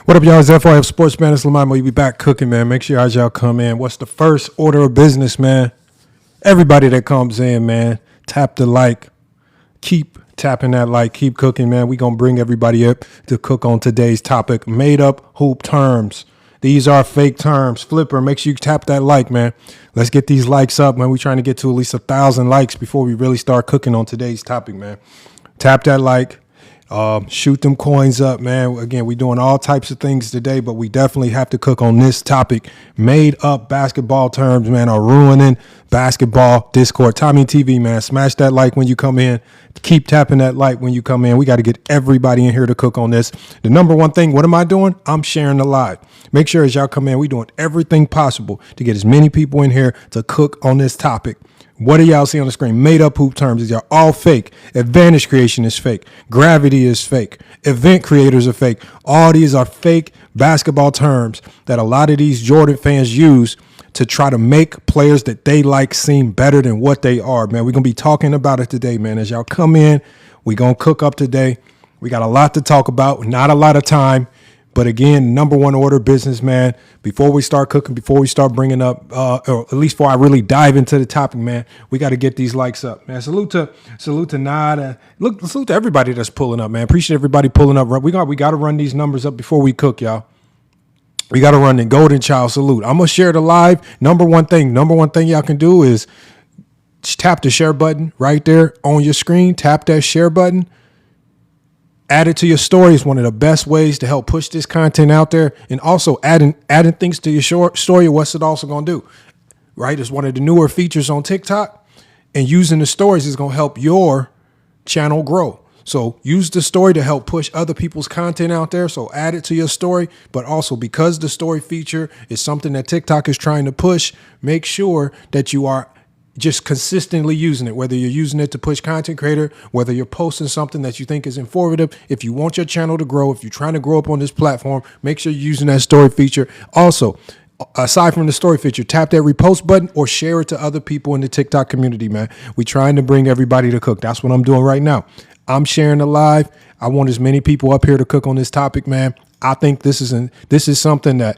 What up, y'all? It's FYF Sports, man. It's Lamar. We be back cooking, man. Make sure y'all come in. What's the first order of business, man? Everybody that comes in, man, tap the like. Keep tapping that like. Keep cooking, man. We going to bring everybody up to cook on today's topic, made-up hoop terms. These are fake terms. Flipper, make sure you tap that like, man. Let's get these likes up, man. We're trying to get to at least 1,000 likes before we really start cooking on today's topic, man. Tap that like. Shoot them coins up, man. Again, we're doing all types of things today, but we definitely have to cook on this topic. Made up basketball terms, man, are ruining basketball discourse. Tommy TV, man, smash that like when you come in. Keep tapping that like when you come in. We got to get everybody in here to cook on this. The number one thing, what am I doing? I'm sharing the live. Make sure as y'all come in, we're doing everything possible to get as many people in here to cook on this topic. What do y'all see on the screen? Made up hoop terms. These are all fake. Advantage creation is fake. Gravity is fake. Event creators are fake. All these are fake basketball terms that a lot of these Jordan fans use to try to make players that they like seem better than what they are, man. We're going to be talking about it today, man. As y'all come in, we're going to cook up today. We got a lot to talk about, not a lot of time. But again, number one order business, man, before we start cooking, before we start bringing up, or at least before I really dive into the topic, man, we got to get these likes up, man. Salute to Nada. Look, salute to everybody that's pulling up, man. Appreciate everybody pulling up. We got to run these numbers up before we cook, y'all. We got to run the Golden Child salute. I'm going to share the live. Number one thing y'all can do is tap the share button right there on your screen. Tap that share button. Add it to your story is one of the best ways to help push this content out there. And also adding things to your story, what's it also going to do? Right? It's one of the newer features on TikTok. And using the stories is going to help your channel grow. So use the story to help push other people's content out there. So add it to your story. But also because the story feature is something that TikTok is trying to push, make sure that you are just consistently using it, whether you're using it to push content creator, whether you're posting something that you think is informative. If you want your channel to grow, if you're trying to grow up on this platform, make sure you're using that story feature. Also, aside from the story feature, tap that repost button or share it to other people in the TikTok community, man. We're trying to bring everybody to cook. That's what I'm doing right now. I'm sharing the live. I want as many people up here to cook on this topic, man. I think this is something that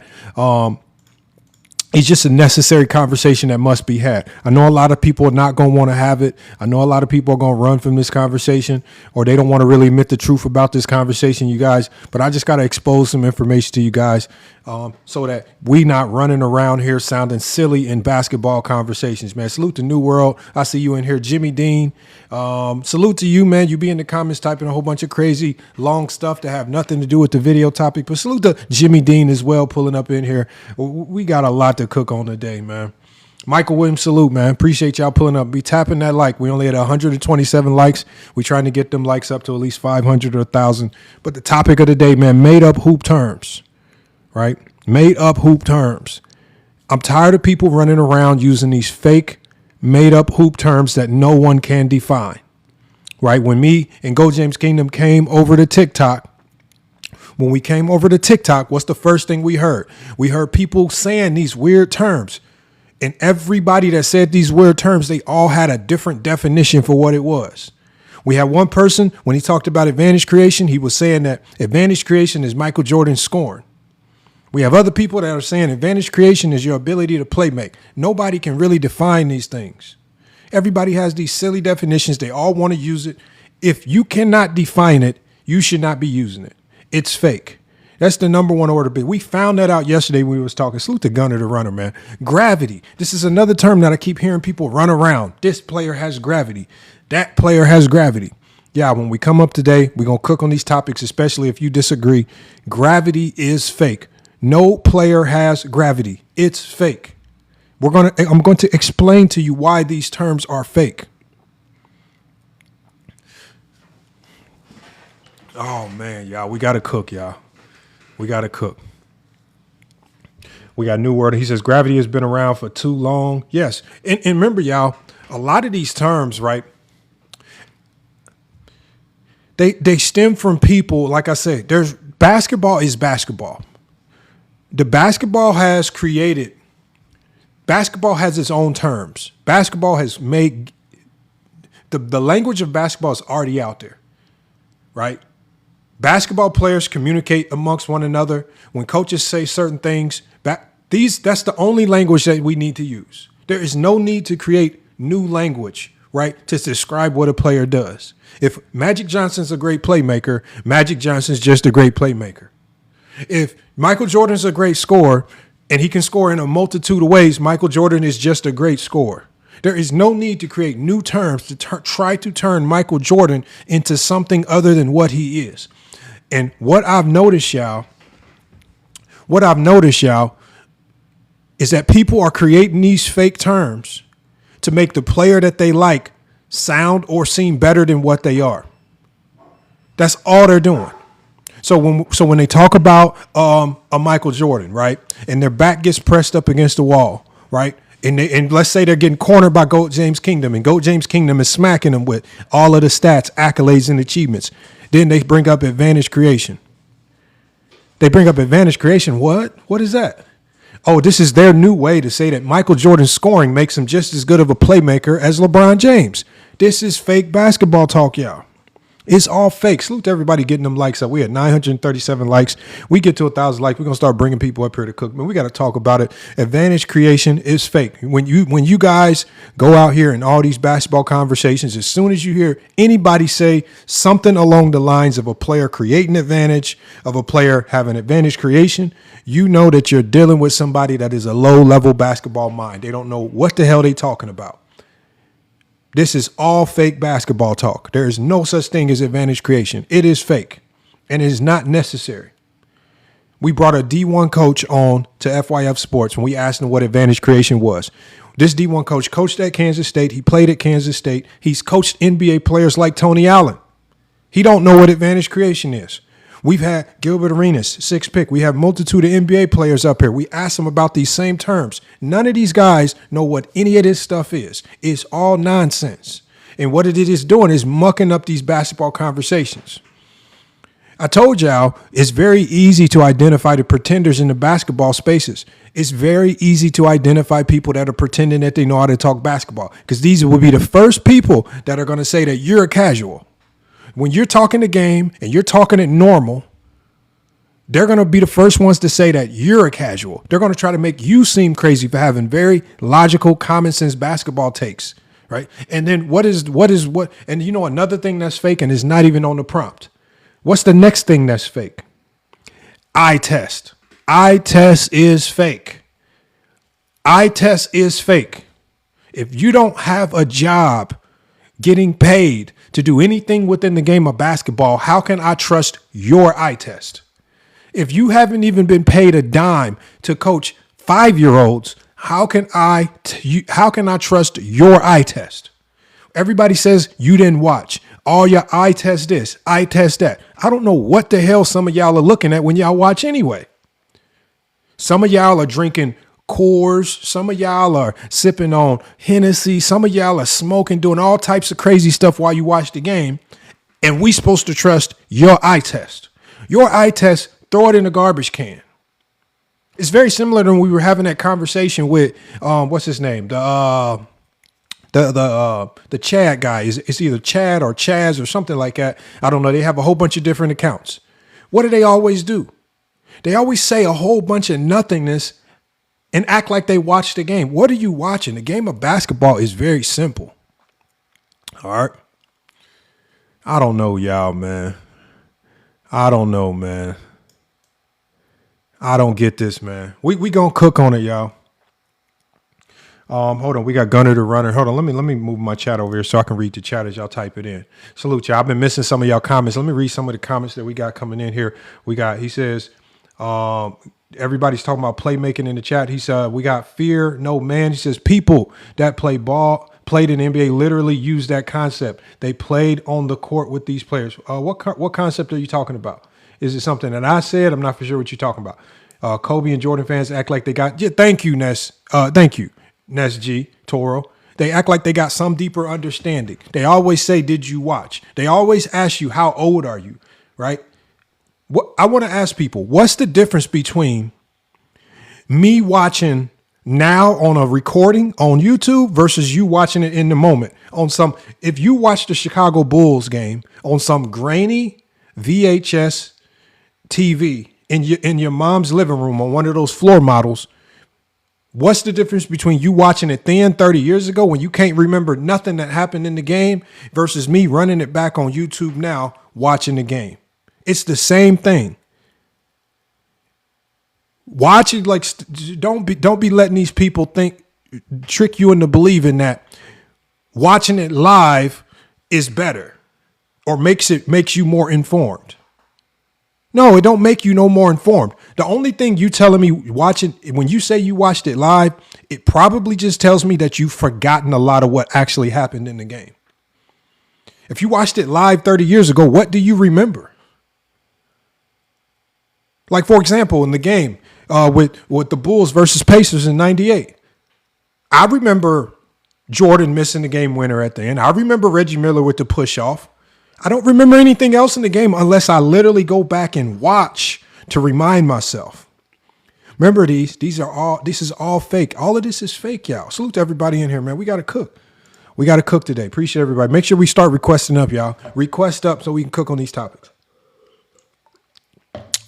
it's just a necessary conversation that must be had. I know a lot of people are not going to want to have it. I know a lot of people are going to run from this conversation, or they don't want to really admit the truth about this conversation, you guys. But I just got to expose some information to you guys so that we not running around here sounding silly in basketball conversations, man. Salute to New World. I see you in here. Jimmy Dean. Salute to you, man. You be in the comments typing a whole bunch of crazy long stuff that have nothing to do with the video topic. But salute to Jimmy Dean as well, pulling up in here. We got a lot to cook on today, man. Michael Williams, salute, man. Appreciate y'all pulling up. Be tapping that like. We only had 127 likes. We trying to get them likes up to at least 500 or 1,000. But the topic of the day, man, made up hoop terms, right? Made up hoop terms. I'm tired of people running around using these fake made up hoop terms that no one can define, right? When me and Go James Kingdom came over to TikTok, what's the first thing we heard? We heard people saying these weird terms. And everybody that said these weird terms, they all had a different definition for what it was. We had one person, when he talked about advantage creation, he was saying that advantage creation is Michael Jordan's scoring. We have other people that are saying advantage creation is your ability to play make. Nobody can really define these things. Everybody has these silly definitions. They all want to use it. If you cannot define it, you should not be using it. It's fake. That's the number one order. We found that out yesterday when we was talking. Salute to Gunner the Runner, man. Gravity. This is another term that I keep hearing people run around. This player has gravity. That player has gravity. Yeah, when we come up today, we're going to cook on these topics, especially if you disagree. Gravity is fake. No player has gravity. It's fake. I'm going to explain to you why these terms are fake. Oh, man, y'all, we got to cook, y'all. We got to cook. We got New World. He says gravity has been around for too long. Yes. And remember, y'all, a lot of these terms, right, they stem from people. Like I said, basketball is basketball. The basketball has its own terms. Basketball has made the language of basketball is already out there, right? Basketball players communicate amongst one another. When coaches say certain things, that's the only language that we need to use. There is no need to create new language, right, to describe what a player does. If Magic Johnson's a great playmaker, Magic Johnson's just a great playmaker. If Michael Jordan's a great scorer and he can score in a multitude of ways, Michael Jordan is just a great scorer. There is no need to create new terms to try to turn Michael Jordan into something other than what he is. And what I've noticed, y'all, is that people are creating these fake terms to make the player that they like sound or seem better than what they are. That's all they're doing. So when they talk about a Michael Jordan, right, and their back gets pressed up against the wall, right, and let's say they're getting cornered by GOAT James Kingdom, and GOAT James Kingdom is smacking them with all of the stats, accolades, and achievements. Then they bring up advantage creation. They bring up advantage creation. What? What is that? Oh, this is their new way to say that Michael Jordan's scoring makes him just as good of a playmaker as LeBron James. This is fake basketball talk, y'all. It's all fake. Salute to everybody getting them likes up. We had 937 likes. We get to 1,000 likes. We're going to start bringing people up here to cook. Man, we got to talk about it. Advantage creation is fake. When you guys go out here in all these basketball conversations, as soon as you hear anybody say something along the lines of a player creating advantage, of a player having advantage creation, you know that you're dealing with somebody that is a low-level basketball mind. They don't know what the hell they're talking about. This is all fake basketball talk. There is no such thing as advantage creation. It is fake, and it is not necessary. We brought a D1 coach on to FYF Sports when we asked him what advantage creation was. This D1 coach coached at Kansas State. He played at Kansas State. He's coached NBA players like Tony Allen. He don't know what advantage creation is. We've had Gilbert Arenas, 6th pick. We have multitude of NBA players up here. We asked them about these same terms. None of these guys know what any of this stuff is. It's all nonsense. And what it is doing is mucking up these basketball conversations. I told y'all it's very easy to identify the pretenders in the basketball spaces. It's very easy to identify people that are pretending that they know how to talk basketball, because these will be the first people that are going to say that you're a casual. When you're talking the game and you're talking it normal, they're going to be the first ones to say that you're a casual. They're going to try to make you seem crazy for having very logical, common sense basketball takes, right? And then what? And you know, another thing that's fake and is not even on the prompt. What's the next thing that's fake? Eye test. Eye test is fake. Eye test is fake. If you don't have a job getting paid to do anything within the game of basketball, how can I trust your eye test? If you haven't even been paid a dime to coach 5-year-olds, how can I trust your eye test? Everybody says you didn't watch. All your eye test this, eye test that. I don't know what the hell some of y'all are looking at when y'all watch anyway. Some of y'all are drinking Coors. Some of y'all are sipping on Hennessy. Some of y'all are smoking, doing all types of crazy stuff while you watch the game. And we supposed to trust your eye test. Your eye test, throw it in the garbage can. It's very similar to when we were having that conversation with, what's his name? The Chad guy. It's either Chad or Chaz or something like that. I don't know. They have a whole bunch of different accounts. What do they always do? They always say a whole bunch of nothingness and act like they watch the game. What are you watching? The game of basketball is very simple. All right. I don't know, y'all, man. I don't know, man. I don't get this, man. We gonna cook on it, y'all. Hold on. We got Gunner the Runner. Hold on. Let me move my chat over here so I can read the chat as y'all type it in. Salute y'all. I've been missing some of y'all comments. Let me read some of the comments that we got coming in here. He says, everybody's talking about playmaking in the chat. He said, we got fear, no man. He says, people that played in the NBA literally use that concept. They played on the court with these players. What concept are you talking about? Is it something that I said? I'm not for sure what you're talking about. Kobe and Jordan fans act like they got, thank you, Ness. Thank you, Ness G, Toro. They act like they got some deeper understanding. They always say, did you watch? They always ask you, how old are you? Right? I want to ask people, what's the difference between me watching now on a recording on YouTube versus you watching it in the moment? If you watch the Chicago Bulls game on some grainy VHS TV in your mom's living room on one of those floor models, what's the difference between you watching it then 30 years ago when you can't remember nothing that happened in the game versus me running it back on YouTube now watching the game? It's the same thing. Watch it like don't be letting these people trick you into believing that watching it live is better or makes you more informed. No, it don't make you no more informed. The only thing you telling me watching, when you say you watched it live, it probably just tells me that you've forgotten a lot of what actually happened in the game. If you watched it live 30 years ago, what do you remember? Like, for example, in the game with the Bulls versus Pacers in 98, I remember Jordan missing the game winner at the end. I remember Reggie Miller with the push off. I don't remember anything else in the game unless I literally go back and watch to remind myself. Remember this is all fake. All of this is fake, y'all. Salute to everybody in here, man. We got to cook. We got to cook today. Appreciate everybody. Make sure we start requesting up, y'all. Request up so we can cook on these topics.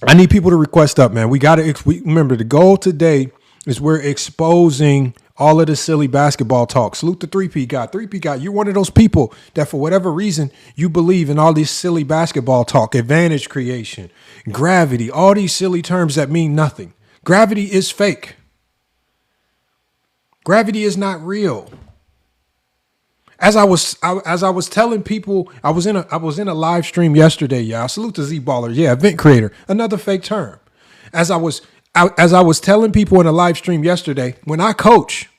I need people to request up, man. We remember the goal today is we're exposing all of the silly basketball talk. Salute the 3P guy. 3P guy, you're one of those people that for whatever reason you believe in all these silly basketball talk, advantage creation, gravity, all these silly terms that mean nothing. Gravity is fake. Gravity is not real. As I was telling people, I was in a live stream yesterday, y'all. Salute to Z Baller. Yeah, event creator, another fake term. As I was telling people in a live stream yesterday, when I coach,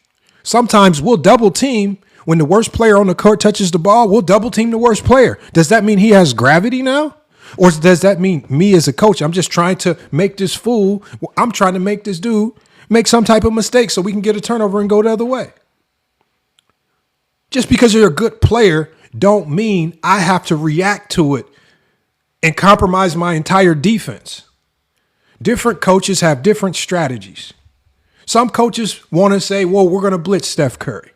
sometimes we'll double team when the worst player on the court touches the ball. We'll double team the worst player. Does that mean he has gravity now? Or does that mean me as a coach, I'm just trying to make this fool, I'm trying to make this dude make some type of mistake so we can get a turnover and go the other way? Just because you're a good player don't mean I have to react to it and compromise my entire defense. Different coaches have different strategies. Some coaches want to say, well, we're going to blitz Steph Curry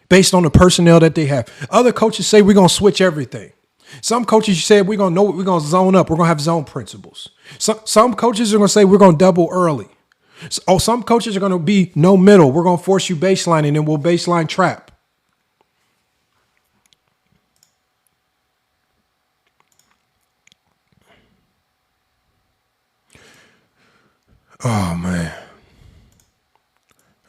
based on the personnel that they have. Other coaches say we're going to switch everything. Some coaches say we're going to zone up. We're going to have zone principles. Some coaches are going to say we're going to double early. Some coaches are going to be no middle. We're going to force you baseline and then we'll baseline trap. Oh, man.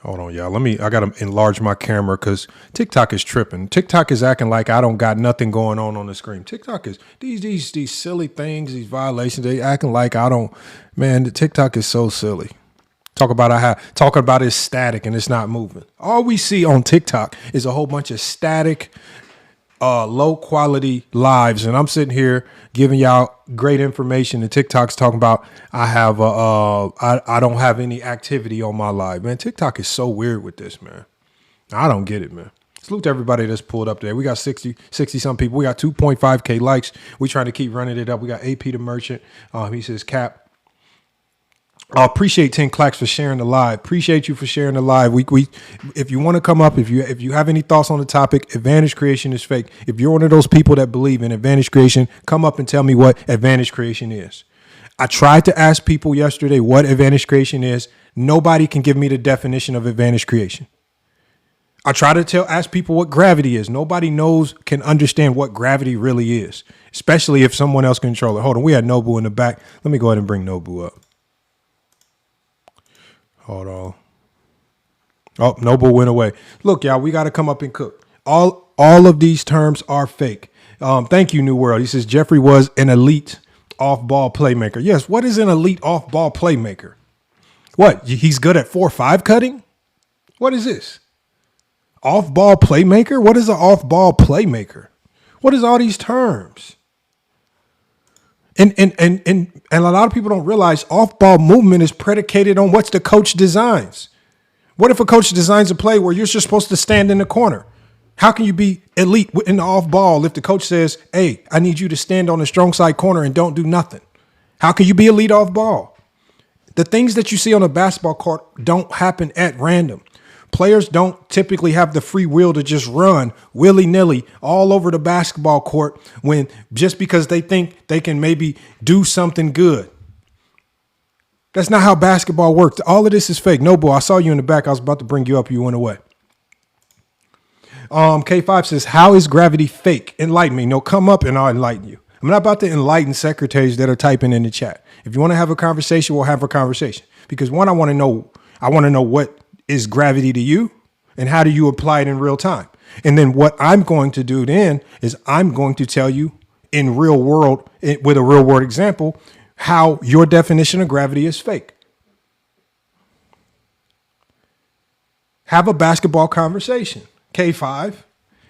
Hold on, y'all. I got to enlarge my camera because TikTok is tripping. TikTok is acting like I don't got nothing going on the screen. TikTok is these silly things, these violations. They acting like I don't, man, the TikTok is so silly. Talking about it's static and it's not moving. All we see on TikTok is a whole bunch of static, low quality lives. And I'm sitting here giving y'all great information. And TikTok's talking about I don't have any activity on my live. Man, TikTok is so weird with this, man. I don't get it, man. Salute to everybody that's pulled up there. We got 60 some people. We got 2.5K likes. We trying to keep running it up. We got AP the Merchant. He says Cap. I appreciate 10 clacks for sharing the live. Appreciate you for sharing the live. We if you want to come up, if you have any thoughts on the topic, advantage creation is fake. If you're one of those people that believe in advantage creation, come up and tell me what advantage creation is. I tried to ask people yesterday what advantage creation is. Nobody can give me the definition of advantage creation. I try to ask people what gravity is. Nobody can understand what gravity really is, especially if someone else can control it. Hold on, we had Nobu in the back. Let me go ahead and bring Nobu up. Hold on. Oh, Noble went away. Look, y'all, we got to come up and cook. All of these terms are fake. Thank you, New World. He says Jeffrey was an elite off-ball playmaker. Yes, what is an elite off-ball playmaker? What, he's good at 4-5 cutting? What is this? Off-ball playmaker? What is an off-ball playmaker? What is all these terms? And a lot of people don't realize off-ball movement is predicated on what the coach designs. What if a coach designs a play where you're just supposed to stand in the corner? How can you be elite in the off-ball if the coach says, hey, I need you to stand on the strong side corner and don't do nothing? How can you be elite off-ball? The things that you see on a basketball court don't happen at random. Players don't typically have the free will to just run willy-nilly all over the basketball court when just because they think they can maybe do something good. That's not how basketball works. All of this is fake. No, boy, I saw you in the back. I was about to bring you up. You went away. K5 says, how is gravity fake? Enlighten me. No, come up and I'll enlighten you. I'm not about to enlighten secretaries that are typing in the chat. If you want to have a conversation, we'll have a conversation. Because one, I want to know what is gravity to you and how do you apply it in real time? And then what I'm going to do then is I'm going to tell you in real world, with a real world example, how your definition of gravity is fake. Have a basketball conversation. K5.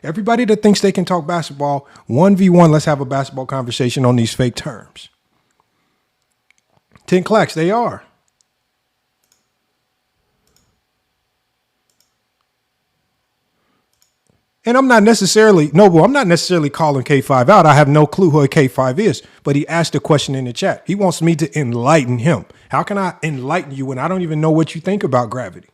Everybody that thinks they can talk basketball, 1v1, let's have a basketball conversation on these fake terms. 10 clacks, they are. And I'm not necessarily calling K5 out. I have no clue who a K5 is, but he asked a question in the chat. He wants me to enlighten him. How can I enlighten you when I don't even know what you think about gravity?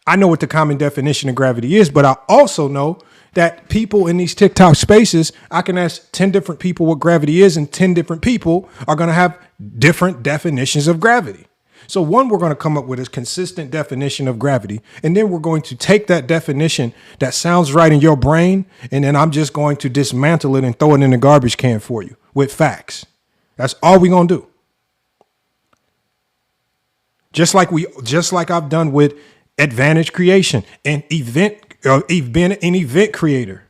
I know what the common definition of gravity is, but I also know that people in these TikTok spaces, I can ask 10 different people what gravity is, and 10 different people are going to have different definitions of gravity. So one, we're going to come up with a consistent definition of gravity, and then we're going to take that definition that sounds right in your brain, and then I'm just going to dismantle it and throw it in the garbage can for you with facts. That's all we're going to do. Just like I've done with advantage creation and being an event creator,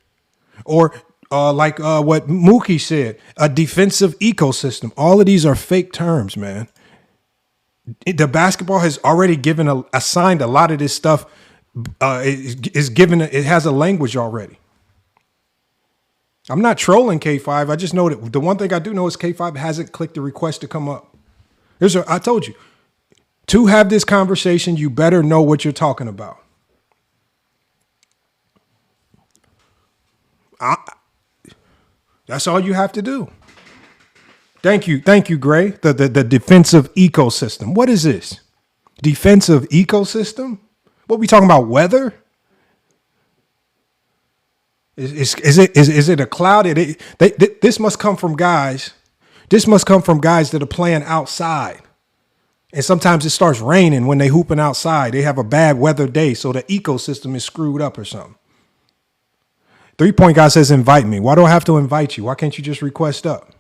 or like what Mookie said, a defensive ecosystem. All of these are fake terms, man. The basketball has already assigned a lot of this stuff. It has a language already. I'm not trolling K5. I just know that the one thing I do know is K5 hasn't clicked the request to come up. I told you, to have this conversation, you better know what you're talking about. That's all you have to do. Thank you, Gray. The defensive ecosystem. What is this? Defensive ecosystem? What we talking about? Weather? Is it a cloud? This must come from guys. This must come from guys that are playing outside. And sometimes it starts raining when they hooping outside. They have a bad weather day, so the ecosystem is screwed up or something. 3-point guy says, invite me. Why do I have to invite you? Why can't you just request up?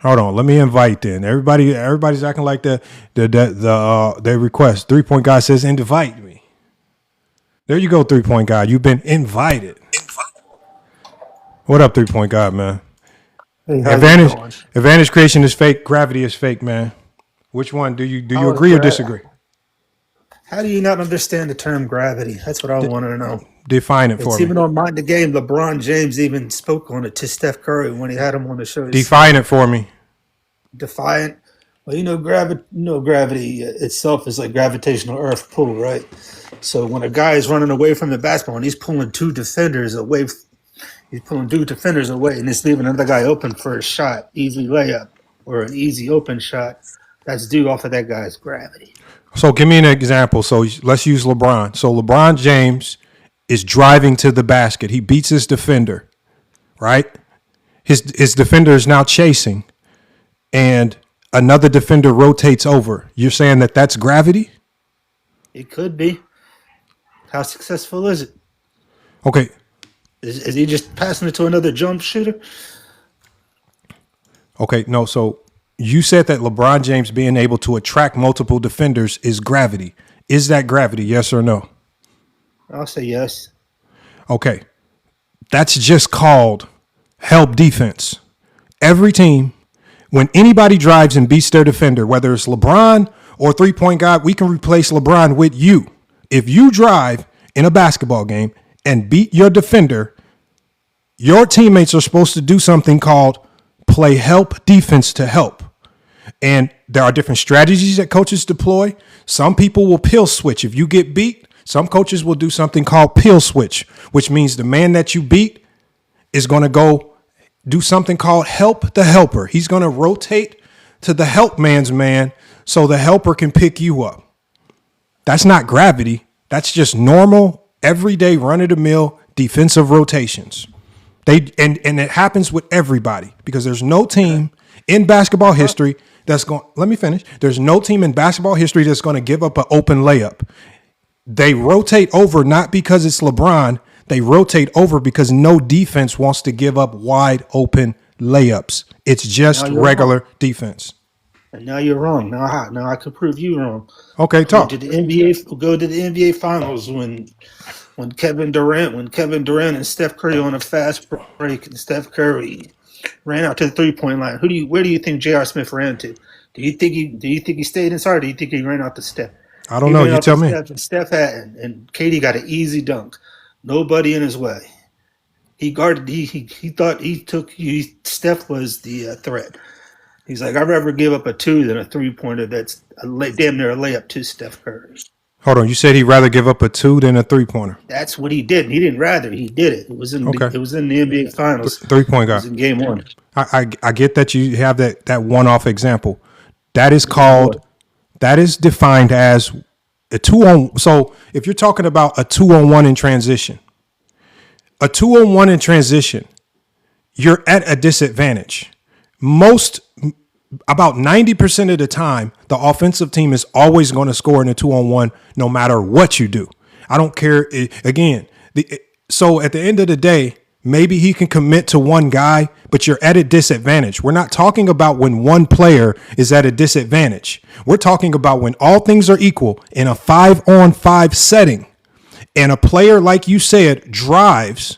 Hold on, let me invite then. Everybody's acting like they request. 3-point guy says, invite me. There you go, 3-point guy. You've been invited. What up, 3-point guy, man? Hey, advantage creation is fake. Gravity is fake, man. Which one do you agree or disagree? How do you not understand the term gravity? That's what I want to know. Define it for me. Even on Mind the Game, LeBron James even spoke on it to Steph Curry when he had him on the show. Define it for me. Define. Well, gravity itself is like gravitational earth pull, right? So when a guy is running away from the basketball and he's pulling two defenders away, and he's leaving another guy open for a shot, easy layup, or an easy open shot, that's due off of that guy's gravity. So give me an example. So let's use LeBron. So LeBron James is driving to the basket. He beats his defender, right? His defender is now chasing, and another defender rotates over. You're saying that that's gravity? It could be. How successful is it? Okay. Is he just passing it to another jump shooter? Okay, no, so you said that LeBron James being able to attract multiple defenders is gravity. Is that gravity, yes or no? I'll say yes. Okay, that's just called help defense. Every team, when anybody drives and beats their defender, whether it's LeBron or 3-point guy, we can replace LeBron with you. If you drive in a basketball game and beat your defender, your teammates are supposed to do something called play help defense to help. And there are different strategies that coaches deploy. Some people will pill switch. If you get beat, some coaches will do something called pill switch, which means the man that you beat is going to go do something called help the helper. He's going to rotate to the help man's man so the helper can pick you up. That's not gravity. That's just normal, everyday, run-of-the-mill defensive rotations. And it happens with everybody because there's no team in basketball history that's going. Let me finish. There's no team in basketball history that's going to give up an open layup. They rotate over not because it's LeBron. They rotate over because no defense wants to give up wide open layups. It's just regular defense. And now you're wrong. Now I could prove you wrong. Okay, talk. Go to the NBA Finals when Kevin Durant and Steph Curry on a fast break, and Steph Curry ran out to the 3-point line. Where do you think J.R. Smith ran to? Do you think he stayed inside? Or do you think he ran out to Steph? I don't know. You tell me. Steph had, and KD got an easy dunk. Nobody in his way. He guarded. He thought Steph was the threat. He's like, I'd rather give up a 2 than a 3-pointer that's damn near a layup to Steph Curry. Hold on. You said he'd rather give up a 2 than a 3-pointer. That's what he did. He didn't rather. He did it. It was in the NBA Finals. 3-point guy. It was in Game 1. I get that you have that one-off example. That is called. That is defined as a 2-on. So if you're talking about a 2-on-1 in transition, you're at a disadvantage. About 90% of the time, the offensive team is always going to score in a 2-on-1 no matter what you do. I don't care. So at the end of the day, maybe he can commit to one guy, but you're at a disadvantage. We're not talking about when one player is at a disadvantage. We're talking about when all things are equal in a 5-on-5 setting and a player, like you said, drives.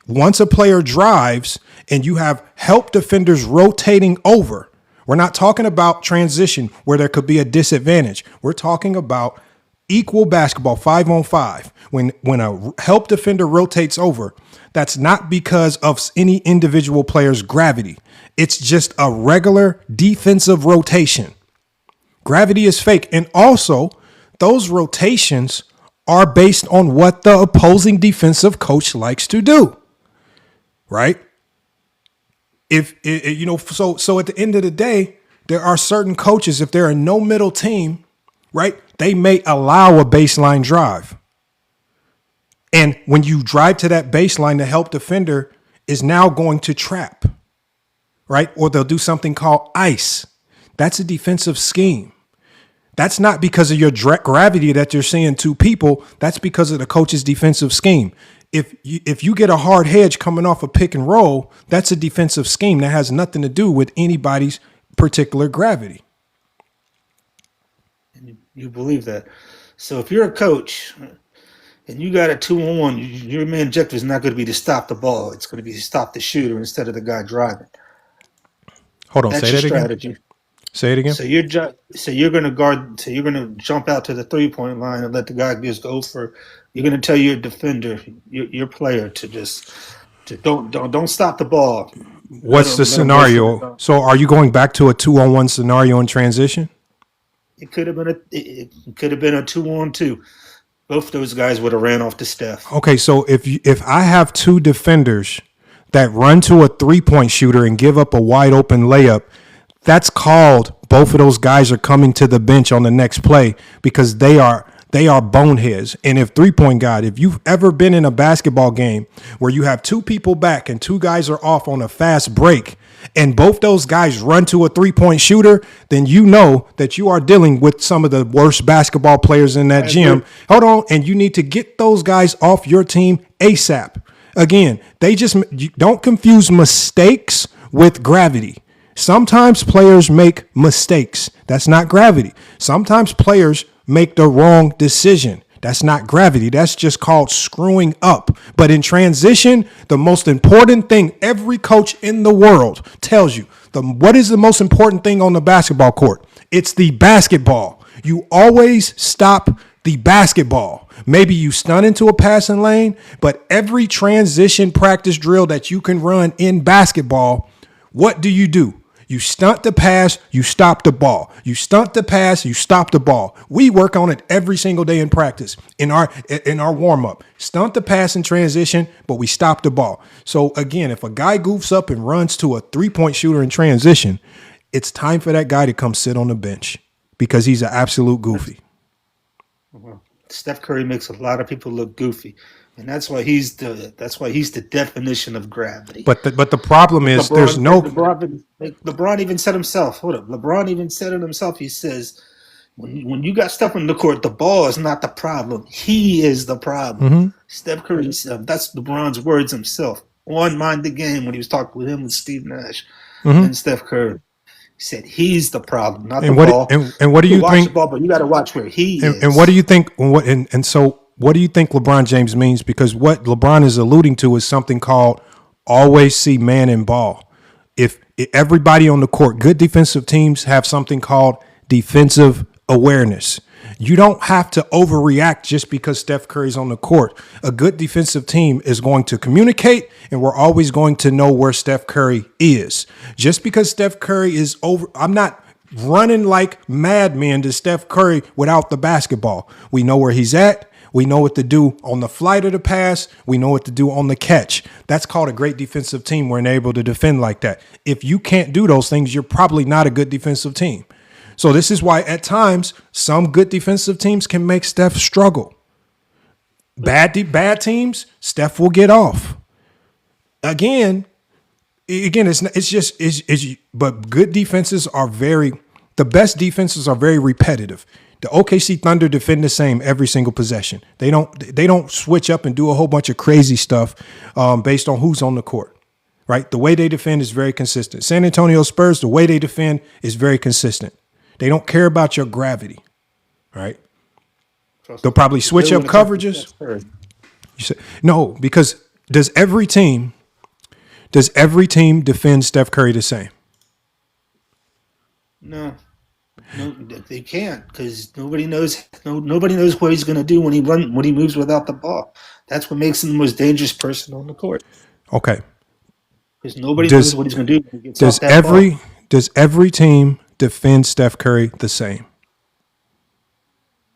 Once a player drives and you have help defenders rotating over, we're not talking about transition where there could be a disadvantage. We're talking about equal basketball, 5-on-5. When a help defender rotates over, that's not because of any individual player's gravity. It's just a regular defensive rotation. Gravity is fake. And also, those rotations are based on what the opposing defensive coach likes to do. Right? So at the end of the day, there are certain coaches, if they're a no middle team, right, they may allow a baseline drive. And when you drive to that baseline, the help defender is now going to trap, right? Or they'll do something called ice. That's a defensive scheme. That's not because of your gravity that you're seeing two people. That's because of the coach's defensive scheme. If you get a hard hedge coming off a pick and roll, that's a defensive scheme that has nothing to do with anybody's particular gravity. You believe that. So if you're a coach and you got a 2-on-1, your main objective is not going to be to stop the ball. It's going to be to stop the shooter instead of the guy driving. Hold on, that's say your that strategy. Again. Say it again. So you're going to guard. So you're going to jump out to the 3-point line and let the guy just go for. You're going to tell your defender, your player, to don't stop the ball. What's the scenario? So are you going back to a 2-on-1 scenario in transition? It could have been a 2-on-2. Both those guys would have ran off to Steph. Okay, so if I have two defenders that run to a 3-point shooter and give up a wide open layup, that's called both of those guys are coming to the bench on the next play because they are boneheads. And if 3-point guy, if you've ever been in a basketball game where you have two people back and two guys are off on a fast break and both those guys run to a 3-point shooter, then you know that you are dealing with some of the worst basketball players in that gym. Hold on. And you need to get those guys off your team ASAP. Again, don't confuse mistakes with gravity. Sometimes players make mistakes. That's not gravity. Sometimes players make the wrong decision. That's not gravity. That's just called screwing up. But in transition, the most important thing every coach in the world tells you, what is the most important thing on the basketball court? It's the basketball. You always stop the basketball. Maybe you stun into a passing lane, but every transition practice drill that you can run in basketball, what do? You stunt the pass, you stop the ball. You stunt the pass, you stop the ball. We work on it every single day in practice, in our warm-up. Stunt the pass in transition, but we stop the ball. So again, if a guy goofs up and runs to a 3-point shooter in transition, it's time for that guy to come sit on the bench because he's an absolute goofy. Steph Curry makes a lot of people look goofy, and that's why he's the definition of gravity. But the problem is LeBron even said himself. Hold up, LeBron even said it himself. He says, when you got stuff on the court, the ball is not the problem. He is the problem. Mm-hmm. Steph Curry, that's LeBron's words himself on Mind the Game when he was talking with him with Steve Nash and Steph Curry. He said he's the problem, not the ball. And what do you think? The ball, but you got to watch where he is. And what do you think? So what do you think LeBron James means? Because what LeBron is alluding to is something called always see man and ball. If everybody on the court, good defensive teams have something called defensive awareness. You don't have to overreact just because Steph Curry's on the court. A good defensive team is going to communicate, and we're always going to know where Steph Curry is. Just because Steph Curry is over, I'm not running like madmen to Steph Curry without the basketball. We know where he's at. We know what to do on the flight of the pass. We know what to do on the catch. That's called a great defensive team when they're able to defend like that. If you can't do those things, you're probably not a good defensive team. So this is why at times some good defensive teams can make Steph struggle. Bad teams, Steph will get off. Again, but good defenses are the best defenses are very repetitive. The OKC Thunder defend the same every single possession. They don't switch up and do a whole bunch of crazy stuff based on who's on the court, right? The way they defend is very consistent. San Antonio Spurs, the way they defend is very consistent. They don't care about your gravity, right? They'll probably switch up coverages. You say, no, because does every team defend Steph Curry the same? No, they can't because nobody knows what he's going to do when he moves without the ball. That's what makes him the most dangerous person on the court. Okay, because nobody knows what he's going to do when he gets off that ball. Does every team defend Steph Curry the same?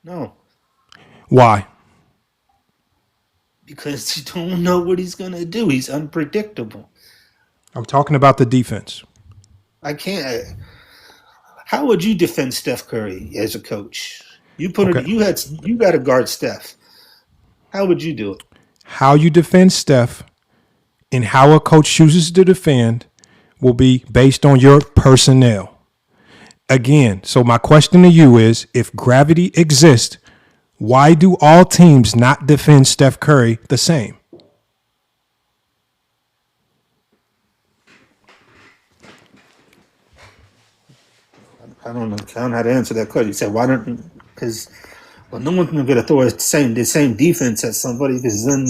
No. Why? Because you don't know what he's going to do. He's unpredictable. I'm talking about the defense. I can't. How would you defend Steph Curry as a coach? You got to guard Steph. How would you do it? How you defend Steph and how a coach chooses to defend will be based on your personnel. Again, so my question to you is, if gravity exists, why do all teams not defend Steph Curry the same? I don't know how to answer that question. You said, why don't, because, well, no one's going to throw the same defense at somebody because then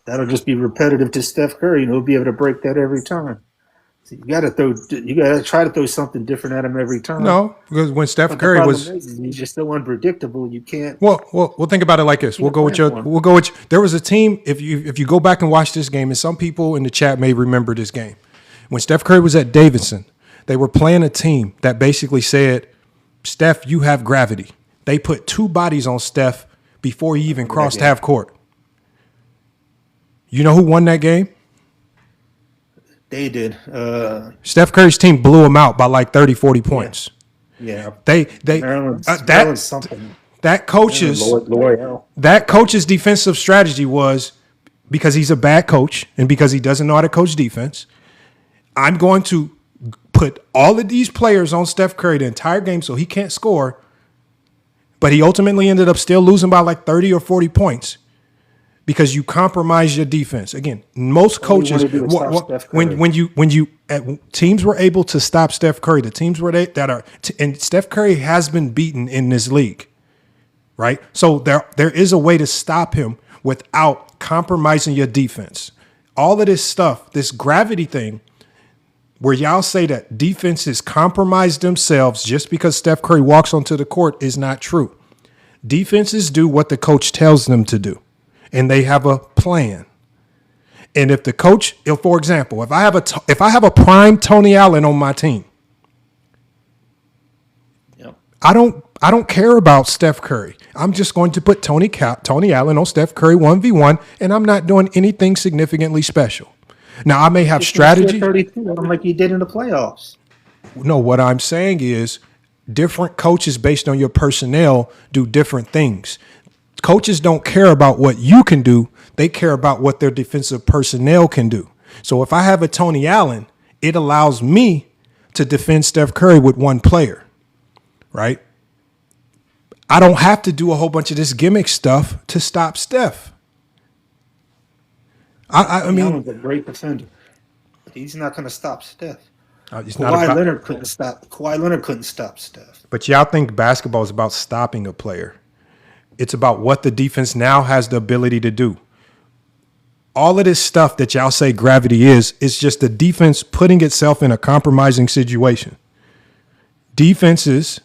that'll just be repetitive to Steph Curry and he'll be able to break that every time. So you got to try to throw something different at him every time. No, because when Steph Curry he's just so unpredictable. You can't. Well, we'll think about it like this. We'll go with there was a team. If you go back and watch this game, and some people in the chat may remember this game, when Steph Curry was at Davidson, they were playing a team that basically said, "Steph, you have gravity." They put two bodies on Steph before he even crossed half court. You know who won that game? They did. Steph Curry's team blew him out by like 30, 40 points. Yeah. That coach's defensive strategy was, because he's a bad coach and because he doesn't know how to coach defense, I'm going to put all of these players on Steph Curry the entire game so he can't score. But he ultimately ended up still losing by like 30 or 40 points. Because you compromise your defense. Again, most coaches, teams were able to stop Steph Curry, the teams and Steph Curry has been beaten in this league, right? So there is a way to stop him without compromising your defense. All of this stuff, this gravity thing, where y'all say that defenses compromise themselves just because Steph Curry walks onto the court is not true. Defenses do what the coach tells them to do. And they have a plan. And if the coach, for example, if I have a prime Tony Allen on my team, I don't care about Steph Curry. I'm just going to put Tony Allen on Steph Curry 1v1, and I'm not doing anything significantly special. Now I may have strategy, 32 like you did in the playoffs. No, what I'm saying is different coaches based on your personnel do different things. Coaches don't care about what you can do. They care about what their defensive personnel can do. So if I have a Tony Allen, it allows me to defend Steph Curry with one player, right? I don't have to do a whole bunch of this gimmick stuff to stop Steph. I mean, Allen's a great defender. He's not going to stop Steph. it's not Kawhi about. Leonard couldn't stop. Kawhi Leonard couldn't stop Steph. But y'all think basketball is about stopping a player. It's about what the defense now has the ability to do. All of this stuff that y'all say gravity is just the defense putting itself in a compromising situation. Defenses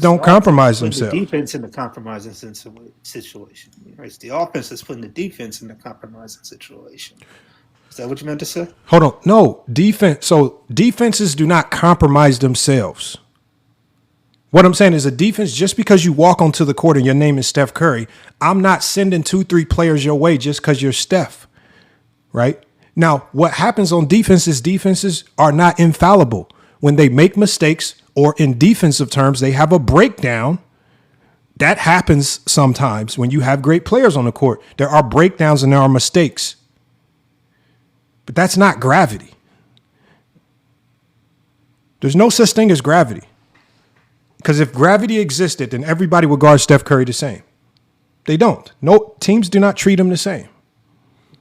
don't compromise themselves. The defense in the compromising situation. Right? It's the offense that's putting the defense in the compromising situation. Is that what you meant to say? Hold on. No, defense. So defenses do not compromise themselves. What I'm saying is a defense, just because you walk onto the court and your name is Steph Curry, I'm not sending 2-3 players your way just because you're Steph, right? Now, what happens on defense is defenses are not infallible. When they make mistakes, or in defensive terms, they have a breakdown. That happens sometimes when you have great players on the court. There are breakdowns and there are mistakes. But that's not gravity. There's no such thing as gravity. Because if gravity existed, then everybody would guard Steph Curry the same. They don't. No, teams do not treat him the same.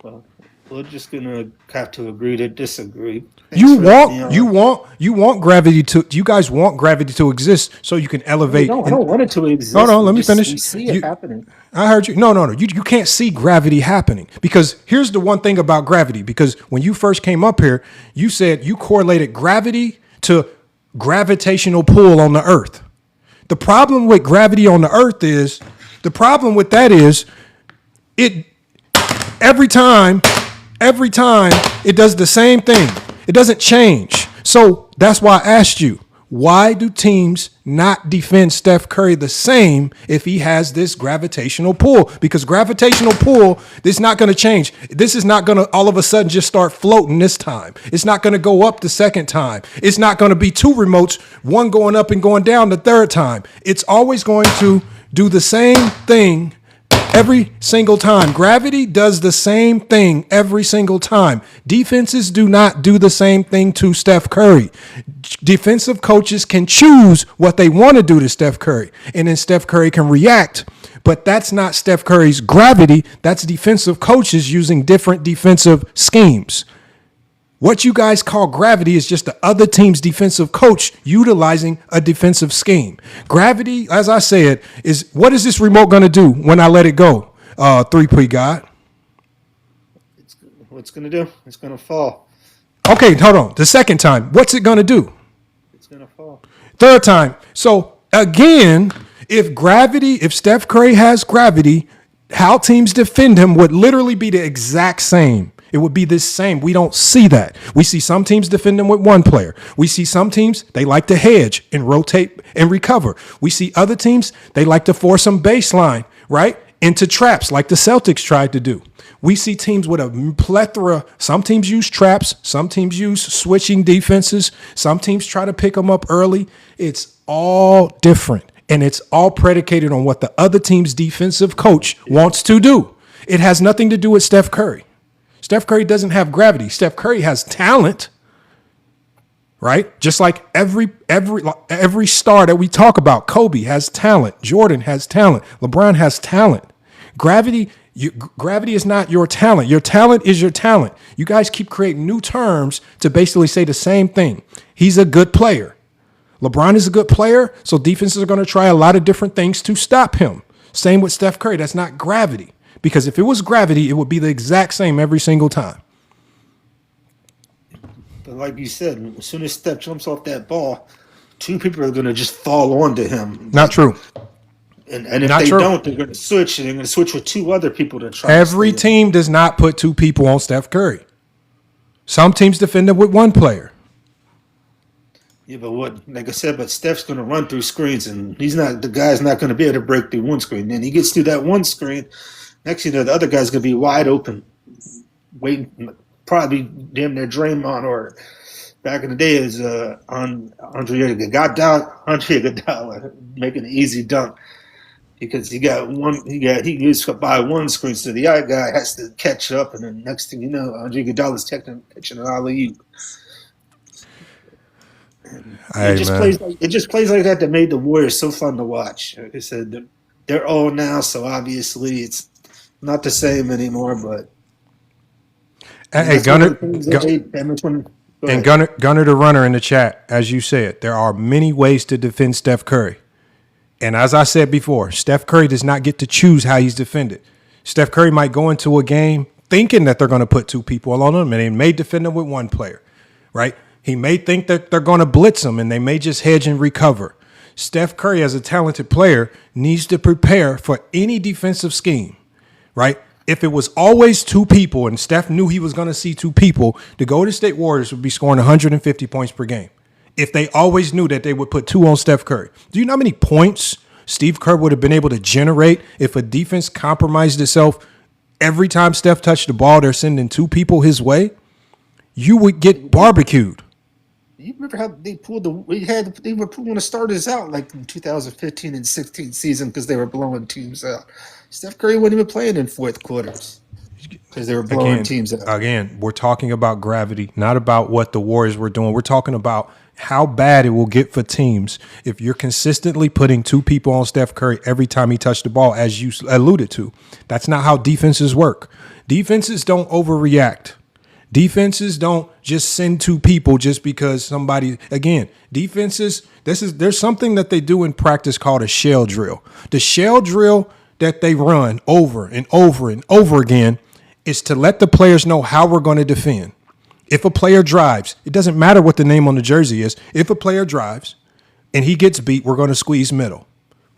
Well, we're just gonna have to agree to disagree. You want gravity to. You guys want gravity to exist so you can elevate. I don't want it to exist. Hold on, let me finish. We see it happening. I heard you. No. You can't see gravity happening because here's the one thing about gravity. Because when you first came up here, you said you correlated gravity to gravitational pull on the earth. The problem with gravity on the earth is it every time it does the same thing. It doesn't change. So that's why I asked you, why do teams not defend Steph Curry the same if he has this gravitational pull? Because gravitational pull is not going to change. This is not going to all of a sudden just start floating this time. It's not going to go up the second time. It's not going to be two remotes, one going up and going down the third time. It's always going to do the same thing every single time. Gravity does the same thing every single time. Defenses do not do the same thing to Steph Curry. Defensive coaches can choose what they want to do to Steph Curry, and then Steph Curry can react. But that's not Steph Curry's gravity. That's defensive coaches using different defensive schemes. What you guys call gravity is just the other team's defensive coach utilizing a defensive scheme. Gravity, as I said, is what is this remote going to do when I let it go? 3P God. What's going to do? It's going to fall. Okay, hold on. The second time, what's it going to do? It's going to fall. Third time. So again, if Steph Curry has gravity, how teams defend him would literally be the exact same. It would be the same. We don't see that. We see some teams defend them with one player. We see some teams, they like to hedge and rotate and recover. We see other teams, they like to force some baseline, right, into traps like the Celtics tried to do. We see teams with a plethora. Some teams use traps. Some teams use switching defenses. Some teams try to pick them up early. It's all different, and it's all predicated on what the other team's defensive coach wants to do. It has nothing to do with Steph Curry. Steph Curry doesn't have gravity. Steph Curry has talent, right? Just like every star that we talk about. Kobe has talent. Jordan has talent. LeBron has talent. Gravity is not your talent. Your talent is your talent. You guys keep creating new terms to basically say the same thing. He's a good player. LeBron is a good player, so defenses are going to try a lot of different things to stop him. Same with Steph Curry. That's not gravity. Because if it was gravity, it would be the exact same every single time. But like you said, as soon as Steph jumps off that ball, two people are going to just fall onto him. Not true. And if they don't, they're going to switch. And they're going to switch with two other people to try. Every team does not put two people on Steph Curry. Some teams defend him with one player. Yeah, but like I said, but Steph's going to run through screens, and the guy's not going to be able to break through one screen. Then he gets through that one screen. Next thing you know, the other guy's going to be wide open, waiting, probably damn near Draymond or back in the day is on Andre Iguodala making an easy dunk because he gets by one screen, so the other guy has to catch up, and then next thing you know, Andre Iguodala's catching an alley-oop. Hey, It just plays like that made the Warriors so fun to watch. Like I said, they're old now, so obviously it's not the same anymore. But hey, Gunner the runner in the chat, as you said, there are many ways to defend Steph Curry. And as I said before, Steph Curry does not get to choose how he's defended. Steph Curry might go into a game thinking that they're going to put two people on him, and they may defend him with one player, right? He may think that they're going to blitz him, and they may just hedge and recover. Steph Curry, as a talented player, needs to prepare for any defensive scheme, right? If it was always two people and Steph knew he was going to see two people, the Golden State Warriors would be scoring 150 points per game. If they always knew that they would put two on Steph Curry. Do you know how many points Steve Kerr would have been able to generate if a defense compromised itself every time Steph touched the ball, they're sending two people his way? You would get barbecued. You remember how they were pulling the starters out like in 2015 and 16 season because they were blowing teams out. Steph Curry wasn't even playing in fourth quarters because they were blowing teams out. Again, we're talking about gravity, not about what the Warriors were doing. We're talking about how bad it will get for teams if you're consistently putting two people on Steph Curry every time he touched the ball, as you alluded to. That's not how defenses work. Defenses don't overreact. Defenses don't just send two people just because somebody, again, defenses, there's something that they do in practice called a shell drill. The shell drill that they run over and over and over again is to let the players know how we're going to defend. If a player drives, it doesn't matter what the name on the jersey is. If a player drives and he gets beat, we're going to squeeze middle.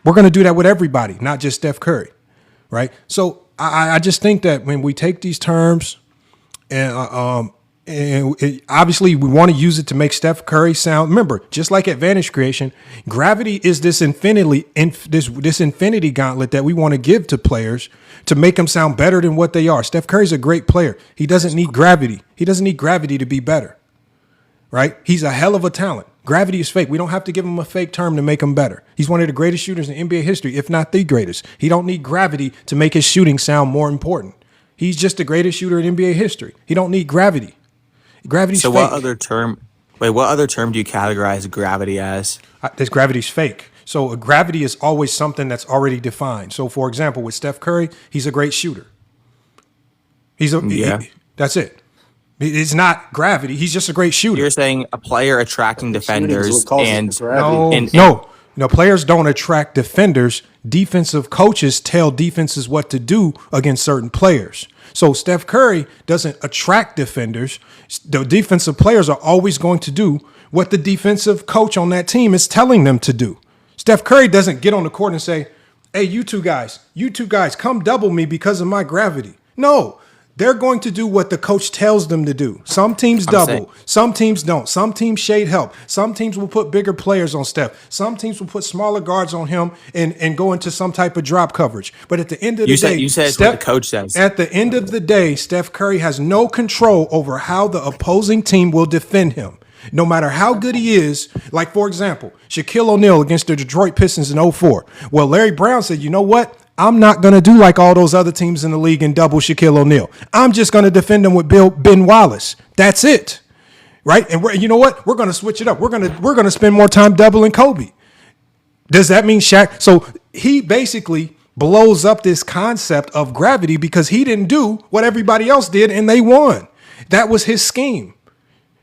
We're going to do that with everybody, not just Steph Curry, right? So I just think that when we take these terms and obviously we want to use it to make Steph Curry sound. Remember, just like advantage creation, gravity is this infinity gauntlet that we want to give to players to make them sound better than what they are. Steph Curry's a great player. He doesn't need gravity. He doesn't need gravity to be better, right? He's a hell of a talent. Gravity is fake. We don't have to give him a fake term to make him better. He's one of the greatest shooters in NBA history, if not the greatest. He don't need gravity to make his shooting sound more important. He's just the greatest shooter in NBA history. He don't need gravity. Gravity's fake. So what other term do you categorize gravity as? This gravity's fake. So gravity is always something that's already defined. So for example, with Steph Curry, he's a great shooter. That's it. It's not gravity. He's just a great shooter. You're saying a player attracting defenders No, players don't attract defenders. Defensive coaches tell defenses what to do against certain players. So Steph Curry doesn't attract defenders. The defensive players are always going to do what the defensive coach on that team is telling them to do. Steph Curry doesn't get on the court and say, hey, you two guys, come double me because of my gravity. No. They're going to do what the coach tells them to do. Some teams double. Some teams don't. Some teams shade help. Some teams will put bigger players on Steph. Some teams will put smaller guards on him and go into some type of drop coverage. But at the end of the day, you said what the coach says. At the end of the day, Steph Curry has no control over how the opposing team will defend him. No matter how good he is, like, for example, Shaquille O'Neal against the Detroit Pistons in 2004. Well, Larry Brown said, you know what? I'm not going to do like all those other teams in the league and double Shaquille O'Neal. I'm just going to defend him with Ben Wallace. That's it. Right? And you know what? We're going to switch it up. We're going to spend more time doubling Kobe. Does that mean Shaq? So he basically blows up this concept of gravity because he didn't do what everybody else did and they won. That was his scheme.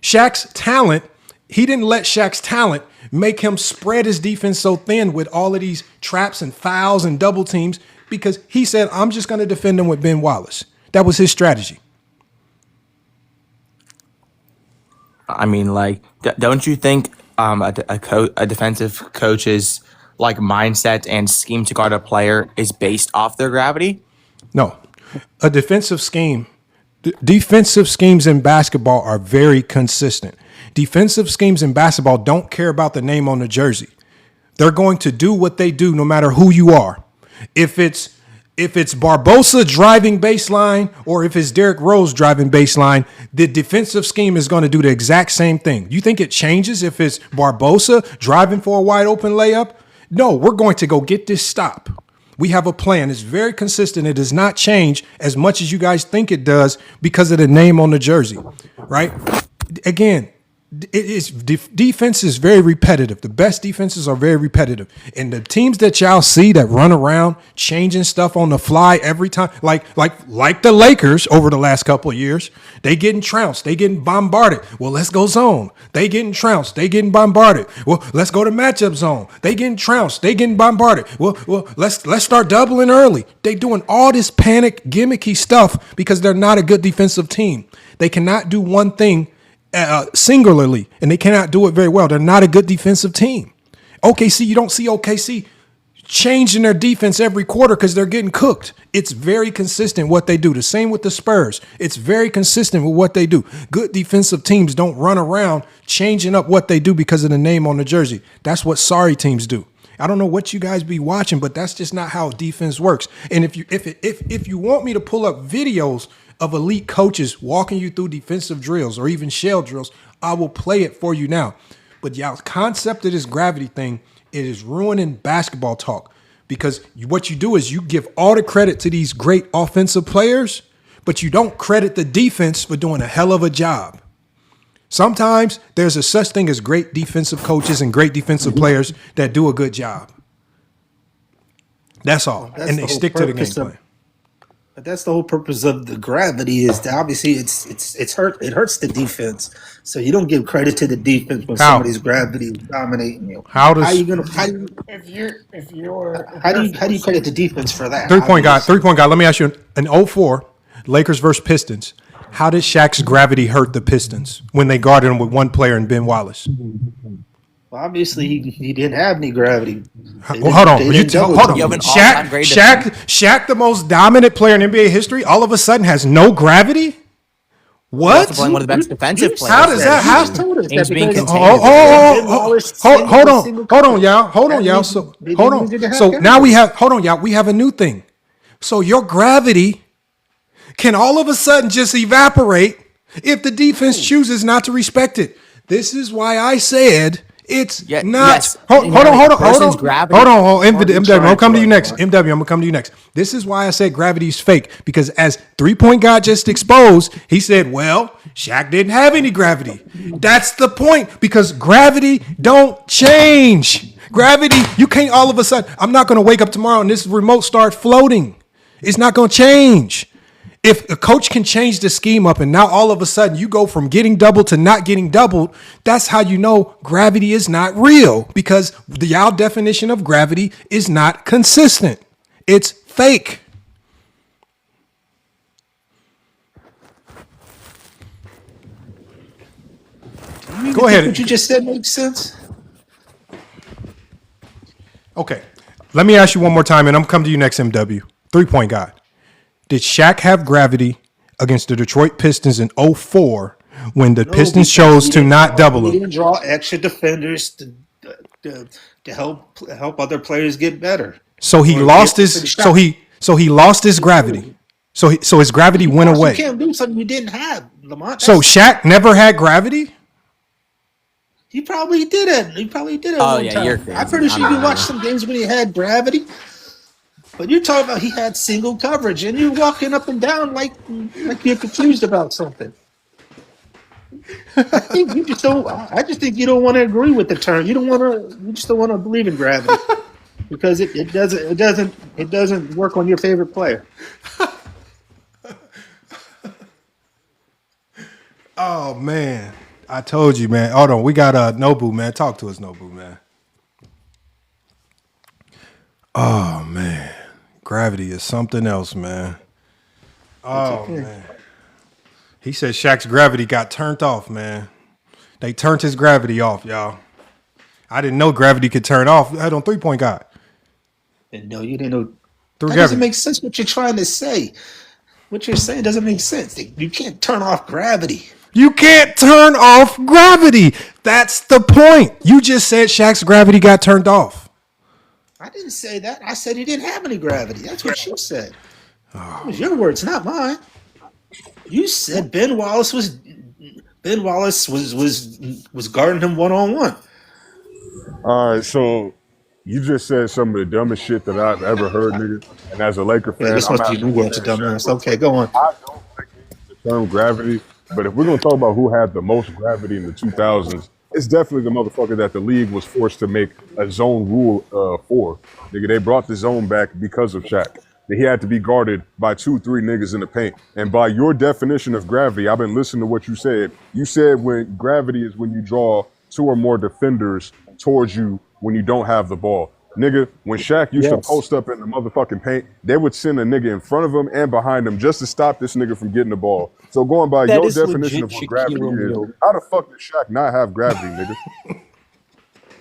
Shaq's talent, he didn't let Shaq's talent make him spread his defense so thin with all of these traps and fouls and double teams because he said, I'm just going to defend him with Ben Wallace. That was his strategy. I mean, like, don't you think a defensive coach's like mindset and scheme to guard a player is based off their gravity? No. A defensive schemes in basketball are very consistent. Defensive schemes in basketball don't care about the name on the jersey. They're going to do what they do no matter who you are. If it's If it's Barbosa driving baseline or if it's Derrick Rose driving baseline, the defensive scheme is going to do the exact same thing. You think it changes if it's Barbosa driving for a wide open layup? No, we're going to go get this stop. We have a plan. It's very consistent. It does not change as much as you guys think it does because of the name on the jersey, right? Again, defense is very repetitive. The best defenses are very repetitive. And the teams that y'all see that run around changing stuff on the fly every time, like the Lakers over the last couple of years, they getting trounced. They getting bombarded. Well, let's go zone. They getting trounced. They getting bombarded. Well, let's go to matchup zone. They getting trounced. They getting bombarded. Well, let's start doubling early. They doing all this panic gimmicky stuff because they're not a good defensive team. They cannot do one thing singularly, and they cannot do it very well. They're not a good defensive team. OKC, you don't see OKC changing their defense every quarter because they're getting cooked. It's very consistent what they do. The same with the Spurs. It's very consistent with what they do. Good defensive teams don't run around changing up what they do because of the name on the jersey. That's what sorry teams do. I don't know what you guys be watching, but that's just not how defense works. And if you want me to pull up videos of elite coaches walking you through defensive drills or even shell drills, I will play it for you now. But y'all concept of this gravity thing, it is ruining basketball talk because what you do is you give all the credit to these great offensive players, but you don't credit the defense for doing a hell of a job. Sometimes there's a such thing as great defensive coaches and great defensive players that do a good job. That's all. And they stick to the game plan. But that's the whole purpose of the gravity is that obviously it hurts the defense. So you don't give credit to the defense when somebody's gravity is dominating you. How do you credit the defense for that? 3-point guy. Let me ask you, in 04, Lakers versus Pistons, how did Shaq's gravity hurt the Pistons when they guarded him with one player and Ben Wallace? Well, obviously he didn't have any gravity. Hold on. Shaq, the most dominant player in NBA history, all of a sudden has no gravity? What? Also one of the best defensive players. How does that happen? He's being contained. Hold on, y'all. So now we have a new thing. So your gravity can all of a sudden just evaporate if the defense chooses not to respect it. This is why I said it's not. Yes. Hold on. MW, I'm gonna come to you next. MW, I'm gonna come to you next. This is why I said gravity is fake, because as 3-point guy just exposed, he said, well, Shaq didn't have any gravity. That's the point, because gravity don't change. Gravity, you can't all of a sudden, I'm not gonna wake up tomorrow and this remote start floating. It's not gonna change. If a coach can change the scheme up and now all of a sudden you go from getting doubled to not getting doubled, that's how you know gravity is not real, because y'all definition of gravity is not consistent. It's fake. Go ahead. What you just said makes sense. Okay. Let me ask you one more time and I'm coming to you next, MW. 3-point guy. Did Shaq have gravity against the Detroit Pistons in 04 when the Pistons chose to not double him? He didn't draw extra defenders to help other players get better. So he lost his he lost his gravity. So his gravity went away. You can't do something you didn't have, Lamont. So Shaq never had gravity? He probably did it. Oh yeah, you're crazy. I'm pretty sure you watched some games when he had gravity. But you're talking about he had single coverage, and you're walking up and down like you're confused about something. I just think you don't want to agree with the term. You just don't want to believe in gravity because it doesn't work on your favorite player. Oh man, I told you, man. Hold on, we got Nobu, man. Talk to us, Nobu, man. Oh man. Gravity is something else, man. Oh, man. He said Shaq's gravity got turned off, man. They turned his gravity off, y'all. I didn't know gravity could turn off. I had on 3-point guy. No, you didn't know. That doesn't make sense what you're trying to say. What you're saying doesn't make sense. You can't turn off gravity. You can't turn off gravity. That's the point. You just said Shaq's gravity got turned off. I didn't say that. I said he didn't have any gravity. That's what you said. It was your words, not mine. You said Ben Wallace was guarding him 1-on-1. All right, so you just said some of the dumbest shit that I've ever heard, nigga. And as a Laker Yeah, fan, this I'm must be happy New to World to say Shaq dumbass. was Okay, go on. I don't like the term gravity, but if we're gonna talk about who had the most gravity in the 2000s, it's definitely the motherfucker that the league was forced to make a zone rule for. Nigga, they brought the zone back because of Shaq. That he had to be guarded by 2-3 niggas in the paint. And by your definition of gravity, I've been listening to what you said. You said when gravity is when you draw 2 or more defenders towards you when you don't have the ball. Nigga, when Shaq used to Yes. post up in the motherfucking paint, they would send a nigga in front of him and behind him just to stop this nigga from getting the ball. So going by That your is definition legit of what Shaquille gravity is, O'Neal. how the fuck does Shaq not have gravity, nigga?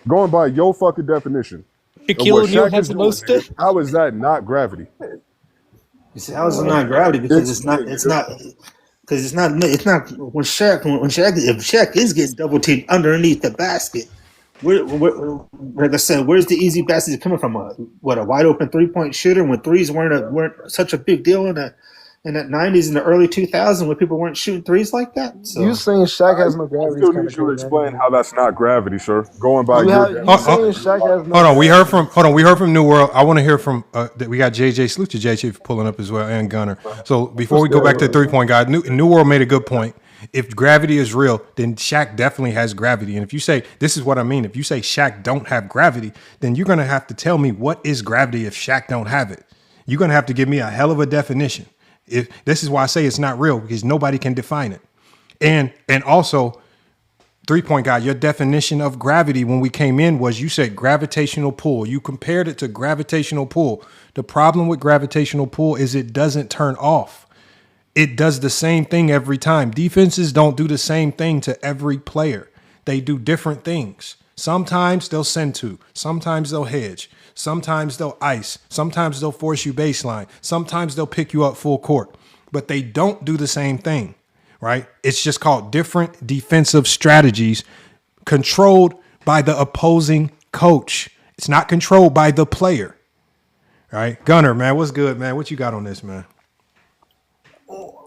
Going by your fucking definition of Shaquille what O'Neal Shaq has is the doing, most. nigga, how is that not gravity? You see, how is it not gravity? Because It's it's not. It's not. Because it's not. It's not. When Shaq, if Shaq is getting double teamed underneath the basket, like I said, where's the easy basket coming from? A wide open 3-point shooter when threes weren't such a big deal in that 90s and the early 2000s when people weren't shooting threes like that. So You saying Shaq has no I gravity is still kind need of you to crazy. explain how that's not gravity, sir. Going by You your have you definition. saying Shaq has no Hold on, we heard gravity. from we heard from New World. I want to hear from we got JJ. Salute to JJ for pulling up as well, and Gunner. So before we go back to the 3-point guy, New World made a good point. If gravity is real, then Shaq definitely has gravity. And if you say this is what I mean, if you say Shaq don't have gravity, then you're gonna have to tell me what is gravity if Shaq don't have it. You're gonna have to give me a hell of a definition. If this is why I say it's not real, because nobody can define it. And also, 3-point guy, your definition of gravity when we came in was you said gravitational pull. You compared it to gravitational pull. The problem with gravitational pull is it doesn't turn off. It does the same thing every time. Defenses don't do the same thing to every player. They do different things. Sometimes they'll send to, sometimes they'll hedge, sometimes they'll ice, sometimes they'll force you baseline, sometimes they'll pick you up full court, but they don't do the same thing, right? It's just called different defensive strategies controlled by the opposing coach. It's not controlled by the player, right? Gunner, man, what's good, man? What you got on this, man?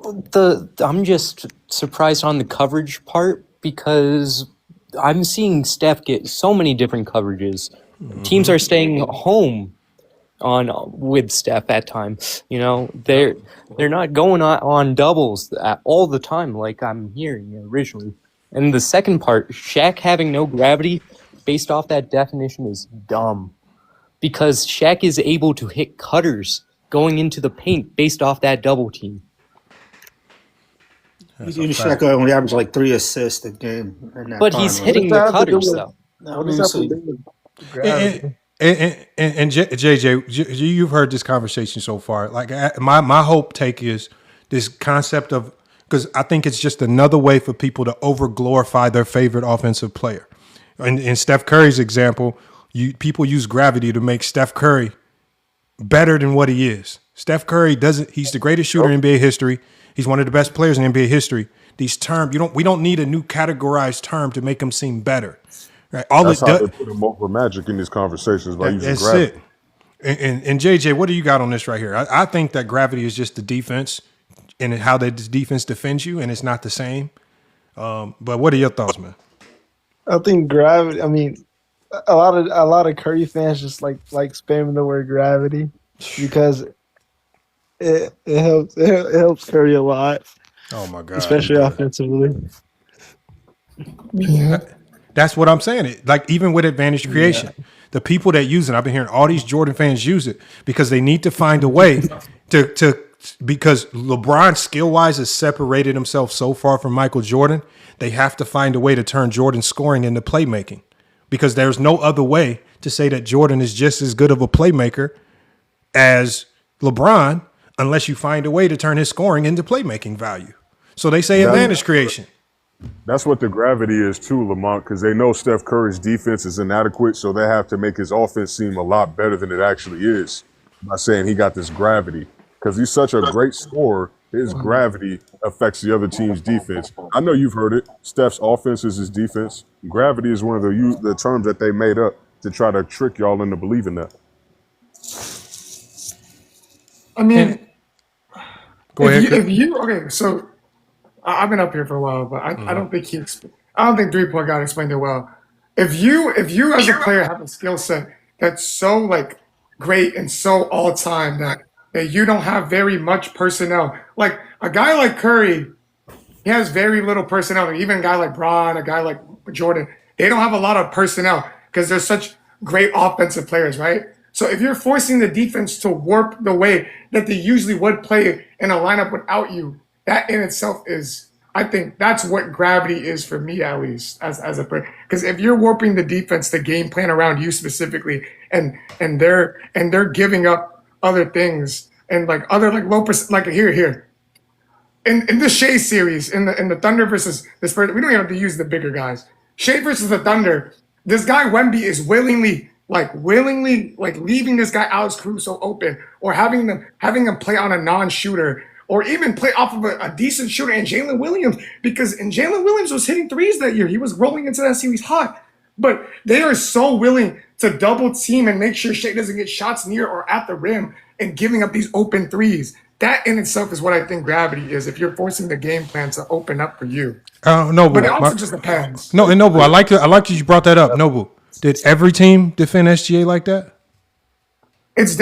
I'm just surprised on the coverage part because I'm seeing Steph get so many different coverages. Teams are staying home with Steph at times. You know, they're not going on doubles all the time like I'm hearing originally. And the second part, Shaq having no gravity based off that definition is dumb. Because Shaq is able to hit cutters going into the paint based off that double team. even Shaq only averaged like 3 assists a game in that But he's finals. hitting the cutters though. I mean, so And JJ, you've heard this conversation so far. Like my hope take is this concept of, because I think it's just another way for people to over glorify their favorite offensive player. In Steph Curry's example, people use gravity to make Steph Curry better than what he is. Steph Curry he's the greatest shooter in NBA history. He's one of the best players in NBA history. These terms, we don't need a new categorized term to make him seem better. Right? That's how they put him over Magic in these conversations by using gravity. And JJ, what do you got on this right here? I think that gravity is just the defense and how the defense defends you, and it's not the same. But what are your thoughts, man? I think gravity. I mean, a lot of Curry fans just like spamming the word gravity because it helps Curry a lot, Oh my God! especially offensively. That's what I'm saying. Like even with advantage creation, the people that use it, I've been hearing all these Jordan fans use it because they need to find a way to because LeBron skill wise has separated himself so far from Michael Jordan. They have to find a way to turn Jordan's scoring into playmaking because there's no other way to say that Jordan is just as good of a playmaker as LeBron unless you find a way to turn his scoring into playmaking value. So they say advantage creation. That's what the gravity is too, Lamont, because they know Steph Curry's defense is inadequate, so they have to make his offense seem a lot better than it actually is by saying he got this gravity. Because he's such a great scorer, his gravity affects the other team's defense. I know you've heard it. Steph's offense is his defense. Gravity is one of the terms that they made up to try to trick y'all into believing that. I mean, And go ahead. if you okay, so I've been up here for a while, but I don't think I don't think 3-point God explained it well. If you as a player have a skill set that's so like great and so all time that you don't have very much personnel, like a guy like Curry, he has very little personnel. Even a guy like Bron, a guy like Jordan, they don't have a lot of personnel because they're such great offensive players, right? So if you're forcing the defense to warp the way that they usually would play in a lineup without you, that in itself is, I think that's what gravity is for me at least as a player. Because if you're warping the defense to game plan around you specifically, and they're giving up other things and like other like low like here in the Shea series, in the Thunder versus the Spurs, we don't even have to use the bigger guys. Shea versus the Thunder, this guy Wemby is willingly like leaving this guy Alex Caruso open, or having him play on a non-shooter, or even play off of a decent shooter in Jalen Williams, because Jalen Williams was hitting threes that year. He was rolling into that series hot. But they are so willing to double team and make sure Shea doesn't get shots near or at the rim and giving up these open threes. That in itself is what I think gravity is, if you're forcing the game plan to open up for you. Nobu, But it also just depends. No, and Nobu, I like that you brought that up. Nobu, did every team defend SGA like that? It's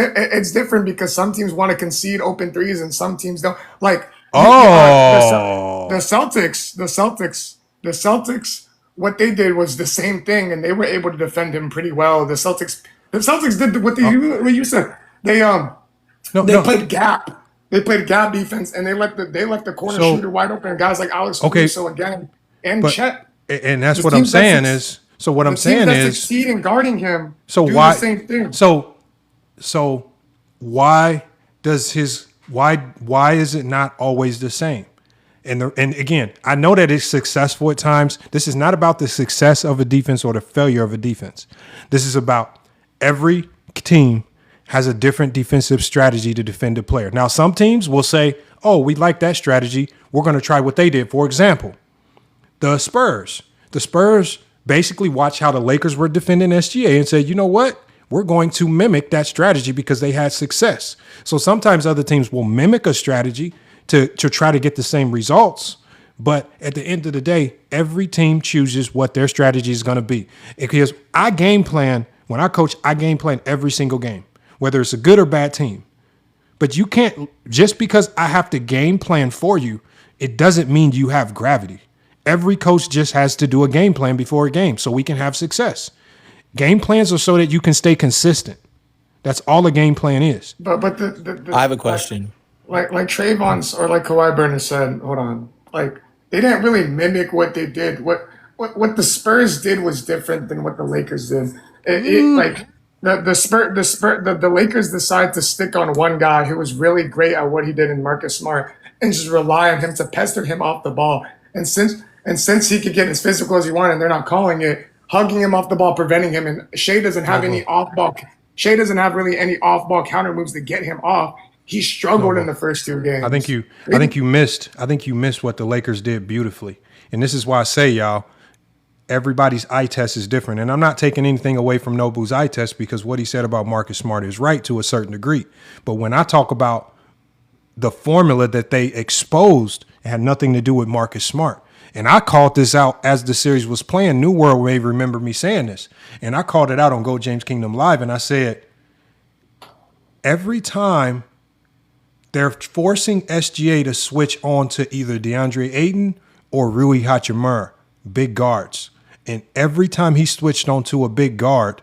different because some teams want to concede open threes and some teams don't. Like the Celtics, what they did was the same thing, and they were able to defend him pretty well. The Celtics did what you said. They played gap. They played gap defense, and they left the corner shooter wide open. Guys like Alex Caruso again and Chet. And that's what I'm saying is. So what I'm saying is, succeed in guarding him. So do why the same thing? So why is it not always the same? And again, I know that it's successful at times. This is not about the success of a defense or the failure of a defense. This is about every team has a different defensive strategy to defend a player. Now, some teams will say, oh, we like that strategy. We're going to try what they did. For example, the Spurs. The Spurs basically watched how the Lakers were defending SGA and said, you know what? We're going to mimic that strategy because they had success. So sometimes other teams will mimic a strategy to try to get the same results. But at the end of the day, every team chooses what their strategy is going to be. Because I game plan, when I coach, I game plan every single game, whether it's a good or bad team. But you can't, just because I have to game plan for you, it doesn't mean you have gravity. Every coach just has to do a game plan before a game so we can have success. Game plans are so that you can stay consistent. That's all a game plan is. But I have a question. Like Trayvon's or like Kawhi Bernard said, hold on. Like they didn't really mimic what they did. What the Spurs did was different than what the Lakers did. Like the Lakers decided to stick on one guy who was really great at what he did in Marcus Smart and just rely on him to pester him off the ball. And since he could get as physical as he wanted and they're not calling it, hugging him off the ball, preventing him, and Shea doesn't have any off ball. Shea doesn't have really any off ball counter moves to get him off. He struggled in the first two games. I think you missed what the Lakers did beautifully. And this is why I say, y'all, everybody's eye test is different. And I'm not taking anything away from Nobu's eye test because what he said about Marcus Smart is right to a certain degree. But when I talk about the formula that they exposed, it had nothing to do with Marcus Smart. And I called this out as the series was playing. New World may remember me saying this. And I called it out on Go James Kingdom Live. And I said, every time they're forcing SGA to switch on to either DeAndre Ayton or Rui Hachimura, big guards. And every time he switched on to a big guard,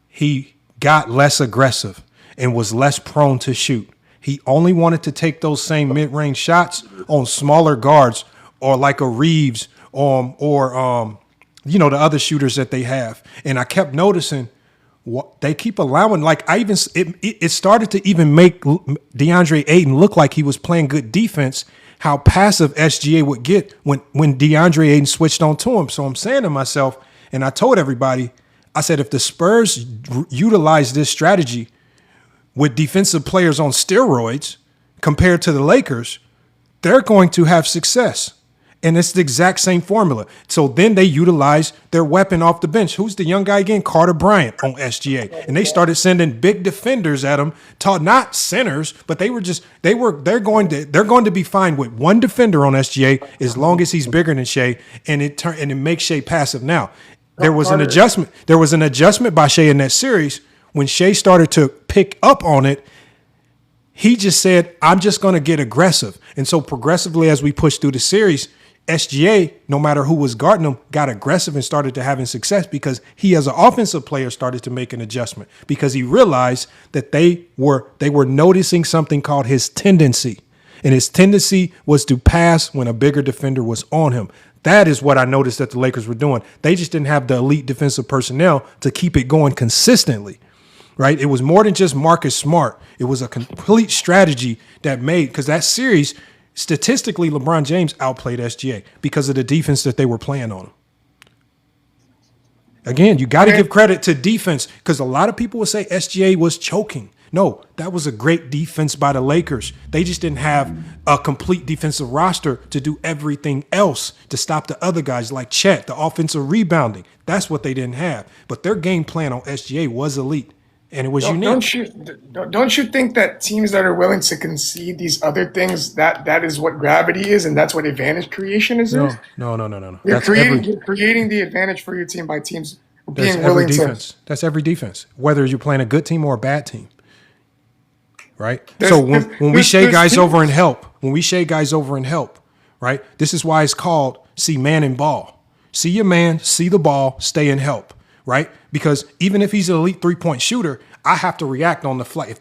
he got less aggressive and was less prone to shoot. He only wanted to take those same mid-range shots on smaller guards or like a Reeves or the other shooters that they have. And I kept noticing what they keep allowing. Like it started to even make DeAndre Ayton look like he was playing good defense, how passive SGA would get when DeAndre Ayton switched on to him. So I'm saying to myself, and I told everybody, I said, if the Spurs utilize this strategy with defensive players on steroids compared to the Lakers, they're going to have success. And it's the exact same formula. So then they utilized their weapon off the bench. Who's the young guy again? Kobe Bryant on SGA. And they started sending big defenders at him, not centers, but they're going to be fine with one defender on SGA as long as he's bigger than Shea, and it makes Shea passive. Now, there was an adjustment. There was an adjustment by Shea in that series when Shea started to pick up on it. He just said, I'm just going to get aggressive. And so progressively as we pushed through the series, SGA, no matter who was guarding him, got aggressive and started to having success because he, as an offensive player, started to make an adjustment because he realized that they were noticing something called his tendency. And his tendency was to pass when a bigger defender was on him. That is what I noticed that the Lakers were doing. They just didn't have the elite defensive personnel to keep it going consistently, right? It was more than just Marcus Smart. It was a complete strategy that made, because that series, statistically, LeBron James outplayed SGA because of the defense that they were playing on him. Again, you got to give credit to defense because a lot of people would say SGA was choking. No, that was a great defense by the Lakers. They just didn't have a complete defensive roster to do everything else to stop the other guys like Chet, the offensive rebounding. That's what they didn't have. But their game plan on SGA was elite. And it was unique. Don't you think that teams that are willing to concede these other things, that is what gravity is, and that's what advantage creation is? No. You're creating the advantage for your team by teams being willing to. That's every defense, whether you're playing a good team or a bad team. Right? So when we shade guys over and help, right? This is why it's called see man and ball. See your man, see the ball, stay and help. Right? Because even if he's an elite 3-point shooter, I have to react on the fly. If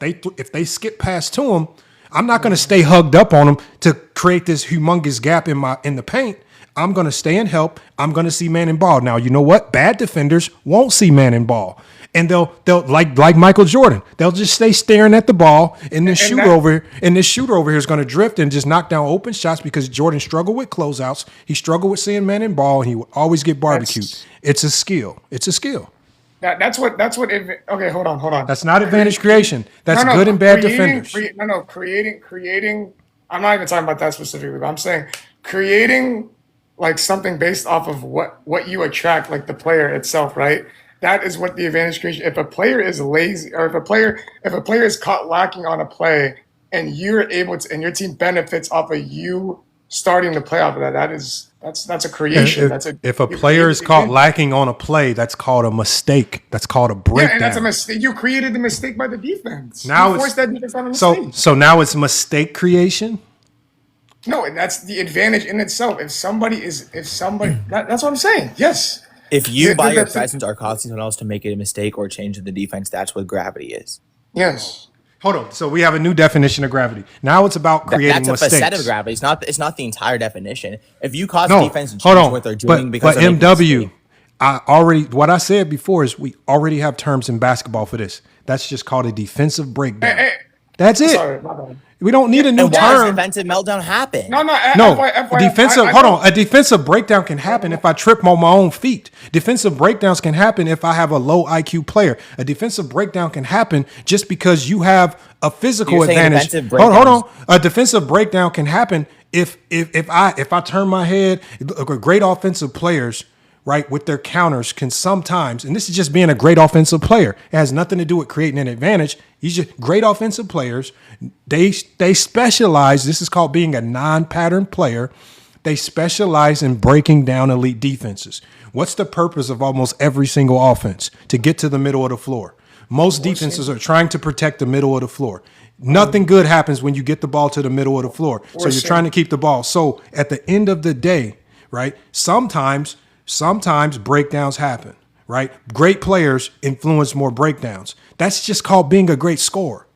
they skip past to him, I'm not going to stay hugged up on him to create this humongous gap in the paint. I'm going to stay and help. I'm going to see man and ball. Now, you know what? Bad defenders won't see man and ball. And they'll like Michael Jordan. They'll just stay staring at the ball, and this shooter over here is going to drift and just knock down open shots because Jordan struggled with closeouts. He struggled with seeing man and ball, and he would always get barbecued. It's a skill. That's what. Okay, hold on. That's not advantage creation. That's good and bad defenders. Creating. I'm not even talking about that specifically, but I'm saying creating like something based off of what you attract, like the player itself, right? That is what the advantage creation. If a player is lazy, or if a player is caught lacking on a play, and you're able to, and your team benefits off of you starting to play off of that's a creation. If a player is caught lacking on a play, that's called a mistake. That's called a breakdown. Yeah, and that's a mistake. You created the mistake by the defense. Now you forced that defense on a mistake. So now it's mistake creation. No, and that's the advantage in itself. That's what I'm saying. Yes. If you, by your presence, are causing someone else to make it a mistake or change in the defense, that's what gravity is. Yes. Hold on. So we have a new definition of gravity. Now it's about creating mistakes. That's a facet of gravity. It's not the entire definition. If you cause the defense to change what they're doing because but MW, what I said before is we already have terms in basketball for this. That's just called a defensive breakdown. That's it. Sorry, my bad. We don't need a new and why term. does defensive meltdown happen? A defensive breakdown can happen if I trip on my own feet. Defensive breakdowns can happen if I have a low IQ player. A defensive breakdown can happen just because you have a physical advantage. Hold on. A defensive breakdown can happen if I turn my head. Great offensive players, right, with their counters can sometimes, and this is just being a great offensive player. It has nothing to do with creating an advantage. These are great offensive players. They specialize. This is called being a non-pattern player. They specialize in breaking down elite defenses. What's the purpose of almost every single offense? To get to the middle of the floor. Most defenses are trying to protect the middle of the floor. Nothing good happens when you get the ball to the middle of the floor. So you're trying to keep the ball. So at the end of the day, right, sometimes breakdowns happen, right? Great players influence more breakdowns. That's just called being a great scorer.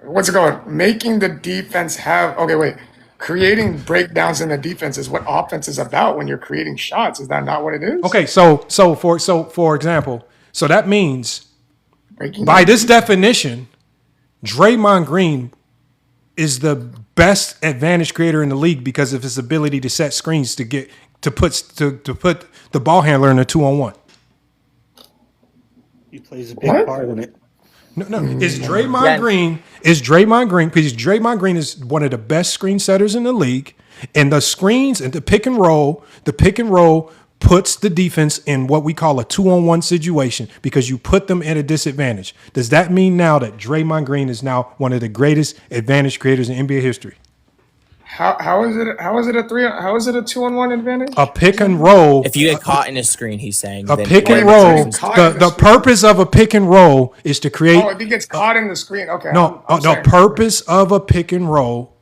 What's it called? Making the defense have. Okay, wait. Creating breakdowns in the defense is what offense is about when you're creating shots. Is that not what it is? Okay, so for example, so that means by this definition, Draymond Green is the best advantage creator in the league because of his ability to set screens to put the ball handler in a 2-on-1. He plays a big part in it. No. Is Draymond Green because Draymond Green is one of the best screen setters in the league, And the screens and the pick and roll puts the defense in what we call a 2-on-1 situation because you put them at a disadvantage. Does that mean now that Draymond Green is now one of the greatest advantage creators in NBA history? How is it? How is it a 2-on-1 advantage? A pick and roll. If you get caught in a screen, he's saying A then pick and one roll. person's- The purpose of a pick and roll is to create. Oh, if he gets caught in the screen, okay. No, I'm the saying- purpose of a pick and roll,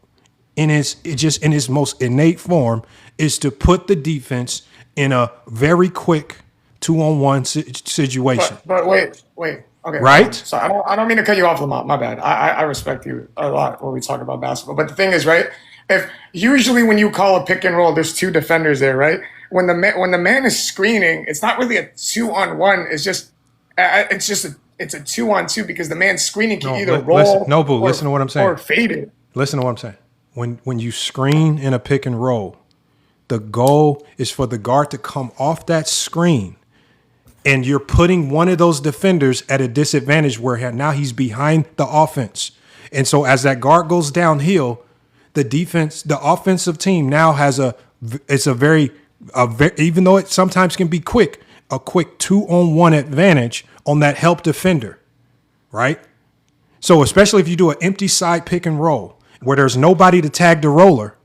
in its most innate form, is to put the defense in a very quick 2-on-1 situation. But wait. Okay. Right? So I don't mean to cut you off, Lamont. My bad. I respect you a lot when we talk about basketball. But the thing is, right? If usually when you call a pick and roll, there's two defenders there, right? When the man is screening, it's not really a 2-on-1. It's a 2-on-2 because the man screening can either roll. Listen to what I'm saying. Or fade it. Listen to what I'm saying. When you screen in a pick and roll, the goal is for the guard to come off that screen, and you're putting one of those defenders at a disadvantage where now he's behind the offense. And so as that guard goes downhill, the offensive team now has even though it sometimes can be quick, a quick 2-on-1 advantage on that help defender, right? So especially if you do an empty side pick and roll where there's nobody to tag the roller,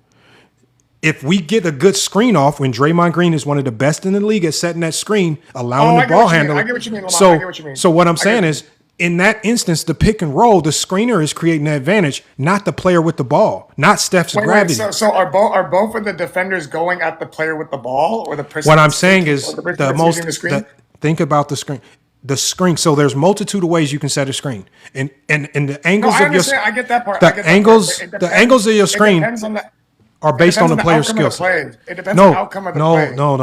if we get a good screen off when Draymond Green is one of the best in the league at setting that screen, allowing the ball handler. I get what you mean, Lamont. I get what you mean. So what I'm saying is, in that instance, the pick and roll, the screener is creating an advantage, not the player with the ball, not Steph's gravity. So are both of the defenders going at the player with the ball, or the person? What I'm saying is the screen? Think about the screen. The screen. So there's multitude of ways you can set a screen, and the angles I of your. understand. I get that part. The angles of your screen are based on the player's skill set. It depends on the outcome of the play. No.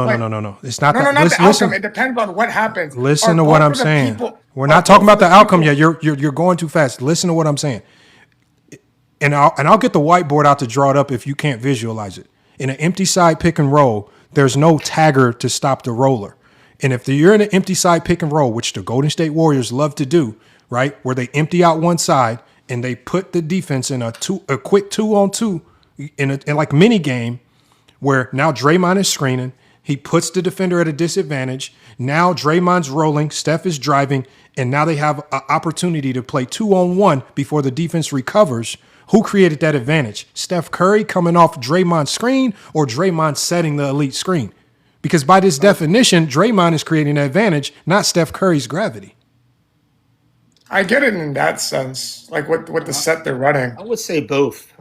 It's not that. Not the outcome. It depends on what happens. Listen to what I'm saying. We're not talking about the outcome yet. You're going too fast. Listen to what I'm saying. And I'll get the whiteboard out to draw it up if you can't visualize it. In an empty side pick and roll, there's no tagger to stop the roller. And if you're in an empty side pick and roll, which the Golden State Warriors love to do, right, where they empty out one side and they put the defense in a quick 2-on-2 in like mini game, where now Draymond is screening, he puts the defender at a disadvantage. Now Draymond's rolling, Steph is driving, and now they have an opportunity to play 2-on-1 before the defense recovers. Who created that advantage? Steph Curry coming off Draymond's screen, or Draymond setting the elite screen? Because by this definition, Draymond is creating an advantage, not Steph Curry's gravity. I get it in that sense, like what the set they're running. I would say both.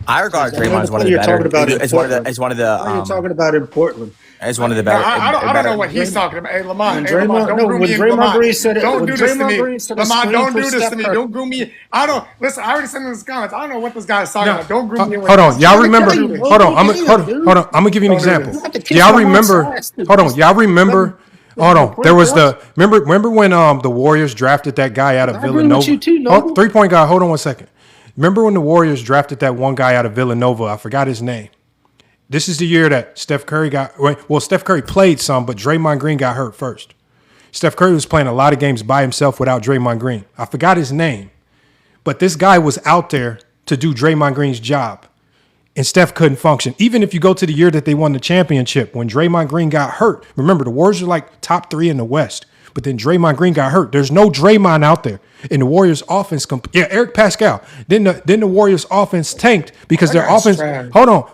I regard Draymond as one of the better. As one of the. You're talking about in Portland. As one of the better. I don't know what he's talking about. Hey, Lamont, don't groom me. Don't do this to me. Lamont, don't do this to me. Don't groom me. Listen, I already sent him his comments. I don't know what this guy is talking about. Don't groom me. Hold on. Y'all remember. Hold on. I'm going to give you an example. Y'all remember. Hold on. Y'all remember. Hold on. There was remember when the Warriors drafted that guy out of Villanova? 3-point guy. Hold on 1 second. Remember when the Warriors drafted that one guy out of Villanova? I forgot his name. This is the year that Steph Curry Steph Curry played some, but Draymond Green got hurt first. Steph Curry was playing a lot of games by himself without Draymond Green. I forgot his name. But this guy was out there to do Draymond Green's job. And Steph couldn't function. Even if you go to the year that they won the championship, when Draymond Green got hurt, remember the Warriors are like top 3 in the West, but then Draymond Green got hurt. There's no Draymond out there. And the Warriors offense, Eric Pascal. Then the Warriors offense tanked because their offense,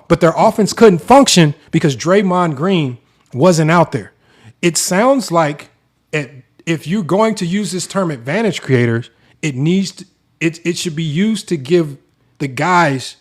but their offense couldn't function because Draymond Green wasn't out there. It sounds like if you're going to use this term advantage creators, it should be used to give the guys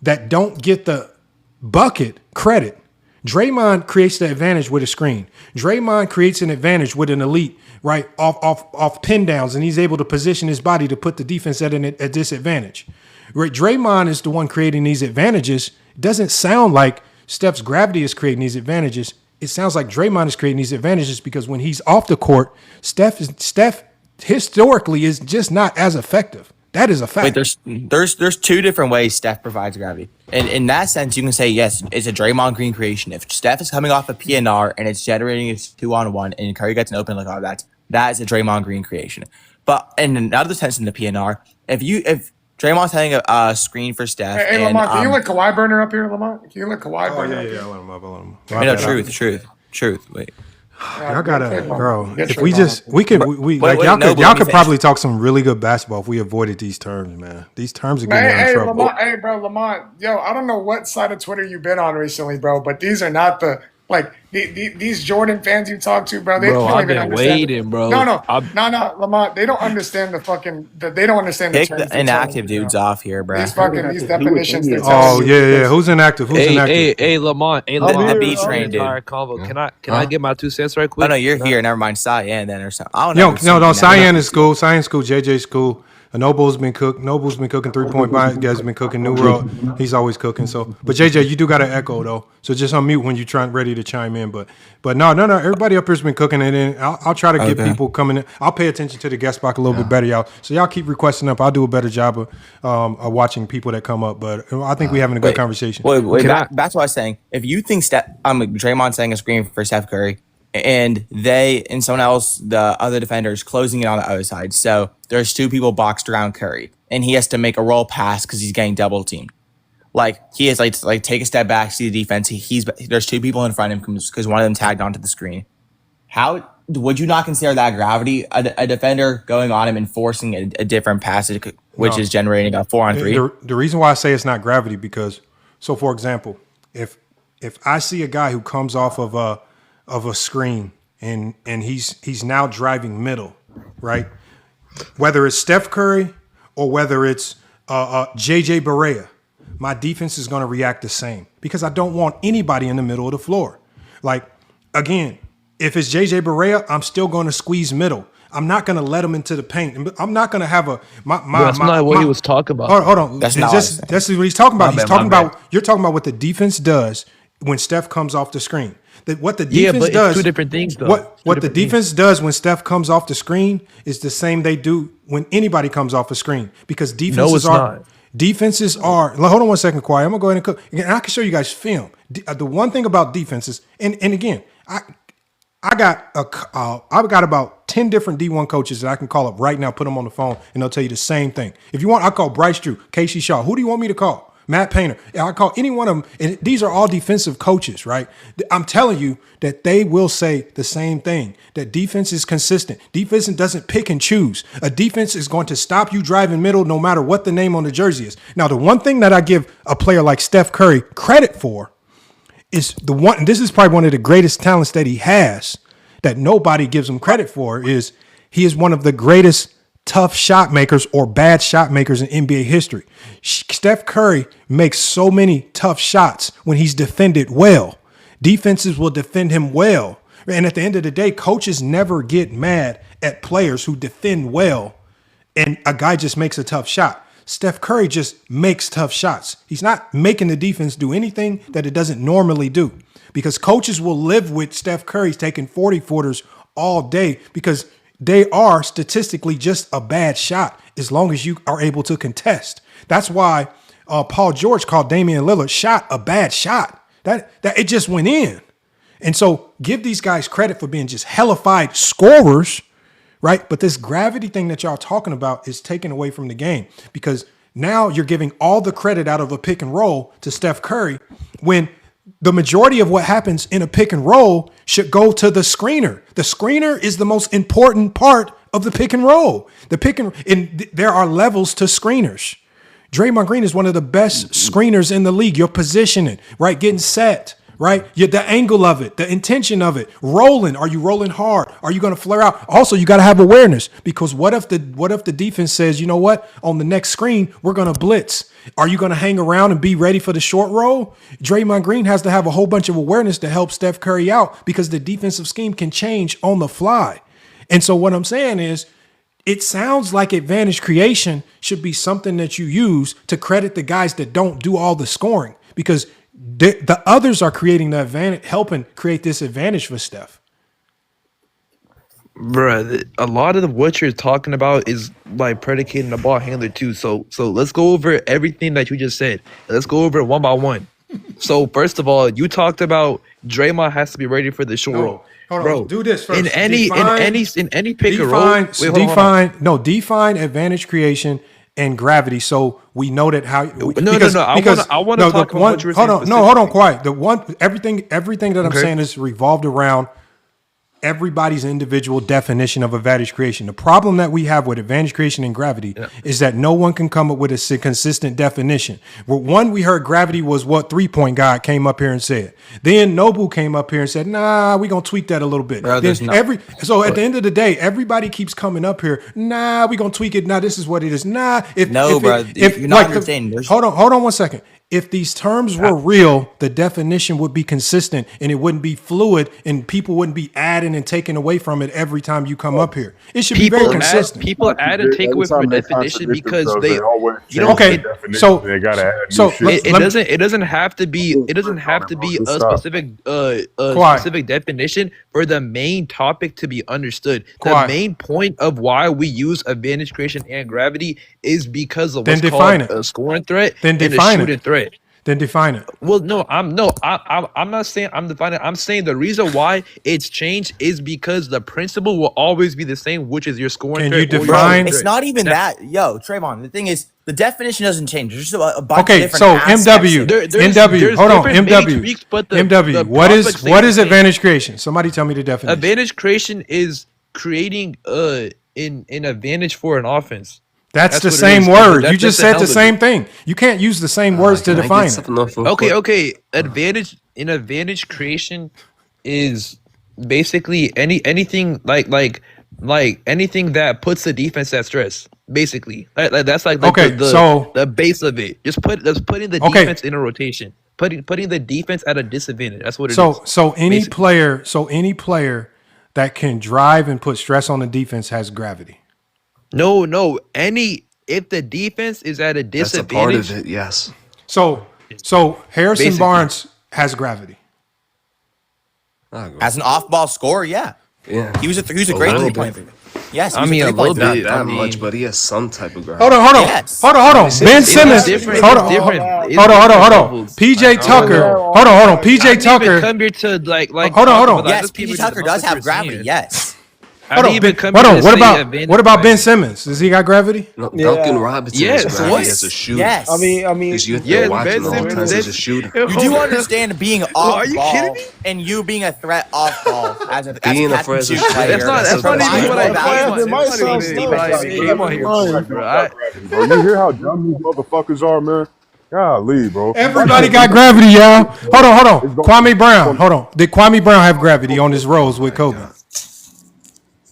that don't get the bucket credit. Draymond creates the advantage with a screen. Draymond creates an advantage with an elite, right, off pin downs, and he's able to position his body to put the defense at a disadvantage. Right? Draymond is the one creating these advantages. It doesn't sound like Steph's gravity is creating these advantages. It sounds like Draymond is creating these advantages because when he's off the court, Steph historically is just not as effective. That is a fact. Wait, there's two different ways Steph provides gravity. And in that sense, you can say, yes, it's a Draymond Green creation. If Steph is coming off a PNR and it's generating a 2-on-1 and Curry gets an open look, that is a Draymond Green creation. But in another sense in the PNR, if Draymond's setting a screen for Steph. Hey, and Lamont, can you let Kawhi Burner up here, Lamont? Can you let Kawhi Oh Burner yeah, up yeah. here? I let him up. I let him up. I mean, truth. Wait. Y'all gotta, bro. Get If Trayvon we just, up. we could, we Wait, like no, but y'all let me could finish. probably talk some really good basketball if we avoided these terms, man. These terms are getting you in Hey, trouble. Lamont, hey, bro, Lamont, yo, I don't know what side of Twitter you've been on recently, bro, but these are not these Jordan fans you talk to, bro. They Bro, don't I've even been understand. waiting, bro. No, Lamont. They don't understand they don't understand the Pick terms. the inactive dudes off here, bro. These definitions they're Oh telling you. yeah. Who's inactive? Who's inactive? Hey, Lamont. Hey, I'm Lamont. here, B I'm train, here. dude. Entire convo. Can I get my 2 cents right Oh quick? no, you're Can I- here. Never mind, Cyan then or something. I don't know. No. Cyan is cool. Cyan's cool. JJ's cool. Noble's been cooking. Noble's been cooking 3-point. Guys been cooking. New World, he's always cooking. So, but JJ, you do got an echo though. So just unmute when you're ready to chime in. But no. Everybody up here's been cooking it in. I'll try to get people coming in. I'll pay attention to the guest box a little bit better, y'all. So y'all keep requesting up. I'll do a better job of watching people that come up. But I think we're having a good conversation. Wait. That's what I was saying. If you think Draymond setting a screen for Steph Curry, and someone else, the other defender, is closing it on the other side. So there's 2 people boxed around Curry, and he has to make a roll pass because he's getting double teamed. Like he has like take a step back, see the defense. There's 2 people in front of him because one of them tagged onto the screen. How would you not consider that gravity? A defender going on him and forcing a different passage, which is generating a 4-on-3. The reason why I say it's not gravity because, so for example, if I see a guy who comes off of a screen and he's now driving middle, right? Whether it's Steph Curry or whether it's JJ Barea, my defense is going to react the same because I don't want anybody in the middle of the floor. Like, again, if it's JJ Barea, I'm still going to squeeze middle. I'm not going to let him into the paint. I'm not going to have That's not what he was talking about. Hold on. That's That's what he's talking about. My He's bad, talking my about. You're talking about what the defense does when Steph comes off the screen. What the defense but it's does. 2 different things, though. What the defense does when Steph comes off the screen is the same they do when anybody comes off the screen because defenses not. Defenses are. Hold on one second, quiet. I'm gonna go ahead and cook. And I can show you guys film. The one thing about defenses, and again, I got about 10 different D1 coaches that I can call up right now, put them on the phone, and they'll tell you the same thing. If you want, I'll call Bryce Drew, Casey Shaw. Who do you want me to call? Matt Painter. I call any one of them, and these are all defensive coaches, right? I'm telling you that they will say the same thing, that defense is consistent. Defense doesn't pick and choose. A defense is going to stop you driving middle no matter what the name on the jersey is. Now, the one thing that I give a player like Steph Curry credit for is this is probably one of the greatest talents that he has that nobody gives him credit for is he is one of the greatest tough shot makers or bad shot makers in NBA history. Steph Curry makes so many tough shots when he's defended well. Defenses will defend him well. And at the end of the day, coaches never get mad at players who defend well and a guy just makes a tough shot. Steph Curry just makes tough shots. He's not making the defense do anything that it doesn't normally do because coaches will live with Steph Curry taking 40-footers all day because they are statistically just a bad shot as long as you are able to contest. That's why Paul George called Damian Lillard shot a bad shot. That it just went in. And so give these guys credit for being just hellified scorers, right? But this gravity thing that y'all talking about is taken away from the game because now you're giving all the credit out of a pick and roll to Steph Curry when the majority of what happens in a pick and roll should go to the screener. The screener is the most important part of the pick and roll. There are levels to screeners. Draymond Green is one of the best screeners in the league. Your positioning, right? Getting set, right? The angle of it, the intention of it, rolling. Are you rolling hard? Are you going to flare out? Also, you got to have awareness because what if the defense says, you know what, on the next screen, we're going to blitz. Are you going to hang around and be ready for the short roll? Draymond Green has to have a whole bunch of awareness to help Steph Curry out because the defensive scheme can change on the fly. And so what I'm saying is, it sounds like advantage creation should be something that you use to credit the guys that don't do all the scoring because the others are creating the advantage, helping create this advantage for Steph. Bruh, a lot of what you're talking about is like predicating the ball handler too. So let's go over everything that you just said. Let's go over it one by one. So first of all, you talked about Draymond has to be ready for the short roll. Hold Bro, on, do this first. In any pick and roll. Define advantage creation and gravity. So we know that how No. I want to talk about what you were saying. Hold on, quiet. Everything that I'm Okay. saying is revolved around everybody's individual definition of advantage creation. The problem that we have with advantage creation and gravity is that no one can come up with a consistent definition. Well, one, we heard gravity was what 3-point God came up here and said. Then Noble came up here and said, nah, we're going to tweak that a little bit. Bro, Then there's so at the end of the day, everybody keeps coming up here, nah, we're going to tweak it. Nah, this is what it is. Nah. You're not understanding. Hold on one second. If these terms were real, the definition would be consistent and it wouldn't be fluid and people wouldn't be adding and taking away from it every time you come up here. It should be very consistent. People add and take away from a definition because they Okay, so they gotta add so new shit. it doesn't have to be a specific definition for the main topic to be understood. Quiet. The main point of why we use advantage creation and gravity is because of Then what's define called it. a scoring threat Then and a define it. shooting threat. Then define it. Well, I'm not saying I'm defining. I'm saying the reason why it's changed is because the principle will always be the same, which is your scoring. Can you threat or your define- shooting It's threat. not even that. Yo, Trayvon, the thing is, the definition doesn't change. There's just a bunch of Okay, different so aspects MW, of There- it. there's- MW, there's hold on, different MW, tweaks, but the MW. What prospect is stays the same. advantage creation? Somebody tell me the definition. Advantage creation is creating an advantage for an offense. That's the what it same is. word. That's You just the said hell the of it. same thing. You can't use the same words to Can I get define it. something off real quick? Okay. Advantage creation is basically anything like anything that puts the defense at stress. Basically, that's like Okay, the base of it. Just putting the Okay. defense in a rotation. Putting the defense at a disadvantage. That's what it is. So any basically. player that can drive and put stress on the defense has gravity. No. If the defense is at a That's a part disadvantage, of it, yes. So Harrison Basically. Barnes has gravity. I agree. As an off-ball scorer, yeah, Yeah. he was a great little three-point. bit. Yes, I mean, a little Not bit. that I mean- much, but he has some type of gravity. Hold on. Yes. Hold on. Ben It's Simmons. different. Hold It's on. different. It's Hold on. different Hold on. levels. PJ Tucker. Hold on. PJ I didn't even Tucker. come here to like. Hold on. talk about that. Yes, Just PG keep Tucker it does what have you're gravity. saying. Yes. I Hold didn't even come on. here to What say about advantage Ben creation. Simmons? Does he got gravity? No, Yeah. Duncan Robinson Yes, has gravity what? as a shooter. Yes. I mean, Because you're Yes, watching Ben all the Simmons, times as a that's- shooter. You do understand being off you ball kidding me? and you being a threat off ball as a Being a catch threat and as a shoot shooter. player. That's not even what I provides thought. value It might to sound the slow, defense. but Come on here, Fine. bro. Bro, you hear how dumb these motherfuckers are, man? Golly, bro. Everybody got gravity, y'all. Hold on. Kwame Brown. Hold on. Did Kwame Brown have gravity on his roles with Kobe?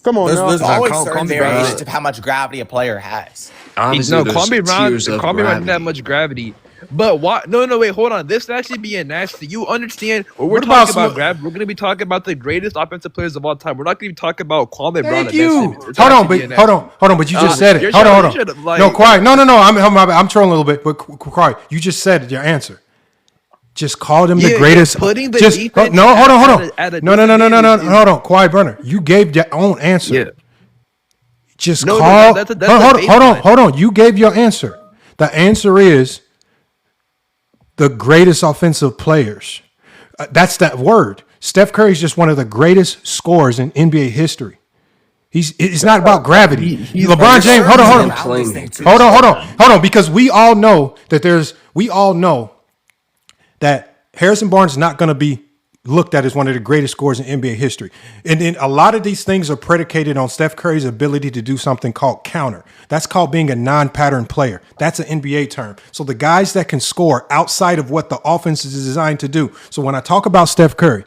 Come on now. There's always Kwame certain Brown- variations of how much gravity a player has. Obviously, No, there's Kwame Brown tiers of didn't have gravity. that much gravity. But why? No, wait, hold on. This actually being nasty. You understand? When we're What about talking about Sm- gravity, we're gonna be talking about the greatest offensive players of all time. We're not gonna be talking about Kwame Brown Thank and Ben you. Simmons. It's Hold on, actually but being hold nasty. on. But you just said it. you're Hold trying- on. you're trying to, like- No, quiet. No. I'm trolling a little bit, but quiet. You just said it, your answer. Just call them the Yeah, greatest. putting the just defense no. Hold on. at a No. disadvantage is- Hold on. Quiet, Burner. You gave your own answer. Yeah. Just No, call. that's the hold baseline. on. You gave your answer. The answer is the greatest offensive players. That's that word. Steph Curry is just one of the greatest scorers in NBA history. It's not about gravity. LeBron James. Hold on. Because we all know that Harrison Barnes is not going to be looked at as one of the greatest scorers in NBA history. And then a lot of these things are predicated on Steph Curry's ability to do something called counter. That's called being a non-pattern player. That's an NBA term. So the guys that can score outside of what the offense is designed to do. So when I talk about Steph Curry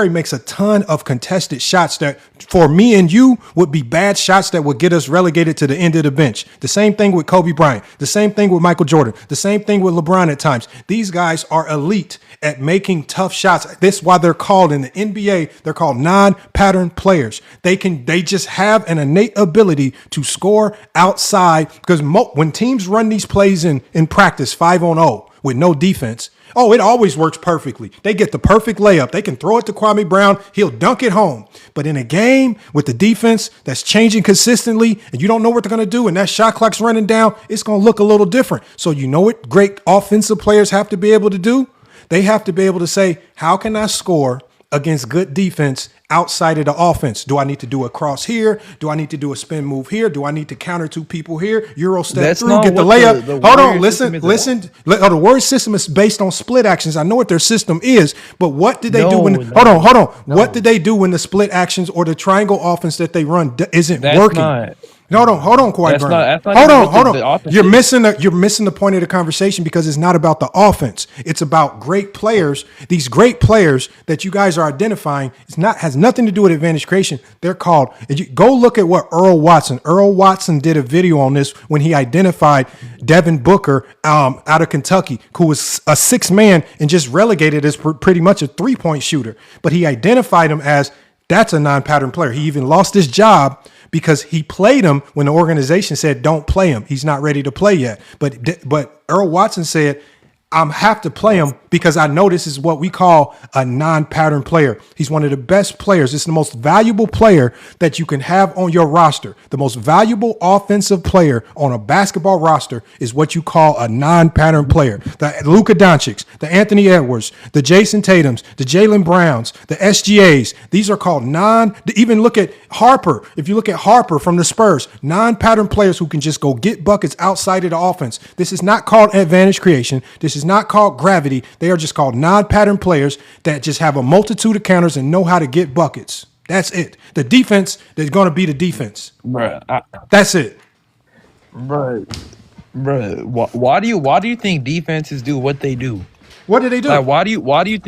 makes a ton of contested shots that for me and you would be bad shots that would get us relegated to the end of the bench. The same thing with Kobe Bryant. The same thing with Michael Jordan. The same thing with LeBron at times. These guys are elite at making tough shots. This is why they're called in the NBA, they're called non-pattern players. They just have an innate ability to score outside because when teams run these plays in practice 5-on-0 with no defense, it always works perfectly. They get the perfect layup. They can throw it to Kwame Brown. He'll dunk it home. But in a game with the defense that's changing consistently and you don't know what they're going to do and that shot clock's running down, it's going to look a little different. So you know what great offensive players have to be able to do? They have to be able to say, how can I score against good defense outside of the offense? Do I need to do a cross here? Do I need to do a spin move here? Do I need to counter two people here? Euro step That's through, not get the what layup. the Hold on, Warriors listen. system is The Warriors system is based on split actions. I know what their system is, but what did they do when? No, Hold on. What did they do when the split actions or the triangle offense that they run isn't That's working? not. Hold on, Kawhi That's Burner. not Hold even on, what hold the on. offense You're missing the point of the conversation because it's not about the offense. It's about great players. These great players that you guys are identifying has nothing to do with advantage creation. They're called. Go look at what Earl Watson did a video on this when he identified Devin Booker out of Kentucky, who was a 6th man and just relegated as pretty much a 3-point shooter. But he identified him as that's a non-pattern player. He even lost his job because he played him when the organization said, don't play him. He's not ready to play yet. But Earl Watson said, I have to play him because I know this is what we call a non-pattern player. He's one of the best players. It's the most valuable player that you can have on your roster. The most valuable offensive player on a basketball roster is what you call a non-pattern player. The Luka Doncic, the Anthony Edwards, the Jason Tatums, the Jaylen Browns, the SGAs. These are called even look at Harper. If you look at Harper from the Spurs, non-pattern players who can just go get buckets outside of the offense. This is not called advantage creation. This is not called gravity. They are just called non-pattern players that just have a multitude of counters and know how to get buckets. That's it. The defense is going to be the defense. That's it. Bro, why do you think defenses do what they do? What do they do? Like, why do you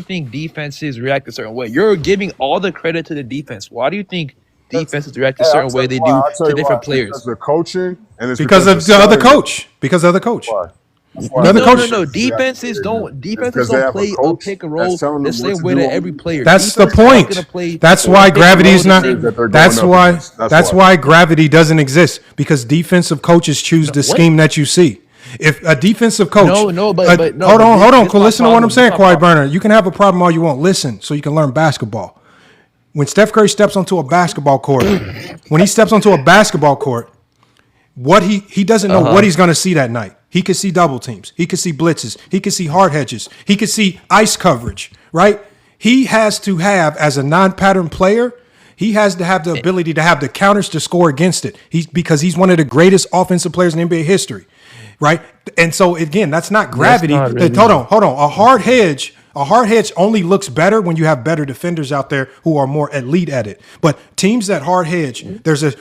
think defenses react a certain way? You're giving all the credit to the defense. Why do you think defenses react a certain way they do to different players? Because the coaching and it's because of the other coach. Because of the coach. Why? No. Defenses don't play a pick and roll the same way to every player. That's the point. That's why gravity is not. That's why gravity doesn't exist because defensive coaches choose the scheme that you see. If a defensive coach, hold on. Listen to what I'm saying, Kawhi Burner. You can have a problem all you want. Listen, so you can learn basketball. When Steph Curry steps onto a basketball court, what he doesn't know what he's going to see that night. He could see double teams. He could see blitzes. He could see hard hedges. He could see ice coverage, right? He has to have, as a non-pattern player, he has to have the ability to have the counters to score against it. Because he's one of the greatest offensive players in NBA history, right? And so, again, that's not gravity. Hold on. A hard hedge only looks better when you have better defenders out there who are more elite at it. But teams that hard hedge,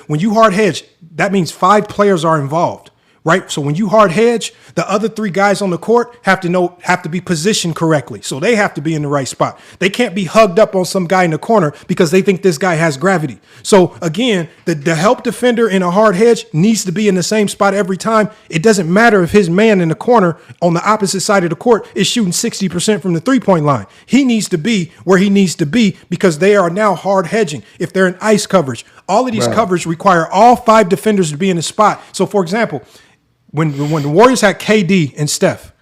when you hard hedge, that means 5 players are involved, right? So when you hard hedge, the other 3 guys on the court have to be positioned correctly. So they have to be in the right spot. They can't be hugged up on some guy in the corner because they think this guy has gravity. So again, the help defender in a hard hedge needs to be in the same spot every time. It doesn't matter if his man in the corner on the opposite side of the court is shooting 60% from the 3-point line. He needs to be where he needs to be because they are now hard hedging. If they're in ice coverage, all of these coverage require all 5 defenders to be in the spot. So for example, when the Warriors had KD and Steph,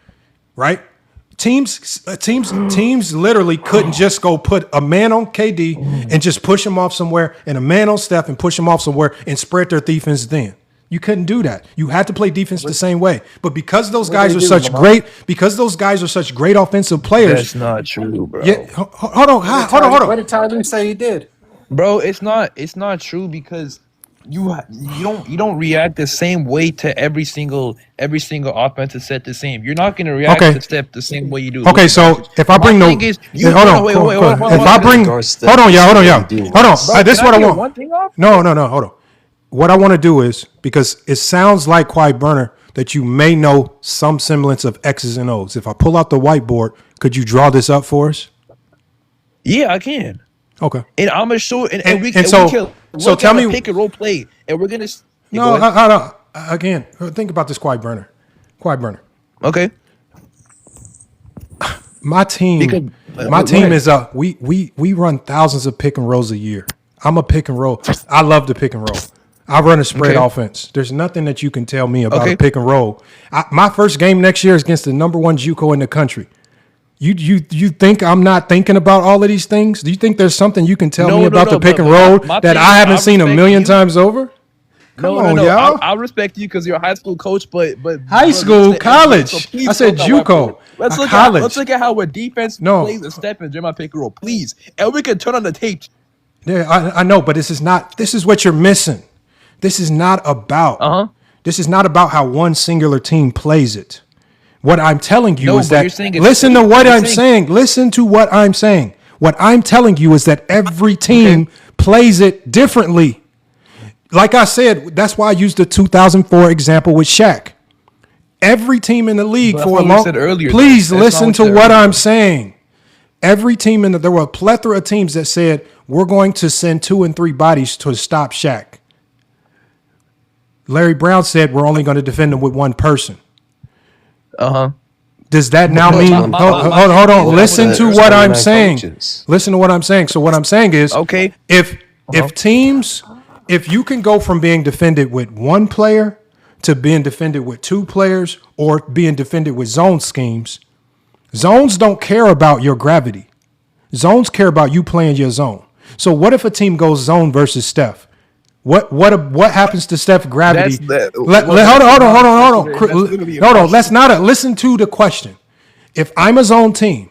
right? Teams literally couldn't just go put a man on KD and just push him off somewhere and a man on Steph and push him off somewhere and spread their defense then. You couldn't do that. You had to play defense the same way. But because those guys are such great offensive players. That's not true, bro. Yeah, hold on. What did Tyler say he did? Bro, it's not true because you don't react the same way to every single offensive set the same. You're not gonna react to Steph the same way you do. Okay, so if I bring Hold on, y'all. This is what I want. One thing off? No, hold on. What I want to do is, because it sounds like Kawhi Burner that you may know some semblance of X's and O's. If I pull out the whiteboard, could you draw this up for us? Yeah, I can. Okay. And I'm gonna show it, and we so can tell me, pick and roll play, and we're gonna. No. Again, think about this, Kawhi Burner. Okay. My team is we run thousands of pick and rolls a year. I'm a pick and roll. I love the pick and roll. I run a spread offense. There's nothing that you can tell me about a pick and roll. My first game next year is against the number 1 JUCO in the country. You think I'm not thinking about all of these things? Do you think there's something you can tell me about the pick and roll that I haven't seen a million times over? No, on, no, no. y'all. I respect you because you're a high school coach, but High school, listen to everybody. college. So please I said don't go JUCO. whiteboard. Let's look College. let's look at how a defense No. plays a step and Jeremiah pick and roll, please. And we can turn on the tape. Yeah, I know, but this is what you're missing. This is not about. This is not about how one singular team plays it. What I'm telling you No, is but that you're saying it's listen to fake. what You're I'm saying- saying. Listen to what I'm saying. What I'm telling you is that every team plays it differently. Like I said, that's why I used the 2004 example with Shaq. Every team in the league But that's for a what we long. said earlier, Please though. That's listen not to what you what said I'm earlier. saying. Every team there were a plethora of teams that said we're going to send 2 and 3 bodies to stop Shaq. Larry Brown said we're only going to defend him with one person. Does that now mean? Hold on. Listen to what I'm saying. Listen to what I'm saying. So what I'm saying is, Okay. if you can go from being defended with one player to being defended with 2 players or being defended with zone schemes, zones don't care about your gravity. Zones care about you playing your zone. So what if a team goes zone versus Steph? What happens to Steph gravity? Hold on. Let's not listen to the question. If I'm a zone team,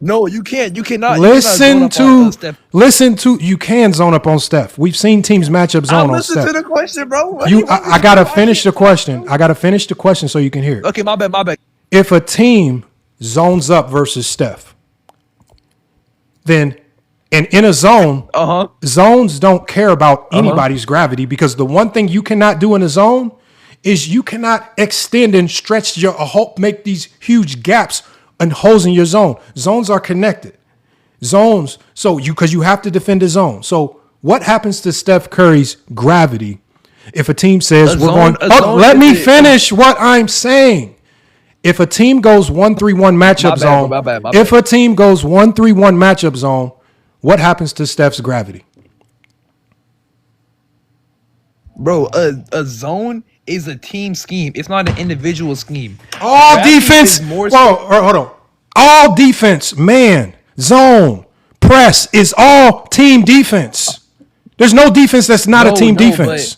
No, you can't. You cannot. listen to. You can zone up on Steph. We've seen teams match up zone on Listen Steph. to the question, bro. I gotta finish the question. I gotta finish the question so you can hear it. Okay, my bad. If a team zones up versus Steph, then and in a zone, zones don't care about anybody's gravity because the one thing you cannot do in a zone is you cannot extend and stretch make these huge gaps and holes in your zone. Zones are connected. Zones, because you have to defend a zone. So what happens to Steph Curry's gravity if a team says let me finish what I'm saying. If a team goes 1-3-1 matchup zone, my bad. if a team goes 1-3-1 matchup zone, what happens to Steph's gravity? Bro, a zone is a team scheme. It's not an individual scheme. All Gravity defense. is more Hold on. All defense, man, zone, press is all team defense. There's no defense that's not a team defense.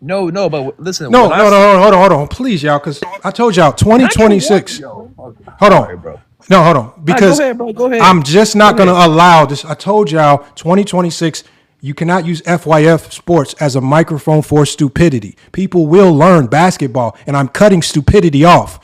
No, but listen. No, hold on, please, y'all, because I told y'all 2026. Hold on, bro. No, hold on, because go ahead, bro. Go ahead. I'm just not going to allow this. I told y'all 2026. You cannot use FYF Sports as a microphone for stupidity. People will learn basketball, and I'm cutting stupidity off.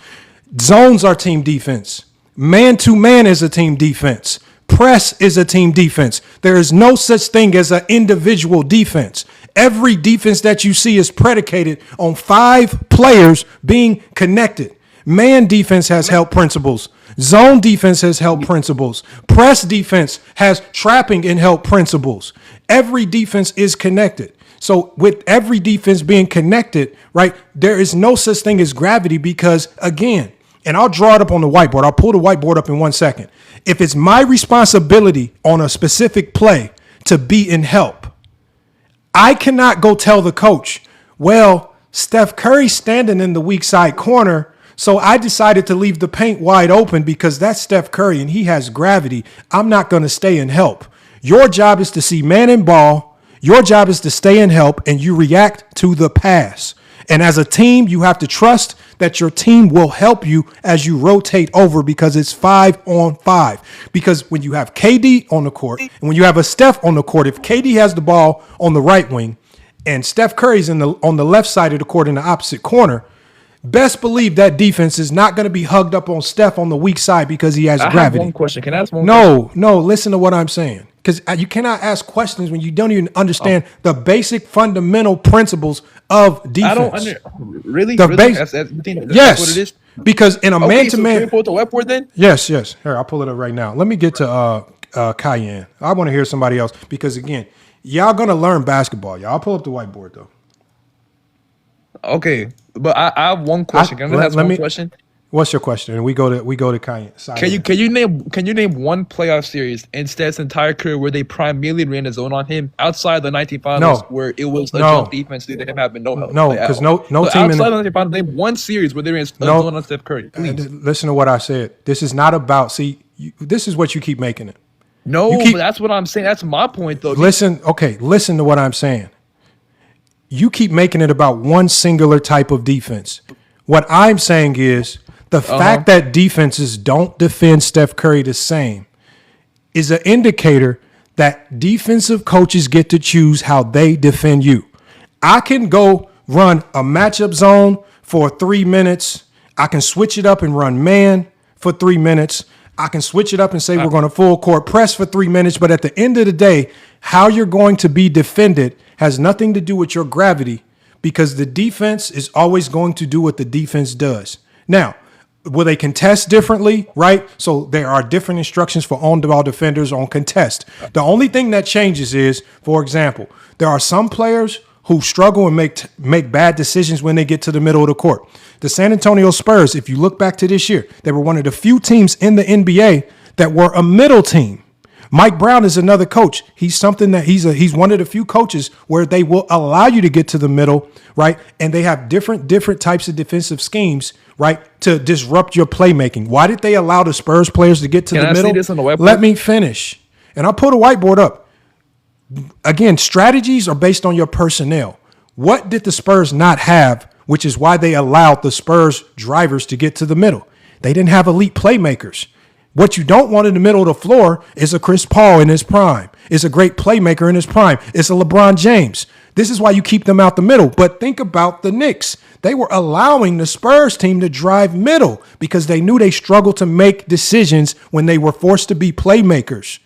Zones are team defense. Man-to-man is a team defense. Press is a team defense. There is no such thing as an individual defense. Every defense that you see is predicated on 5 players being connected. Man defense has help principles. Zone defense has help principles. Press defense has trapping and help principles. Every defense is connected. So with every defense being connected, right, there is no such thing as gravity because, again, and I'll draw it up on the whiteboard. I'll pull the whiteboard up in 1 second. If it's my responsibility on a specific play to be in help, I cannot go tell the coach, well, Steph Curry's standing in the weak side corner, so I decided to leave the paint wide open because that's Steph Curry and he has gravity. I'm not going to stay in help. Your job is to see man and ball. Your job is to stay in help and you react to the pass. And as a team, you have to trust that your team will help you as you rotate over because it's 5-on-5. Because when you have KD on the court and when you have a Steph on the court, if KD has the ball on the right wing and Steph Curry's on the left side of the court in the opposite corner, best believe that defense is not going to be hugged up on Steph on the weak side because he has gravity. I have one question. Can I ask one question? No, listen to what I'm saying. Because you cannot ask questions when you don't even understand the basic fundamental principles of defense. Really? The really? base, That's yes, what it is? because in a man-to-man. So can we pull the whiteboard then? Yes. Here, I'll pull it up right now. Let me get to Cayenne. I want to hear somebody else because, again, y'all going to learn basketball. Y'all pull up the whiteboard, though. Okay, but I have one question. Can I ask one question? What's your question? And we go to Cayenne. Can you name one playoff series in Steph's entire career where they primarily ran a zone on him outside the 19 finals where it was a jump defense due to him having no help? No, because no team outside the 19 finals, name one series where they ran a zone on Steph Curry. Please. Listen to what I said. This is not about. This is what you keep making it. No, but that's what I'm saying. That's my point, though. Listen to what I'm saying. you keep making it about one singular type of defense. What I'm saying is the fact that defenses don't defend Steph Curry the same is an indicator that defensive coaches get to choose how they defend you. I can go run a matchup zone for 3 minutes. I can switch it up and run man for 3 minutes. I can switch it up and say we're going to full court press for 3 minutes. But at the end of the day, how you're going to be defended has nothing to do with your gravity, because the defense is always going to do what the defense does. Now, will they contest differently, right? So there are different instructions for on-the-ball defenders on contest. The only thing that changes is, for example, there are some players who struggle and make bad decisions when they get to the middle of the court. The San Antonio Spurs, if you look back to this year, they were one of the few teams in the NBA that were a middle team. Mike Brown is another coach. He's one of the few coaches where they will allow you to get to the middle, right? And they have different types of defensive schemes, right, to disrupt your playmaking. Why did they allow the Spurs players to get to the middle? See this on the whiteboard? Let me finish. And I'll put a whiteboard up. Again, strategies are based on your personnel. What did the Spurs not have, which is why they allowed the Spurs drivers to get to the middle? They didn't have elite playmakers. What you don't want in the middle of the floor is a Chris Paul in his prime. It's a great playmaker in his prime. It's a LeBron James. This is why you keep them out the middle. But think about the Knicks. They were allowing the Spurs team to drive middle because they knew they struggled to make decisions when they were forced to be playmakers.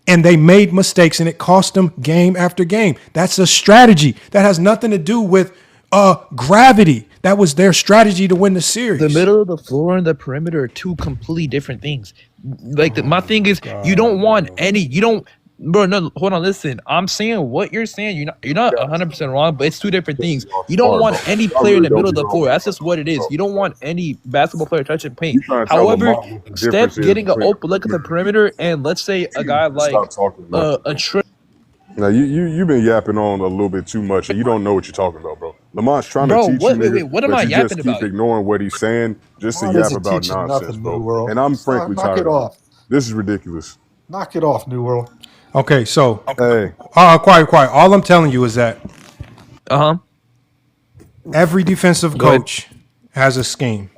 And they made mistakes, and it cost them game after game. That's a strategy. That has nothing to do with gravity. That was their strategy to win the series. The middle of the floor and the perimeter are two completely different things. Like my thing is, you don't want any. You don't, bro. No, hold on. Listen, I'm saying what you're saying. You're not 100% wrong, but it's two different things. You don't want any player in the middle of the floor. That's just what it is. You don't want any basketball player touching paint. However, Steph getting an open look at the perimeter, and let's say a guy like a Trey. Now you've been yapping on a little bit too much, and you don't know what you're talking about, bro. Lamont's trying to teach you, nigga, what am but I you yapping just about? keep ignoring what he's saying just to Lamont yap isn't about teaching nonsense, nothing, bro. New World. And I'm frankly Knock tired it of off. it. This is ridiculous. Knock it off, New World. Okay, so Hey, quiet. All I'm telling you is that every defensive Go ahead. coach has a scheme.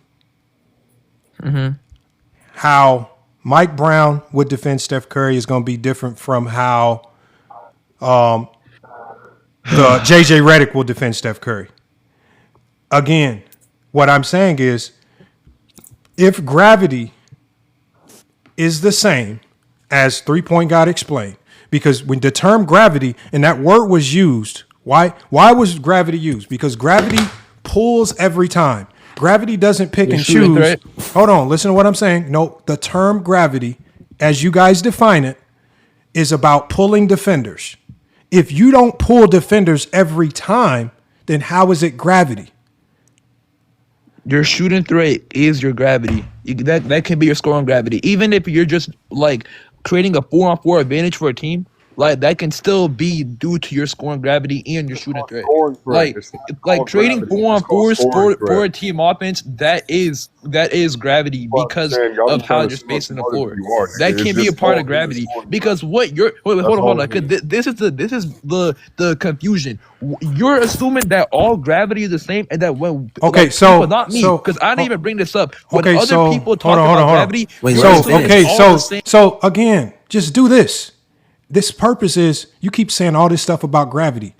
How Mike Brown would defend Steph Curry is going to be different from how the JJ Redick will defend Steph Curry. Again, what I'm saying is, if gravity is the same as 3-point God explained, because when the term gravity and that word was used, why was gravity used? Because gravity pulls every time. Gravity doesn't pick and choose. Right? Hold on, listen to what I'm saying. No, the term gravity, as you guys define it, is about pulling defenders. If you don't pull defenders every time, then how is it gravity? Your shooting threat is your gravity. That can be your scoring gravity. Even if you're just like creating a 4-on-4 advantage for a team, like that can still be due to your scoring gravity and your shooting threat. Like trading 4-on-4s for a team offense, that is gravity because of how you're spacing the floor. That can be a part of gravity because what you're hold on. This is the confusion. You're assuming that all gravity is the same and that when people, not me, because I didn't even bring this up. When other people talk about gravity, so again, just do this. This purpose is, you keep saying all this stuff about gravity.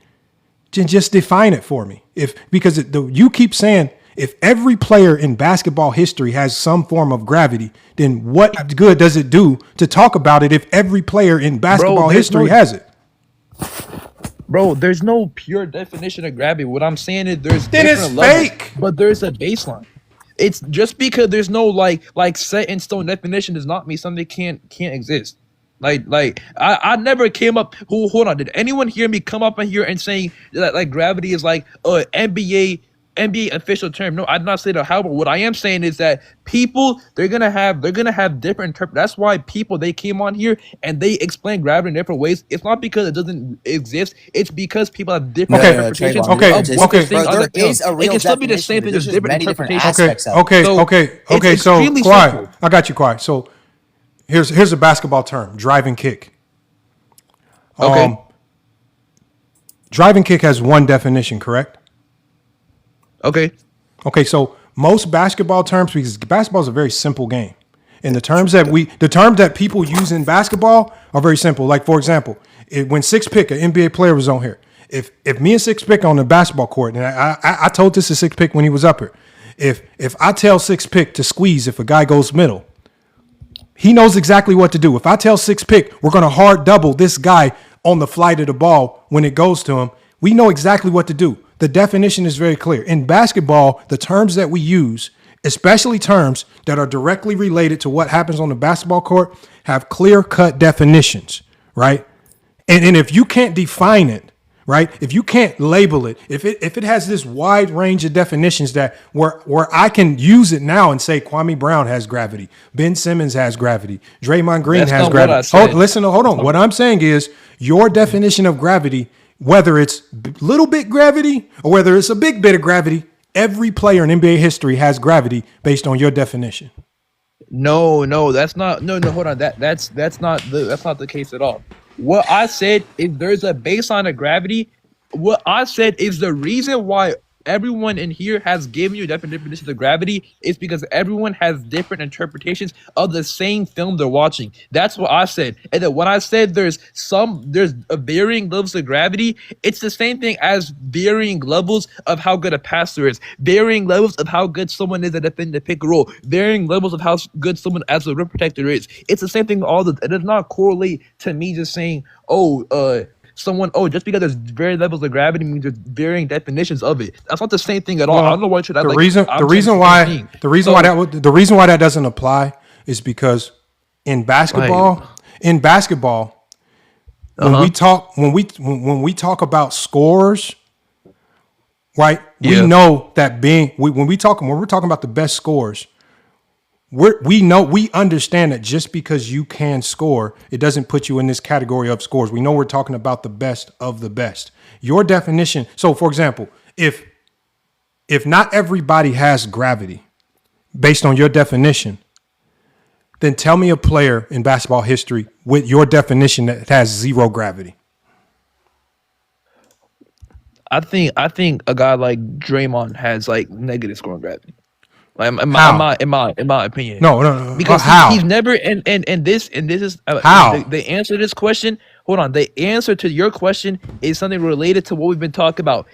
Just define it for me. You keep saying if every player in basketball history has some form of gravity, then what good does it do to talk about it if every player in basketball history has it? Bro, there's no pure definition of gravity. What I'm saying is there's then different it's levels, fake. but there's a baseline. It's just because there's no like set in stone definition does not mean something can't exist. Like I never came up. Hold on. Did anyone hear me come up in here and saying that like gravity is like NBA official term? No, I did not say that. However, what I am saying is that people they're gonna have different That's why people they came on here and they explain gravity in different ways. It's not because it doesn't exist. It's because people have different interpretations. There is a real it can still be the same thing. There's Just just many different different interpretations. aspects of it. Okay. So extremely quiet. simple. I got you, quiet. So here's a basketball term: drive and kick. Okay. Driving kick has one definition, correct? Okay. Okay, so most basketball terms, because basketball is a very simple game, and the terms that people use in basketball are very simple. Like for example, when Six Pick, an NBA player, was on here, if me and Six Pick on the basketball court, and I told this to Six Pick when he was up here, if I tell Six Pick to squeeze if a guy goes middle, he knows exactly what to do. If I tell Six Pick we're going to hard double this guy on the flight of the ball when it goes to him, we know exactly what to do. The definition is very clear. In basketball, the terms that we use, especially terms that are directly related to what happens on the basketball court, have clear-cut definitions, right? And if you can't define it, right? If you can't label it, if it has this wide range of definitions that where I can use it now and say Kwame Brown has gravity, Ben Simmons has gravity, Draymond Green has gravity. Hold on. What I'm saying is your definition of gravity, whether it's little bit gravity or whether it's a big bit of gravity, every player in NBA history has gravity based on your definition. No, that's not. No, hold on. That's not the case at all. What I said is there's a baseline of gravity. What I said is the reason why everyone in here has given you different definitions of gravity is because everyone has different interpretations of the same film they're watching. That's what I said. And then when I said there's a varying levels of gravity, it's the same thing as varying levels of how good a passer is, varying levels of how good someone is at defending the pick and roll, varying levels of how good someone as a rim protector is. It's the same thing. It does not correlate to me just saying, just because there's varying levels of gravity means there's varying definitions of it. That's not the same thing at all. Well, I don't know why should I the reason why that doesn't apply is because in basketball, when we talk about scores, right? Yeah. We know that when we're talking about the best scores, we understand that just because you can score, it doesn't put you in this category of scores. We know we're talking about the best of the best. Your definition. So, for example, if not everybody has gravity based on your definition, then tell me a player in basketball history with your definition that has zero gravity. I think a guy like Draymond has like negative scoring gravity. Like in my opinion. No. Because how? He's never and this is how the answer to this question. Hold on. The answer to your question is something related to what we've been talking about.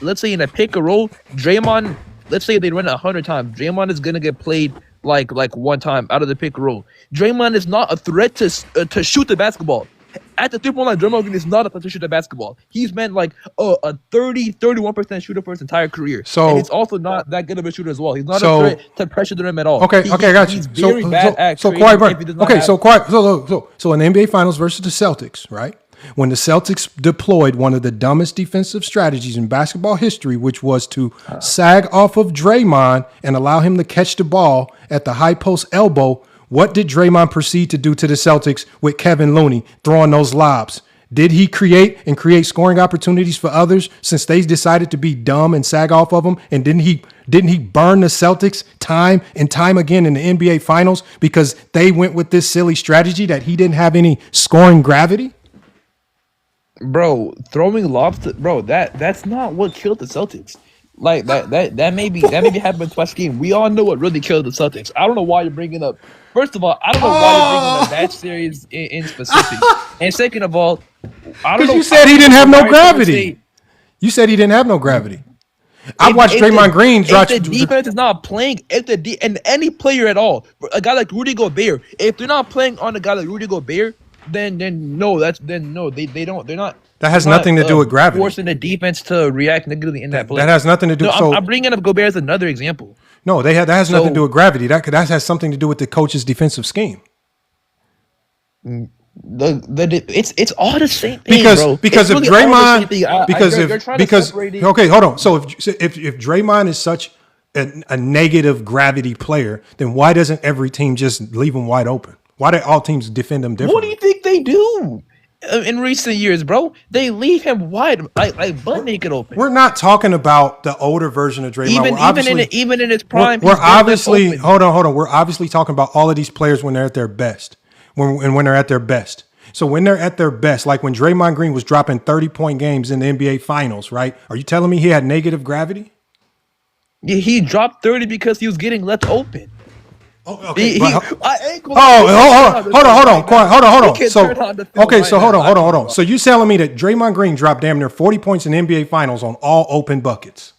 Let's say in a pick and roll, Draymond. Let's say they run it 100 times. Draymond is gonna get played like one time out of the pick and roll. Draymond is not a threat to shoot the basketball. At the 3-point line, Draymond Green is not a threat to shoot the basketball. He's meant like a 31% shooter for his entire career. And he's also not that good of a shooter as well. He's not a threat to pressure the rim at all. Okay, I got you. He's very bad at So in the NBA Finals versus the Celtics, right? When the Celtics deployed one of the dumbest defensive strategies in basketball history, which was to sag off of Draymond and allow him to catch the ball at the high post elbow, what did Draymond proceed to do to the Celtics with Kevin Looney throwing those lobs? Did he create scoring opportunities for others since they decided to be dumb and sag off of him? And didn't he burn the Celtics time and time again in the NBA Finals because they went with this silly strategy that he didn't have any scoring gravity? Bro, throwing lobs that's not what killed the Celtics. Like that maybe happened twice a game. We all know what really killed the Celtics. I don't know why you're bringing up. First of all, I don't know why you're bringing up that series in specific. And second of all, I don't know. Because you said he didn't have no gravity. You said he didn't have no gravity. I watched Draymond Green drop. If the defense is not playing, and any player at all, a guy like Rudy Gobert, if they're not playing on a guy like Rudy Gobert, then no, they don't. They're not. That has nothing to do with gravity. Forcing the defense to react negatively in that play. That has nothing to do. No, I'm bringing up Gobert as another example. No, that has nothing to do with gravity. That has something to do with the coach's defensive scheme. It's all the same thing, bro. Because if Draymond, okay, hold on. So if Draymond is such a negative gravity player, then why doesn't every team just leave him wide open? Why do all teams defend him differently? What do you think they do? In recent years, bro, they leave him wide, like butt naked open. We're not talking about the older version of Draymond. Even in his prime, we're obviously hold on. We're obviously talking about all of these players when they're at their best. When they're at their best. So when they're at their best, like when Draymond Green was dropping 30-point games in the NBA Finals, right? Are you telling me he had negative gravity? Yeah, he dropped 30 because he was getting left open. Oh, okay. Hold on. So, okay, right so hold now. on. So you telling me that Draymond Green dropped damn near 40 points in the NBA Finals on all open buckets?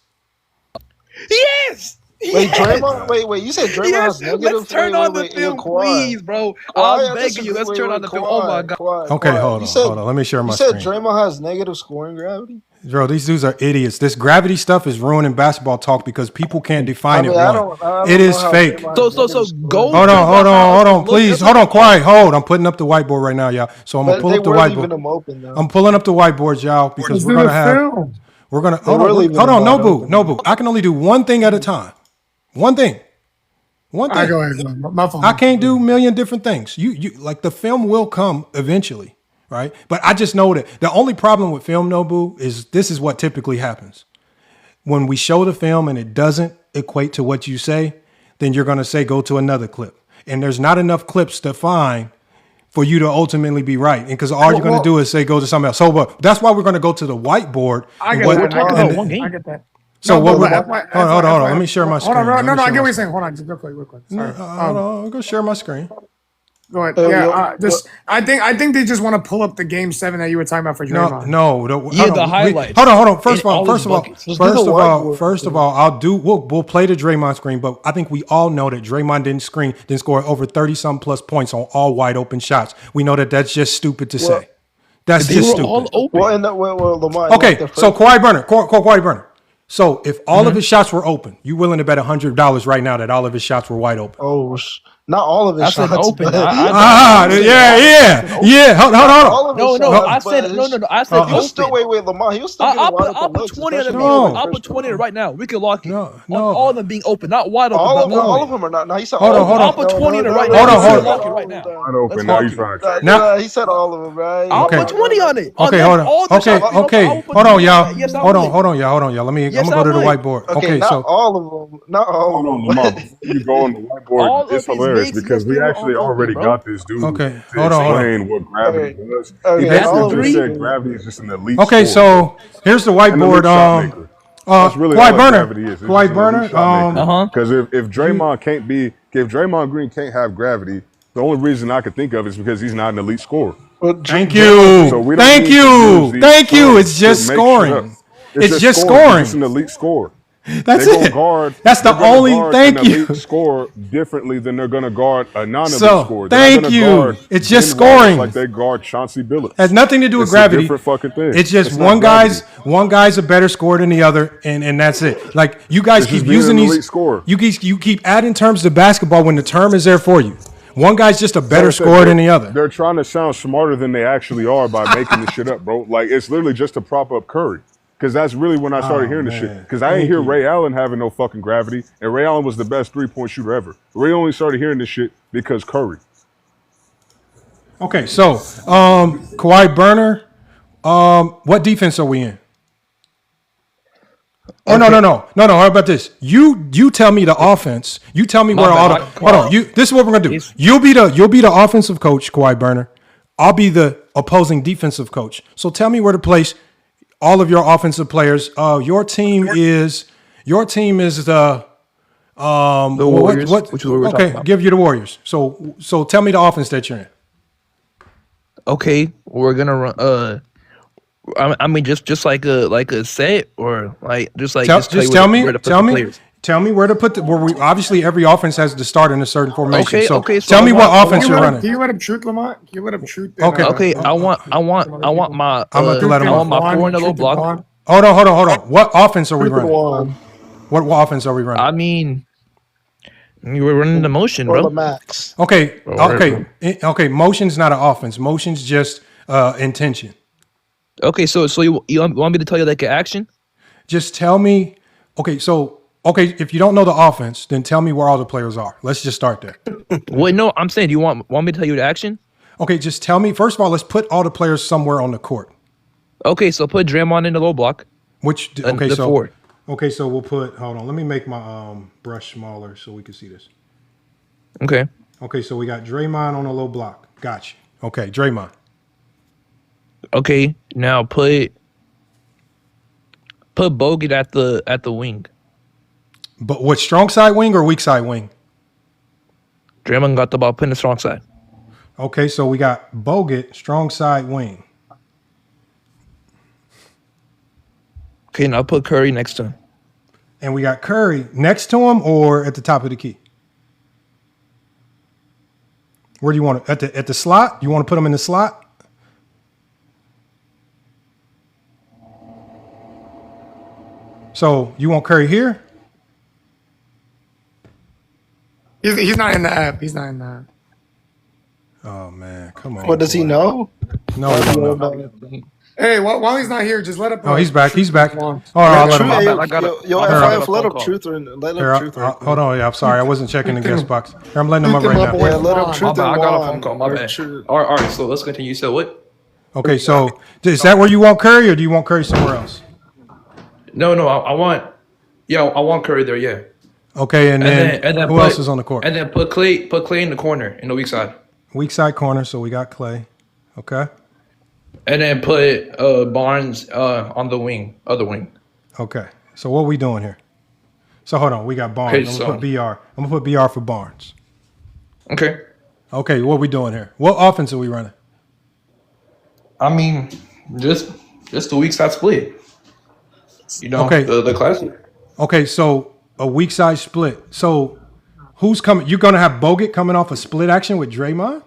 Yes. Wait, Draymond. Wait. You said Draymond has negative. Let's turn on the film, please, bro. I'm begging you. Let's turn on the film. Oh my god. Okay, hold on. Let me share my screen. You said Draymond has negative scoring gravity? Bro, these dudes are idiots. This gravity stuff is ruining basketball talk because people can't define it. It is fake. So go. Hold on. Please, hold on. Quiet. Hold. I'm putting up the whiteboard right now, y'all. So I'm gonna pull up the whiteboard. I'm pulling up the whiteboard, y'all, because we're gonna have. We're gonna hold on. No boo. I can only do one thing at a time. One thing. I go ahead. My phone. I can't do a million different things. You like the film will come eventually, right? But I just know that the only problem with film, Nobu, is this is what typically happens. When we show the film and it doesn't equate to what you say, then you're going to say go to another clip. And there's not enough clips to find for you to ultimately be right. And because all you're going to do is say go to something else. So but that's why we're going to go to the whiteboard. I get that. I get that. So hold on. Let me share my screen. Hold on. No, I get what you're saying. Hold on, just real quick. Sorry. Hold on. I'm gonna share my screen. Go ahead. I think they just want to pull up the game 7 that you were talking about for Draymond. The highlights. Hold on. First of all, we'll play the Draymond screen, but I think we all know that Draymond didn't score over 30-some plus points on all wide open shots. We know that that's just stupid to say. That's just stupid. All open. Lamar. Okay, so Kawhi Burner. So if all of his shots were open, you willing to bet $100 right now that all of his shots were wide open? Oh, not all of his shots. Open. Yeah. Hold on. No. I said no. I said open. Wait, Lamar. He was still I'll put 20 on them. I'll put 20 right now. We can lock it. No. All of them being open, not wide open. All of them are not. No, he said hold on. I'll put 20 in it right now. Hold on. Right now. Wide open. Now you trying to. Now he said all of them, right? I'll put 20 on it. Okay, hold on. Okay. Hold on, y'all. Hold on, y'all. I'm gonna go to the whiteboard. Okay, not so all of them. Not all of them. Lamar, before you go on the whiteboard, it's hilarious because we actually already got this dude to explain what gravity was. He basically just said gravity is just an elite sport. So here's the whiteboard. That's really all gravity is. Kawhi Burner. Because if Draymond Green can't have gravity, the only reason I could think of is because he's not an elite scorer. Thank you. It's just scoring. It's just scoring. It's an elite scorer. That's it. That's the only. Thank you. Elite score differently than they're going to guard a non-elite scorer. Thank you. It's just scoring. Like they guard Chauncey Billups. Has nothing to do with gravity. It's a different fucking thing. It's just one guy's a better scorer than the other, and that's it. Like you guys keep using these. You keep adding terms to basketball when the term is there for you. One guy's just a better scorer than the other. They're trying to sound smarter than they actually are by making this shit up, bro. Like it's literally just to prop up Curry. Because that's really when I started hearing this shit. Because I ain't hear Ray Allen having no fucking gravity. And Ray Allen was the best three-point shooter ever. Ray only started hearing this shit because Curry. Okay, so Kawhi Burner, what defense are we in? Oh, no. How about this? You tell me the offense. You tell me where all the hold on. This is what we're gonna do. You'll be the offensive coach, Kawhi Burner. I'll be the opposing defensive coach. So tell me where to place all of your offensive players. Your team is the Warriors. Which we're talking about. Give you the Warriors. So tell me the offense that you're in. Okay, we're gonna run. I mean, just like a set, or like tell me where to put the. Where we obviously every offense has to start in a certain formation. So tell me what offense you're running. Can you let him shoot, Lamont? Can you let him shoot? Okay. I want my. I'm about to let him. I want my 4 in a little block. Hold on. What offense are we running? What offense are we running? I mean, you were running the motion, bro. The max. Okay. Motion's not an offense. Motion's just intention. Okay, so you want me to tell you like an action? Just tell me. Okay, if you don't know the offense, then tell me where all the players are. Let's just start there. Wait, no, I'm saying, do you want me to tell you the action? Okay, just tell me. First of all, let's put all the players somewhere on the court. Okay, so put Draymond in the low block. Four. Okay, so we'll put. Hold on, let me make my brush smaller so we can see this. Okay. Okay, so we got Draymond on a low block. Gotcha. Okay, Draymond. Okay, now put Bogut at the wing. But what, strong side wing or weak side wing? Draymond got the ball, put in the strong side. Okay, so we got Bogut, strong side wing. Okay, now put Curry next to him. And we got Curry next to him or at the top of the key? Where do you want it? At the slot? You want to put him in the slot? So you want Curry here? He's not in the app. He's not in the app. Oh man, come on. What does he boy. know? No, he don't know. Hey, while he's not here, just let up. Oh, he's back. He's back. Long. Oh, I'll let him. My Yo, bad, I got a- Yo, my bad, I got a FYF, phone let up call. Truther and let Here, up Truther. hold on. Yeah, I'm sorry. I wasn't checking the guest box. Here, I'm letting him up Pick right him up, now. boy. Yeah, let up My Truther. bad, I got a phone Juan, call. My or bad. Tru- All right, so let's continue. So what? Okay, so is that where you want Curry or do you want Curry somewhere else? No, I want Curry there. Yeah. Okay, and then who put, else is on the court? And then put Clay in the corner in the weak side. Weak side corner, so we got Clay. Okay. And then put Barnes on the wing, other wing. Okay. So what are we doing here? So hold on, we got Barnes. Okay, I'm so- gonna put BR. I'm gonna put BR for Barnes. Okay. Okay, what are we doing here? What offense are we running? I mean, just the weak side split. You know, Okay. the classic. Okay, so a weak side split. So who's coming? You're gonna have Bogut coming off a split action with Draymond?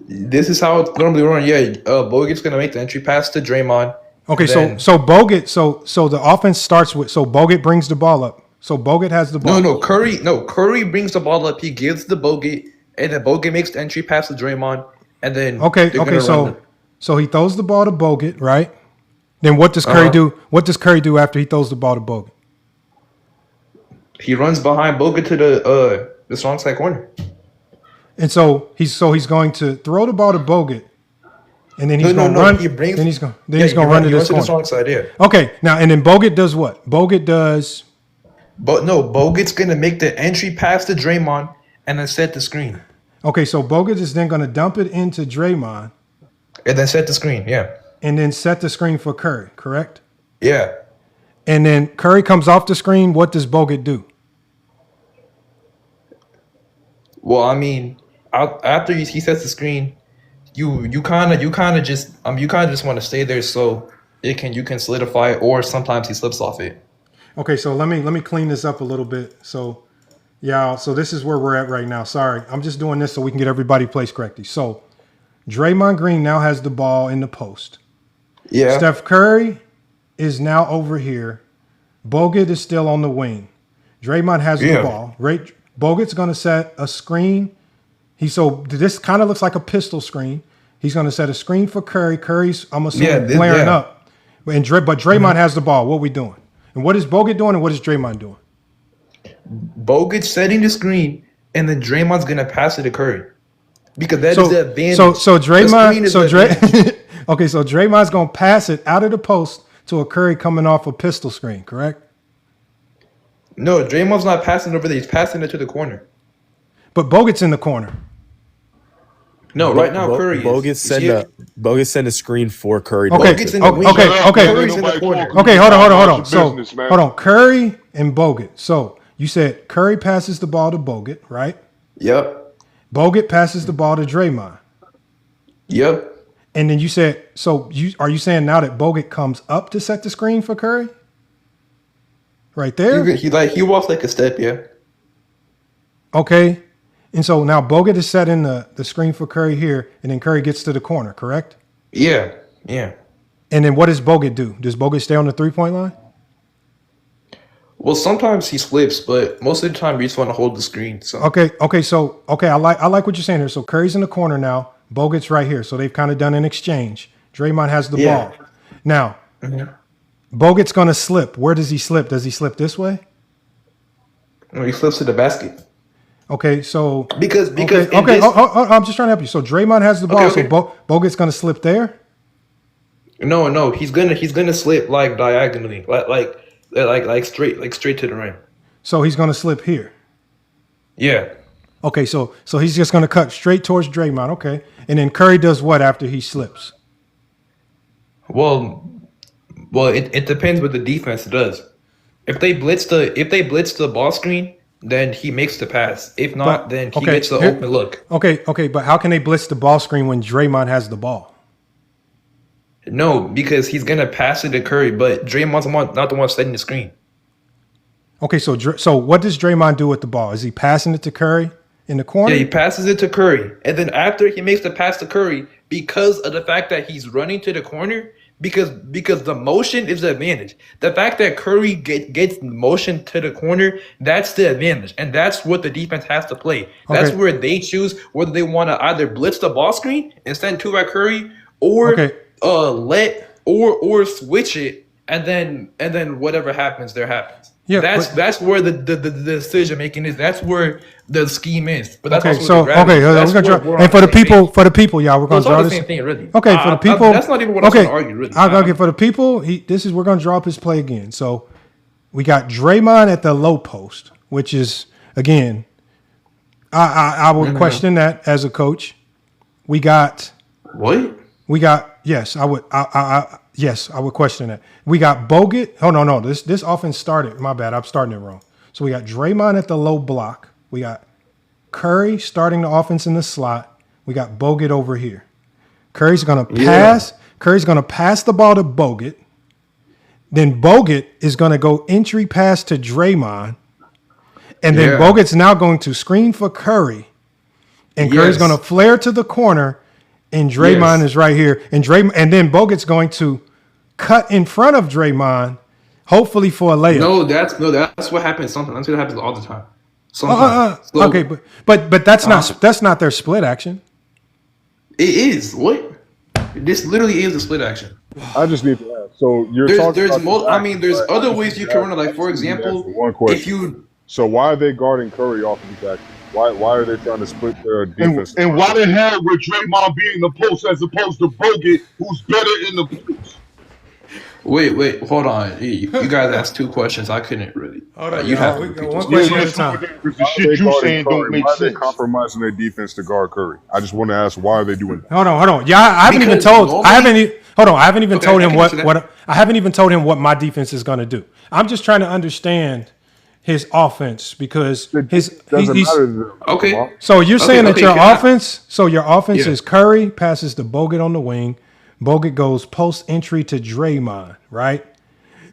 This is how it's normally run. Yeah, Bogut's gonna make the entry pass to Draymond. Okay, Then- so Bogut, so the offense starts with, so Bogut brings the ball up. So Bogut has the ball. Curry brings the ball up. He gives the Bogut, and then Bogut makes the entry pass to Draymond, and then Okay, they're okay, gonna so run so he throws the ball to Bogut, right? Then what does Curry do? What does Curry do after he throws the ball to Bogut? he runs behind Bogut to the strong side corner. And so he's going to throw the ball to Bogut, and then he's going to run. He brings, then he's going yeah, to run to he this runs to corner. the strong side. Yeah, Okay, now and then Bogut does what? Bogut does. but no, Bogut's gonna make the entry pass to Draymond and then set the screen, Okay, so Bogut is then going to dump it into Draymond, and then set the screen. Yeah, and then set the screen for Curry. Correct? yeah. And then Curry comes off the screen. What does Bogut do? Well, I mean, after he sets the screen, you kind of just want to stay there so you can solidify it, or sometimes he slips off it. Okay, so let me clean this up a little bit. So, yeah, so this is where we're at right now. Sorry, I'm just doing this so we can get everybody placed correctly. So, Draymond Green now has the ball in the post. Yeah. Steph Curry is now over here. Bogut is still on the wing. Draymond has the Yeah. ball. Right, Bogut's going to set a screen. This kind of looks like a pistol screen. He's going to set a screen for Curry. Curry's, I'm assuming, flaring up. But Draymond has the ball. What we doing? And what is Bogut doing and what is Draymond doing? Bogut setting the screen, and then Draymond's gonna pass it to Curry because that is the advantage. So The screen Draymond, is so the advantage. okay, so Draymond's gonna pass it out of the post to a Curry coming off a pistol screen, correct? No, Draymond's not passing over there. He's passing it to the corner. But Bogut's in the corner. No, right now Curry is. Bogut send a screen for Curry. Okay, Bogut's in the wing. okay. Curry's in the corner. Okay, hold on. Mind So your business, man. hold on, Curry and Bogut. So you said Curry passes the ball to Bogut, right? Yep. Bogut passes the ball to Draymond. Yep. And then you said, are you saying now that Bogut comes up to set the screen for Curry? Right there? He walks like a step. Yeah. Okay. And so now Bogut is setting the screen for Curry here, and then Curry gets to the corner, correct? Yeah. Yeah. And then what does Bogut do? Does Bogut stay on the 3-point line? Well, sometimes he slips, but most of the time we just want to hold the screen. So Okay. I like what you're saying here. So Curry's in the corner now. Bogut's right here. So they've kind of done an exchange. Draymond has the ball. Now, Bogut's going to slip. Where does he slip? Does he slip this way? No, he slips to the basket. Okay, so Because okay. I'm just trying to help you. So Draymond has the ball. Okay. So Bogut's going to slip there. No, he's gonna slip like diagonally, like straight to the rim. So he's going to slip here. Yeah. Okay, so he's just going to cut straight towards Draymond. Okay, and then Curry does what after he slips? Well, it depends what the defense does. If they blitz the ball screen, then he makes the pass. If not, then he gets the open look. Okay, but how can they blitz the ball screen when Draymond has the ball? No, because he's gonna pass it to Curry, but Draymond's not the one setting the screen. Okay, so what does Draymond do with the ball? Is he passing it to Curry in the corner? Yeah, he passes it to Curry, and then after he makes the pass to Curry, because of the fact that he's running to the corner, because the motion is the advantage. The fact that Curry gets motion to the corner, that's the advantage, and that's what the defense has to play. That's where they choose whether they want to either blitz the ball screen and send two at Curry, or or switch it, and then whatever happens, there happens. Yeah, that's where the decision making is. That's where the scheme is. But that's also we're gonna draw. And for the people, y'all, we're gonna draw this. Same thing, really. Okay, for the people, that's not even what I'm trying to argue, really. Okay, for the people, we're gonna draw up his play again. So we got Draymond at the low post, which is again, I would question that as a coach. We got what? We got yes, I would. Yes, I would question that. We got Bogut. Oh no, this offense started. My bad, I'm starting it wrong. So we got Draymond at the low block. We got Curry starting the offense in the slot. We got Bogut over here. Curry's gonna pass. Curry's gonna pass the ball to Bogut. Then Bogut is gonna go entry pass to Draymond, and then Bogut's now going to screen for Curry, and Curry's gonna flare to the corner. And Draymond is right here. And then Bogut's going to cut in front of Draymond, hopefully for a layup. No, that's what happens sometimes. That's what happens all the time. Sometimes. Okay, but that's not their split action. It is. What? This literally is a split action. I just need to ask. So there's other ways you can run it. Like, for example, if you. So why are they guarding Curry off of these actions? Why are they trying to split their defense? And why the hell would Draymond be in the post as opposed to Bogut, who's better in the post? Wait, hold on. You guys asked two questions. I couldn't really. Hold on, you have to repeat one question at a time. The shit you saying don't make sense. Why are they compromising their defense to guard Curry? I just want to ask, why are they doing that? Hold on. Yeah, I haven't even told. I haven't even told him I haven't even told him what my defense is going to do. I'm just trying to understand his offense because matter. So you're saying that your offense is Curry passes to Bogut on the wing. Bogut goes post entry to Draymond, right?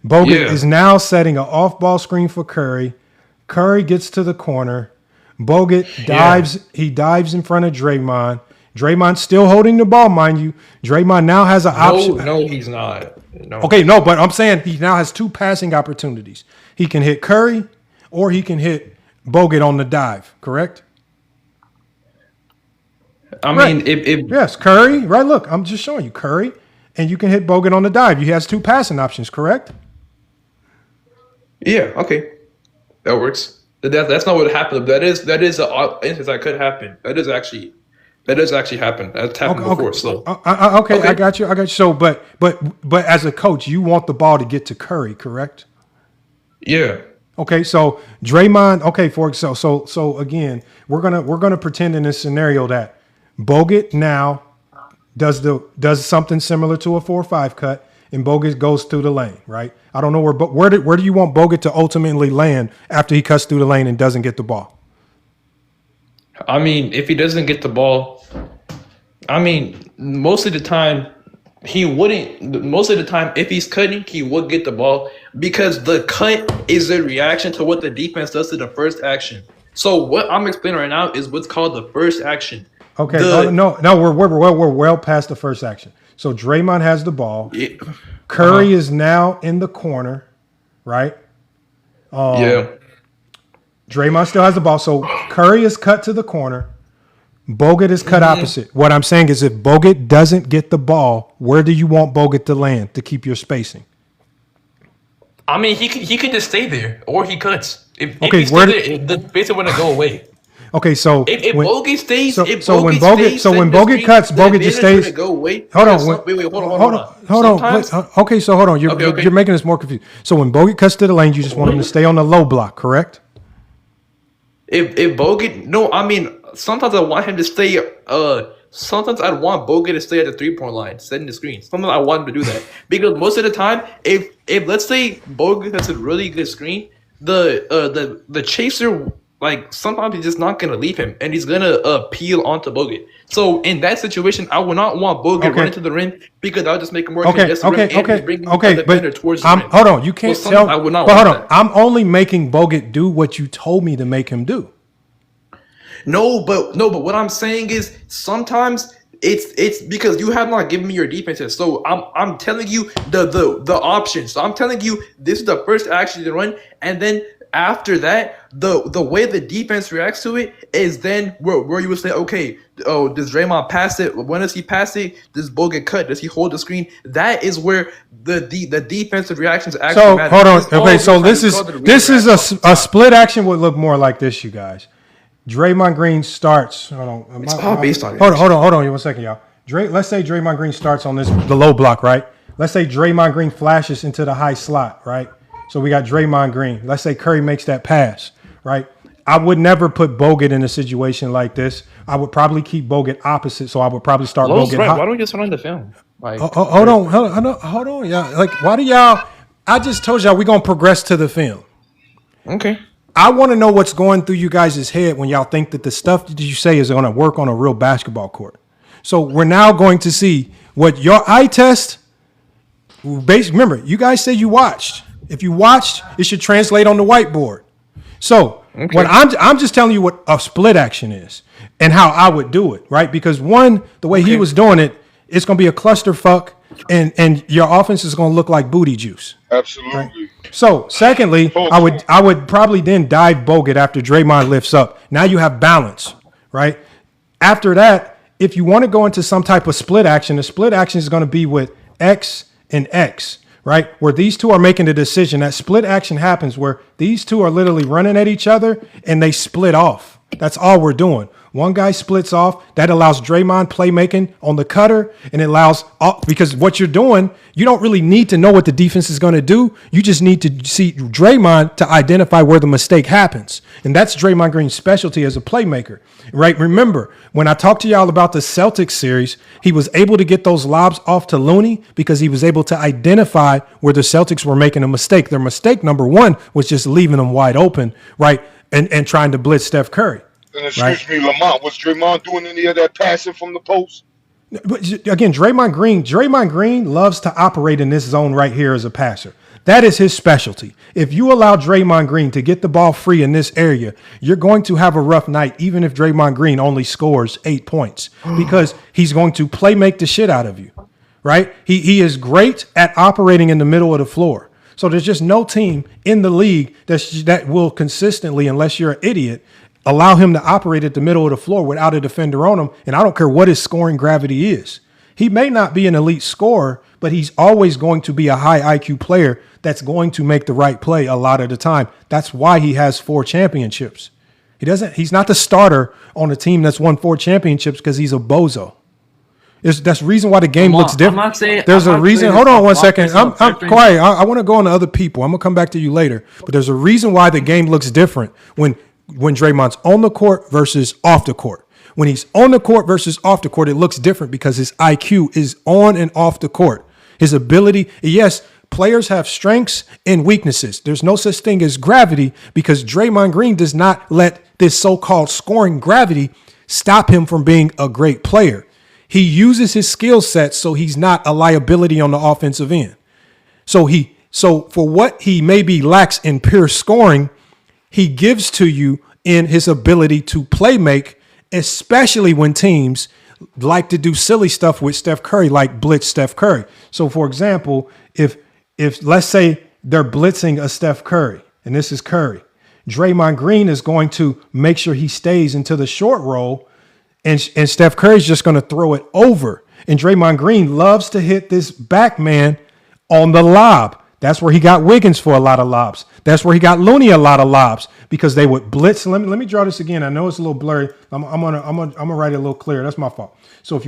Bogut is now setting an off ball screen for Curry. Curry gets to the corner. Bogut dives. He dives in front of Draymond. Draymond's still holding the ball, mind you. Draymond now has an option. No, he's not. No. Okay, no, but I'm saying he now has two passing opportunities. He can hit Curry or he can hit Bogut on the dive, correct? I mean, if yes, Curry, right? Look, I'm just showing you Curry, and you can hit Bogut on the dive. He has two passing options, correct? Yeah, okay, that works. That's not what happened. That is an instance that could happen. That does actually happen. That's happened before. So okay, I got you. So, but as a coach, you want the ball to get to Curry, correct? Yeah. Okay, so Draymond. Okay, so again, we're gonna pretend in this scenario that Bogut now does something similar to a 4-5 cut, and Bogut goes through the lane, right? I don't know where do you want Bogut to ultimately land after he cuts through the lane and doesn't get the ball? I mean, if he doesn't get the ball, I mean, most of the time he wouldn't. Most of the time, if he's cutting, he would get the ball because the cut is a reaction to what the defense does to the first action. So what I'm explaining right now is what's called the first action. Okay, we're well past the first action. So Draymond has the ball. Yeah. Curry is now in the corner, right? Draymond still has the ball. So Curry is cut to the corner. Bogut is cut opposite. What I'm saying is if Bogut doesn't get the ball, where do you want Bogut to land to keep your spacing? I mean, he could just stay there, or he cuts. If he where there, the spacing wouldn't go away. Okay, so if Bogut stays, when Bogut cuts, Bogut just stays. Go away. Hold on. Okay, so hold on. You're making this more confused. So when Bogut cuts to the lane, you just want him to stay on the low block, correct? If Bogut, no, I mean sometimes I want him to stay sometimes I'd want Bogut to stay at the 3-point line, setting the screen. Sometimes I want him to do that because most of the time, if let's say Bogut has a really good screen, the chaser, like, sometimes he's just not gonna leave him and he's gonna peel onto Bogut. So in that situation, I would not want Bogut running to the rim because that would just make him more contested rim and bring the defender towards the rim. Hold on, you can't So tell. I would not But want hold on, that. I'm only making Bogut do what you told me to make him do. No, but what I'm saying is sometimes it's because you have not given me your defenses. So I'm telling you the options. So I'm telling you this is the first action to run, and then after that, the way the defense reacts to it is then where you would say, okay, oh, does Draymond pass it? When does he pass it? Does Bo get cut? Does he hold the screen? That is where the defensive reactions actually So matter. hold on. It's all Okay, so the this time. is It's called the a split action would look more like this, you guys. Draymond Green starts. Hold on. It's all based on Hold on. One second, y'all. Let's say Draymond Green starts on the low block, right? Let's say Draymond Green flashes into the high slot, right? So we got Draymond Green. Let's say Curry makes that pass, right? I would never put Bogut in a situation like this. I would probably keep Bogut opposite, so I would probably start Bogut. Right. Why don't we just run the film? Like, hold on, y'all. Like, why do y'all? I just told y'all we're gonna progress to the film. Okay. I want to know what's going through you guys' head when y'all think that the stuff that you say is going to work on a real basketball court. So we're now going to see what your eye test. Remember, you guys say you watched. If you watched, it should translate on the whiteboard. So what I'm just telling you what a split action is and how I would do it, right? Because one, the way he was doing it, it's going to be a clusterfuck, and your offense is going to look like booty juice. Absolutely. Right? So, secondly, I would probably then dive Bogut after Draymond lifts up. Now you have balance, right? After that, if you want to go into some type of split action, the split action is going to be with X and X, right? Where these two are making a decision. That split action happens where these two are literally running at each other and they split off. That's all we're doing. One guy splits off. That allows Draymond playmaking on the cutter, and it allows because what you're doing, you don't really need to know what the defense is going to do. You just need to see Draymond to identify where the mistake happens, and that's Draymond Green's specialty as a playmaker, right? Remember, when I talked to y'all about the Celtics series, he was able to get those lobs off to Looney because he was able to identify where the Celtics were making a mistake. Their mistake, number one, was just leaving them wide open, right, and trying to blitz Steph Curry. And excuse me, Lamont, was Draymond doing any of that passing from the post? But again, Draymond Green loves to operate in this zone right here as a passer. That is his specialty. If you allow Draymond Green to get the ball free in this area, you're going to have a rough night, even if Draymond Green only scores 8 points, because he's going to play make the shit out of you, right? He is great at operating in the middle of the floor. So there's just no team in the league that will consistently, unless you're an idiot, allow him to operate at the middle of the floor without a defender on him. And I don't care what his scoring gravity is. He may not be an elite scorer, but he's always going to be a high IQ player that's going to make the right play a lot of the time. That's why he has 4 championships. He's not the starter on a team that's won 4 championships because he's a bozo. That's the reason why the game looks different. I'm not saying there's a reason. Hold on one second. I'm quiet. I want to go on to other people. I'm gonna come back to you later. But there's a reason why the game looks different when Draymond's on the court versus off the court. When he's on the court versus off the court, it looks different because his IQ is on and off the court. His ability, yes, players have strengths and weaknesses. There's no such thing as gravity because Draymond Green does not let this so-called scoring gravity stop him from being a great player. He uses his skill set so he's not a liability on the offensive end. So for what he maybe lacks in pure scoring, he gives to you in his ability to play make, especially when teams like to do silly stuff with Steph Curry, like blitz Steph Curry. So, for example, if let's say they're blitzing a Steph Curry, and this is Curry, Draymond Green is going to make sure he stays into the short roll, and Steph Curry's just going to throw it over. And Draymond Green loves to hit this back man on the lob. That's where he got Wiggins for a lot of lobs. That's where he got Looney a lot of lobs because they would blitz. Let me draw this again. I know it's a little blurry. I'm gonna write it a little clearer. That's my fault. So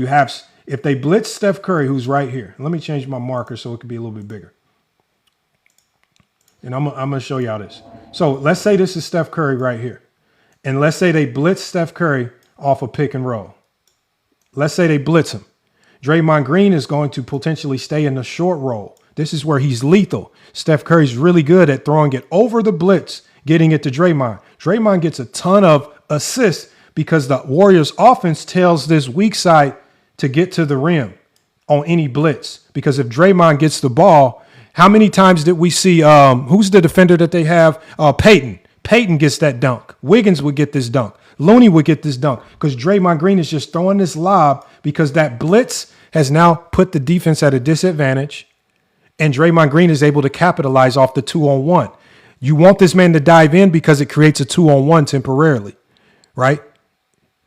if they blitz Steph Curry, who's right here, let me change my marker so it can be a little bit bigger. And I'm gonna show y'all this. So let's say this is Steph Curry right here, and let's say they blitz Steph Curry off a pick and roll. Let's say they blitz him. Draymond Green is going to potentially stay in the short roll. This is where he's lethal. Steph Curry's really good at throwing it over the blitz, getting it to Draymond. Draymond gets a ton of assists because the Warriors offense tells this weak side to get to the rim on any blitz. Because if Draymond gets the ball, how many times did we see, who's the defender that they have? Peyton. Peyton gets that dunk. Wiggins would get this dunk. Looney would get this dunk because Draymond Green is just throwing this lob because that blitz has now put the defense at a disadvantage, and Draymond Green is able to capitalize off the 2-on-1. You want this man to dive in because it creates a 2-on-1 temporarily, right?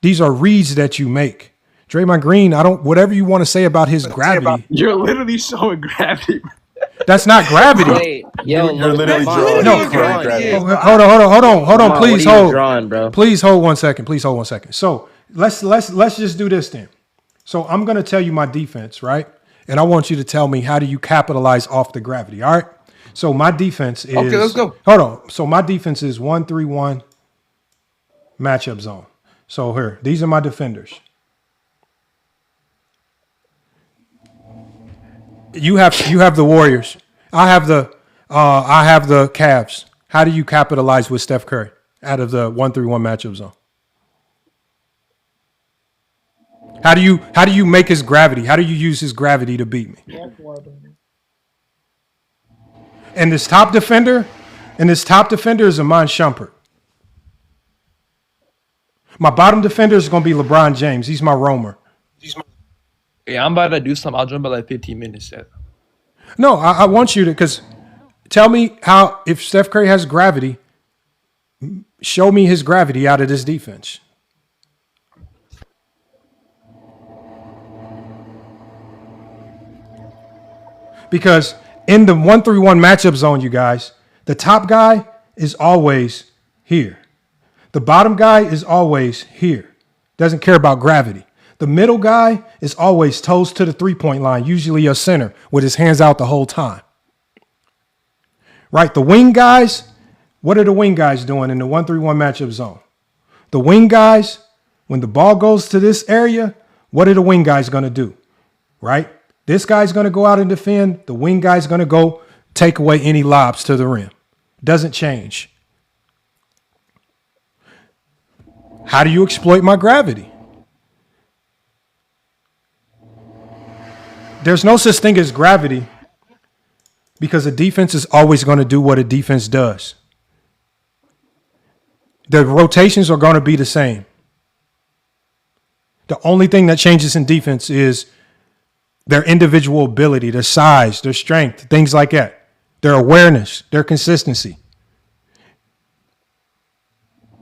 These are reads that you make. Draymond Green, whatever you want to say about his gravity. You're literally showing gravity. That's not gravity. Wait, yo, You're literally Lamont, drawing. No, hold on. Lamont, Please what are you hold. drawing, bro? Please hold 1 second. So let's just do this then. So I'm gonna tell you my defense, right? And I want you to tell me how do you capitalize off the gravity. All right. So my defense is Okay, let's go. Hold on. So my defense is 1-3-1 matchup zone. So here, these are my defenders. You have the Warriors. I have the Cavs. How do you capitalize with Steph Curry out of the 1-3-1 matchup zone? How do you make his gravity? How do you use his gravity to beat me? And this top defender is Amon Shumpert. My bottom defender is going to be LeBron James. He's my roamer. Yeah, I'm about to do something. I'll jump at like 15 minutes. Yet. No, I want you to, because tell me how, if Steph Curry has gravity, show me his gravity out of this defense. Because in the 1-3-1 matchup zone, you guys, the top guy is always here. The bottom guy is always here. Doesn't care about gravity. The middle guy is always toes to the three-point line, usually a center with his hands out the whole time. Right? The wing guys, what are the wing guys doing in the 1-3-1 matchup zone? The wing guys, when the ball goes to this area, what are the wing guys going to do? Right? This guy's going to go out and defend. The wing guy's going to go take away any lobs to the rim. Doesn't change. How do you exploit my gravity? There's no such thing as gravity because a defense is always going to do what a defense does. The rotations are going to be the same. The only thing that changes in defense is their individual ability, their size, their strength, things like that, their awareness, their consistency.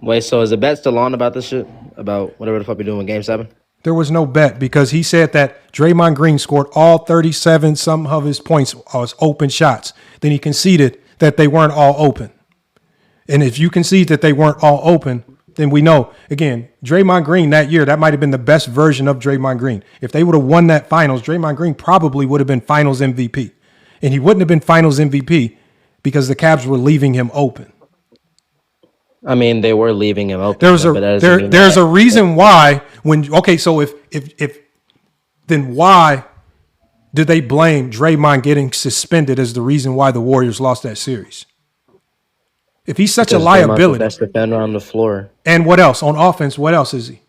Wait, so is the bet still on about this shit? About whatever the fuck we doing in Game 7? There was no bet because he said that Draymond Green scored all 37 some of his points as open shots. Then he conceded that they weren't all open. And if you concede that they weren't all open, then we know, again, Draymond Green that year, that might have been the best version of Draymond Green. If they would have won that finals, Draymond Green probably would have been finals MVP. And he wouldn't have been finals MVP because the Cavs were leaving him open. I mean, they were leaving him open. There's a reason why then why do they blame Draymond getting suspended as the reason why the Warriors lost that series? If he's such a liability, best defender on the floor. And what else on offense? What else is he?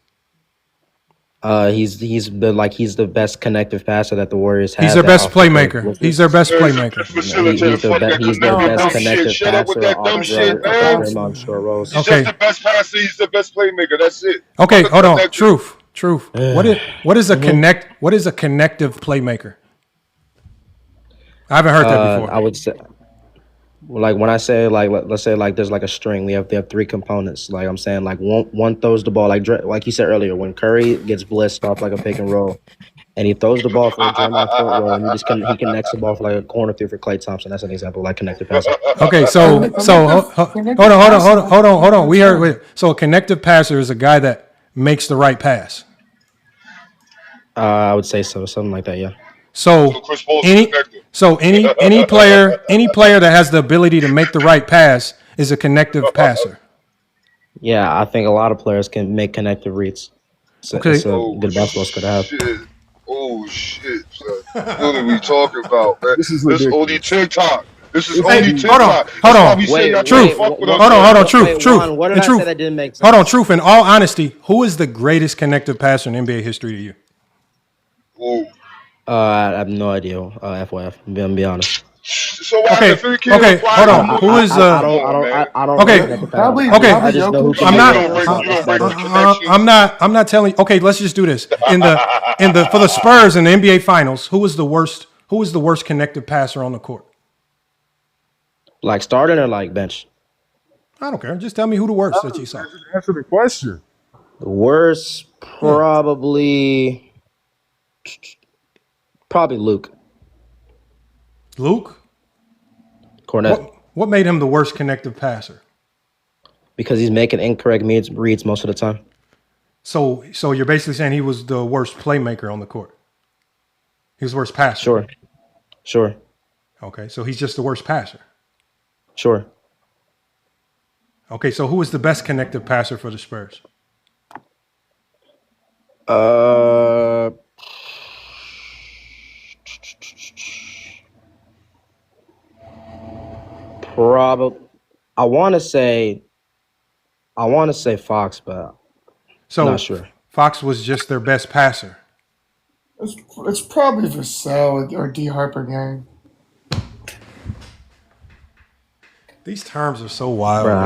He's the best connective passer that the Warriors have. He's their best playmaker. He's their best playmaker. He's their best connective Shut up with that dumb shit, man. He's just the best passer. He's the best playmaker. That's it. Okay, hold on. Truth. What is a connective playmaker? I haven't heard that before. I would say, like when I say let's say there's like a string. They have three components. Like I'm saying, like one throws the ball like you said earlier. When Curry gets blitzed off like a pick and roll, and he throws the ball for a Draymond foot roll, and he connects the ball for like a corner three for Klay Thompson. That's an example of like connective passer. Okay, so hold on. We heard so a connective passer is a guy that makes the right pass. I would say so, something like that. Yeah. So any player that has the ability to make the right pass is a connective passer. Yeah, I think a lot of players can make connective reads. It's a good basketball skill to have. Oh shit, son. What are we talking about, man? This is This only ridiculous. TikTok. This is Hey, only hold TikTok. on. That's why we say y'all can't Truth. fuck with us. Hold on. Truth. Juan, what did I say that didn't make sense? Hold on. Truth. In all honesty, who is the greatest connective passer in NBA history to you? Ooh. I have no idea. FYF. I'm gonna be honest. So why Okay, if it can't okay, apply hold to on. more- Who is I don't okay, I just know who I'm not. I'm not telling. Okay, let's just do this. For the Spurs in the NBA Finals, who was the worst connective passer on the court? Like starting or like bench? I don't care. Just tell me who the worst that you saw. Answer the question. The worst, probably Luke. Luke? Cornette. What made him the worst connective passer? Because he's making incorrect reads most of the time. So you're basically saying he was the worst playmaker on the court. He was the worst passer. Sure. Okay, so he's just the worst passer. Sure. Okay, so who is the best connective passer for the Spurs? Probably. I want to say Fox, but So not sure. Fox was just their best passer. It's probably Vassell or D. Harper gang. These terms are so wild. Bro,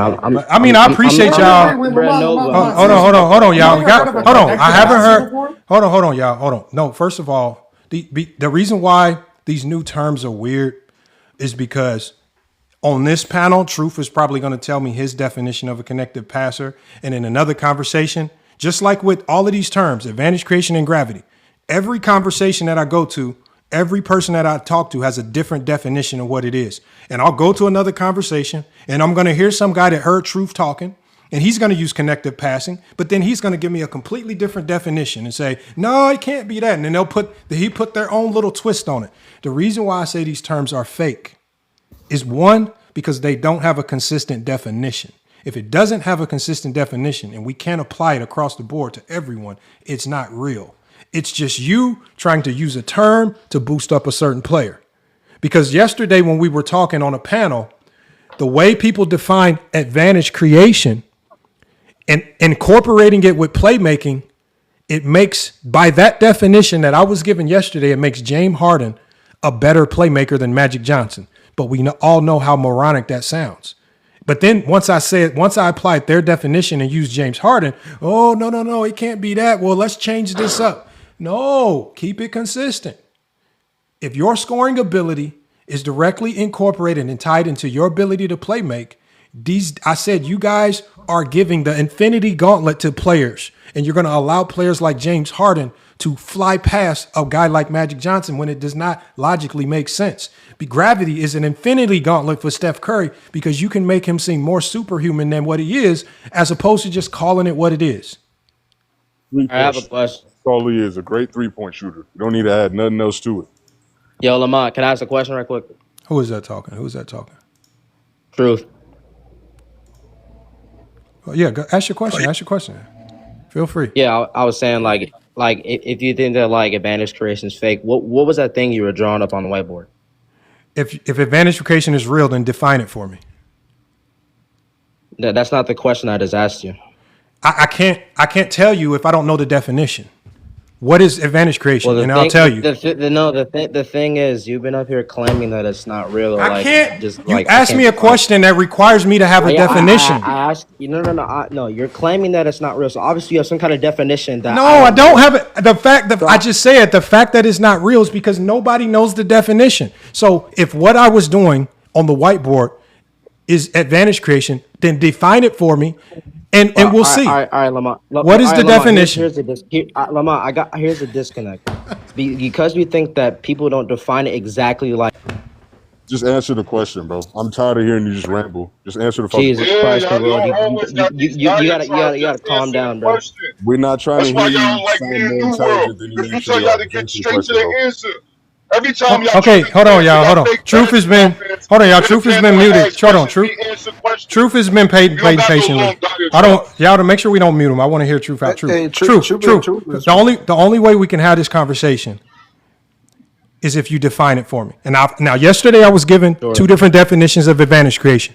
I appreciate y'all. Hold on, y'all. Hold on. I haven't heard. Hold on, y'all. Hold on. No, first of all, the reason why these new terms are weird is because on this panel, Truth is probably going to tell me his definition of a connective passer. And in another conversation, just like with all of these terms, advantage creation and gravity, every conversation that I go to, every person that I talk to has a different definition of what it is. And I'll go to another conversation and I'm going to hear some guy that heard Truth talking and he's going to use connective passing, but then he's going to give me a completely different definition and say, no, it can't be that. And then he put their own little twist on it. The reason why I say these terms are fake is one, because they don't have a consistent definition. If it doesn't have a consistent definition and we can't apply it across the board to everyone, it's not real. It's just you trying to use a term to boost up a certain player. Because yesterday when we were talking on a panel, the way people define advantage creation and incorporating it with playmaking, it makes, by that definition that I was given yesterday, it makes James Harden a better playmaker than Magic Johnson. But we all know how moronic that sounds. But then once I applied their definition and used James Harden, oh, no, it can't be that. Well, let's change this up. No, keep it consistent. If your scoring ability is directly incorporated and tied into your ability to play make, I said you guys are giving the infinity gauntlet to players, and you're going to allow players like James Harden to fly past a guy like Magic Johnson when it does not logically make sense. Gravity is an infinity gauntlet for Steph Curry because you can make him seem more superhuman than what he is, as opposed to just calling it what it is. I have a question. That's all he is, a great three-point shooter. You don't need to add nothing else to it. Yo, Lamont, can I ask a question right quick? Who is that talking? Truth. Well, yeah, ask your question. Feel free. Yeah, I was saying like if you think that like advantage creation is fake, what was that thing you were drawing up on the whiteboard? If advantage creation is real, then define it for me. That's not the question I just asked you. I can't tell you if I don't know the definition. What is advantage creation? And I'll tell you. The thing is, you've been up here claiming that it's not real. I can't. You asked me a question that requires me to have a definition. I asked you. No. You're claiming that it's not real. So obviously you have some kind of definition that. No, I don't have it. The fact that I just said the fact that it's not real is because nobody knows the definition. So if what I was doing on the whiteboard is advantage creation, then define it for me. And we'll see. All right, Lamont. What is the definition? Lamont, here's the disconnect. Because we think that people don't define it exactly like. Just answer the question, bro. I'm tired of hearing you just ramble. Just answer the fucking Jesus Christ, bro. You gotta calm down, bro. We're not trying That's to why hear y'all you like sound being more New intelligent World. than you Because you actually tell y'all are. to get Answer the straight to question, the bro. answer. Every time y'all Okay, choose hold on, y'all. y'all Hold on. fake Truth has been. offense, Hold on, y'all. you're the Truth has fan been that muted. asks Hold on. questions, Truth. we answer questions. Truth has been You don't got no patiently. long diatribe. I don't. Y'all to make sure we don't mute him. I want to hear Truth out. Truth. Hey, Truth. truth is The only way we can have this conversation is if you define it for me. And now yesterday I was given two different definitions of advantage creation.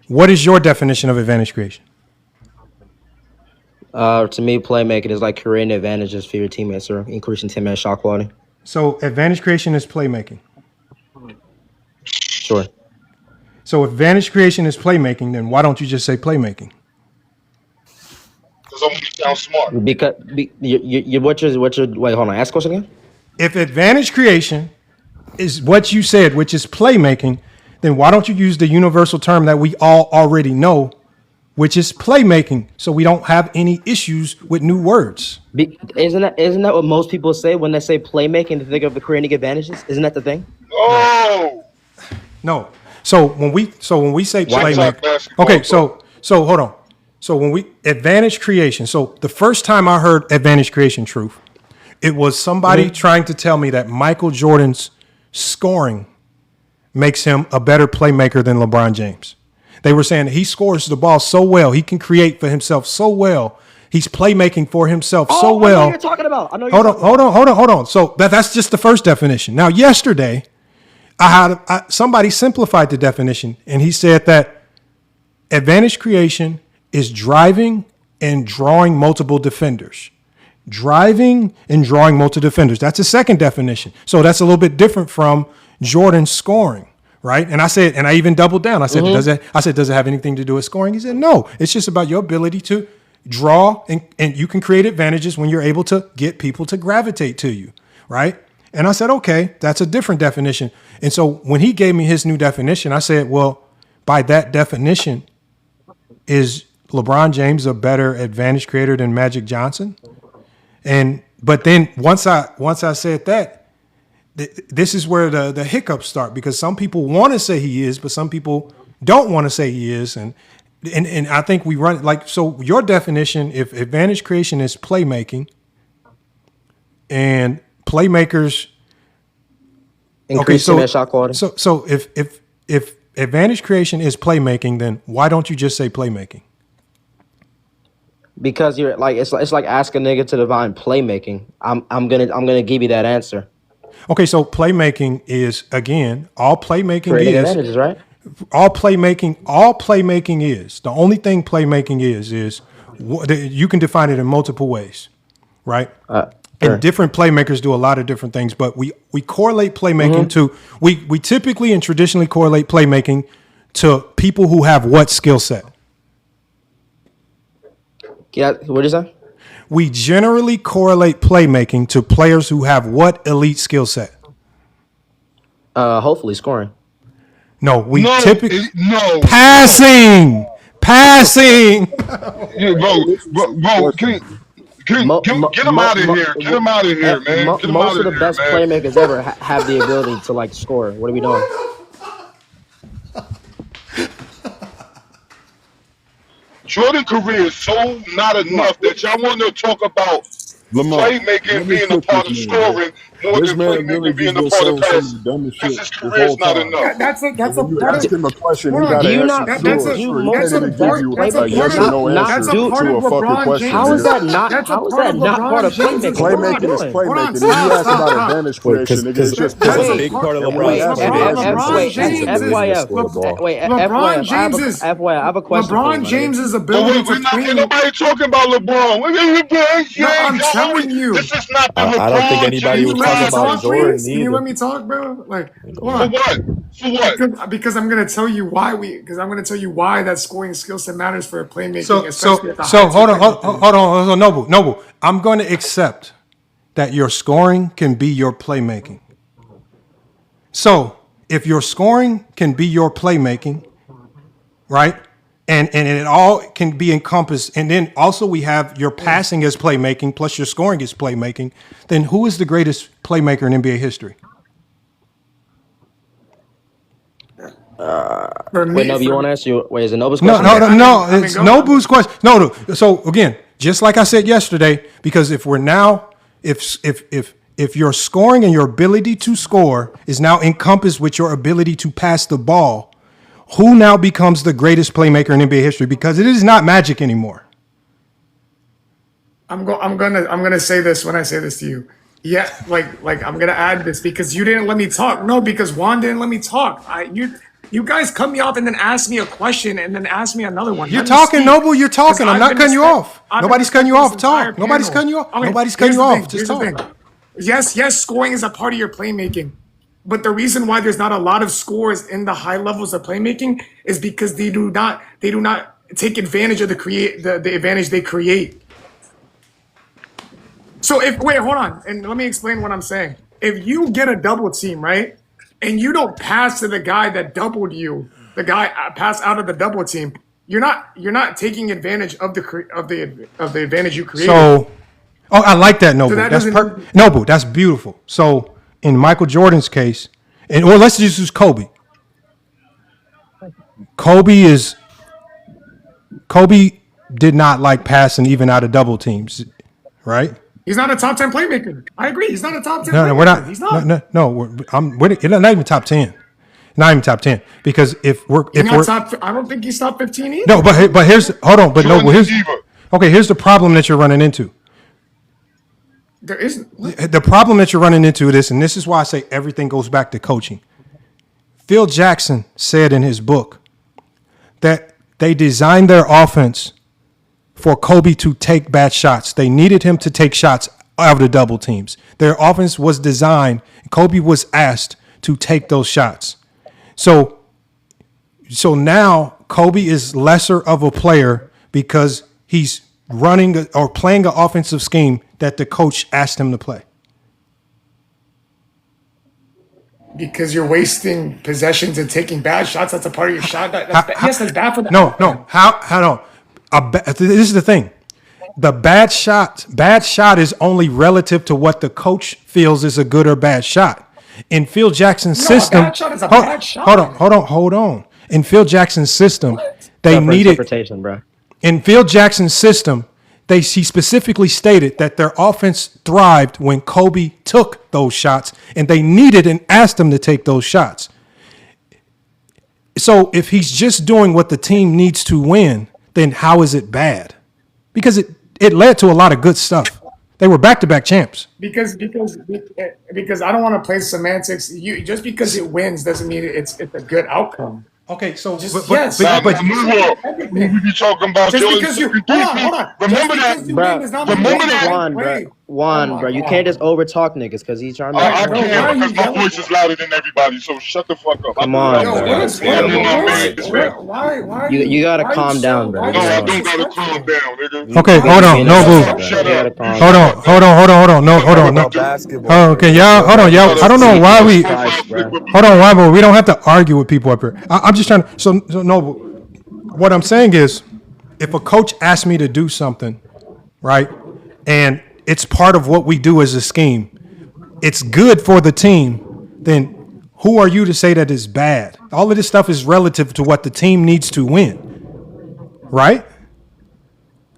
What is your definition of advantage creation? To me, playmaking is like creating advantages for your teammates or increasing teammate shot quality. So advantage creation is playmaking. Sure. So if advantage creation is playmaking, then why don't you just say playmaking? Because I want to sound smart. Because what's your wait, hold on, ask the question again. If advantage creation is what you said, which is playmaking, then why don't you use the universal term that we all already know, which is playmaking, so we don't have any issues with new words? Isn't that what most people say when they say playmaking? They think of the creating advantages. Isn't that the thing? Oh, No. So when we say playmaking, basketball, okay. So hold on. So when we advantage creation, so the first time I heard advantage creation, Truth, it was somebody trying to tell me that Michael Jordan's scoring makes him a better playmaker than LeBron James. They were saying he scores the ball so well, he can create for himself so well, he's playmaking for himself so well. I know what you're talking about. Hold on. So that's just the first definition. Now, yesterday, somebody simplified the definition, and he said that advantage creation is driving and drawing multiple defenders. Driving and drawing multiple defenders. That's a second definition. So that's a little bit different from Jordan scoring, right? And I said, and I even doubled down. I said, does it have anything to do with scoring? He said, no. It's just about your ability to draw, and you can create advantages when you're able to get people to gravitate to you, right? And I said, okay, that's a different definition. And so when he gave me his new definition, I said, well, by that definition, is LeBron James a better advantage creator than Magic Johnson? But then once I said that, this is where the hiccups start, because some people want to say he is, but some people don't want to say he is. And I think we run like, so your definition, if advantage creation is playmaking and playmakers increasing their shot quality. So if advantage creation is playmaking, then why don't you just say playmaking? Because you're like it's like ask a nigga to define playmaking. I'm gonna give you that answer. Okay, so playmaking is, again, all playmaking Creating is advantages, right? All playmaking is, the only thing playmaking is you can define it in multiple ways, right? Sure. And different playmakers do a lot of different things, but we correlate playmaking to, we typically and traditionally correlate playmaking to people who have what skill set? Yeah, what did you say? We generally correlate playmaking to players who have what elite skill set? Hopefully scoring. No, typically no passing. Yeah, bro, get him out of here. Get him out of here, man. Most of the best playmakers ever have the ability to like score. What are we doing? Jordan's career is so not enough that y'all want to talk about playmaking being a part of scoring more than playmaking being a part of passing. Because his career is not enough. That's a Ask him a question. He Hold got on. to Do you answer not- to that's it. a- He that's can't a even part- give you that's a a yes or part no of- answer that's a part to of a fucking LeBron question. James. How is that not? That's a How is part that of not LeBron part of James' playmaking? Playmaking is Hold on, playmaking. And stop, you asked stop, about stop. advantage creation, nigga. It's just That's a playmaking. big part of And when LeBron's you ask career. about LeBron advantage James creation, is LeBron James's FYI, I have a question. LeBron James's ability to We're not create. getting nobody talking about LeBron. No, I'm telling you. This is not the I don't think LeBron anybody James was Let me talking about talk, Jordan please. Can you either. let me talk, bro? Like, hold For on. what? For what? Because I'm gonna tell you why that scoring skill set matters for playmaking, So especially at the hold high on, Noble. I'm going to accept that your scoring can be your playmaking. So if your scoring can be your playmaking, right? And it all can be encompassed. And then also we have your passing as playmaking plus your scoring is playmaking. Then who is the greatest playmaker in NBA history? Wait, Nobu, you want to answer? Wait, is it Nobu's No, question? it's Nobu's question. No. So again, just like I said yesterday, because if if your scoring and your ability to score is now encompassed with your ability to pass the ball, who now becomes the greatest playmaker in NBA history? Because it is not Magic anymore. I'm gonna say this when I say this to you. Yeah, like I'm gonna add this because you didn't let me talk. No, because Juan didn't let me talk. You guys cut me off and then ask me a question and then ask me another one. You're talking, Noble. You're talking. I'm not cutting you off. Nobody's cutting you off. Talk. Nobody's cutting you off. Nobody's cutting you off. Just talk. Yes, scoring is a part of your playmaking. But the reason why there's not a lot of scores in the high levels of playmaking is because they do not take advantage of the advantage they create. So hold on, and let me explain what I'm saying. If you get a double team, right, and you don't pass to the guy that doubled you, the guy pass out of the double team, you're not taking advantage of the advantage you created. So, I like that, Noble. So Noble, that's beautiful. So in Michael Jordan's case, or let's just use Kobe. Kobe did not like passing even out of double teams, right? He's not a top 10 playmaker. I agree. He's not a top 10 playmaker. No, we're not. He's not. We're not even top 10. Not even top 10. Because if we're I don't think he's top 15 either. No, but here's here's the problem that you're running into. There isn't. The problem that you're running into this, and this is why I say everything goes back to coaching. Phil Jackson said in his book that they designed their offense for Kobe to take bad shots. They needed him to take shots out of the double teams. Their offense was designed, Kobe was asked to take those shots. So now Kobe is lesser of a player because he's running or playing an offensive scheme that the coach asked him to play. Because you're wasting possessions and taking bad shots. That's a part of your shot. That's bad for the No. How? This is the thing. The bad shot is only relative to what the coach feels is a good or bad shot. In Phil Jackson's system, a bad shot is a bad shot. Hold on. In Phil Jackson's system, they needed interpretation, bro. In Phil Jackson's system, he specifically stated that their offense thrived when Kobe took those shots, and they needed and asked him to take those shots. So if he's just doing what the team needs to win, then how is it bad? Because it led to a lot of good stuff. They were back-to-back champs. Because I don't want to play semantics. Just because it wins doesn't mean it's a good outcome. Okay, so we be talking about just because you hold on. Remember that, bro. Juan, bro, you can't just over talk niggas because he's trying to. I can't because my voice is louder than everybody. So shut the fuck up. Come on, bro. Why? You gotta calm down, bro. No, I don't gotta calm down, nigga. Okay, hold on, no boo. Shut up. Hold on. No, hold on. No. Oh, okay, y'all. Hold on, y'all. I don't know why we. Hold on, why? But we don't have to argue with people up here. I'm just trying to. So no. What I'm saying is, if a coach asks me to do something, right, and it's part of what we do as a scheme, it's good for the team, then who are you to say that it's bad? All of this stuff is relative to what the team needs to win, right?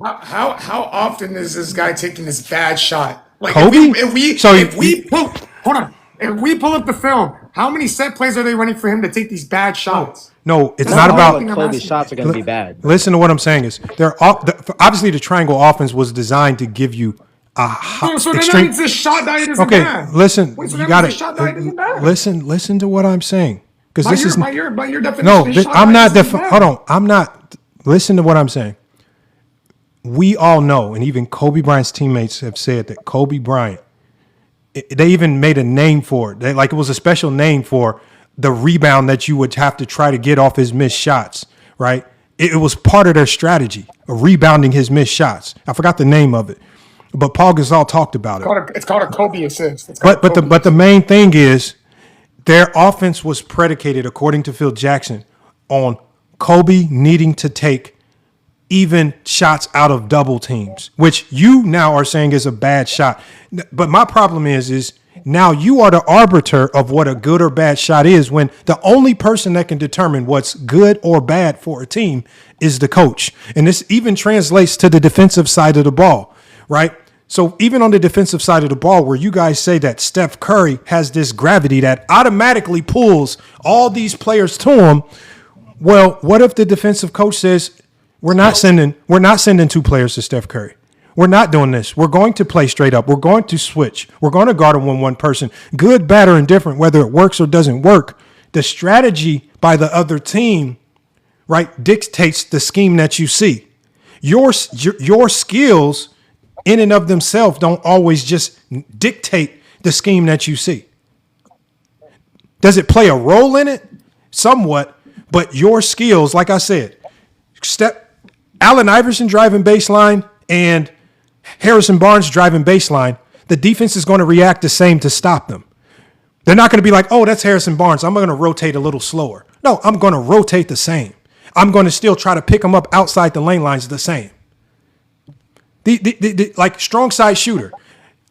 How often is this guy taking this bad shot? Like Kobe? If we pull up the film, how many set plays are they running for him to take these bad shots? No, it's not about Kobe's shots are going to be bad. Listen to what I'm saying is obviously the triangle offense was designed to give you a so then that means the shot diet isn't bad. Listen, so you got to listen to what I'm saying because this is by your definition. No, I'm not. Hold on, I'm not. Listen to what I'm saying. We all know, and even Kobe Bryant's teammates have said that Kobe Bryant. They even made a name for it. It was a special name for the rebound that you would have to try to get off his missed shots, right? It was part of their strategy of rebounding his missed shots. I forgot the name of it, but Paul Gasol talked about it. It's called a Kobe assist. But the main thing is their offense was predicated, according to Phil Jackson, on Kobe needing to take even shots out of double teams, which you now are saying is a bad shot. But my problem is now you are the arbiter of what a good or bad shot is when the only person that can determine what's good or bad for a team is the coach. And this even translates to the defensive side of the ball, right? So even on the defensive side of the ball, where you guys say that Steph Curry has this gravity that automatically pulls all these players to him, well, what if the defensive coach says we're not sending 2 players to Steph Curry? We're not doing this. We're going to play straight up. We're going to switch. We're going to guard him with one person. Good, bad, or indifferent, whether it works or doesn't work. The strategy by the other team, right, dictates the scheme that you see. Your skills in and of themselves don't always just dictate the scheme that you see. Does it play a role in it? Somewhat, but your skills, like I said, Allen Iverson driving baseline and Harrison Barnes driving baseline, the defense is going to react the same to stop them. They're not going to be like, oh, that's Harrison Barnes, I'm going to rotate a little slower. No, I'm going to rotate the same. I'm going to still try to pick them up outside the lane lines the same. Like strong side shooter.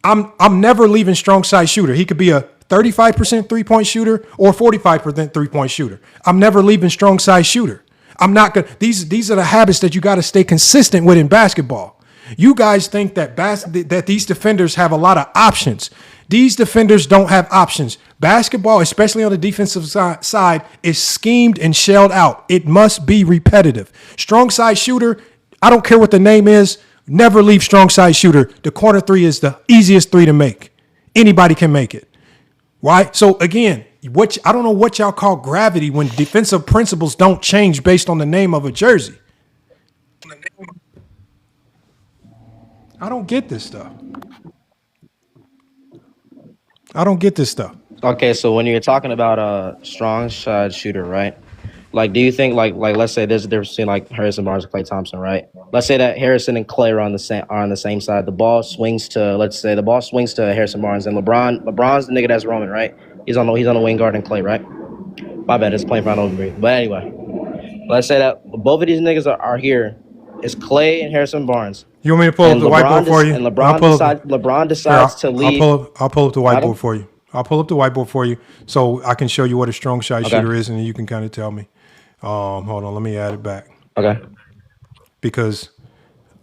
I'm never leaving strong side shooter. He could be a 35% 3-point shooter or 45% 3-point shooter. I'm never leaving strong side shooter. I'm not going to. These are the habits that you got to stay consistent with in basketball. You guys think that these defenders have a lot of options. These defenders don't have options. Basketball, especially on the defensive side, is schemed and shelled out. It must be repetitive. Strong side shooter, I don't care what the name is, never leave strong side shooter. The corner 3 is the easiest 3 to make. Anybody can make it. Right? So again, I don't know what y'all call gravity when defensive principles don't change based on the name of a jersey. I don't get this stuff. Okay, so when you're talking about a strong side shooter, right? Like, do you think like let's say there's a difference between like Harrison Barnes and Klay Thompson, right? Let's say that Harrison and Klay are on the same side. The ball swings to Harrison Barnes, and LeBron's the nigga that's roaming, right? He's on the wing guarding Klay, right? My bad, it's playing front over me. But anyway, let's say that both of these niggas are here. It's Klay and Harrison Barnes. You want me to pull up the whiteboard for you? And LeBron decides to leave. I'll pull up the whiteboard for you. I'll pull up the whiteboard for you so I can show you what a strong side shooter is, and then you can kind of tell me. Hold on, let me add it back. Okay. Because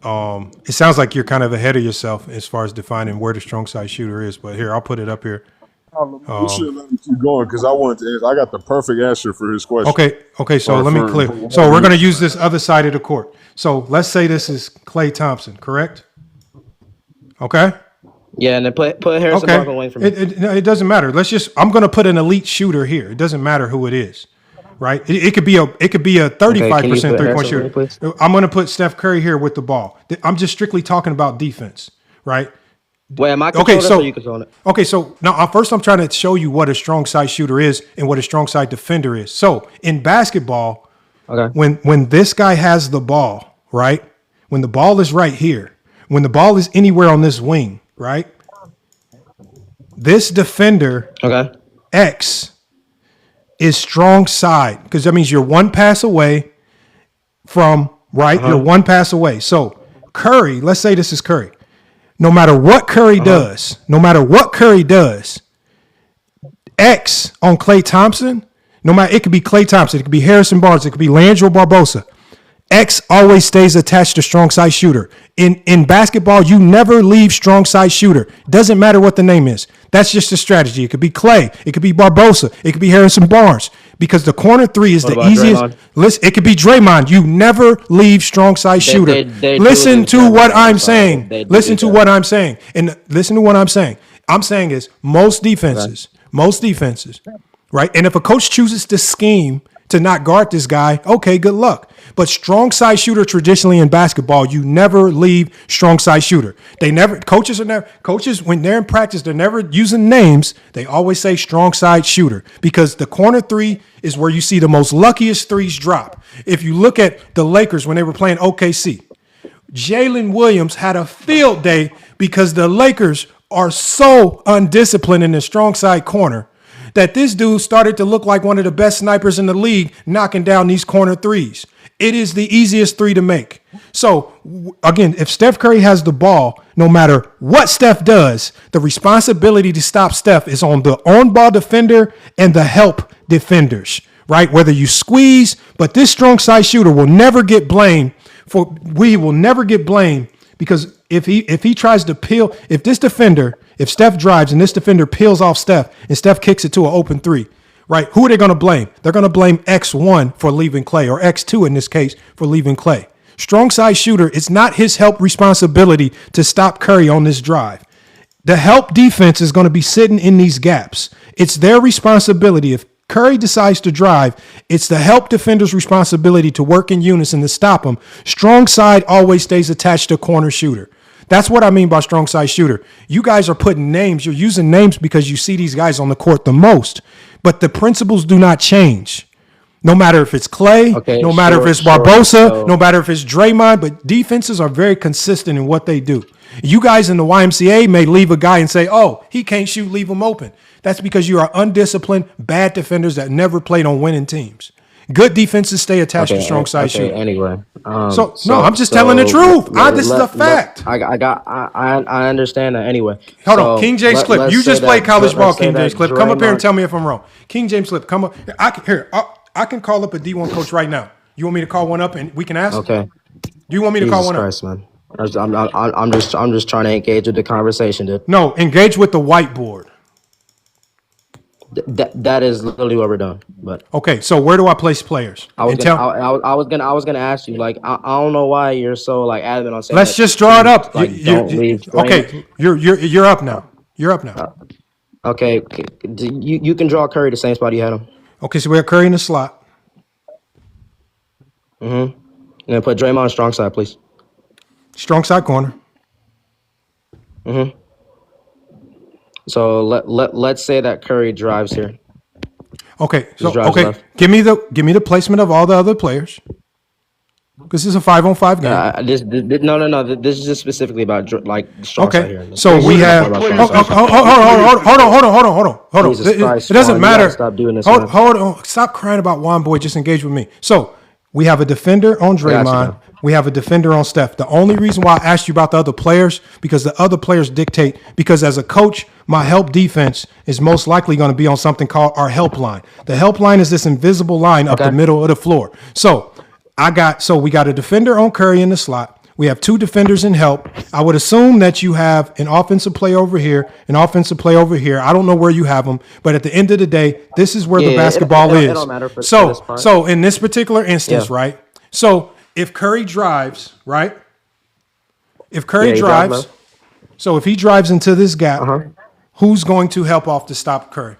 it sounds like you're kind of ahead of yourself as far as defining where the strong side shooter is. But here, I'll put it up here. You should let me keep going because I wanted to answer. I got the perfect answer for his question. Okay. So let me clear. So we're going to use this other side of the court. So let's say this is Klay Thompson, correct? Okay. Yeah, and then put Harrison Barnes away from me. It doesn't matter. I'm going to put an elite shooter here. It doesn't matter who it is, right? It could be a 35% 3-point shooter. I'm going to put Steph Curry here with the ball. I'm just strictly talking about defense, right? Wait, am I controlling it or you controlling it? Okay, so now first I'm trying to show you what a strong side shooter is and what a strong side defender is. So in basketball, when this guy has the ball, right? When the ball is right here, when the ball is anywhere on this wing, right? This defender, X, is strong side because that means you're one pass away from, right? You're one pass away. So Curry, let's say this is Curry. No matter what Curry does, X on Klay Thompson, it could be Klay Thompson, it could be Harrison Barnes, it could be Leandro Barbosa. X always stays attached to strong side shooter. In basketball, you never leave strong side shooter. Doesn't matter what the name is. That's just a strategy. It could be Klay, it could be Barbosa, it could be Harrison Barnes. Because the corner 3 is the easiest. Listen, it could be Draymond. You never leave strong side shooter. Listen to what I'm saying. Listen to what I'm saying. And listen to what I'm saying. I'm saying is most defenses, right? And if a coach chooses to scheme to not guard this guy, okay, good luck. But strong side shooter traditionally in basketball, you never leave strong side shooter. Coaches when they're in practice, they're never using names. They always say strong side shooter because the corner 3 is where you see the most luckiest threes drop. If you look at the Lakers when they were playing OKC, Jalen Williams had a field day because the Lakers are so undisciplined in the strong side corner that this dude started to look like one of the best snipers in the league knocking down these corner 3s. It is the easiest 3 to make. So, again, if Steph Curry has the ball, no matter what Steph does, the responsibility to stop Steph is on the on-ball defender and the help defenders, right? Whether you squeeze, but this strong side shooter will never get blamed Because if he tries to peel, if Steph drives and this defender peels off Steph and Steph kicks it to an open three, right? Who are they going to blame? They're going to blame X1 for leaving Clay, or X2 in this case for leaving Clay. Strong side shooter, it's not his help responsibility to stop Curry on this drive. The help defense is going to be sitting in these gaps. It's their responsibility. If Curry decides to drive, it's the help defender's responsibility to work in unison to stop him. Strong side always stays attached to corner shooter. That's what I mean by strong side shooter. You guys are putting names. You're using names because you see these guys on the court the most. But the principles do not change. No matter if it's Clay, no matter if it's Barbosa, no matter if it's Draymond, but defenses are very consistent in what they do. You guys in the YMCA may leave a guy and say, oh, he can't shoot, leave him open. That's because you are undisciplined, bad defenders that never played on winning teams. Good defenses stay attached to strong side shooting. Anyway, no, I'm just telling the truth. This is a fact. I understand that. Anyway, hold on, King James Clip. You just played college ball, King James Clip. Come up here and tell me if I'm wrong. King James Clip, come up. I can call up a D1 coach right now. You want me to call one up and we can ask? Okay. Do you want me to call one Christ, up? Man. I'm just trying to engage with the conversation, dude. No, engage with the whiteboard. That is literally what we're doing. But okay, so where do I place players? I was gonna ask you. Like, I don't know why you're so like adamant on saying. Let's just draw it up. Like, okay, you're up now. You're up now. Okay, you can draw Curry the same spot you had him. Okay, so we have Curry in the slot. And then put Draymond strong side, please. Strong side corner. So let's say that Curry drives here. Okay, so left. give me the placement of all the other players. Because this is a 5-on-5 game. No. This is just specifically about like strong side here. So we have. Hold on. It doesn't matter. Stop doing this. Hold on. Stop crying about Juan Boy. Just engage with me. So we have a defender on Draymond. We have a defender on Steph. The only reason why I asked you about the other players, because the other players dictate, because as a coach, my help defense is most likely going to be on something called our help line. The help line is this invisible line up the middle of the floor. So we got a defender on Curry in the slot. We have two defenders in help. I would assume that you have an offensive play over here, an offensive play over here. I don't know where you have them, but at the end of the day, this is where the basketball is. It don't matter for this part. So in this particular instance, right? So if Curry drives, right? If Curry drives, so if he drives into this gap, who's going to help off to stop Curry?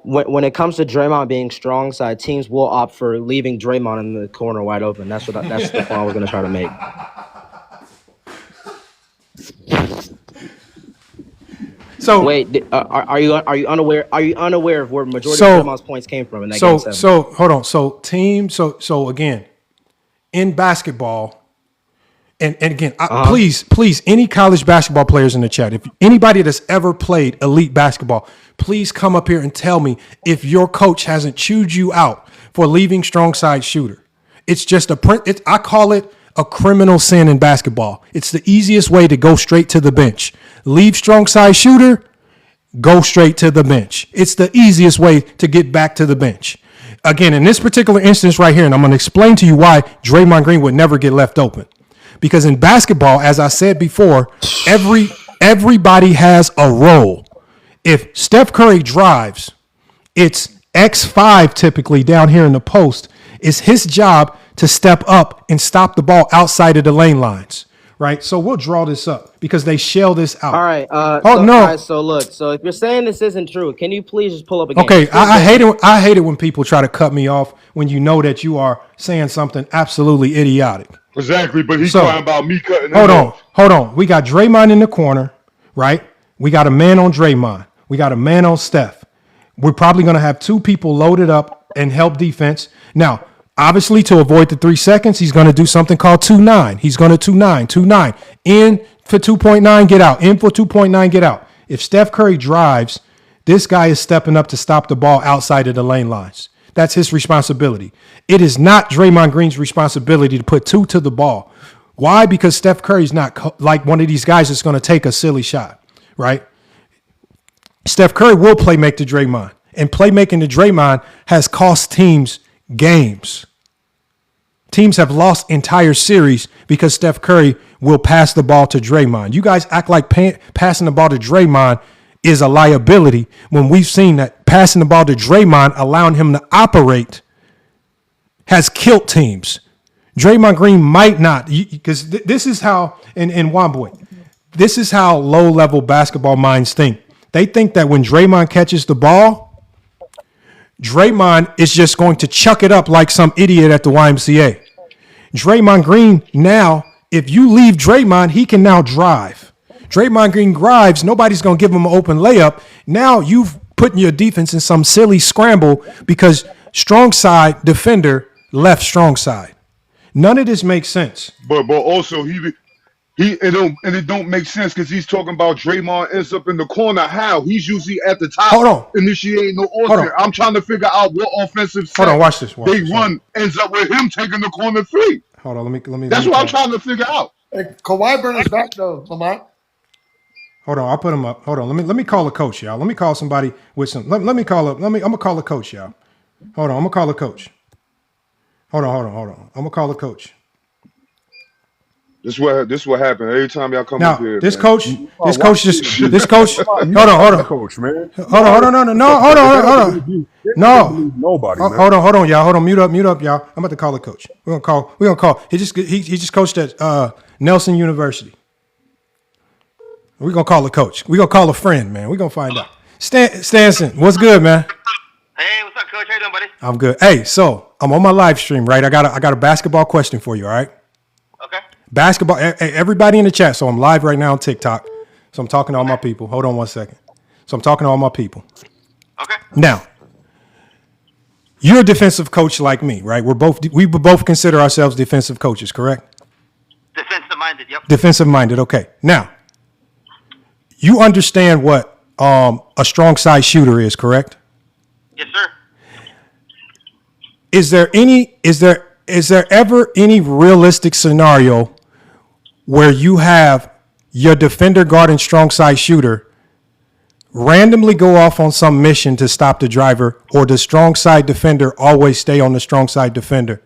When it comes to Draymond being strong side, teams will opt for leaving Draymond in the corner wide open. That's the point I was going to try to make. So wait, are you unaware? Are you unaware of where majority of Draymond's points came from in that game 7? So hold on. So again, in basketball, and again, please, any college basketball players in the chat, if anybody that's ever played elite basketball, please come up here and tell me if your coach hasn't chewed you out for leaving strong side shooter. It's just I call it a criminal sin in basketball. It's the easiest way to go straight to the bench. Leave strong side shooter, go straight to the bench. It's the easiest way to get back to the bench. Again, in this particular instance right here, and I'm going to explain to you why Draymond Green would never get left open. Because in basketball, as I said before, everybody has a role. If Steph Curry drives, it's X5 typically down here in the post. It's his job to step up and stop the ball outside of the lane lines, right? So we'll draw this up because they shell this out. All right. No. All right, so look. So if you're saying this isn't true, can you please just pull up a game? Okay, I hate it when people try to cut me off when you know that you are saying something absolutely idiotic. Exactly, but he's talking about me cutting him off. Hold on. We got Draymond in the corner, right? We got a man on Draymond. We got a man on Steph. We're probably going to have two people loaded up and help defense. Now, obviously, to avoid the 3 seconds, he's going to do something called 2-9. He's going to 2-9. In for 2.9, get out. In for 2.9, get out. If Steph Curry drives, this guy is stepping up to stop the ball outside of the lane lines. That's his responsibility. It is not Draymond Green's responsibility to put two to the ball. Why? Because Steph Curry's not like one of these guys that's going to take a silly shot, right? Steph Curry will playmake to Draymond, and playmaking to Draymond has cost teams games. Teams have lost entire series because Steph Curry will pass the ball to Draymond. You guys act like passing the ball to Draymond is a liability when we've seen that passing the ball to Draymond, allowing him to operate, has killed teams. Draymond Green might not, because this is how, in Wamboy, this is how low-level basketball minds think. They think that when Draymond catches the ball, Draymond is just going to chuck it up like some idiot at the YMCA. Draymond Green now, if you leave Draymond, he can now drive. Draymond Green drives, nobody's going to give him an open layup. Now you've put your defense in some silly scramble because strong side defender left strong side. None of this makes sense. But also it don't make sense because he's talking about Draymond ends up in the corner. How? He's usually at the top. Hold on. Initiating no offense. I'm trying to figure out what offensive set Hold on, watch this. run ends up with him taking the corner three. Hold on, let me. That's what I'm trying to figure out. Hey, Kawhi Bernard's back though, Lamont. Hold on, I'll put him up. Hold on, let me call a coach, y'all. Let me call somebody with some. I'm gonna call a coach, y'all. Hold on, I'm gonna call a coach. Hold on. I'm gonna call a coach. This what happened every time y'all come Now, up here. this man. coach. Not a coach, man. Hold on. No. Nobody. Man. Hold on, y'all. Hold on. Mute up, y'all. I'm about to call a coach. We're gonna call. He just coached at Nelson University. We're gonna call a coach. We're gonna call a friend, man. We're gonna find out. Stanson, what's good, man? Hey, what's up, Coach? How you doing, buddy? I'm good. Hey, so I'm on my live stream, right? I got a basketball question for you, all right? Okay. Basketball, everybody in the chat. So I'm live right now on TikTok. So I'm talking to all my people. Hold on one second. So I'm talking to all my people. Okay. Now, you're a defensive coach like me, right? We both consider ourselves defensive coaches, correct? Defensive minded, yep. Defensive minded. Okay. Now, you understand what a strong side shooter is, correct? Yes, sir. Is there ever any realistic scenario where you have your defender, guard, and strong side shooter randomly go off on some mission to stop the driver, or the strong side defender always stay on the strong side defender?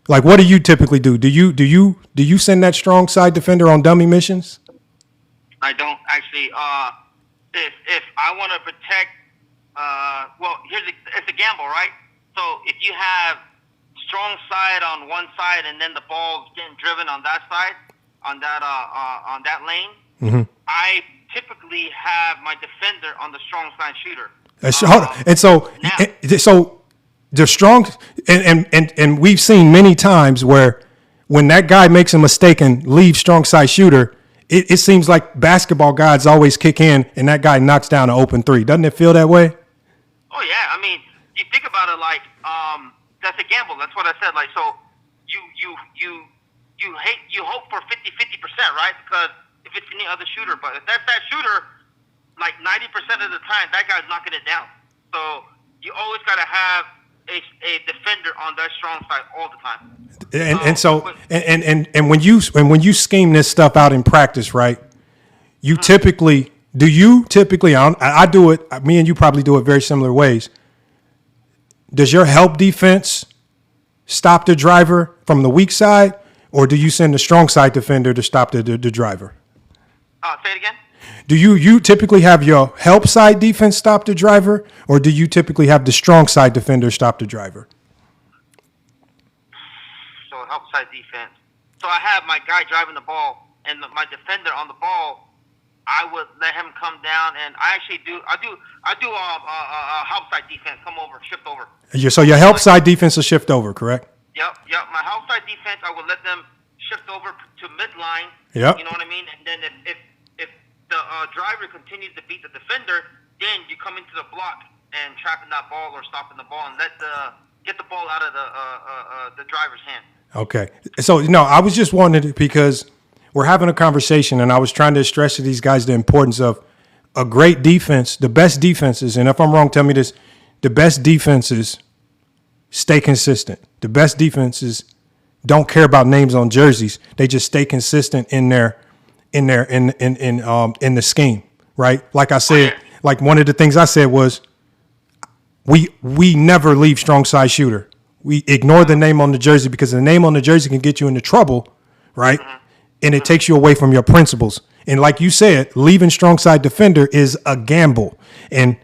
Like, what do you typically do? Do you send that strong side defender on dummy missions? I don't actually. If I want to protect, it's a gamble, right? So if you have strong side on one side and then the ball's getting driven on that side, on that lane, Mm-hmm. I typically have my defender on the strong side shooter. And so the strong and we've seen many times where when that guy makes a mistake and leaves strong side shooter, it seems like basketball gods always kick in and that guy knocks down an open three. Doesn't it feel that way? Oh yeah, I mean, you think about it like that's a gamble. That's what I said. Like, so you hope for 50%, right? Because if it's any other shooter, but if that's that shooter, like 90% of the time, that guy's knocking it down. So you always got to have a defender on that strong side all the time. And when you scheme this stuff out in practice, right? You typically I do it. Me and you probably do it very similar ways. Does your help defense stop the driver from the weak side, or do you send the strong side defender to stop the driver? Say it again. Do you typically have your help side defense stop the driver, or do you typically have the strong side defender stop the driver? So help side defense. So I have my guy driving the ball, and my defender on the ball. I would let him come down, and I do help side defense, come over, shift over. So your help side defense will shift over, correct? Yep. My help side defense, I would let them shift over to midline. Yep. You know what I mean? And then if the driver continues to beat the defender, then you come into the block and trapping that ball or stopping the ball and get the ball out of the driver's hand. Okay. So no, I was just wondering because we're having a conversation, and I was trying to stress to these guys the importance of a great defense. The best defenses, and if I'm wrong, tell me this, the best defenses stay consistent. The best defenses don't care about names on jerseys. They just stay consistent in the scheme, right? Like I said, like one of the things I said was we never leave strong side shooter. We ignore the name on the jersey because the name on the jersey can get you into trouble, right? And it takes you away from your principles. And like you said, leaving strong side defender is a gamble. And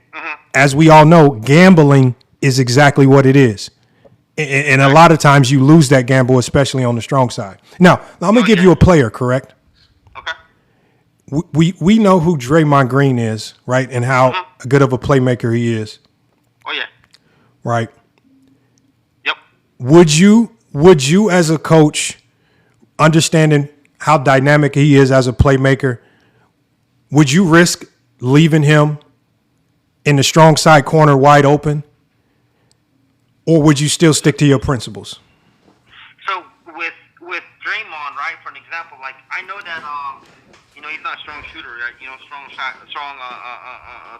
as we all know, gambling is exactly what it is. And a lot of times you lose that gamble, especially on the strong side. Now, I'm going to give you a player, correct? We know who Draymond Green is, right? And how good of a playmaker he is. Oh, yeah. Right? Yep. Would you as a coach, understanding how dynamic he is as a playmaker, would you risk leaving him in the strong side corner wide open? Or would you still stick to your principles? So with Draymond, right, for an example, like I know that he's not a strong shooter, right? Strong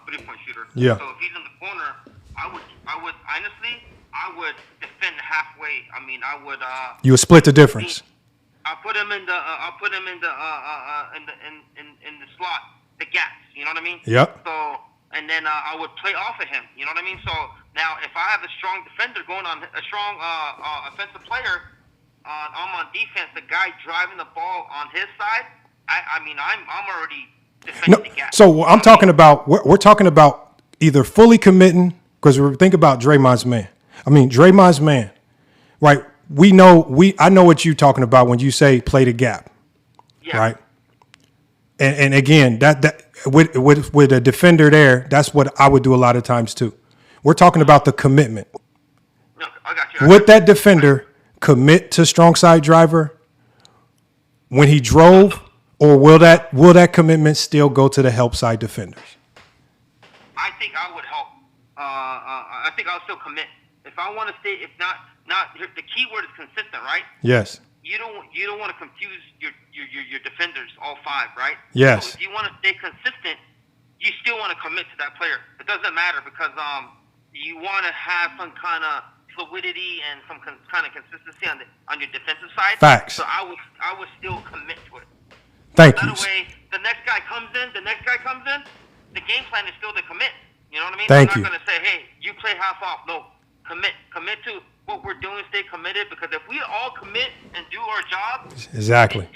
3-point shooter. Yeah. So if he's in the corner, I would honestly defend halfway. I mean, You would split the difference. I'll put him in the slot, the gaps. You know what I mean? Yep. So and then I would play off of him. You know what I mean? So now if I have a strong defender going on a strong offensive player I'm on defense, the guy driving the ball on his side, I'm already defending the gap. So I'm talking about we're talking about either fully committing, because we think about Draymond's man. Draymond's man, right? I know what you're talking about when you say play the gap, right? And again, that with a defender there, that's what I would do a lot of times too. We're talking about the commitment. No, I got you. Would that defender commit to strong side driver when he drove, or will that commitment still go to the help side defenders? I think I would help. I think I'll still commit. If I want to stay, if not, the key word is consistent, right? Yes. You don't want to confuse your defenders, all five, right? Yes. So if you want to stay consistent, you still want to commit to that player. It doesn't matter because you want to have some kind of fluidity and some kind of consistency on your defensive side. Facts. So I would still commit to it. Thank you. That way, the next guy comes in. The game plan is still to commit. You know what I mean? Thank I'm you. not going to say, hey, you play half off. No, commit to what we're doing. Stay committed, because if we all commit and do our job, Exactly.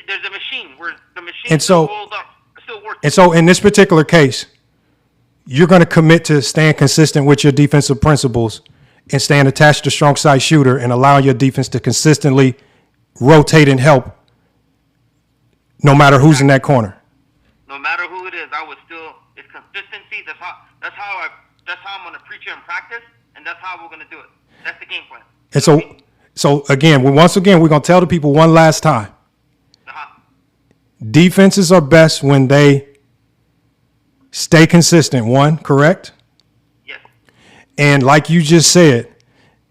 there's a machine where the machine And so- still holds up, still working. And so in this particular case, you're going to commit to staying consistent with your defensive principles and staying attached to strong side shooter and allowing your defense to consistently rotate and help no matter who's in that corner. No matter who it is, I would still. It's consistency. That's how I'm going to preach it in practice, and that's how we're going to do it. That's the game plan. And so again, once again, we're going to tell the people one last time. Defenses are best when they stay consistent. One, correct? Yes. And like you just said,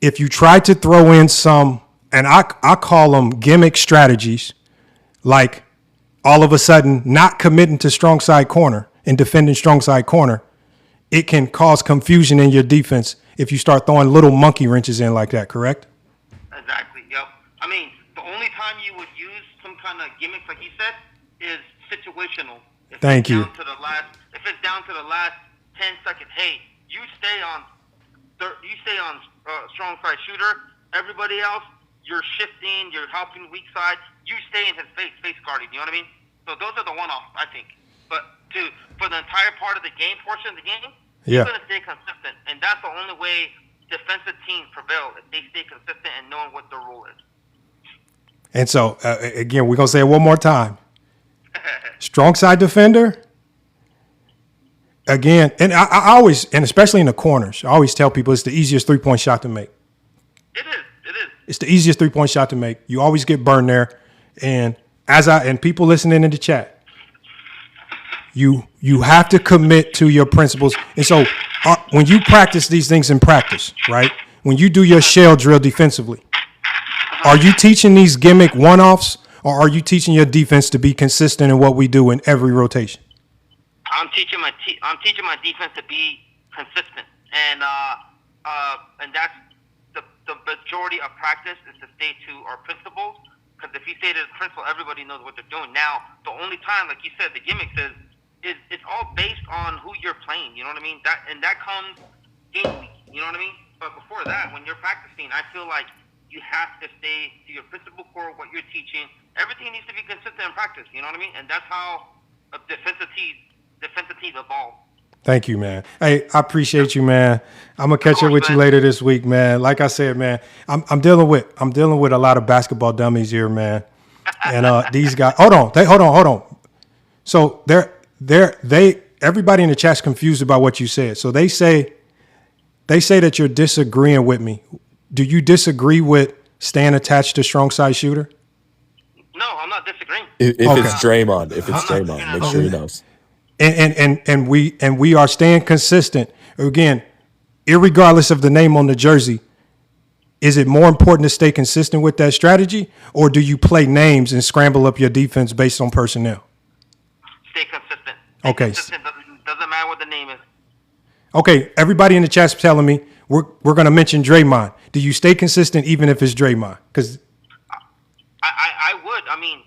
if you try to throw in some, and I call them gimmick strategies, like all of a sudden not committing to strong side corner and defending strong side corner, it can cause confusion in your defense if you start throwing little monkey wrenches in like that, correct? Exactly. Yep. The only time you would use some kind of gimmicks, like you said, is situational. Thank you. If it's down to the last 10 seconds, hey, you stay on strong side shooter. Everybody else, you're shifting, you're helping weak side. You stay in his face guarding. You know what I mean? So those are the one-offs, I think. But for the entire part of the game, portion of the game, you're going to stay consistent. And that's the only way defensive teams prevail, if they stay consistent and knowing what their role is. And so, again, we're going to say it one more time. Strong side defender, again, and I always, and especially in the corners, I always tell people it's the easiest three-point shot to make. It is. It's the easiest three-point shot to make. You always get burned there. And and people listening in the chat, you have to commit to your principles. And so when you practice these things in practice, right, when you do your shell drill defensively, are you teaching these gimmick one-offs, or are you teaching your defense to be consistent in what we do in every rotation? I'm teaching my defense to be consistent, and that's the majority of practice is to stay to our principles. Because if you stay to the principle, everybody knows what they're doing. Now, the only time, like you said, the gimmicks is it's all based on who you're playing. You know what I mean? That comes game week. You know what I mean? But before that, when you're practicing, I feel like you have to stay to your principal core, what you're teaching. Everything needs to be consistent in practice. You know what I mean? And that's how a defensive team evolves. Thank you, man. Hey, I appreciate you, man. I'm gonna catch up with you later this week, man. Like I said, man, I'm dealing with a lot of basketball dummies here, man. And these guys, hold on. So everybody in the chat's confused about what you said. So they say that you're disagreeing with me. Do you disagree with staying attached to strong side shooter? No, I'm not disagreeing. If it's Draymond, make sure he knows. And we are staying consistent. Again, irregardless of the name on the jersey, is it more important to stay consistent with that strategy, or do you play names and scramble up your defense based on personnel? Stay consistent. Okay. Consistent. Doesn't matter what the name is. Okay, everybody in the chat's telling me we're going to mention Draymond. Do you stay consistent even if it's Draymond? Because I would. I mean,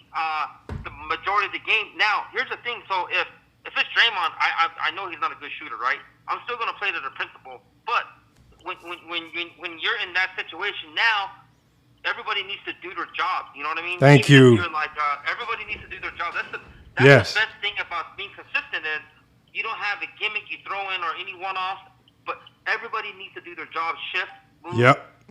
the majority of the game. Now, here's the thing. So if it's Draymond, I know he's not a good shooter, right? I'm still going to play to the principle. But when you're in that situation now, everybody needs to do their job. You know what I mean? Thank you. You're like everybody needs to do their job. That's the best thing about being consistent is you don't have a gimmick you throw in or any one-off, but everybody needs to do their job, shift, move,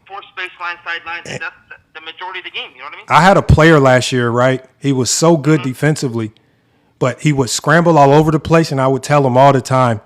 force baseline, sideline, and that's the majority of the game. You know what I mean? I had a player last year, right? He was so good defensively, but he would scramble all over the place, and I would tell him all the time,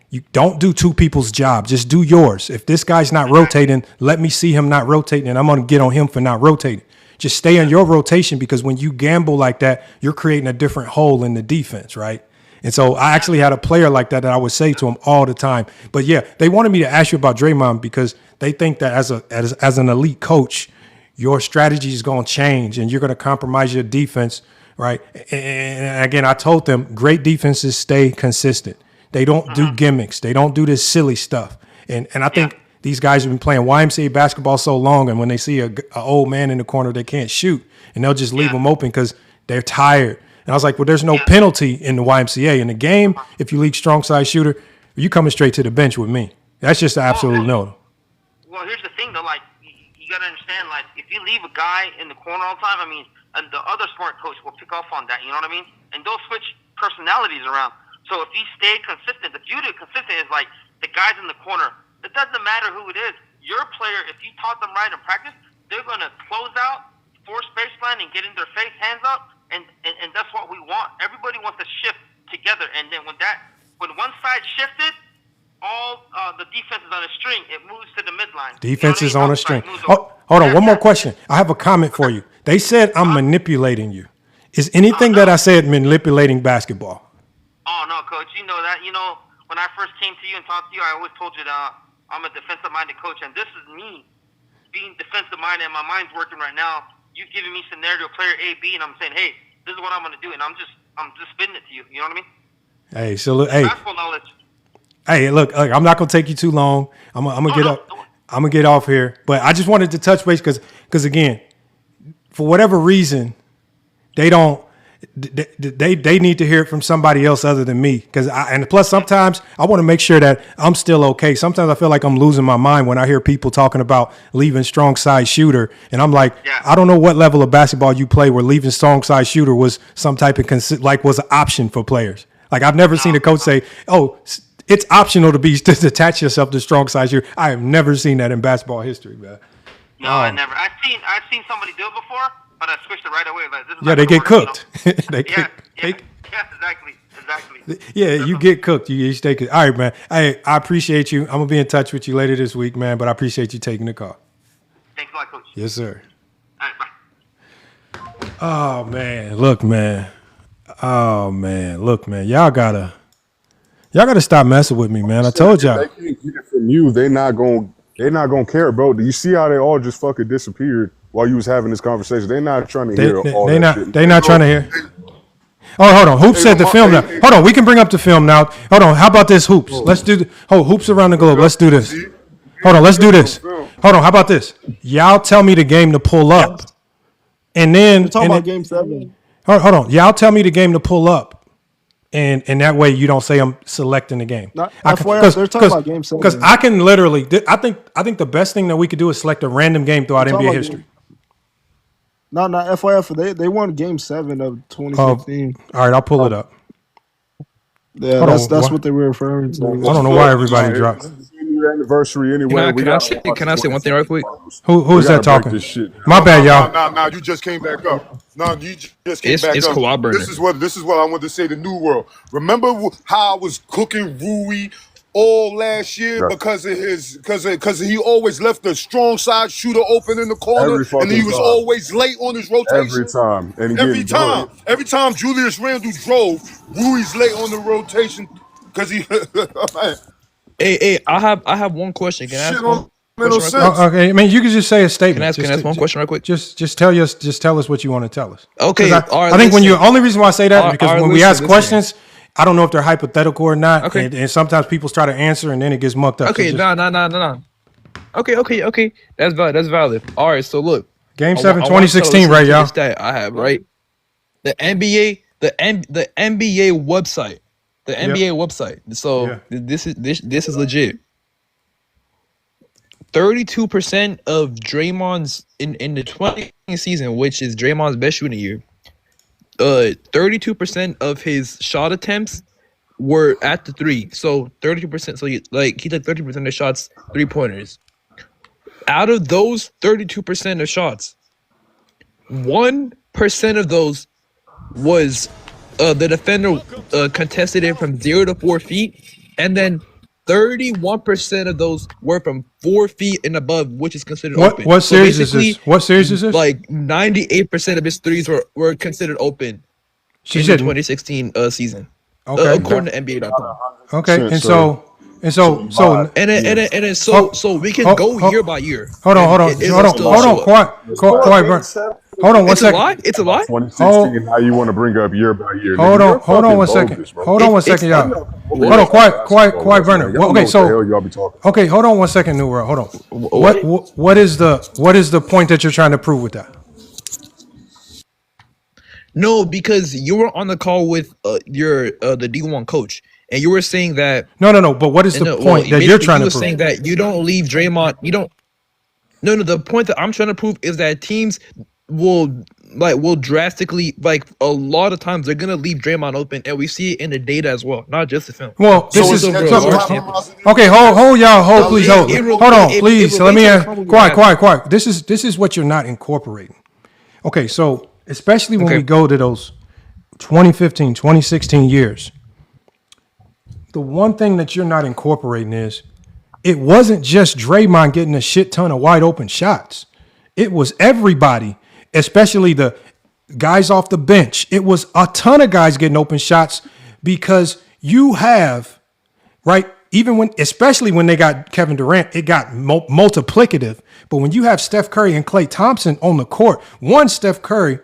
you don't do two people's job. Just do yours. If this guy's not rotating, let me see him not rotating, and I'm going to get on him for not rotating. Just stay on your rotation, because when you gamble like that, you're creating a different hole in the defense, right? And so I actually had a player like that I would say to him all the time. But yeah, they wanted me to ask you about Draymond because they think that as an elite coach, your strategy is going to change and you're going to compromise your defense, right? And again, I told them great defenses stay consistent. They don't do gimmicks. They don't do this silly stuff. And I think these guys have been playing YMCA basketball so long, and when they see a old man in the corner, they can't shoot, and they'll just leave them open because they're tired. And I was like, well, there's no penalty in the YMCA. In the game, if you leave strong side shooter, you coming straight to the bench with me. That's just an absolute no. Well, here's the thing, though. Like, you got to understand, like, if you leave a guy in the corner all the time, I mean, and the other smart coach will pick off on that, you know what I mean? And they'll switch personalities around. So if you stay consistent, the beauty of consistent is, like, the guys in the corner, it doesn't matter who it is. Your player, if you taught them right in practice, they're going to close out, force baseline, and get in their face, hands up. And that's what we want. Everybody wants to shift together. And then when one side shifted, all the defense is on a string. It moves to the midline. Defense is on a string. Hold on, one more question. I have a comment for you. They said I'm manipulating you. Is anything that I said manipulating basketball? Oh, no, Coach. You know that. You know, when I first came to you and talked to you, I always told you that I'm a defensive-minded coach. And this is me being defensive-minded, and my mind's working right now. You've given me scenario player A, B, and I'm saying, hey, this is what I'm going to do, and I'm just spitting it to you. You know what I mean? Hey, so look, hey, basketball knowledge. Hey, look, I'm not going to take you too long. I'm gonna get up. I'm gonna get off here, but I just wanted to touch base because again, for whatever reason, they don't. They need to hear it from somebody else other than me. And plus, sometimes I want to make sure that I'm still okay. Sometimes I feel like I'm losing my mind when I hear people talking about leaving strong side shooter, and I'm like, I don't know what level of basketball you play where leaving strong side shooter was some type of was an option for players. Like I've never seen a coach say, "Oh, it's optional to attach yourself to strong side shooter." I have never seen that in basketball history, man. No, I never. I've seen somebody do it before. But I switched it right away. Like, this is they get cooked. Exactly. Yeah, you get cooked. You stay cooked. All right, man. I appreciate you. I'm going to be in touch with you later this week, man, but I appreciate you taking the call. Thanks a lot, Coach. Yes, sir. All right, bye. Oh, man. Look, man. Y'all gotta stop messing with me, man. I told y'all. They can't get it from you. They're not gonna care, bro. Do you see how they all just fucking disappeared while you was having this conversation? They're not trying to hear all that shit. They're not trying to hear. Oh, hold on. Hoops said the film now. Hold on. We can bring up the film now. Hold on. How about this, Hoops? Let's do Hoops around the globe. Let's do this. Hold on. Let's do this. Hold on. How about this? Y'all tell me the game to pull up. And then. We're talking about Game 7. Hold on. Y'all tell me the game to pull up. and that way you don't say I'm selecting the game. Not FYF, they're talking about game 7. Because I can literally, I think the best thing that we could do is select a random game throughout NBA history. Not FYF. They won game 7 of 2015. All right, I'll pull it up. Yeah, that's what they were referring to. I don't know why everybody dropped. Anniversary anyway. Can I say one thing right quick? Who's that talking? My bad, y'all. Nah, you just came back up. No, you just came back It's up. Kawhi Burner. This is what I wanted to say. The new world. Remember how I was cooking Rui all last year because he always left the strong side shooter open in the corner, and he was always late on his rotation. Every time Julius Randle drove, Rui's late on the rotation because he. Hey, I have one question. Can I ask one question? Okay, I mean you can just say a statement. Can I ask one question right quick? Just tell us what you want to tell us. Okay, I think only reason why I say that is because when we ask questions, I don't know if they're hypothetical or not. Okay. And sometimes people try to answer and then it gets mucked up. Okay, no. Okay. That's valid. All right, so look. Game 7, 2016, right, y'all? Stat I have, right? The NBA website. The NBA website. So this is legit. 32% of Draymond's in the 20 season, which is Draymond's best shooting year. 32% of his shot attempts were at the 3. So 32%. So he took 30% of the shots 3-pointers. Out of those 32% of shots, 1% of those was the defender contested it from 0 to 4 feet, and then 31% of those were from 4 feet and above, which is considered open. What series is this? What series is this? Like 98% of his threes were considered open. She in said the 2016 season. Okay, according to NBA.com. Okay, so we can go year by year. Hold on, quiet, bro. Hold on one second. It's a lie. 2016. Now you want to bring up year by year? Hold on one second. Hold on one second, y'all. Hold on, quiet, Burner. Okay, so okay, hold on one second, New World. Hold on. What is the point that you're trying to prove with that? No, because you were on the call with the D1 coach, and you were saying that no. But what is the point that you're trying to prove? Saying that you don't leave Draymond. You don't. No. The point that I'm trying to prove is that teams will drastically, a lot of times they're gonna leave Draymond open, and we see it in the data as well, not just the film. Well, this is okay. Hold, please, hold on, please. Let me quiet. This is what you're not incorporating. Okay, so especially when we go to those 2015, 2016 years, the one thing that you're not incorporating is it wasn't just Draymond getting a shit ton of wide open shots. It was everybody, especially the guys off the bench. It was a ton of guys getting open shots because you have, right, especially when they got Kevin Durant, it got multiplicative. But when you have Steph Curry and Klay Thompson on the court, Steph Curry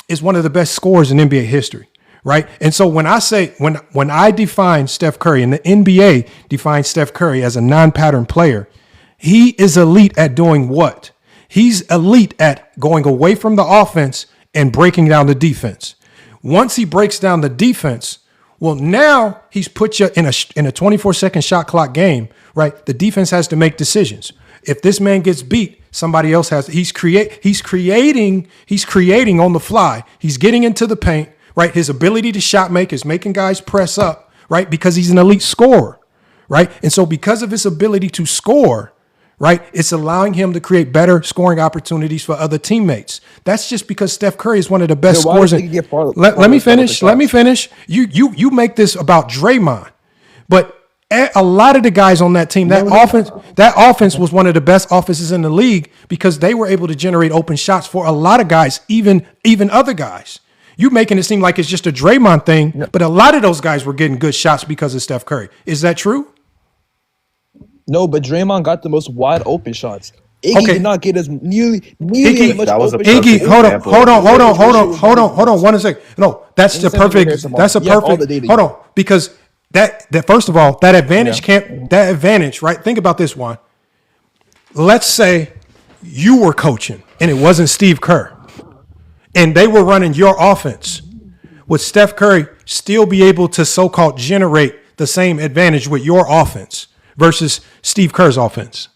is one of the best scorers in NBA history, right? And so when I say, when I define Steph Curry and the NBA defines Steph Curry as a non-pattern player, he is elite at doing what? He's elite at going away from the offense and breaking down the defense. Once he breaks down the defense, well, now he's put you in a 24-second shot clock game, right? The defense has to make decisions. If this man gets beat, somebody else has. He's creating on the fly. He's getting into the paint, right? His ability to shot make is making guys press up, right? Because he's an elite scorer, right? And so because of his ability to score, right, it's allowing him to create better scoring opportunities for other teammates. That's just because Steph Curry is one of the best scorers. Let me finish. You make this about Draymond, but a lot of the guys on that team, that offense was one of the best offenses in the league because they were able to generate open shots for a lot of guys, even other guys. You making it seem like it's just a Draymond thing, but a lot of those guys were getting good shots because of Steph Curry. Is that true? No, but Draymond got the most wide open shots. Iggy did not get as nearly as much open shots. Iggy, hold on 1 second. No, that's a perfect. Hold on, because that first of all, that advantage, right? Think about this one. Let's say you were coaching and it wasn't Steve Kerr, and they were running your offense with Steph Curry still be able to so-called generate the same advantage with your offense versus Steve Kerr's offense?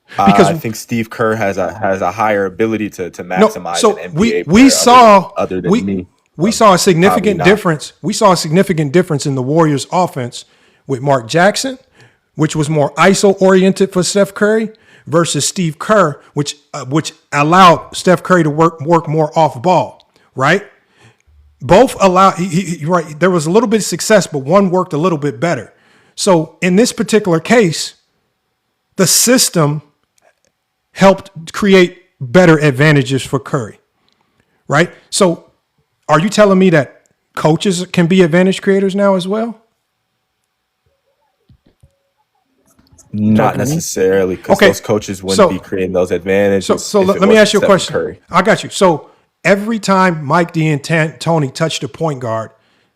Because I think Steve Kerr has a higher ability to maximize an NBA we player saw other than me. We saw a significant not. difference. We saw a significant difference in the Warriors' offense with Mark Jackson, which was more ISO oriented for Steph Curry, versus Steve Kerr, which allowed Steph Curry to work more off ball. Right? Both allowed. Right. There was a little bit of success, but one worked a little bit better. So in this particular case, the system helped create better advantages for Curry, right? So are you telling me that coaches can be advantage creators now as well? Not necessarily, because those coaches wouldn't be creating those advantages. So let me ask you a question. Curry. I got you. So every time Mike D'Antoni touched a point guard,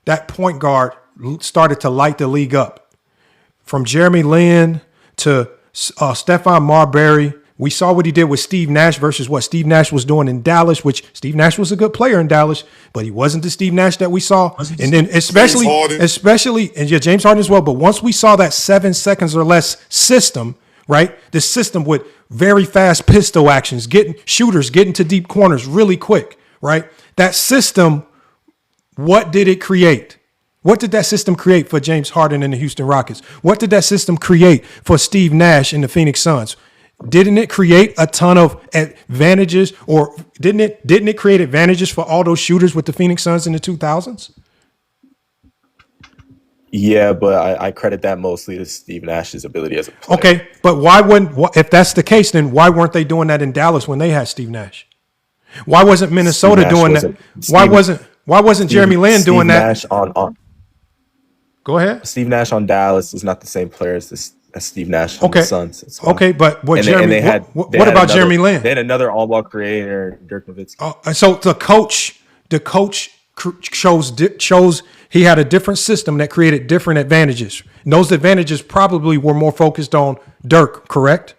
that point guard started to light the league up. From Jeremy Lin to Stephon Marbury. We saw what he did with Steve Nash versus what Steve Nash was doing in Dallas, which Steve Nash was a good player in Dallas, but he wasn't the Steve Nash that we saw. And then especially, and yeah, James Harden as well. But once we saw that 7 seconds or less system, right? The system with very fast pistol actions, getting to deep corners really quick, right? That system, what did it create? What did that system create for James Harden and the Houston Rockets? What did that system create for Steve Nash and the Phoenix Suns? Didn't it create a ton of advantages, or didn't it create advantages for all those shooters with the Phoenix Suns in the 2000s? Yeah, but I credit that mostly to Steve Nash's ability as a player. Okay, but if that's the case, then why weren't they doing that in Dallas when they had Steve Nash? Why wasn't Minnesota doing that? Why wasn't Jeremy Lin doing that? Go ahead. Steve Nash on Dallas is not the same player as Steve Nash on the Suns. Okay, but what about Jeremy Lin? They had another all-ball creator, Dirk Nowitzki. So the coach chose he had a different system that created different advantages. And those advantages probably were more focused on Dirk, correct?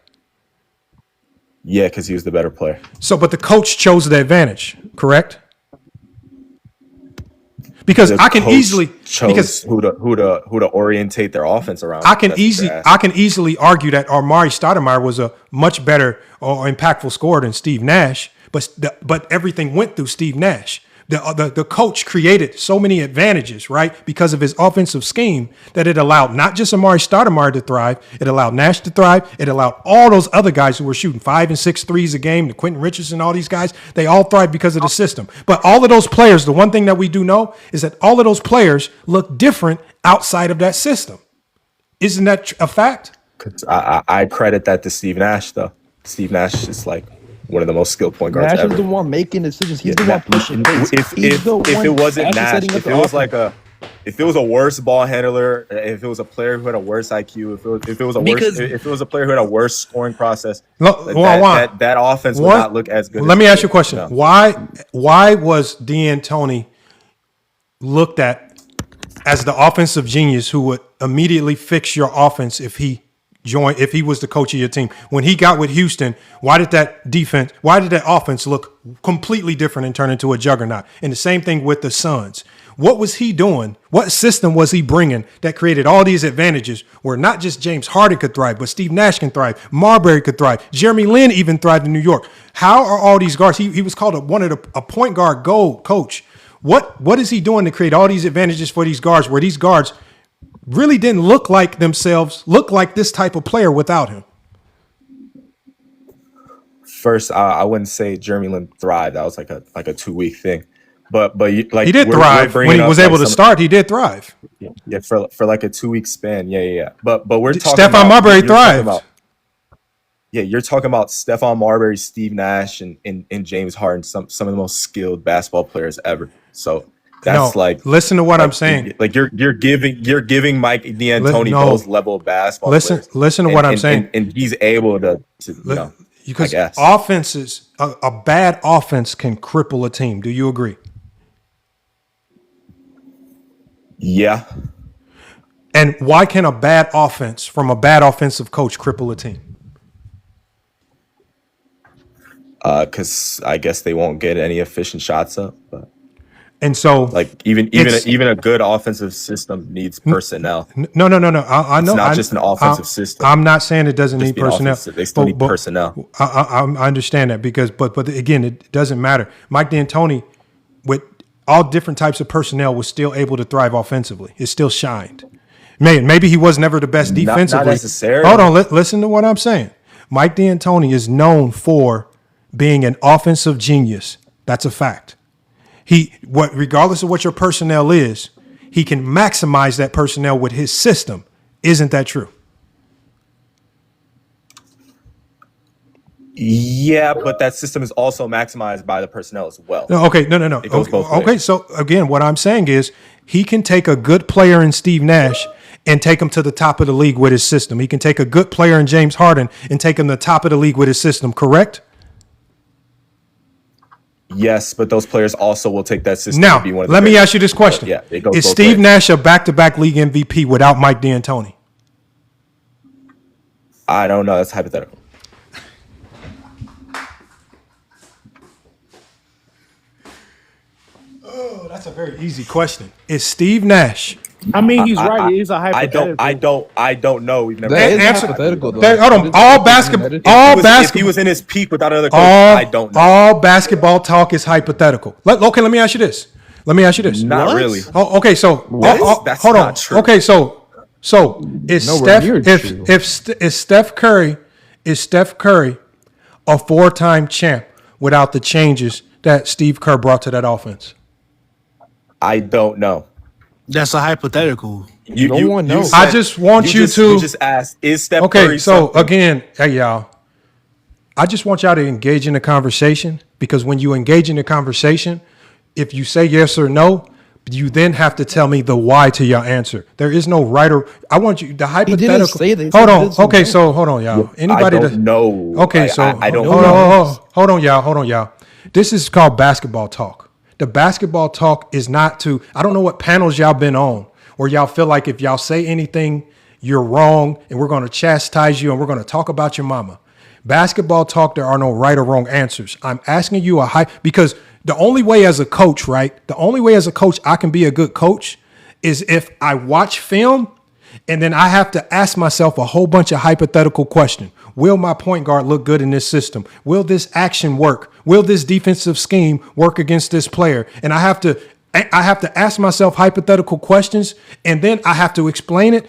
Yeah, because he was the better player. So, but the coach chose the advantage, correct? Because I can easily chose who to orientate their offense around. I can easily argue that Amari Stoudemire was a much better or impactful scorer than Steve Nash, but everything went through Steve Nash. The coach created so many advantages, right, because of his offensive scheme that it allowed not just Amari Stoudemire to thrive, it allowed Nash to thrive, it allowed all those other guys who were shooting 5 and 6 threes a game, the Quentin Richardson, all these guys, they all thrived because of the system. But all of those players, the one thing that we do know is that all of those players look different outside of that system. Isn't that a fact? I credit that to Steve Nash, though. Steve Nash is like one of the most skilled point guards Nash ever. is the one making decisions. He's the one pushing pace. If it wasn't Nash, if it was a worse ball handler, if it was a player who had a worse IQ, if it was a player who had a worse scoring process, that offense would not look as good. Let me ask you a question. No. Why was D'Antoni looked at as the offensive genius who would immediately fix your offense if he was the coach of your team? When he got with Houston, why did that offense look completely different and turn into a juggernaut? And the same thing with the Suns. What was he doing? What system was he bringing that created all these advantages where not just James Harden could thrive, but Steve Nash can thrive, Marbury could thrive, Jeremy Lin even thrived in New York? How are all these guards? He was called a point guard gold coach. What is he doing to create all these advantages for these guards where these guards really didn't look like this type of player without him? First, I wouldn't say Jeremy Lin thrived. That was like a 2-week thing. But he did thrive when he was able to start. He did thrive. Yeah, for like a 2-week span. Yeah. But we're talking Stephon Marbury thrived. You're talking about Stephon Marbury, Steve Nash, and James Harden, some of the most skilled basketball players ever. So that's listen to what I'm saying. Like you're giving Mike D'Antoni those level of basketball. Listen to what I'm saying. And he's able to because offenses, a bad offense can cripple a team. Do you agree? Yeah. And why can a bad offense from a bad offensive coach cripple a team? Because I guess they won't get any efficient shots up. But And so, like even a good offensive system needs personnel. No. I know. It's not just an offensive system. I'm not saying it doesn't need personnel. They still need personnel. I understand that but again, it doesn't matter. Mike D'Antoni, with all different types of personnel, was still able to thrive offensively. It still shined. Maybe he was never the best defensively. Not necessarily. Hold on, listen to what I'm saying. Mike D'Antoni is known for being an offensive genius. That's a fact. Regardless of what your personnel is, he can maximize that personnel with his system. Isn't that true? Yeah, but that system is also maximized by the personnel as well. No. It goes both ways. Okay, so again, what I'm saying is he can take a good player in Steve Nash and take him to the top of the league with his system. He can take a good player in James Harden and take him to the top of the league with his system, correct? Yes, but those players also will take that system Now, to be one of the let me greatest. ask you this question. Yeah, it goes Is both Steve ways. Nash a back-to-back league MVP without Mike D'Antoni? I don't know. That's hypothetical. Oh, that's a very easy question. Is Steve Nash? I mean, he's right. He's a hypothetical. I don't know. We've never. That is Answer- hypothetical, though. Hold on. All basketball. If he was in his peak without another coach, I don't know. All basketball talk is hypothetical. Okay, let me ask you this. Not What? really. Oh, okay, so That's hold on. not true. Okay, so is Nowhere Steph near true. is Steph Curry a 4-time champ without the changes that Steve Kerr brought to that offense? I don't know. That's a hypothetical. No one knows. I just want you to. You just asked, is Steph Okay, Curry so something? again, hey y'all, I just want y'all to engage in the conversation, because when you engage in the conversation, if you say yes or no, you then have to tell me the why to your answer. There is no right or. I want you the hypothetical. say that. He Hold said on. he didn't Okay, say so hold on, y'all. Anybody I don't know. Okay, so I don't hold know. on, hold on, y'all. This is called basketball talk. The basketball talk is not to. I don't know what panels y'all been on where y'all feel like if y'all say anything, you're wrong, and we're going to chastise you and we're going to talk about your mama. Basketball talk, there are no right or wrong answers. I'm asking you because the only way as a coach, right? The only way as a coach I can be a good coach is if I watch film and then I have to ask myself a whole bunch of hypothetical questions. Will my point guard look good in this system? Will this action work? Will this defensive scheme work against this player? And I have to ask myself hypothetical questions, and then I have to explain it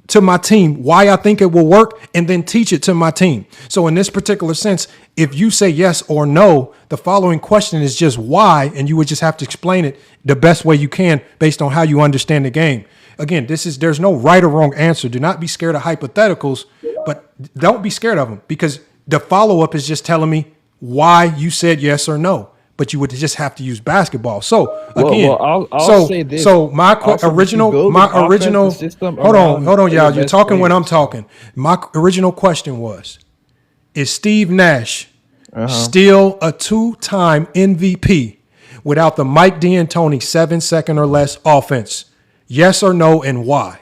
to my team why I think it will work, and then teach it to my team. So in this particular sense, if you say yes or no, the following question is just why, and you would just have to explain it the best way you can based on how you understand the game. Again, there's no right or wrong answer. Do not be scared of hypotheticals, but don't be scared of them, because the follow-up is just telling me why you said yes or no. But you would just have to use basketball. So again, I'll say this. So my Also, original. system Hold on, y'all. You're best talking when I'm players. talking. My original question was: is Steve Nash still a 2-time MVP without the Mike D'Antoni 7-second or less offense? Yes or no, and why?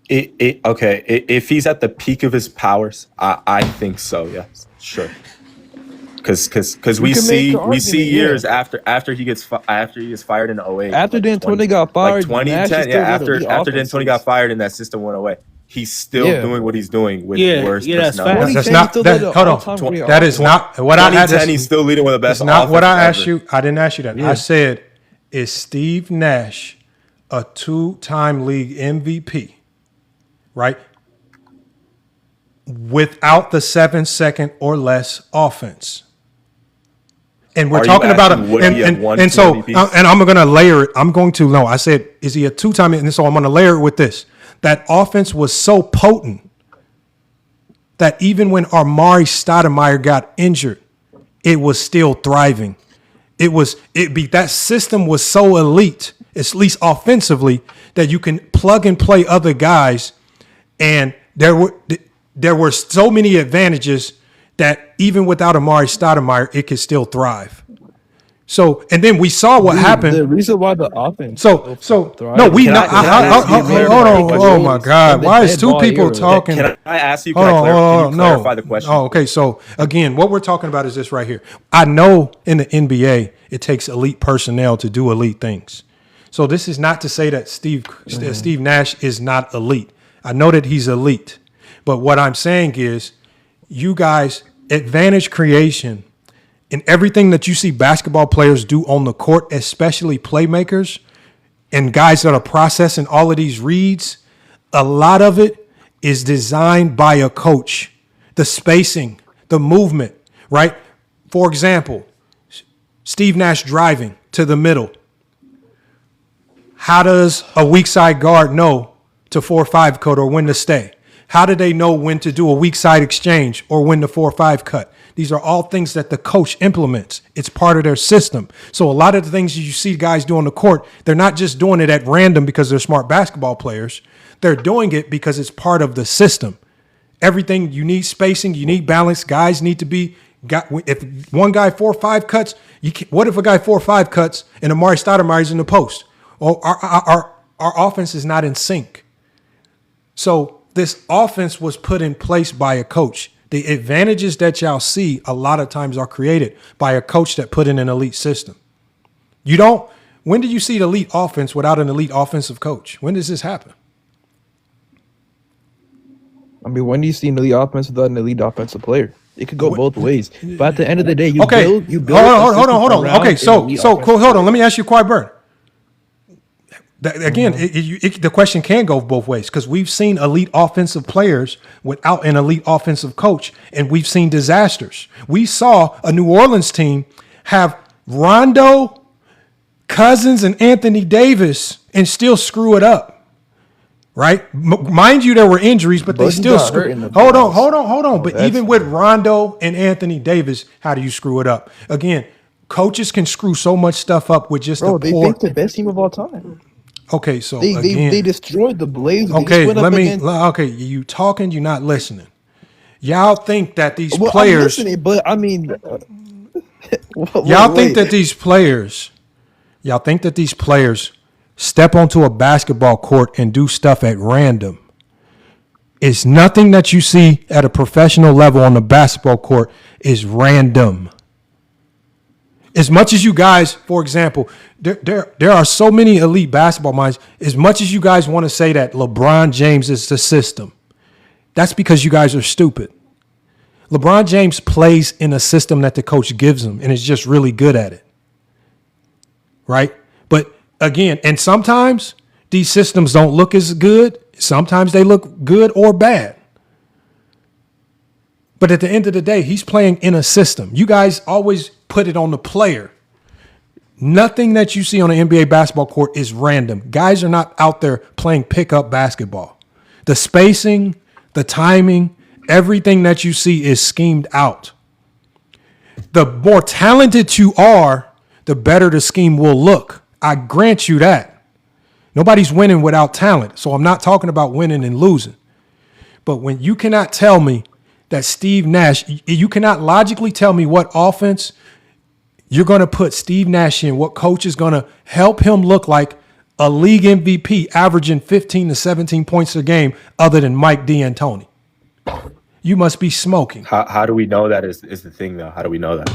Okay. If he's at the peak of his powers, I think so. Yes, sure. Because we can make see the argument, years yeah. after he gets fired in 08. After like D'Antoni got fired, like Nash is 2010. still Yeah, one of the after D'Antoni offenses. got fired and that system went away, he's still doing what he's doing with worse that's personnel. fact. That's 2010 not. still That, the hold all-time on. great That is not what I had. 2010, he's still leading with the best. That's not what I offense asked ever. you. I didn't ask you that. Yeah. I said, is Steve Nash a 2-time league MVP, right? Without the 7-second or less offense. And we're Are you talking about asking would he have won and two so MVPs? and I'm going to layer it. I said, is he a 2-time? And so I'm going to layer it with this. That offense was so potent that even when Amari Stoudemire got injured, it was still thriving. That system was so elite, at least offensively, that you can plug and play other guys, and there were so many advantages that even without Amari Stoudemire, it could still thrive. So, and then we saw what happened. The reason why the offense. So no, we know. Hold on. Oh my God! Why is two people talking? Can I ask you? Can you clarify the question? Oh, okay. So again, what we're talking about is this right here. I know in the NBA it takes elite personnel to do elite things. So this is not to say that Steve Nash is not elite. I know that he's elite, but what I'm saying is, you guys, advantage creation. And everything that you see basketball players do on the court, especially playmakers and guys that are processing all of these reads, a lot of it is designed by a coach. The spacing, the movement, right? For example, Steve Nash driving to the middle. How does a weak side guard know to 4-5 cut or when to stay? How do they know when to do a weak side exchange or when to 4-5 cut? These are all things that the coach implements. It's part of their system. So a lot of the things you see guys do on the court, they're not just doing it at random because they're smart basketball players. They're doing it because it's part of the system. Everything, you need spacing, you need balance. Guys need to be, if one guy 4-5 cuts, what if a guy 4-5 cuts and Amari Stoudemire's in the post? Well, our offense is not in sync. So this offense was put in place by a coach. The advantages that y'all see a lot of times are created by a coach that put in an elite system. When do you see the elite offense without an elite offensive coach? When does this happen? I mean, when do you see an elite offense without an elite offensive player? It could go both ways. But at the end of the day, you build. Hold on. Okay, so cool. Hold on. Let me ask you, Quiet Bird. Again, the question can go both ways because we've seen elite offensive players without an elite offensive coach, and we've seen disasters. We saw a New Orleans team have Rondo, Cousins, and Anthony Davis and still screw it up, right? Mind you, there were injuries, but they still screw it. Hold on. But even with Rondo and Anthony Davis, how do you screw it up? Again, coaches can screw so much stuff up with just they think the best team of all time. Okay, so they destroyed the Blazers. Okay, you talking, you're not listening. Y'all think that these players. I'm listening, but I mean, y'all think that these players step onto a basketball court and do stuff at random. It's nothing that you see at a professional level on the basketball court is random. As much as you guys, for example, there are so many elite basketball minds. As much as you guys want to say that LeBron James is the system, that's because you guys are stupid. LeBron James plays in a system that the coach gives him and is just really good at it. Right? But again, and sometimes these systems don't look as good. Sometimes they look good or bad. But at the end of the day, he's playing in a system. You guys always put it on the player. Nothing that you see on an NBA basketball court is random. Guys are not out there playing pickup basketball. The spacing, the timing, everything that you see is schemed out. The more talented you are, the better the scheme will look. I grant you that. Nobody's winning without talent. So I'm not talking about winning and losing. But when you cannot tell me that Steve Nash, you cannot logically tell me what offense you're going to put Steve Nash in, what coach is going to help him look like a league MVP averaging 15 to 17 points a game other than Mike D'Antoni. You must be smoking. How do we know that is the thing, though? How do we know that?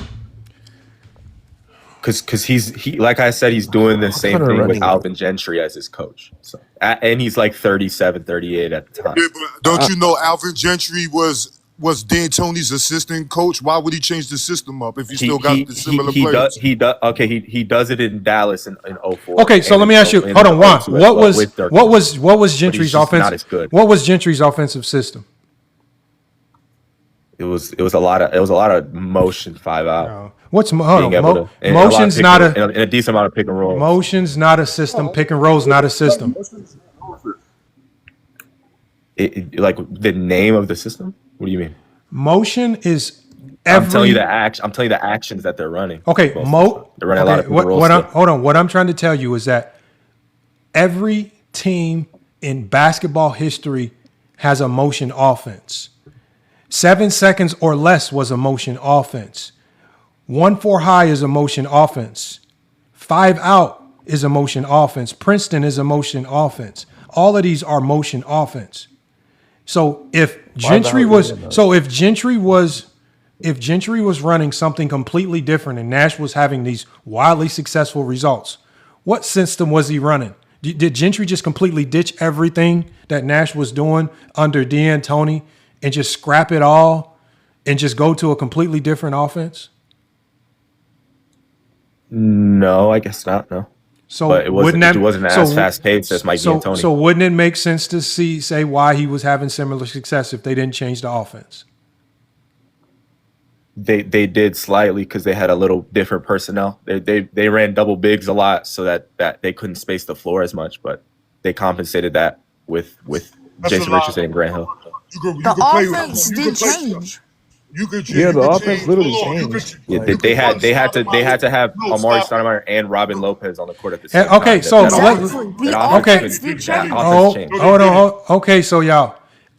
Because he like I said, he's doing the same thing with Alvin Gentry as his coach. So, and he's like 37, 38 at the time. Yeah, but don't you know Alvin Gentry was D'Antoni's assistant coach? Why would he change the system up if he still got the similar players? He does it in Dallas in 04. Okay, so let me ask you. Hold on, Juan. What was Gentry's offense? Not as good. What was Gentry's offensive system? It was a lot of motion 5 out. Motion's not a decent amount of pick and roll. Motion's not a system. Pick and roll's not a system. Like the name of the system? What do you mean? Motion is I'm telling you the actions that they're running. Okay, they're running a lot of pick and roll. Hold on. What I'm trying to tell you is that every team in basketball history has a motion offense. 7 seconds or less was a motion offense. 1-4 high is a motion offense. 5 out is a motion offense. Princeton is a motion offense. All of these are motion offense. So if Gentry was running something completely different and Nash was having these wildly successful results, what system was he running? Did Gentry just completely ditch everything that Nash was doing under D'Antoni and just scrap it all and just go to a completely different offense? No, I guess not. No. So but it wasn't as fast paced as Mike D'Antoni. So wouldn't it make sense to say why he was having similar success if they didn't change the offense? They did slightly because they had a little different personnel. They ran double bigs a lot so that they couldn't space the floor as much, but they compensated that with Jason Richardson and Grant Hill. The offense did change. The offense literally changed. Yeah, they had to have Amari Stoudemire and Robin Lopez on the court at the same time. Okay, so okay, so y'all,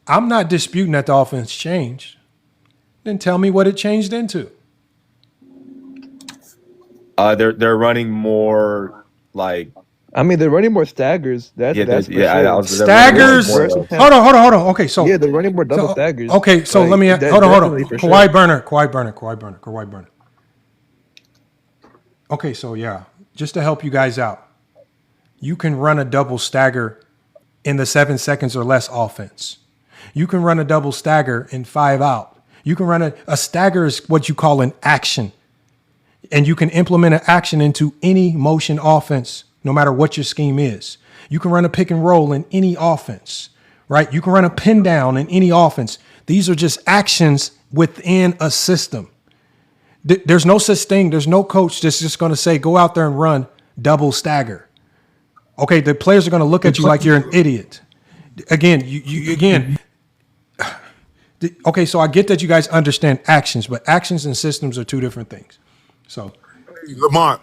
I'm not disputing that the offense changed. Then tell me what it changed into. They're running more like. I mean, they're running more staggers. That's staggers. Hold on. Okay, so they're running more double staggers. Okay, so let me hold on. Kawhi Burner. Okay, so just to help you guys out, you can run a double stagger in the 7 seconds or less offense. You can run a double stagger in 5 out. You can run a stagger is what you call an action, and you can implement an action into any motion offense. No matter what your scheme is, you can run a pick and roll in any offense, right? You can run a pin down in any offense. These are just actions within a system. There's no such thing. There's no coach that's just going to say, go out there and run double stagger. Okay. The players are going to look at you like you're an idiot. Again, okay. So I get that you guys understand actions, but actions and systems are two different things. So. Lamar,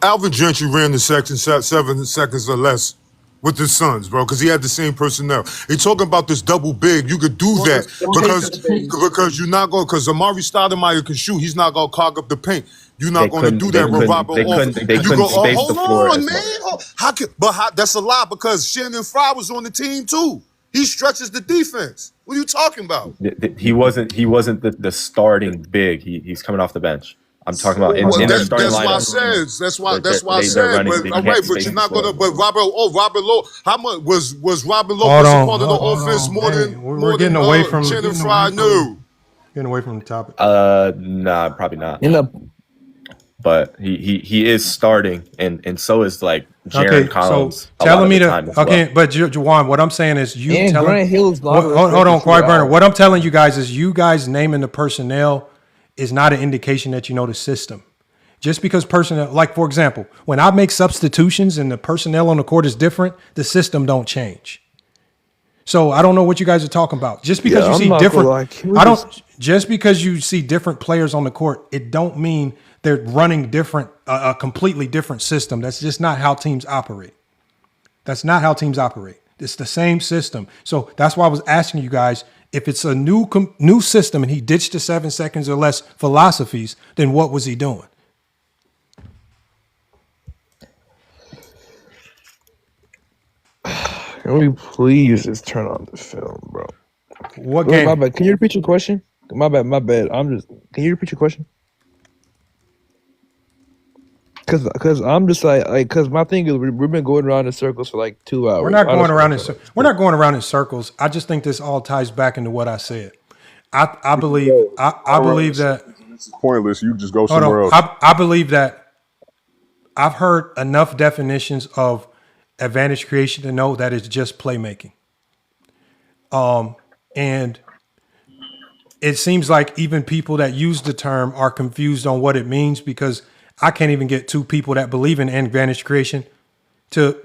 Alvin Gentry ran the section 7 seconds or less with the Suns, bro, because he had the same personnel. They talking about this double big. You could do that because you're not going, because Amari Stoudemire can shoot. He's not going to clog up the paint. You're not going to do that with Robert. They couldn't space the floor. That's a lie because Shannon Fry was on the team too. He stretches the defense. What are you talking about? He wasn't the starting big. He's coming off the bench. I'm talking about in their starting lineup. That's why I said. But all right, but you're not gonna. But Robert Lowe. How much was Robert Lowe part of the offense more than we're getting away from Shannon Fry knew? Getting away from the topic. Nah, probably not. But he is starting, and so is like Jaron Collins. So telling me but Juwan, what I'm saying is Grant Hill's hold on, Kawhi Burner. What I'm telling you guys is you guys naming the personnel is not an indication that you know the system. Just because personnel, like for example, when I make substitutions and the personnel on the court is different, the system don't change. So I don't know what you guys are talking about. Just because you see different, just because you see different players on the court, it don't mean they're running different, a completely different system. That's just not how teams operate. That's not how teams operate. It's the same system. So that's why I was asking you guys, if it's a new system and he ditched the 7 seconds or less philosophies, then what was he doing? Can we please just turn on the film, bro? What game? My bad. Can you repeat your question? My bad. Can you repeat your question? Cause I'm just cause my thing is we've been going around in circles for like 2 hours. We're not going around in circles. I just think this all ties back into what I said. I believe that it's pointless. You just go somewhere else. I believe that I've heard enough definitions of advantage creation to know that it's just playmaking. And it seems like even people that use the term are confused on what it means, because I can't even get two people that believe in advantage creation to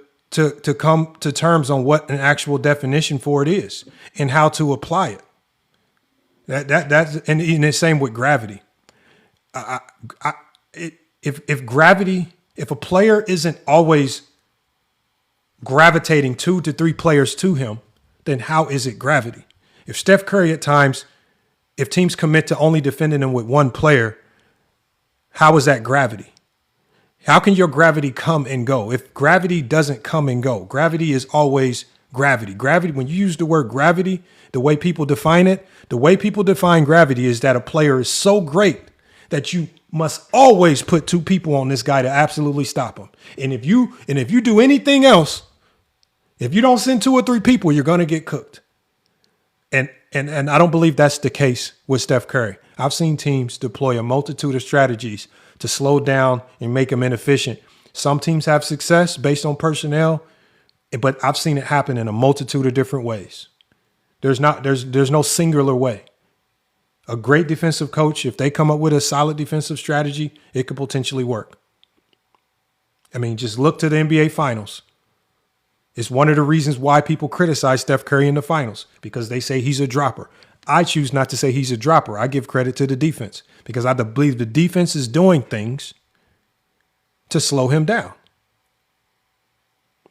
come to terms on what an actual definition for it is and how to apply it. That's and the same with gravity. If a player isn't always gravitating 2 to 3 players to him, then how is it gravity? If Steph Curry at times, if teams commit to only defending him with one player, How is that gravity? How can your gravity come and go? If gravity doesn't come and go, gravity is always gravity. Gravity, when you use the word gravity, the way people define it, the way people define gravity is that a player is so great that you must always put two people on this guy to absolutely stop him. And if you do anything else, if you don't send 2 or 3 people, you're going to get cooked. And I don't believe that's the case with Steph Curry. I've seen teams deploy a multitude of strategies to slow down and make him inefficient. Some teams have success based on personnel, but I've seen it happen in a multitude of different ways. There's no singular way. A great defensive coach, if they come up with a solid defensive strategy, it could potentially work. I mean, just look to the NBA Finals. It's one of the reasons why people criticize Steph Curry in the finals, because they say he's a dropper. I choose not to say he's a dropper. I give credit to the defense because I believe the defense is doing things to slow him down.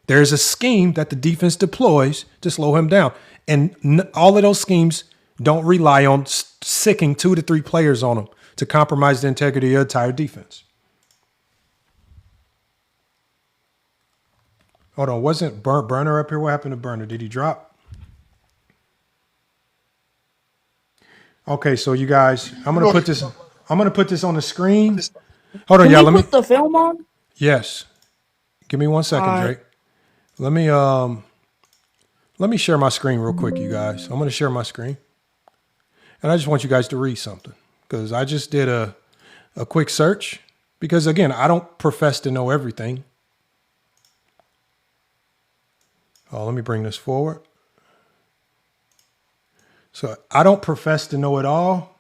There's a scheme that the defense deploys to slow him down. And all of those schemes don't rely on sicking 2 to 3 players on him to compromise the integrity of your entire defense. Hold on, wasn't Burner up here? What happened to Burner? Did he drop? Okay, so you guys, I'm gonna put this on the screen. Hold on, y'all. Let me put the film on. Yes. Give me 1 second, Drake. Let me share my screen real quick, you guys. I'm gonna share my screen. And I just want you guys to read something because I just did a quick search because again, I don't profess to know everything. Oh, let me bring this forward. So I don't profess to know it all.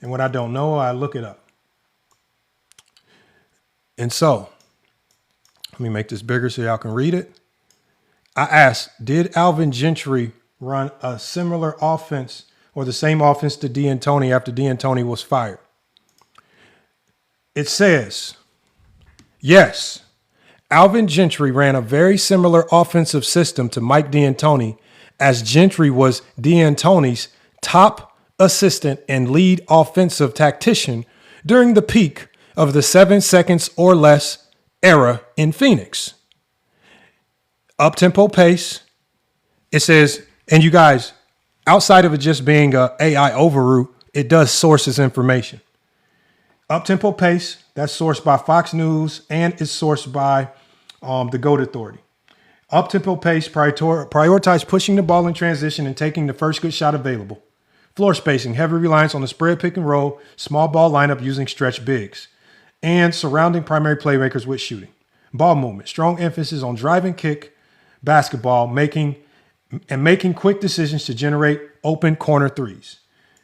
And what I don't know, I look it up. And so, let me make this bigger so y'all can read it. I asked, did Alvin Gentry run a similar offense or the same offense to D'Antoni after D'Antoni was fired? It says, yes, Alvin Gentry ran a very similar offensive system to Mike D'Antoni, as Gentry was D'Antoni's top assistant and lead offensive tactician during the peak of the 7 seconds or less era in Phoenix. Up-tempo pace. It says, and you guys, outside of it just being a AI overroute, it does source its information. Up-tempo pace, that's sourced by Fox News and is sourced by the GOAT Authority. Up-tempo pace, prioritize pushing the ball in transition and taking the first good shot available. Floor spacing, heavy reliance on the spread pick and roll, small ball lineup using stretch bigs, and surrounding primary playmakers with shooting. Ball movement, strong emphasis on drive and kick basketball, making quick decisions to generate open corner threes.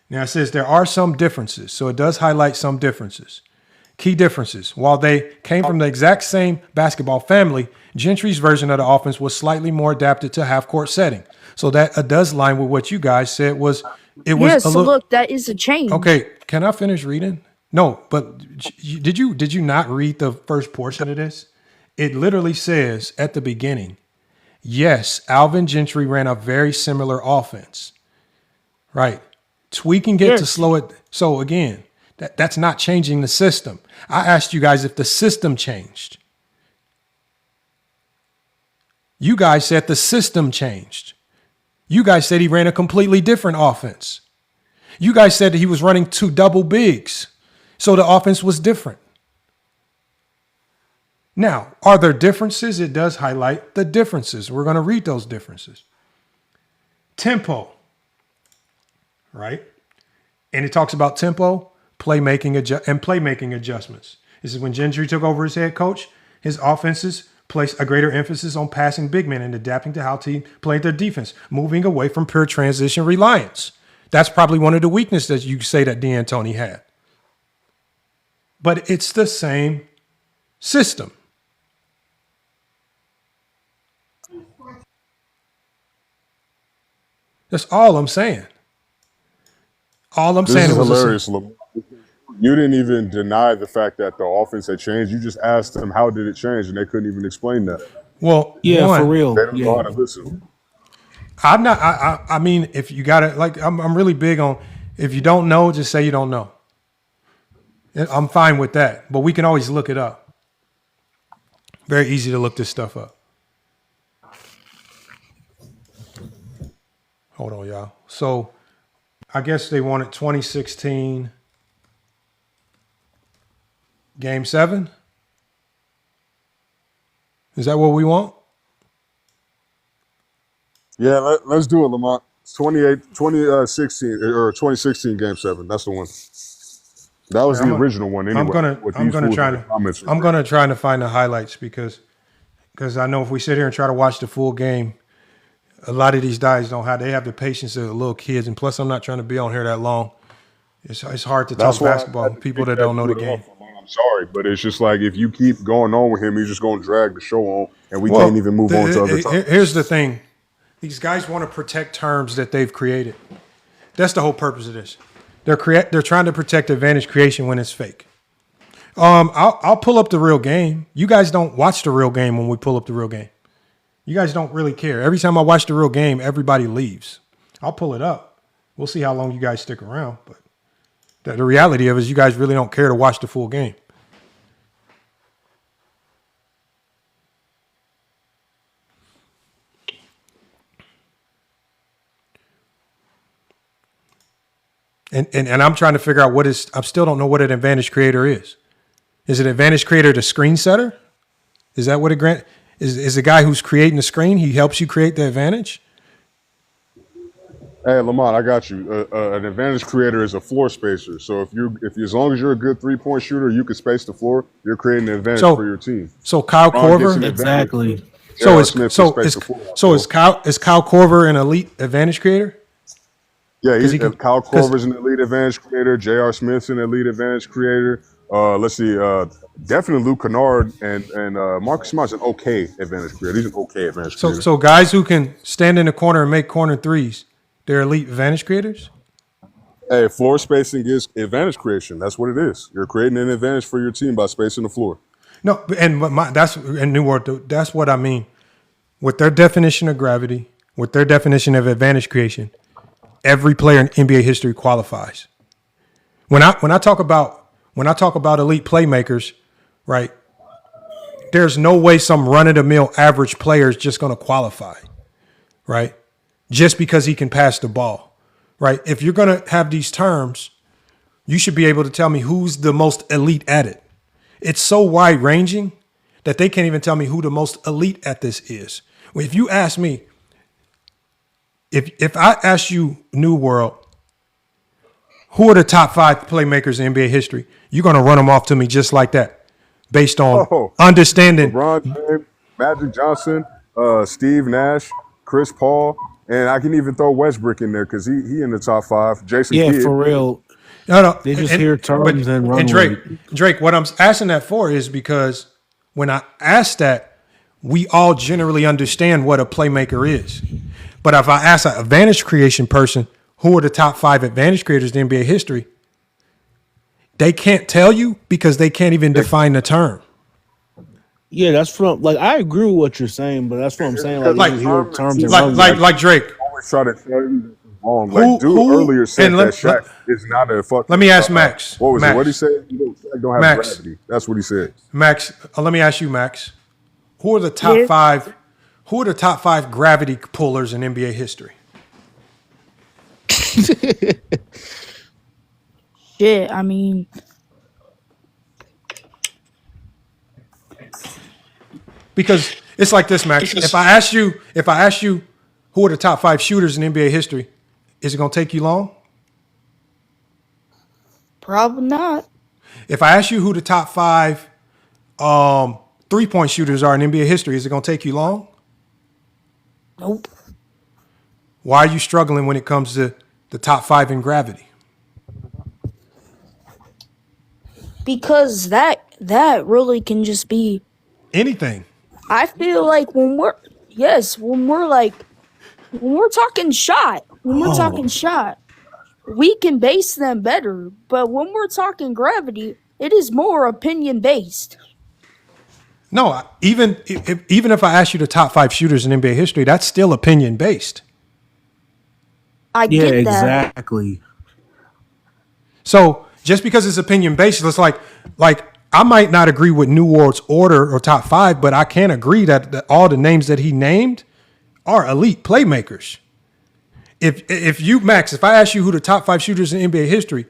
Now it says there are some differences, so it does highlight some differences. Key differences. While they came from the exact same basketball family, Gentry's version of the offense was slightly more adapted to half-court setting. So that does line with what you guys said was it was yes, so look, that is a change. Okay, can I finish reading? No, but did you not read the first portion of this? It literally says at the beginning, yes, Alvin Gentry ran a very similar offense. Right. Tweaking it to slow it. So again, that's not changing the system. I asked you guys if the system changed. You guys said the system changed. You guys said he ran a completely different offense. You guys said that he was running 2 double bigs. So the offense was different. Now, are there differences? It does highlight the differences. We're going to read those differences. Tempo, right? And it talks about tempo, playmaking adjustments. This is when Gentry took over as head coach, his offenses placed a greater emphasis on passing big men and adapting to how teams played their defense, moving away from pure transition reliance. That's probably one of the weaknesses you say that D'Antoni had. But it's the same system. That's all I'm saying. All I'm saying is was hilarious. You didn't even deny the fact that the offense had changed. You just asked them how did it change, and they couldn't even explain that. Well, for real. They don't know how to listen. I'm not. I mean, if you got to, like, I'm really big on if you don't know, just say you don't know. I'm fine with that, but we can always look it up. Very easy to look this stuff up. Hold on, y'all. So I guess they wanted 2016 Game 7. Is that what we want? Yeah, let's do it, Lamont. 2016 or 2016 Game 7. That's the one. That was the original one anyway. I'm gonna try to find the highlights because I know if we sit here and try to watch the full game, a lot of these guys they have the patience of little kids, and plus I'm not trying to be on here that long. It's hard to talk basketball with people that don't know the game. I'm sorry, but it's just like if you keep going on with him, he's just going to drag the show on, and we can't even move on to other topics. Here's the thing. These guys want to protect terms that they've created. That's the whole purpose of this. They're trying to protect advantage creation when it's fake. I'll pull up the real game. You guys don't watch the real game when we pull up the real game. You guys don't really care. Every time I watch the real game, everybody leaves. I'll pull it up. We'll see how long you guys stick around. But the reality of it is you guys really don't care to watch the full game. And I'm trying to figure out I still don't know what an advantage creator is. Is an advantage creator the screen setter? Is that what is the guy who's creating the screen? He helps you create the advantage? Hey, Lamont, I got you. An advantage creator is a floor spacer. So if as long as you're a good 3-point shooter, you can space the floor. You're creating an advantage for your team. So Kyle Korver, exactly. Is Kyle Korver an elite advantage creator? Yeah, Kyle Korver's an elite advantage creator. J.R. Smith's an elite advantage creator. Let's see, definitely Luke Kennard and Marcus Smart's an okay advantage creator. He's an okay advantage creator. So guys who can stand in the corner and make corner threes, they're elite advantage creators? Hey, floor spacing is advantage creation. That's what it is. You're creating an advantage for your team by spacing the floor. No, that's in New World. That's what I mean. With their definition of gravity, with their definition of advantage creation, every player in NBA history qualifies. When I talk about elite playmakers, right? There's no way some run-of-the-mill average player is just going to qualify, right? Just because he can pass the ball, right? If you're going to have these terms, you should be able to tell me who's the most elite at it. It's so wide-ranging that they can't even tell me who the most elite at this is. If you ask me, if I ask you, New World, who are the top 5 playmakers in NBA history, you're going to run them off to me just like that, based on understanding. LeBron James, Magic Johnson, Steve Nash, Chris Paul, and I can even throw Westbrook in there because he in the top 5. Jason Kidd. For real. No. They just hear terms and run. And Drake, what I'm asking that for is because when I ask that, we all generally understand what a playmaker is. But if I ask an advantage creation person, who are the top 5 advantage creators in NBA history, they can't tell you because they can't even define the term. Yeah, that's from I agree with what you're saying, but that's what I'm saying. Like Drake. Always try to tell you wrong. Earlier said that Shaq is not a fucking. Let me ask Max. What was Max. it? What he said? Shaq don't have gravity. That's what he said. Max, let me ask you, Max. Who are the top 5? Who are the top 5 gravity pullers in NBA history? Shit, I mean, because it's like this, Max. If I ask you who are the top 5 shooters in NBA history, is it going to take you long? probably not. If I ask you who the top 5 3-point shooters are in NBA history, is it going to take you long? Nope. Why are you struggling when it comes to the top 5 in gravity? Because that really can just be anything. I feel like when we're talking shot, we can base them better. But when we're talking gravity, it is more opinion based. No, even if I ask you the top 5 shooters in NBA history, that's still opinion based. I get that. Exactly. So just because it's opinion based, it's like I might not agree with New World's order or top 5, but I can agree that all the names that he named are elite playmakers. If you, Max, if I ask you who the top 5 shooters in NBA history,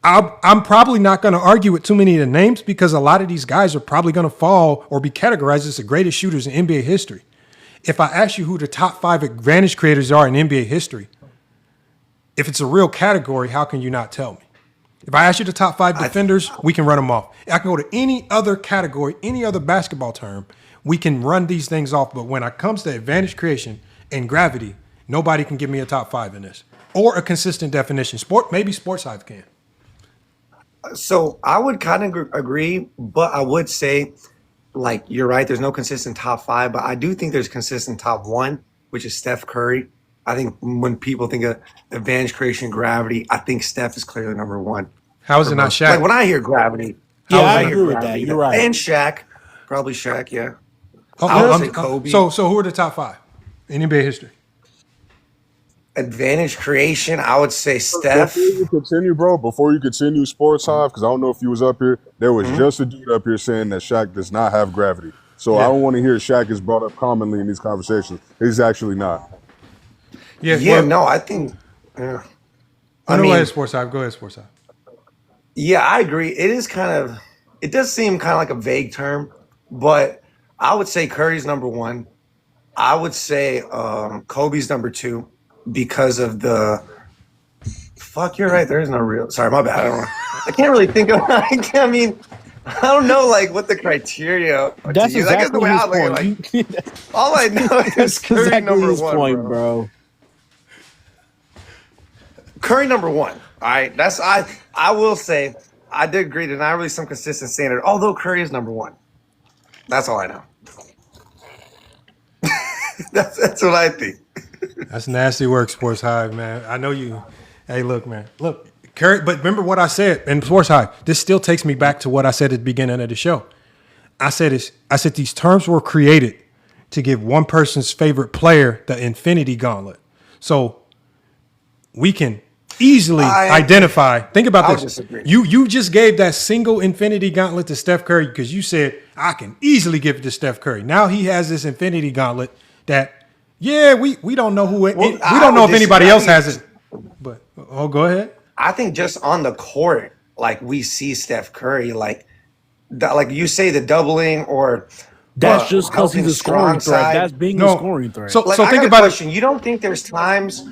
I'm probably not going to argue with too many of the names because a lot of these guys are probably going to fall or be categorized as the greatest shooters in NBA history. If I ask you who the top 5 advantage creators are in NBA history, if it's a real category, how can you not tell me? If I ask you the top 5 defenders, we can run them off. I can go to any other category, any other basketball term, we can run these things off. But when it comes to advantage creation and gravity, nobody can give me a top 5 in this or a consistent definition. Maybe Sports Hive can. So I would kind of agree, but I would say, like, you're right, there's no consistent top 5, but I do think there's consistent top 1, which is Steph Curry. I think when people think of advantage creation, gravity, I think Steph is clearly number 1. How is it not Shaq? Like when I hear gravity, I agree with that. You're right. And Shaq, probably Shaq, yeah. I would say Kobe. So who are the top 5 in NBA history? Advantage creation, I would say Steph. Before you continue, Sports Hive, because I don't know if you was up here, there was just a dude up here saying that Shaq does not have gravity. So I don't want to hear Shaq is brought up commonly in these conversations. He's actually not. I think. Go ahead, Sports Hive. Go ahead, Sports Hive. Yeah, I agree. It does seem kind of like a vague term, but I would say Curry's number 1. I would say Kobe's number 2 because of the. Fuck, you're right. There is no real. Sorry, my bad. I can't really think of. I don't know, like, what the criteria. That's exactly his point. All I know is Curry exactly number his 1, point, bro. Curry number 1. All right, that's I will say I did agree to not really some consistent standard. Although Curry is number 1, that's all I know. that's what I think. That's nasty work, Sports Hive, man. I know you. Hey, look, man. Look, Curry. But remember what I said in Sports Hive. This still takes me back to what I said at the beginning of the show. I said these terms were created to give one person's favorite player the infinity gauntlet. So we can easily identify. Think about this. Disagree. You just gave that single infinity gauntlet to Steph Curry because you said I can easily give it to Steph Curry. Now he has this infinity gauntlet that we don't know who it. We don't know if anybody else has it. But go ahead. I think just on the court, like we see Steph Curry, like you say the doubling or. That's just because he's a scoring threat. That's being a scoring threat. So I think got about a question. You don't think there's times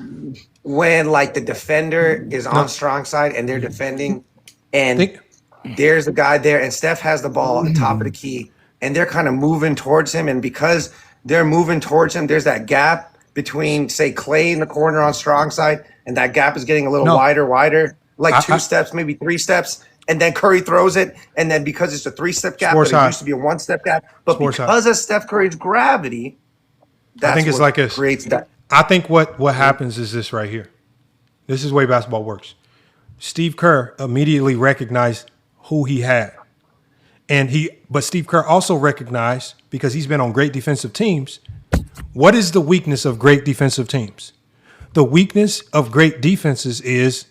when like the defender is on strong side and they're defending and there's a guy there and Steph has the ball on the top of the key and they're kind of moving towards him, and because they're moving towards him, there's that gap between, say, Clay in the corner on strong side, and that gap is getting a little wider, like 2 steps, maybe 3 steps. And then Curry throws it, and then because it's a 3-step gap, but it used to be a 1-step gap. But because of Steph Curry's gravity, I think it's like this. Creates that. I think what happens is this right here. This is the way basketball works. Steve Kerr immediately recognized who he had. But Steve Kerr also recognized, because he's been on great defensive teams, what is the weakness of great defensive teams? The weakness of great defenses is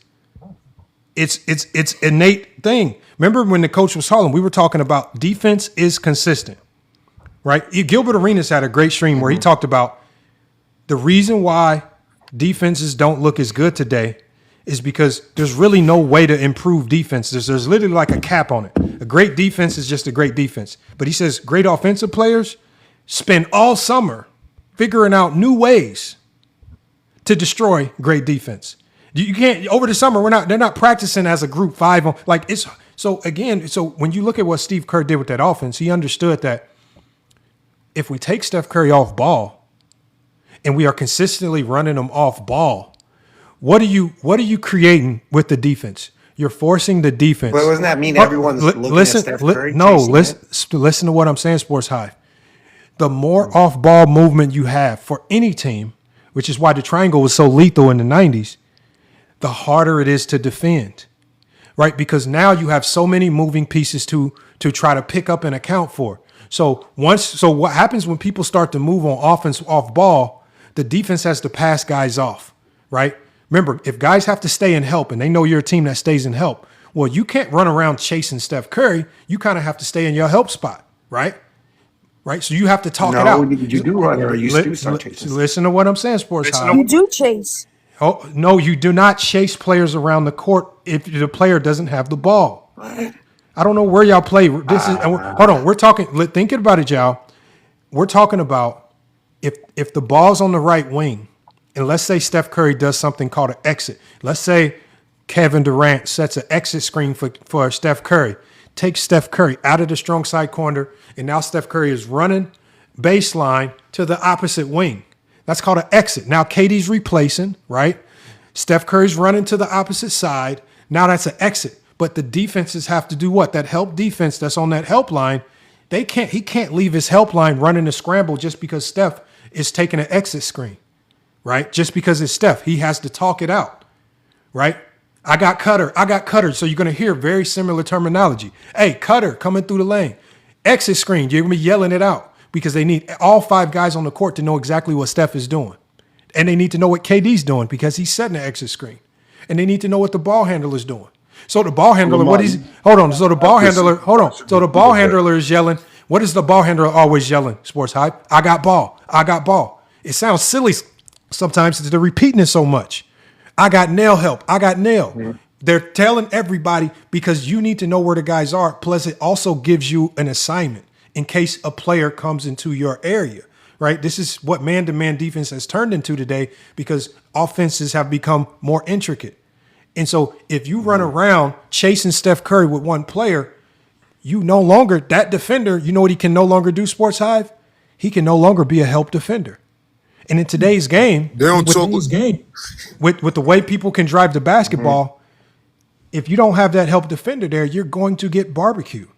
it's innate thing. Remember when the coach was talking, we were talking about defense is consistent, right? Gilbert Arenas had a great stream where he talked about the reason why defenses don't look as good today is because there's really no way to improve defense. There's literally like a cap on it. A great defense is just a great defense. But he says great offensive players spend all summer figuring out new ways to destroy great defense. You can't over the summer. They're not practicing as a group 5 like it's so again. So when you look at what Steve Kerr did with that offense, he understood that if we take Steph Curry off ball and we are consistently running him off ball, what are you creating with the defense? You're forcing the defense. But doesn't that mean everyone's looking at Steph Curry? Listen to what I'm saying, Sports Hive. The more off-ball movement you have for any team, which is why the triangle was so lethal in the 90s, the harder it is to defend, right? Because now you have so many moving pieces to try to pick up and account for. So what happens when people start to move on offense off ball, the defense has to pass guys off, right? Remember, if guys have to stay in help and they know you're a team that stays in help, well, you can't run around chasing Steph Curry. You kind of have to stay in your help spot, right? Right. So you have to talk it out. You do run or you do start chasing. Listen to what I'm saying, Sports High. You do chase. Oh, no, you do not chase players around the court if the player doesn't have the ball. What? I don't know where y'all play. This is hold on. We're talking. Thinking about it, y'all. We're talking about if the ball's on the right wing, and let's say Steph Curry does something called an exit. Let's say Kevin Durant sets an exit screen for Steph Curry. Takes Steph Curry out of the strong side corner, and now Steph Curry is running baseline to the opposite wing. That's called an exit. Now KD's replacing, right? Steph Curry's running to the opposite side. Now that's an exit. But the defenses have to do what? That help defense that's on that help line, he can't leave his help line running a scramble just because Steph is taking an exit screen, right? Just because it's Steph. He has to talk it out, right? I got Cutter. So you're going to hear very similar terminology. Hey, Cutter coming through the lane. Exit screen. You're going to be yelling it out because they need all 5 guys on the court to know exactly what Steph is doing. And they need to know what KD's doing because he's setting the exit screen. And they need to know what the ball handler is doing. So the ball handler, So the ball handler is yelling. What is the ball handler always yelling? Sports Hype. I got ball. It sounds silly sometimes because they're repeating it so much. I got nail help. Mm-hmm. They're telling everybody because you need to know where the guys are. Plus, it also gives you an assignment in case a player comes into your area, right? This is what man-to-man defense has turned into today because offenses have become more intricate. And so if you run around chasing Steph Curry with one player, that defender, you know what he can no longer do, Sports Hive? He can no longer be a help defender. And in today's game, with the way people can drive the basketball, if you don't have that help defender there, you're going to get barbecued.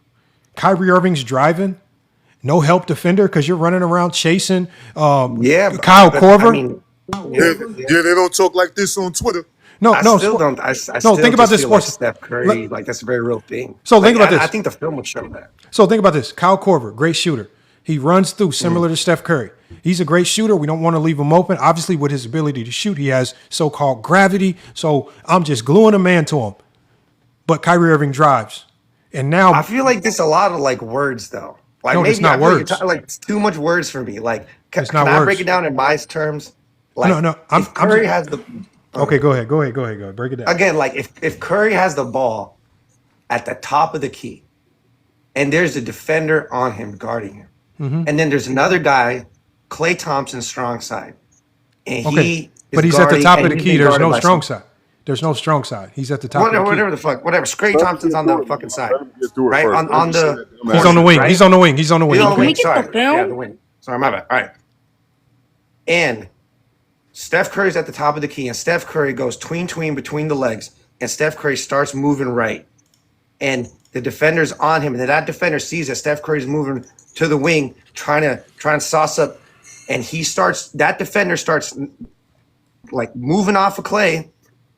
Kyrie Irving's driving, no help defender because you're running around chasing Kyle Korver. They don't talk like this on Twitter. I still think about this, Sports. Like Steph Curry, that's a very real thing. So think about this. I think the film would show that. So think about this. Kyle Korver, great shooter. He runs through similar to Steph Curry. He's a great shooter. We don't want to leave him open. Obviously, with his ability to shoot, he has so-called gravity. So I'm just gluing a man to him. But Kyrie Irving drives. And now I feel like there's a lot of words though. It's not words. It's too much words for me. Can not I words. break it down in my terms? Curry has the Okay, go ahead. Break it down. Again, if Curry has the ball at the top of the key and there's a defender on him guarding him, and then there's another guy, Klay Thompson, strong side. And but he's at the top of the key. There's no strong side. There's no strong side. He's at the top of the key. Whatever the fuck. Whatever. Klay Thompson's on the fucking side. Right? He's on the wing. Right? He's on the wing. Can we get the film? Yeah, the wing. Sorry, my bad. All right. And Steph Curry's at the top of the key, and Steph Curry goes tween between the legs, and Steph Curry starts moving right. And the defender's on him, and then that defender sees that Steph Curry's moving to the wing, trying to sauce up, and that defender starts moving off of Klay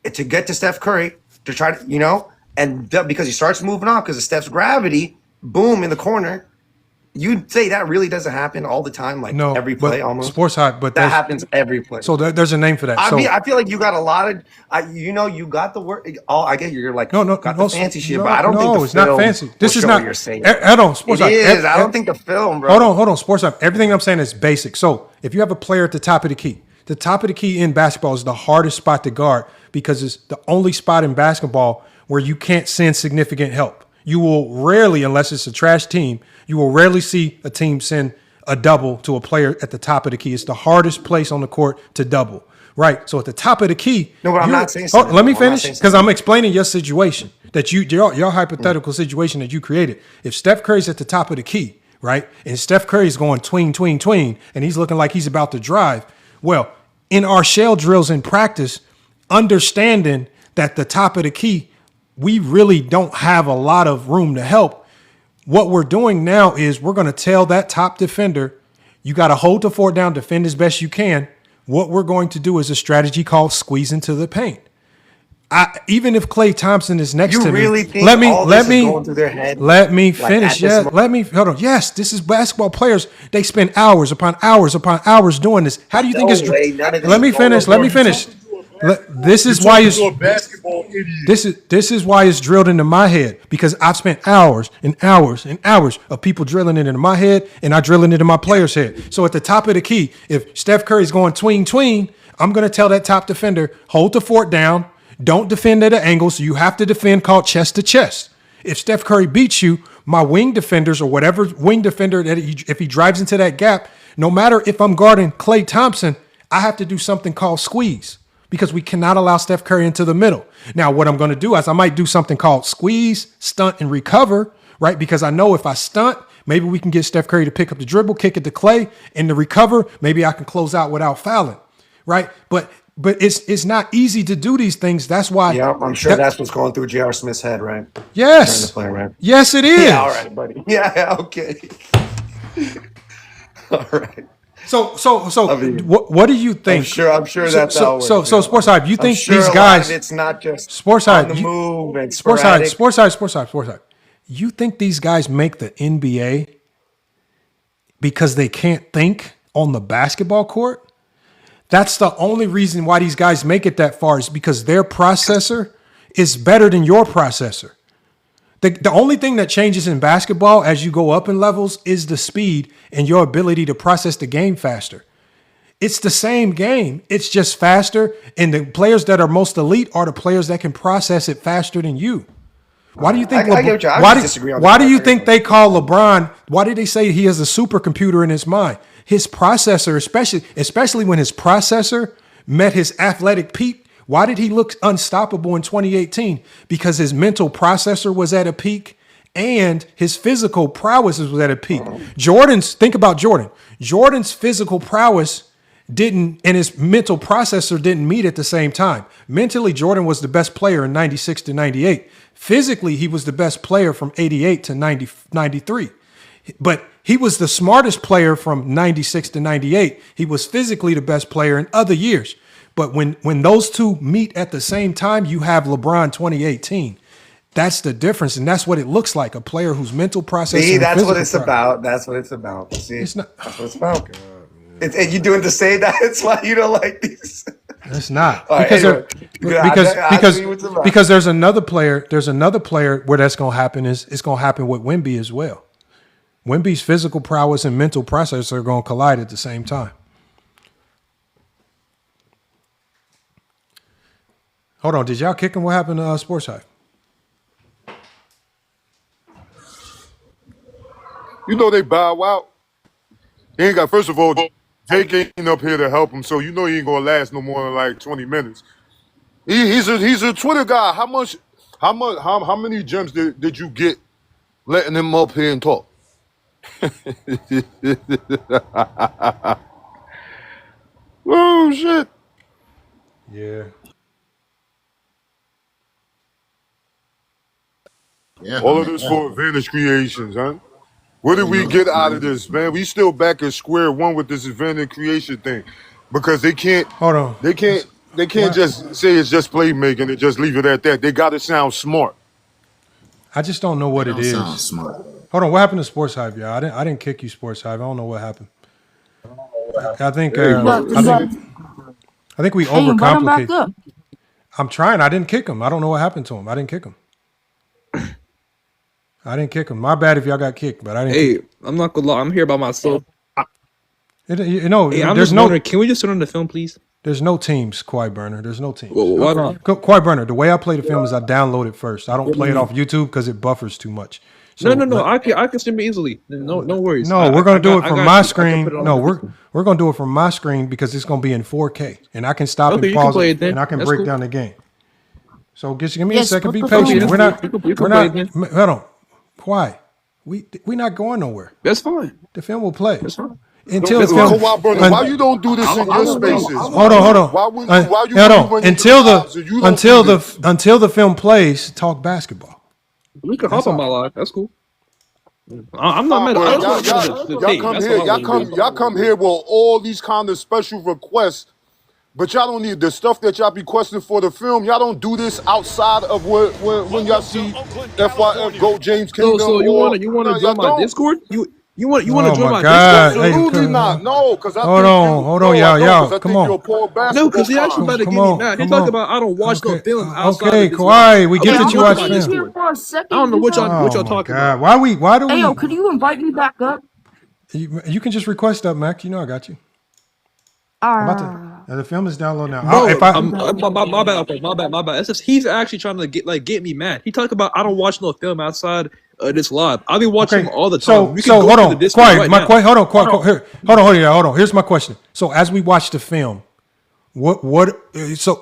to get to Steph Curry to try to, because he starts moving off because of Steph's gravity, boom, in the corner. You'd say that really doesn't happen all the time, every play almost. Sports Hype, but that happens every play. So there's a name for that. I feel like you got a lot of, you got the word. I get you're the fancy shit, but I don't think it's not fancy. This is not. You're saying. Hold on, Sports Hype. I don't think the film, bro. Hold on, Sports Hype. Everything I'm saying is basic. So if you have a player at the top of the key in basketball is the hardest spot to guard because it's the only spot in basketball where you can't send significant help. You will rarely, unless it's a trash team, you will rarely see a team send a double to a player at the top of the key. It's the hardest place on the court to double, right? So at the top of the key. No, but I'm not saying something. Let me finish because I'm explaining your situation your hypothetical situation that you created. If Steph Curry's at the top of the key, right, and Steph Curry's going tween, and he's looking like he's about to drive. Well, in our shell drills in practice, understanding that the top of the key, we really don't have a lot of room to help. What we're doing now is we're going to tell that top defender, you got to hold the fort down, defend as best you can. What we're going to do is a strategy called squeeze into the paint. Even if Klay Thompson is next to me, really think all this is going through their head? Let me finish. Hold on. Yes, this is basketball players. They spend hours upon hours doing this. How do you think it's? Let me finish. This is why it's basketball idiot. This is why it's drilled into my head, because I've spent hours and hours and hours of people drilling it into my head, and I drill it into my player's head. So at the top of the key, if Steph Curry's going tween, I'm going to tell that top defender, hold the fort down, don't defend at an angle, so you have to defend called chest to chest. If Steph Curry beats you, my wing defenders or whatever wing defender, if he drives into that gap, no matter if I'm guarding Klay Thompson, I have to do something called squeeze, because we cannot allow Steph Curry into the middle. Now, what I'm going to do is I might do something called squeeze, stunt, and recover, right? Because I know if I stunt, maybe we can get Steph Curry to pick up the dribble, kick it to Klay, and the recover, maybe I can close out without fouling, right? But it's not easy to do these things. That's why. Yeah, I'm sure that's what's going through J.R. Smith's head, right? Yes. Play, right? Yes, it is. Yeah, all right, buddy. Yeah, okay. All right. So, what do you think? I'm sure that's how it works. So, Sports Hype, you think these guys? It's not just Sports Hype, on the move and Sports sporadic. Hype. You think these guys make the NBA because they can't think on the basketball court? That's the only reason why these guys make it that far, is because their processor is better than your processor. The only thing that changes in basketball as you go up in levels is the speed and your ability to process the game faster. It's the same game. It's just faster. And the players that are most elite are the players that can process it faster than you. Why do you think? Why do you think they call LeBron? Why did they say he has a supercomputer in his mind? His processor, especially when his processor met his athletic peak. Why did he look unstoppable in 2018? Because his mental processor was at a peak and his physical prowess was at a peak. Think about Jordan. Jordan's physical prowess and his mental processor didn't meet at the same time. Mentally, Jordan was the best player in 96 to 98. Physically, he was the best player from 88 to 93. But he was the smartest player from 96 to 98. He was physically the best player in other years. But when those two meet at the same time, you have LeBron 2018. That's the difference, and that's what it looks like, a player whose mental process. See, that's what it's about. That's what it's about. See, it's not. That's what it's about. And you doing to say that? It's why you don't like these. It's not. Right, Because there's another player. There's another player where that's going to happen. It's going to happen with Wemby as well. Wemby's physical prowess and mental process are going to collide at the same time. Hold on, did y'all kick him? What happened to Sports Hype? You know they bow out. He ain't got. First of all, Jake ain't up here to help him, so you know he ain't gonna last no more than like 20 minutes. He's a Twitter guy. How many gems did you get letting him up here and talk? Oh shit. Yeah. Yeah, all of this for advantage creations, huh? What did we get out of this, man? We still back at square one with this advantage creation thing, because they can't. Hold on. They can't just say it's just playmaking and just leave it at that. They got to sound smart. I just don't know what it is. Smart. Hold on. What happened to Sports Hype, y'all? I didn't kick you, Sports Hype. I don't know what happened. I think we overcomplicate. I'm trying. I didn't kick him. I don't know what happened to him. I didn't kick him. My bad if y'all got kicked, but I didn't. Hey, I'm not gonna lie. I'm here by myself. I'm just wondering, can we just turn on the film, please? There's no teams, Quiet Burner. There's no teams. Well, why not? Quiet Burner, the way I play the film is I download it first. I don't play it off YouTube because it buffers too much. So, No. I can stream it easily. No worries. No, we're gonna do it from my screen. No, we're gonna do it from my screen because it's gonna be in 4K, and I can stop and pause it, and I can break down the game. So give me a second. Be patient. We're not. Hold on. Why? We not going nowhere. That's fine. The film will play. That's fine. Until the film. Why you don't do this in your spaces? Hold on. Why you hold on. Until the film plays, talk basketball. We can hop on my live. That's cool. I'm not mad. Y'all come here with all these kind of special requests, but y'all don't need the stuff that y'all be requesting for the film. Y'all don't do this outside of when y'all see FYF Go James Kingdom. So you want to join my Discord? You want to Oh join my my God! Discord? Absolutely not. No, because I Hold on, y'all. Come on. you're a poor basketball No, because he actually about to Come get me on, mad. He come talking on. about I don't watch no film outside Okay, of this live. Kawhi, we I get want that to you join watch my film. Discord. For a second, I don't know what y'all Oh my talking God! about. Why do we? Hey, yo, could you invite me back up? You can just request up, Mac. You know I got you. I'm about to. The film is downloaded now. Bro, my bad, okay, my bad. It's just he's actually trying to get me mad. He talked about I don't watch no film outside this live. I've been watching them all the time. We can go hold to on, the Discord quiet. right My now. question. Hold on. Here's my question. So as we watch the film,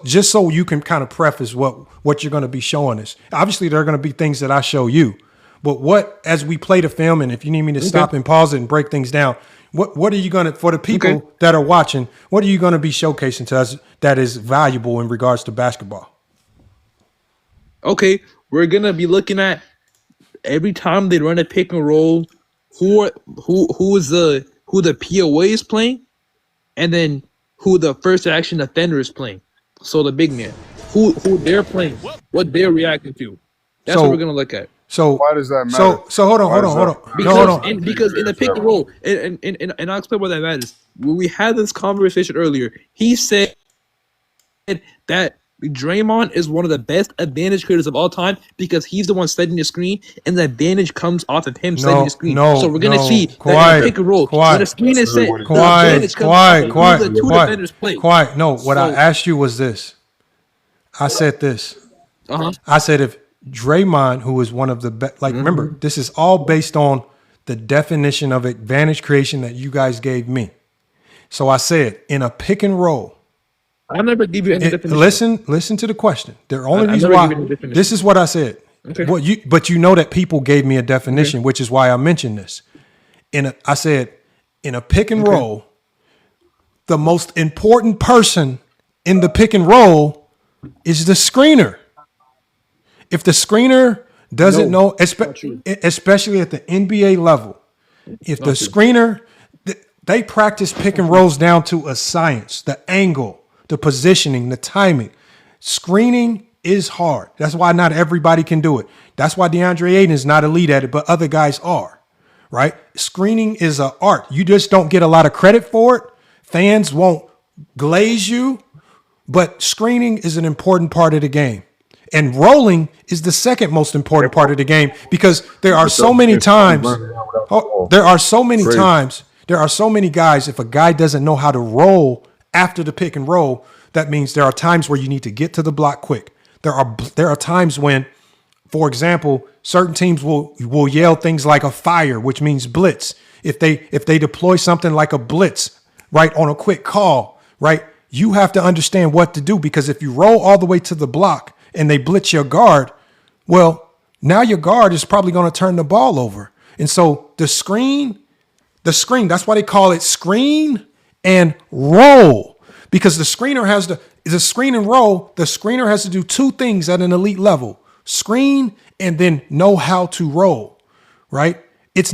just so you can kind of preface what you're going to be showing us. Obviously, there are going to be things that I show you, but as we play the film, and if you need me to stop and pause it and break things down, what are you going to, for the people that are watching, what are you going to be showcasing to us that is valuable in regards to basketball? Okay, we're gonna be looking at every time they run a pick and roll, who the POA is playing, and then who the first action offender is playing. So the big man, who they're playing, what they're reacting to. That's what we're gonna look at. So why does that matter? So hold on. Because in the pick and roll, and I'll explain what that matters. When we had this conversation earlier, he said that Draymond is one of the best advantage creators of all time because he's the one setting the screen, and the advantage comes off of him setting the screen. So we're gonna see that in the pick and roll, when the screen is set, the advantage comes off of who the two defenders play. No, what I asked you was this. I said this. I said if Draymond, who is one of the best, remember, this is all based on the definition of advantage creation that you guys gave me. So I said in a pick and roll. I never give you any definition. Listen to the question. The only reason why this is what I said. Okay. But you know that people gave me a definition, which is why I mentioned this. I said in a pick and roll, the most important person in the pick and roll is the screener. If the screener doesn't know, especially at the NBA level, if the screener, they practice pick and rolls down to a science, the angle, the positioning, the timing. Screening is hard. That's why not everybody can do it. That's why DeAndre Ayton is not elite at it, but other guys are, right? Screening is an art. You just don't get a lot of credit for it. Fans won't glaze you, but screening is an important part of the game. And rolling is the second most important part of the game because there are so many times, there are so many guys, if a guy doesn't know how to roll after the pick and roll, that means there are times where you need to get to the block quick. There are times when, for example, certain teams will yell things like a fire, which means blitz. If they deploy something like a blitz, right, on a quick call, right, you have to understand what to do because if you roll all the way to the block and they blitz your guard, well, now your guard is probably going to turn the ball over. And so the screen, that's why they call it screen and roll, because the screener has the screen and roll. The screener has to do two things at an elite level: screen and then know how to roll, right? It's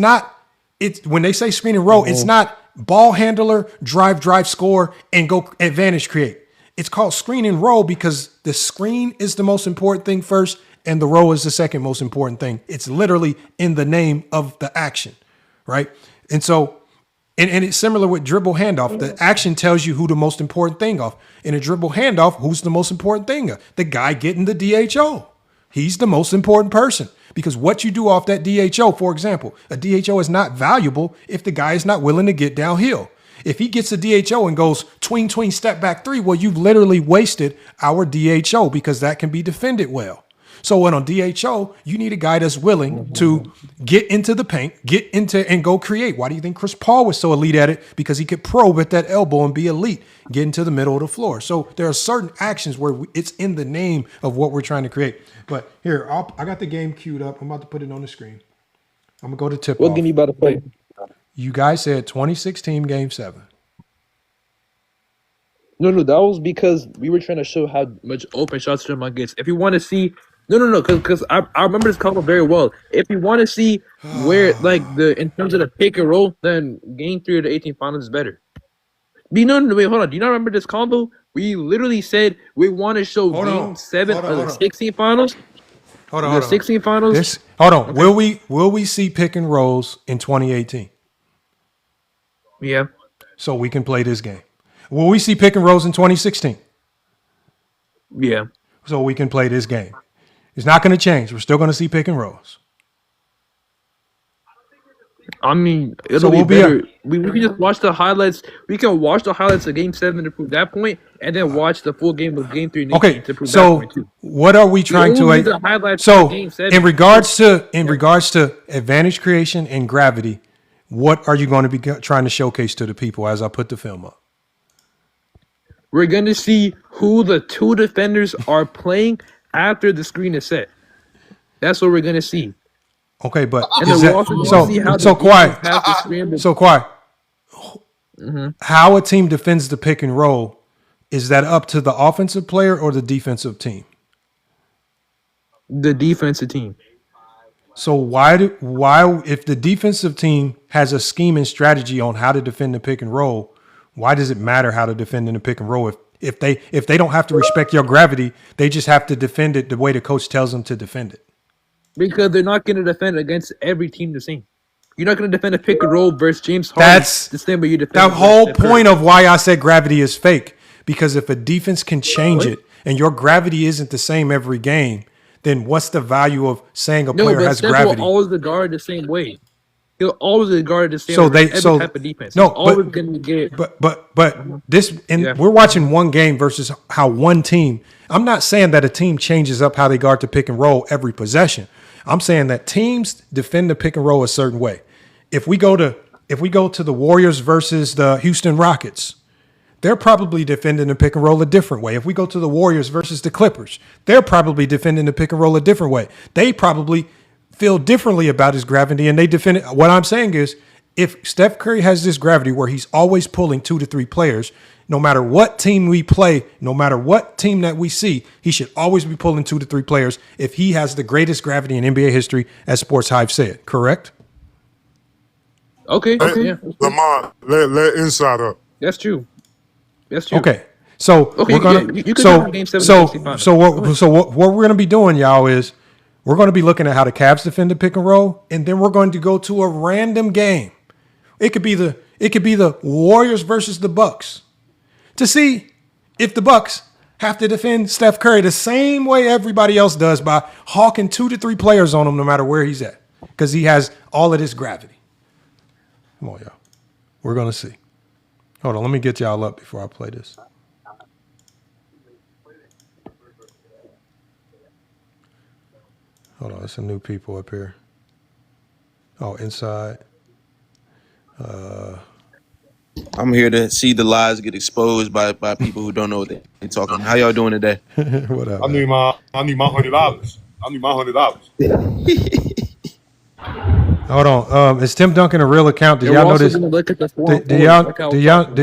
when they say screen and roll, it's not ball handler, drive, score, and go advantage create. It's called screen and roll because the screen is the most important thing first and the roll is the second most important thing. It's literally in the name of the action, right? And so, and it's similar with dribble handoff. The action tells you who the most important thing of. In a dribble handoff, who's the most important thing of? The guy getting the DHO. He's the most important person because what you do off that DHO, for example, a DHO is not valuable if the guy is not willing to get downhill. If he gets a DHO and goes tween, step back three, well, you've literally wasted our DHO because that can be defended well. So when on DHO, you need a guy that's willing to get into the paint, and go create. Why do you think Chris Paul was so elite at it? Because he could probe at that elbow and be elite, get into the middle of the floor. So there are certain actions where it's in the name of what we're trying to create. But here, I got the game queued up. I'm about to put it on the screen. I'm going to go to tip-off. What game you about to play? You guys said 2016 Game 7. No, that was because we were trying to show how much open shots Draymond gets. If you want to see, because I remember this combo very well. If you want to see where, in terms of the pick and roll, then Game 3 of the 18 finals is better. Wait, hold on. Do you not remember this combo? We literally said we want to show Game 7 of the 16 finals. Hold on. 16 finals. Hold on. Will we see pick and rolls in 2018? Yeah. So we can play this game. Will we see pick and rolls in 2016? Yeah. So we can play this game. It's not going to change. We're still going to see pick and rolls. I mean, it'll So be we'll be better. We can just watch the highlights. We can watch the highlights of Game 7 to prove that point, and then watch the full game of Game 3 and Okay, to prove that so point too. what are we trying only need to? the highlights So of Game 7. in regards to advantage creation and gravity, what are you going to be trying to showcase to the people as I put the film up? We're going to see who the two defenders are playing after the screen is set. That's what we're going to see. Okay, but And is then that, we're also going to see how so the quiet? defense has to scramble. So quiet. Mm-hmm. How a team defends the pick and roll, is that up to the offensive player or the defensive team? The defensive team. So why if the defensive team has a scheme and strategy on how to defend the pick and roll, why does it matter how to defend in the pick and roll? If they don't have to respect your gravity, they just have to defend it the way the coach tells them to defend it. Because they're not going to defend against every team the same. You're not going to defend a pick and roll versus James Harden That's the same way you defend. the whole point of why I said gravity is fake. Because if a defense can change it and your gravity isn't the same every game, then what's the value of saying a player has Steph gravity? will always be guarded the same way. He'll always be guarded the same So way. they Type of defense. no, He's always going to get. But this and we're watching one game versus how one team. I'm not saying that a team changes up how they guard the pick and roll every possession. I'm saying that teams defend the pick and roll a certain way. If we go to the Warriors versus the Houston Rockets, they're probably defending the pick and roll a different way. If we go to the Warriors versus the Clippers, they're probably defending the pick and roll a different way. They probably feel differently about his gravity, and they defend it. What I'm saying is, if Steph Curry has this gravity where he's always pulling 2 to 3 players, no matter what team we play, no matter what team that we see, he should always be pulling 2 to 3 players if he has the greatest gravity in NBA history, as Sports Hive said. Correct? Okay. Yeah. Lamont, let inside up. That's true. That's true. Okay. So Okay, we're gonna you could have Game 7 what we're gonna be doing, y'all, is we're gonna be looking at how the Cavs defend the pick and roll, and then we're going to go to a random game. It could be the Warriors versus the Bucks to see if the Bucks have to defend Steph Curry the same way everybody else does by hawking 2 to 3 players on him no matter where he's at, because he has all of this gravity. Come on, y'all. We're gonna see. Hold on, let me get y'all up before I play this. Hold on, there's some new people up here. Oh, inside. I'm here to see the lies get exposed by people who don't know what they're talking. How y'all doing today? What up? I need my $100. I need my $100. Hold on. Is Tim Duncan a real account? Do y'all know this?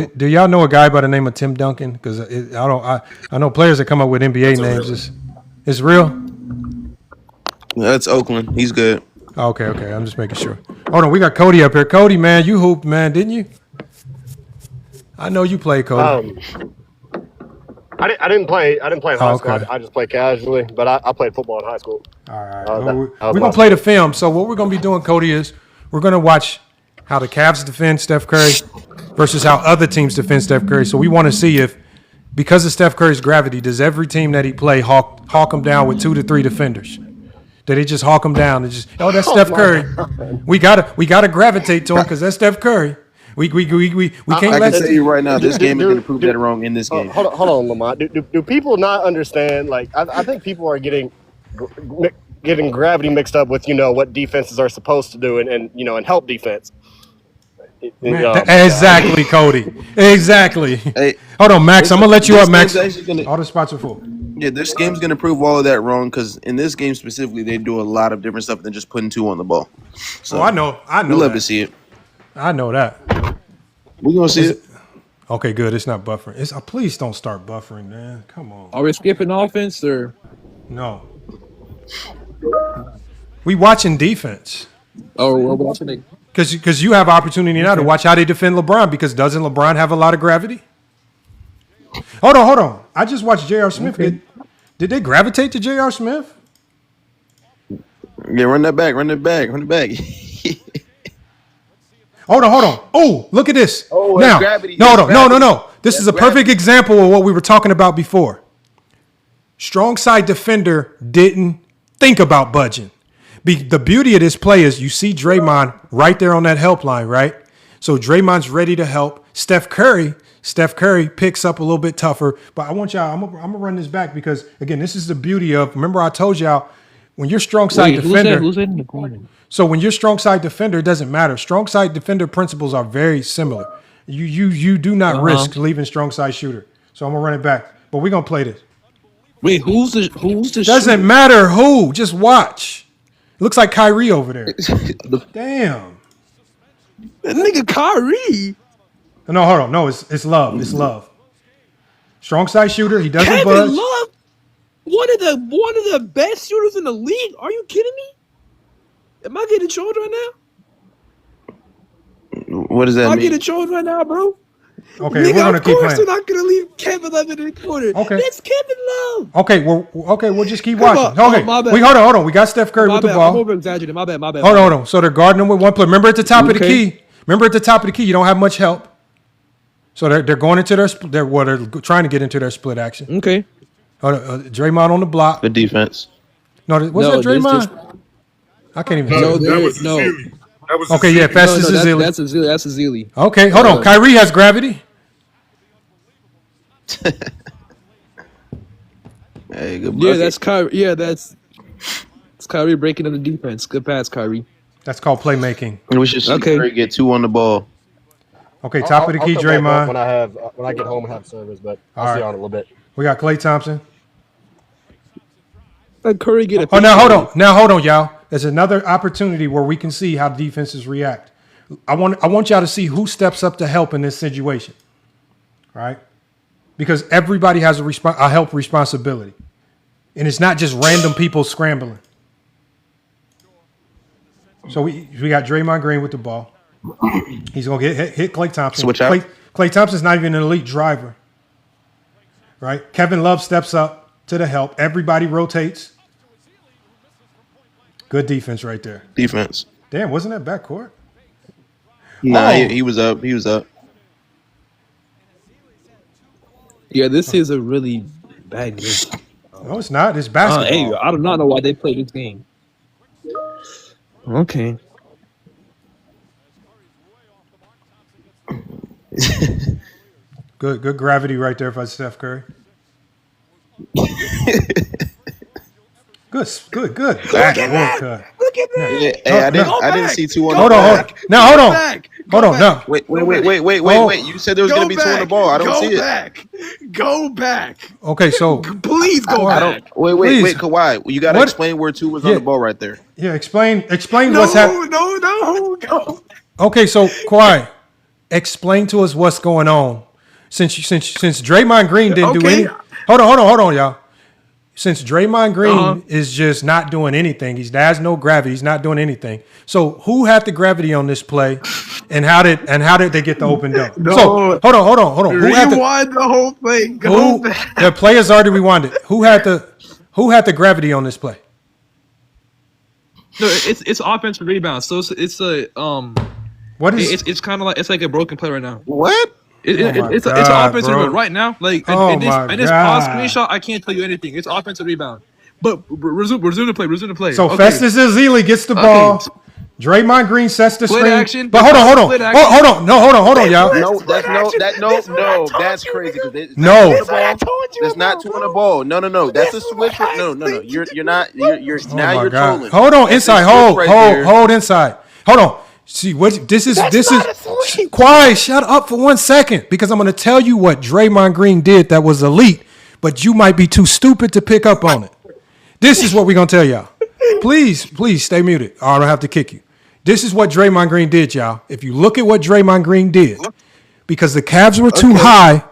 Do y'all know a guy by the name of Tim Duncan? Because I know players that come up with NBA names. It's real. That's Oakland. He's good. Okay. I'm just making sure. Hold on. We got Cody up here. Cody, man, you hooped, man, didn't you? I know you played, Cody. I didn't play in high school. Okay. I just played casually, but I played football in high school. All right. We're going to play the film. So what we're going to be doing, Cody, is we're going to watch how the Cavs defend Steph Curry versus how other teams defend Steph Curry. So we want to see if, because of Steph Curry's gravity, does every team that he play hawk him down with 2 to 3 defenders? Did they just hawk him down and just, that's Steph Curry. We gotta gravitate to him because that's Steph Curry. We can't I can tell you right now, this game is going to prove that wrong in this game. Hold on, Lamont. Do people not understand? Like, I think people are getting gravity mixed up with what defenses are supposed to do and help defense. Exactly, Cody. Exactly. Hey, hold on, Max. I'm gonna let you up, Max. All the spots are full. Yeah, this game's going to prove all of that wrong because in this game specifically, they do a lot of different stuff than just putting 2 on the ball. So I know. We love to see it. I know that. We're gonna see it. Okay, good. It's not buffering. Please don't start buffering, man. Come on. Are we skipping offense or no? We watching defense. Oh, we're watching it. Because you have opportunity now to watch how they defend LeBron. Because doesn't LeBron have a lot of gravity? Hold on. I just watched J.R. Smith. Okay. Did they gravitate to J.R. Smith? Yeah, run that back. Hold on. Oh, look at this. Oh, now, gravity. No. This is a perfect example of what we were talking about before. Strong side defender didn't think about budging. The beauty of this play is you see Draymond right there on that helpline, right? So Draymond's ready to help. Steph Curry picks up a little bit tougher. But I want y'all, I'm gonna run this back because again, this is the beauty of. Remember, I told y'all when you're strong side defender. Who's in the corner? So when you're strong side defender, it doesn't matter. Strong side defender principles are very similar. You do not risk leaving strong side shooter. So I'm gonna run it back. But we're gonna play this. Wait, who's the Doesn't shooter? matter who. Just watch. It looks like Kyrie over there. Damn. That nigga Kyrie. No, hold on. No, it's Love. It's Love. Strong side shooter. He doesn't Kevin budge. Love, one of the best shooters in the league. Are you kidding me? Am I getting trolled right now? What does that Am I mean? getting trolled right now, bro? Okay, Nigga, we're gonna keep of course playing. they're not gonna leave Kevin Love in the corner. Okay. That's Kevin Love. Okay, we'll just keep Come watching. on. Okay, My bad. hold on. We got Steph Curry My with the bad. ball. I'm over exaggerating. My bad. Hold on. So they're guarding him with one player. Remember at the top of the Okay. key. You don't have much help. So they're going into their they're trying to get into their split action. Okay. Draymond on the block. Good defense. No, was that Draymond? I can't even. No, tell. That was Okay, yeah, Festus is Azili. That's Azili. Okay, hold on. Kyrie has gravity. Hey, good Yeah, bucket. that's Kyrie. Yeah, that's Kyrie breaking up the defense. Good pass, Kyrie. That's called playmaking. We should see Curry get 2 on the ball. Okay, top of the key, I'll come back Draymond. when I get home and have service, but All I'll see right. you on in a little bit. We got Klay Thompson. Let Curry get a. Oh, now hold on, y'all. There's another opportunity where we can see how defenses react. I want y'all to see who steps up to help in this situation, right? Because everybody has a help responsibility, and it's not just random people scrambling. So we got Draymond Green with the ball. He's gonna hit Klay Thompson. Switch out. Klay Thompson's not even an elite driver, right? Kevin Love steps up to the help. Everybody rotates. Good defense right there. Defense. Damn, wasn't that backcourt? Nah, he was up. He was up. Yeah, this is a really bad game. No, it's not. It's basketball. Hey, I do not know why they play this game. Okay. Good gravity right there for Steph Curry. Good. Backcourt cut. Look at that. Yeah, hey, I didn't see 2 on the Hold ball. on. Now hold on. Hold on. No. Wait. You said there was going to be 2 on the ball. I don't see it. Go back. Okay, so Please go back. Wait, Please. Kawhi. You got to explain where 2 was on the ball right there. yeah, explain what's happening. No. Go. Okay, so Kawhi, explain to us what's going on. Since Draymond Green didn't do any. Hold on, y'all. Since Draymond Green is just not doing anything, he has no gravity. He's not doing anything. So who had the gravity on this play, and how did they get the open dunk? No. So hold on. Rewind the whole thing. Go back. The players already rewound it. Who had the gravity on this play? No, it's offensive rebound. So it's a What is? it's kind of like it's like a broken play right now. What? It's an God, offensive bro. rebound right now. Like in this pause screenshot, I can't tell you anything. It's offensive rebound. But resume the play. So Okay. Festus Ezeli gets the ball. Draymond Green sets the Split screen. action. But hold on. Split action. Hold on, y'all. No, that's crazy. No. There's not 2 on the ball. No. That's a switch. No. You're not. You're Oh now my you're God. trolling. Hold on, That's a inside. switch right there. Hold inside. Hold on. See what this is. Quiet. Shut up for 1 second, because I'm going to tell you what Draymond Green did that was elite, but you might be too stupid to pick up on it. This is what we're going to tell y'all. Please stay muted, or I don't have to kick you. This is what Draymond Green did, y'all. If you look at what Draymond Green did, because the Cavs were too high,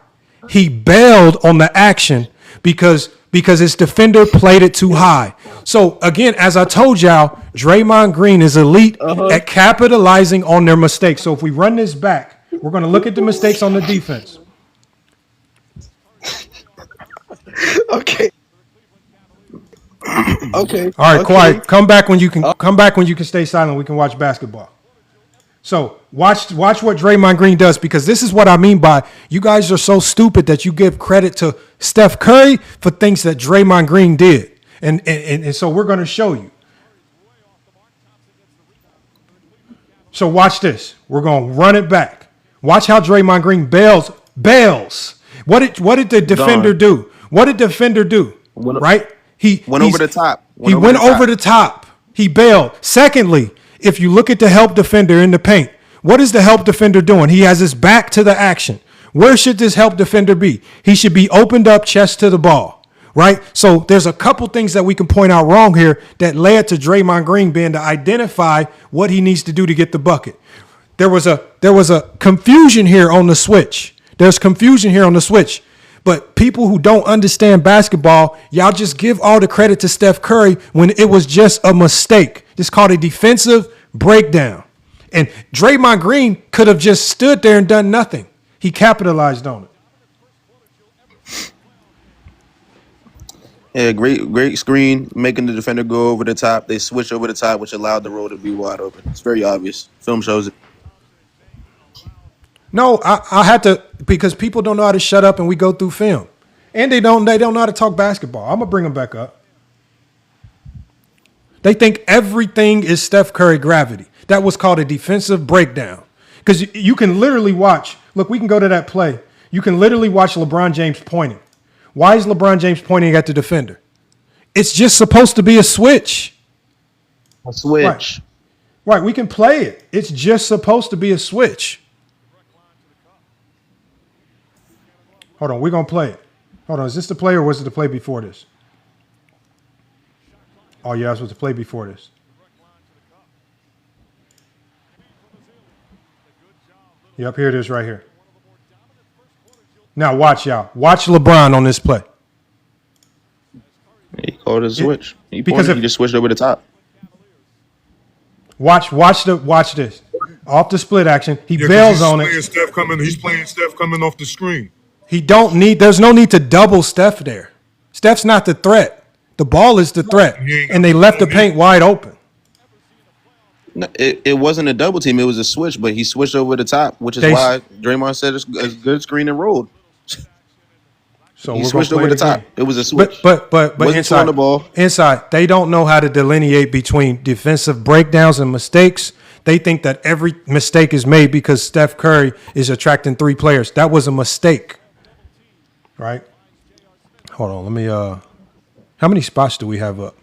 he bailed on the action because his defender played it too high. So again, as I told y'all, Draymond Green is elite at capitalizing on their mistakes. So if we run this back, we're going to look at the mistakes on the defense. Okay. All right, quiet. Come back when you can stay silent. We can watch basketball. So watch what Draymond Green does, because this is what I mean by you guys are so stupid that you give credit to Steph Curry for things that Draymond Green did. And so we're going to show you. So watch this. We're going to run it back. Watch how Draymond Green bails. What did the defender do? What did the defender do? Right? He went over the top. He went over the top. He bailed. Secondly, if you look at the help defender in the paint, what is the help defender doing? He has his back to the action. Where should this help defender be? He should be opened up, chest to the ball, right? So there's a couple things that we can point out wrong here that led to Draymond Green being to identify what he needs to do to get the bucket. There was a confusion here on the switch. There's confusion here on the switch. But people who don't understand basketball, y'all just give all the credit to Steph Curry when it was just a mistake. It's called a defensive breakdown. And Draymond Green could have just stood there and done nothing. He capitalized on it. Yeah, great screen, making the defender go over the top. They switched over the top, which allowed the roll to be wide open. It's very obvious. Film shows it. No, I had to, because people don't know how to shut up and we go through film. And they don't know how to talk basketball. I'm going to bring them back up. They think everything is Steph Curry gravity. That was called a defensive breakdown. Because you can literally watch. Look, we can go to that play. You can literally watch LeBron James pointing. Why is LeBron James pointing at the defender? It's just supposed to be a switch. A switch. Right, we can play it. It's just supposed to be a switch. Hold on, we're going to play it. Hold on, is this the play or was it the play before this? Oh, yeah, it was the play before this. Yep, here it is right here. Now watch, y'all. Watch LeBron on this play. He called a switch. He just switched over the top. Watch this. Off the split action. He bails on it. He's playing Steph coming off the screen. There's no need to double Steph there. Steph's not the threat. The ball is the threat. And they left the paint wide open. No, it wasn't a double team. It was a switch, but he switched over the top, which is why Draymond said it's a good screen and rolled. So he switched over the top. It was a switch. But inside, inside, they don't know how to delineate between defensive breakdowns and mistakes. They think that every mistake is made because Steph Curry is attracting three players. That was a mistake. Right? Hold on. Let me how many spots do we have up?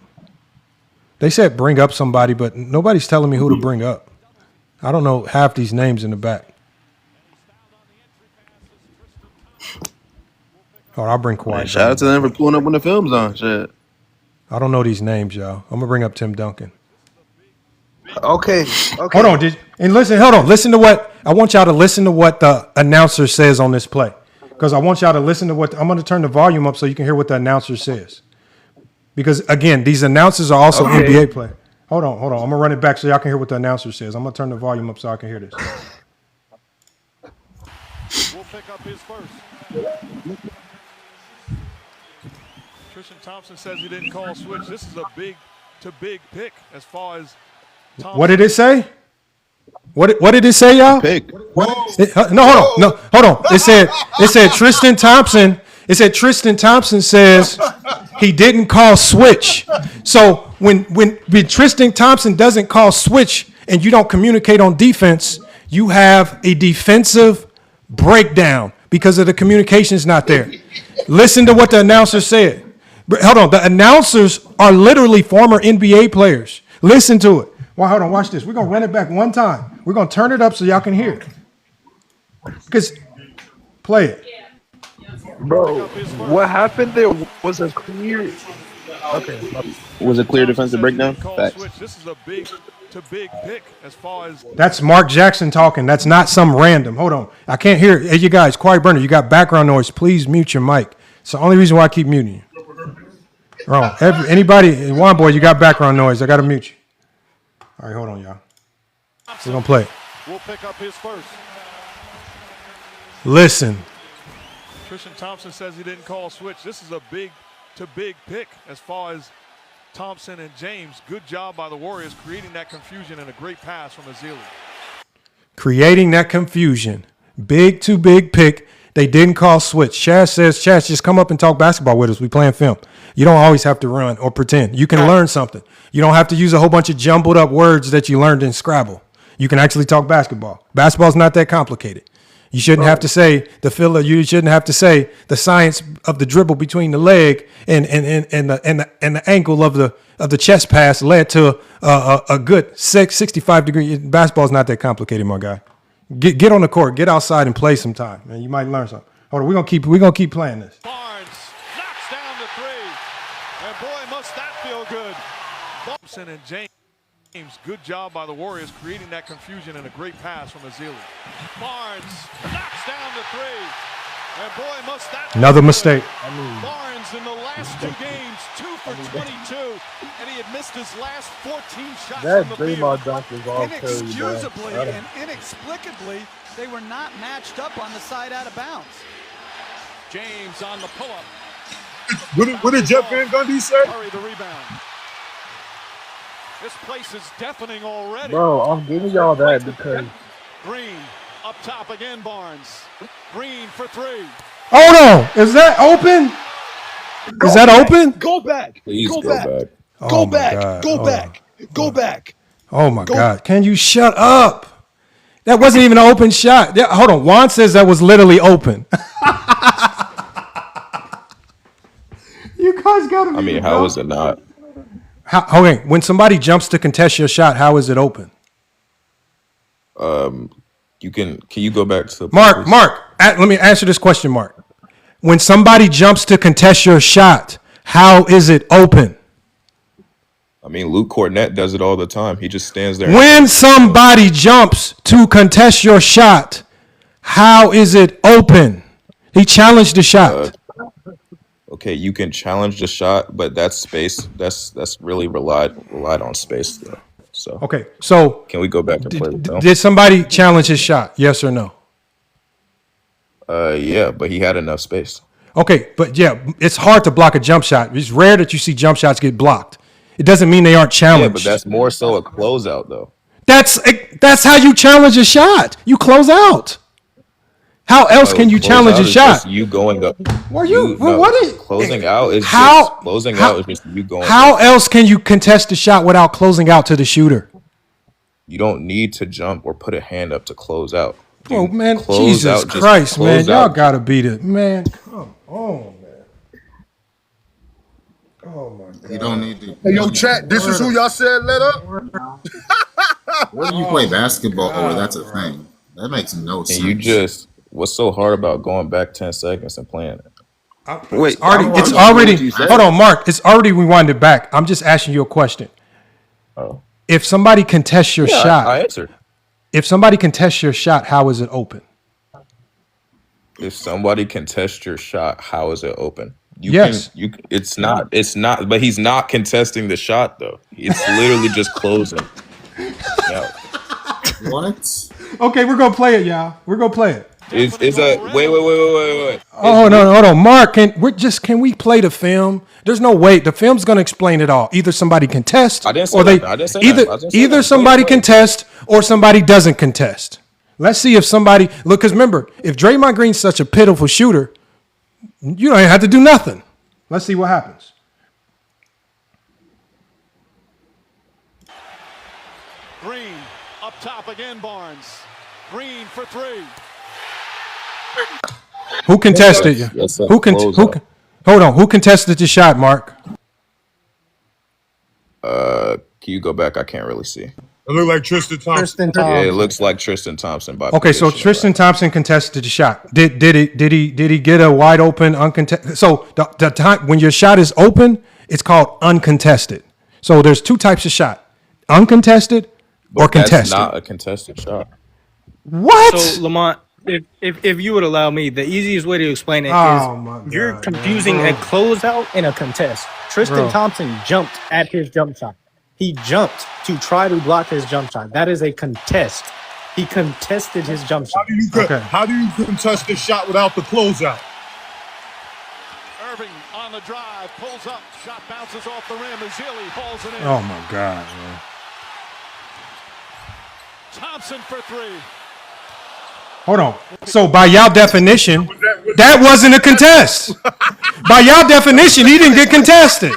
They said bring up somebody, but nobody's telling me who to bring up. I don't know half these names in the back. Oh, I'll bring Kawhi. Shout out to them for pulling up when the film's on. Shit. I don't know these names, y'all. I'm gonna bring up Tim Duncan. Okay. Hold on, Listen to what I want y'all to listen to what the announcer says on this play. Because I want y'all to listen to what I'm going to turn the volume up so you can hear what the announcer says. Because again, these announcers are also NBA players. Hold on. I'm gonna run it back so y'all can hear what the announcer says. I'm gonna turn the volume up so I can hear this. We'll pick up his first. Tristan Thompson says he didn't call a switch. This is a big pick as far as Thompson. What did it say? What did it say, y'all? Pick. Hold on. It said Tristan Thompson. It said Tristan Thompson says he didn't call switch. So when Tristan Thompson doesn't call switch and you don't communicate on defense, you have a defensive breakdown because of the communication's not there. Listen to what the announcer said. Hold on. The announcers are literally former NBA players. Listen to it. Well, hold on. Watch this. We're going to run it back one time. We're going to turn it up so y'all can hear it. Because play it. Bro, what happened there was a clear. Okay. Was a clear defensive breakdown? Facts. This is a big pick as far as. That's Mark Jackson talking. That's not some random. Hold on. I can't hear it. Hey, you guys, quiet burner. You got background noise. Please mute your mic. It's the only reason why I keep muting you. Wrong. Anybody, one boy, you got background noise. I got to mute you. All right, hold on, y'all. We're going to play. We'll pick up his first. Listen. Tristan Thompson says he didn't call switch. This is a big pick as far as Thompson and James. Good job by the Warriors creating that confusion and a great pass from Ezeli. creating that confusion. Big to big pick. They didn't call switch. Chaz says, Chaz, just come up and talk basketball with us. We playing film. You don't always have to run or pretend. You can learn something. You don't have to use a whole bunch of jumbled up words that you learned in Scrabble. You can actually talk basketball. Basketball's not that complicated. You shouldn't have to say the filler. You shouldn't have to say the science of the dribble between the leg and the ankle of the chest pass led to a good 65 degree. Basketball's not that complicated, my guy. Get on the court, get outside and play sometime, man. You might learn something. Hold on, we're gonna keep playing this. Barnes knocks down the three, and boy, must that feel good. Thompson and James, good job by the Warriors creating that confusion and a great pass from Ezeli. Barnes knocks down the three, and boy, must that Another mistake. Barnes in the last 2 games, 2 for 22, and he had missed his last 14 shots That from the Draymond field. dunk is all Curry, Inexcusably man. and inexplicably, they were not matched up on the side out of bounds. James on the pull-up. What did Jeff Van Gundy say? Curry the rebound. This place is deafening already. Bro, I'm giving y'all that because Green up top again, Barnes. Green for 3. Hold on, is that open? Is that open? Go back. Please go go back. back. Oh Go my back. God. Go Oh. back. Go back. Oh my Go- God! Can you shut up? That wasn't even an open shot. Hold on, Juan says that was literally open. You guys gotta be. I mean, how is it not? Okay, when somebody jumps to contest your shot, how is it open? Can you go back to Mark, let me answer this question, Mark. When somebody jumps to contest your shot, how is it open? I mean, Luke Cornett does it all the time. He just stands there. When somebody jumps to contest your shot, how is it open? He challenged the shot. Okay, you can challenge the shot, but that's space. That's really relied on space though. So Okay, so can we go back and play the film? did somebody challenge his shot? Yes or no? Yeah, but he had enough space. Okay, but yeah, it's hard to block a jump shot. It's rare that you see jump shots get blocked. It doesn't mean they aren't Yeah, challenged. but that's more so a closeout though. That's how you challenge a shot. You close out. How else can you challenge a shot? You going up. What is closing out? Is how just closing out is just you going. How else can you contest the shot without closing out to the shooter? You don't need to jump or put a hand up to close out. Oh man, close Jesus out, just Christ, man, close y'all out. gotta beat it, man. Come on, man. Oh my God. You don't need to. Hey, yo, chat. This is who y'all said let up. Where do you play basketball? Oh, that's a thing. That makes no sense. And you just what's so hard about going back 10 seconds and playing it? Wait, it's already. Hold on, Mark. It's already rewinded back. I'm just asking you a question. Oh. If somebody contests your shot, I answered. If somebody contests your shot, how is it open? If somebody contests your shot, how is it open? Yes. It's not, but he's not contesting the shot though. It's literally just closing. Yeah. What? Okay, we're gonna play it, y'all. We're gonna play it. It's a wait. Oh no, hold on, Mark. Can we play the film? There's no way. The film's gonna explain it all. Either somebody contests, I didn't say or that. I didn't say that. I didn't say either that. somebody contests or somebody doesn't contest. Let's see if somebody look. Because remember, if Draymond Green's such a pitiful shooter, you don't even have to do nothing. Let's see what happens. Green up top again, Barnes. Green for 3. Who contested you? Yes, sir. Hold on. Who contested the shot, Mark? Can you go back? I can't really see. It looked like Tristan Thompson. Yeah, it looks like Tristan Thompson. By Okay, so position. Tristan Thompson contested the shot. Did he get a wide open uncontested? So the time when your shot is open, it's called uncontested. So there's two types of shot: uncontested or But that's contested. not a contested shot. What? So Lamont, if you would allow me, the easiest way to explain it is Oh, my God, you're confusing man. a closeout and a contest. Tristan Bro. Thompson jumped at his jump shot. He jumped to try to block his jump shot. That is a contest. He contested his jump shot. How do you contest the shot without the closeout? Irving on the drive, pulls up, shot bounces off the rim. Ezeli hauls it in. Oh my God, man. Thompson for 3. Hold on. So by y'all definition, that wasn't a contest. By y'all definition, he didn't get contested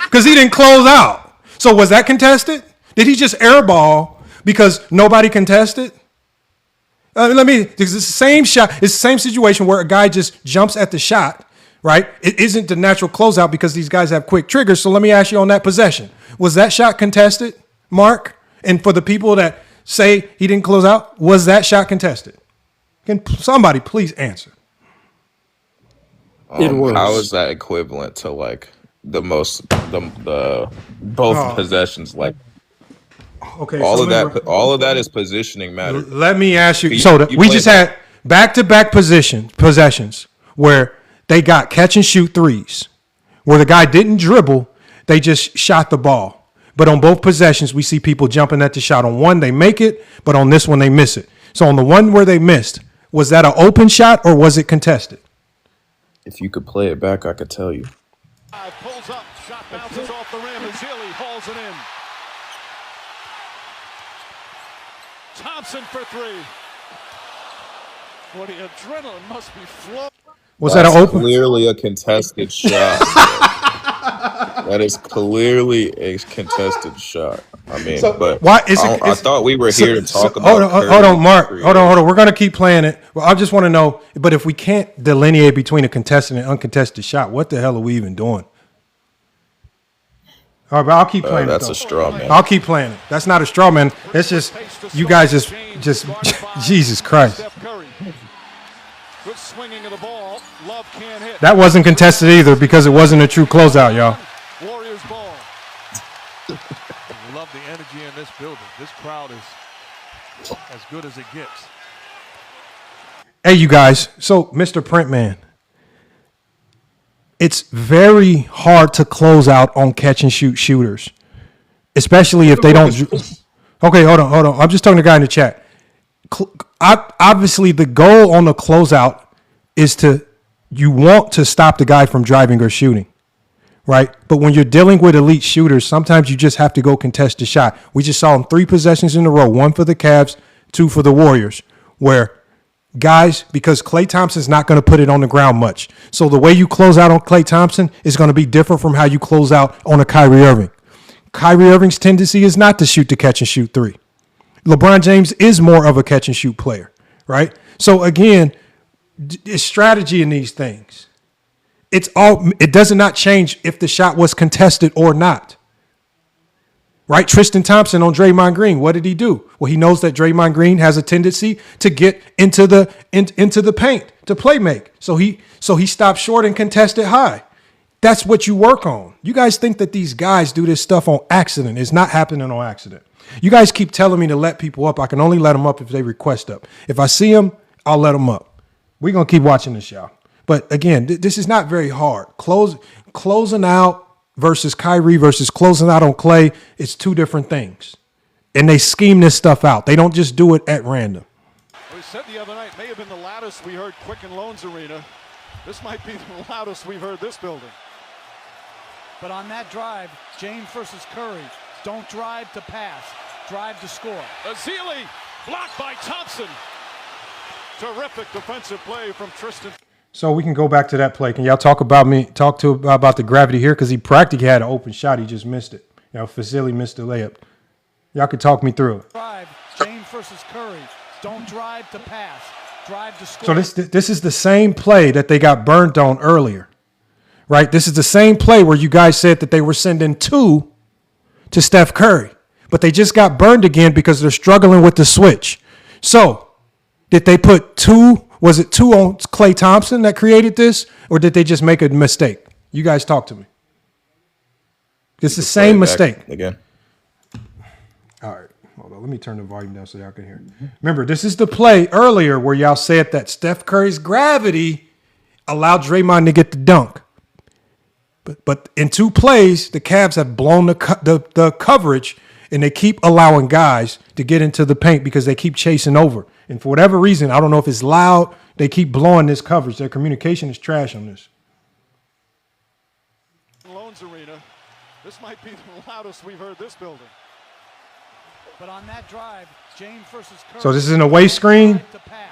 because he didn't close out. So was that contested? Did he just airball because nobody contested? It's the same shot. It's the same situation where a guy just jumps at the shot, right? It isn't the natural closeout because these guys have quick triggers. So let me ask you on that possession. Was that shot contested, Mark? And for the people that say he didn't close out, was that shot contested? Can somebody please answer? How is that equivalent to like the both possessions? Like, okay, all of that is positioning matter. Let me ask you. So we just had back-to-back possessions where they got catch and shoot threes, where the guy didn't dribble, they just shot the ball. But on both possessions, we see people jumping at the shot. On one, they make it, but on this one, they miss it. So on the one where they missed, was that an open shot or was it contested? If you could play it back, I could tell you. Pulls up, shot bounces off the rim, and Zealy hauls it in. Thompson for three. Boy, the adrenaline must be flowing. Was that an open? Clearly a contested shot. That is clearly a contested shot. I mean, but why I thought we were here to talk about. Hold on, Mark. Hold on. We're going to keep playing it. Well, I just want to know, but if we can't delineate between a contested and uncontested shot, what the hell are we even doing? All right, but I'll keep playing it. That's a straw man. I'll keep playing it. That's not a straw man. It's just, you guys just Jesus Christ. Good swinging of the ball. Love can't hit. That wasn't contested either because it wasn't a true closeout, y'all. Warriors ball. We love the energy in this building. This crowd is as good as it gets. Hey, you guys. So, Mr. Printman, it's very hard to close out on catch and shoot shooters, especially if they don't. Okay, hold on. I'm just talking to the guy in the chat. Obviously, the goal on the closeout is you want to stop the guy from driving or shooting, right? But when you're dealing with elite shooters, sometimes you just have to go contest the shot. We just saw them 3 possessions in a row, 1 for the Cavs, 2 for the Warriors, where guys, because Klay Thompson's not going to put it on the ground much. So the way you close out on Klay Thompson is going to be different from how you close out on a Kyrie Irving. Kyrie Irving's tendency is not to shoot the catch and shoot 3. LeBron James is more of a catch and shoot player, right? So again, it's strategy in these things. It does not change if the shot was contested or not. Right? Tristan Thompson on Draymond Green, what did he do? Well, he knows that Draymond Green has a tendency to get into the paint to play make. So he stopped short and contested high. That's what you work on. You guys think that these guys do this stuff on accident. It's not happening on accident. You guys keep telling me to let people up. I can only let them up if they request up. If I see them, I'll let them up. We're going to keep watching this, y'all. But again, this is not very hard. Closing out versus Kyrie versus closing out on Klay, it's 2 different things. And they scheme this stuff out. They don't just do it at random. We said the other night, may have been the loudest we heard Quicken Loans Arena. This might be the loudest we've heard this building. But on that drive, James versus Curry, don't drive to pass, drive to score. Zealy blocked by Thompson. Terrific defensive play from Tristan. So we can go back to that play. Can y'all talk about the gravity here? Because he practically had an open shot. He just missed it. Vasily missed the layup. Y'all could talk me through it. Drive, James versus Curry, don't drive to pass, drive to score. So this is the same play that they got burned on earlier, right? This is the same play where you guys said that they were sending 2 to Steph Curry, but they just got burned again because they're struggling with the switch. So did they put 2? Was it 2 on Klay Thompson that created this, or did they just make a mistake? You guys talk to me. It's the same mistake. Again. All right. Hold on. Let me turn the volume down so y'all can hear. Remember, this is the play earlier where y'all said that Steph Curry's gravity allowed Draymond to get the dunk. But in 2 plays, the Cavs have blown the coverage, and they keep allowing guys to get into the paint because they keep chasing over. And for whatever reason, I don't know if it's loud, they keep blowing this coverage. Their communication is trash on this. Loans Arena. This might be the loudest we've heard this building. But on that drive, James versus Curry. So this is an away screen.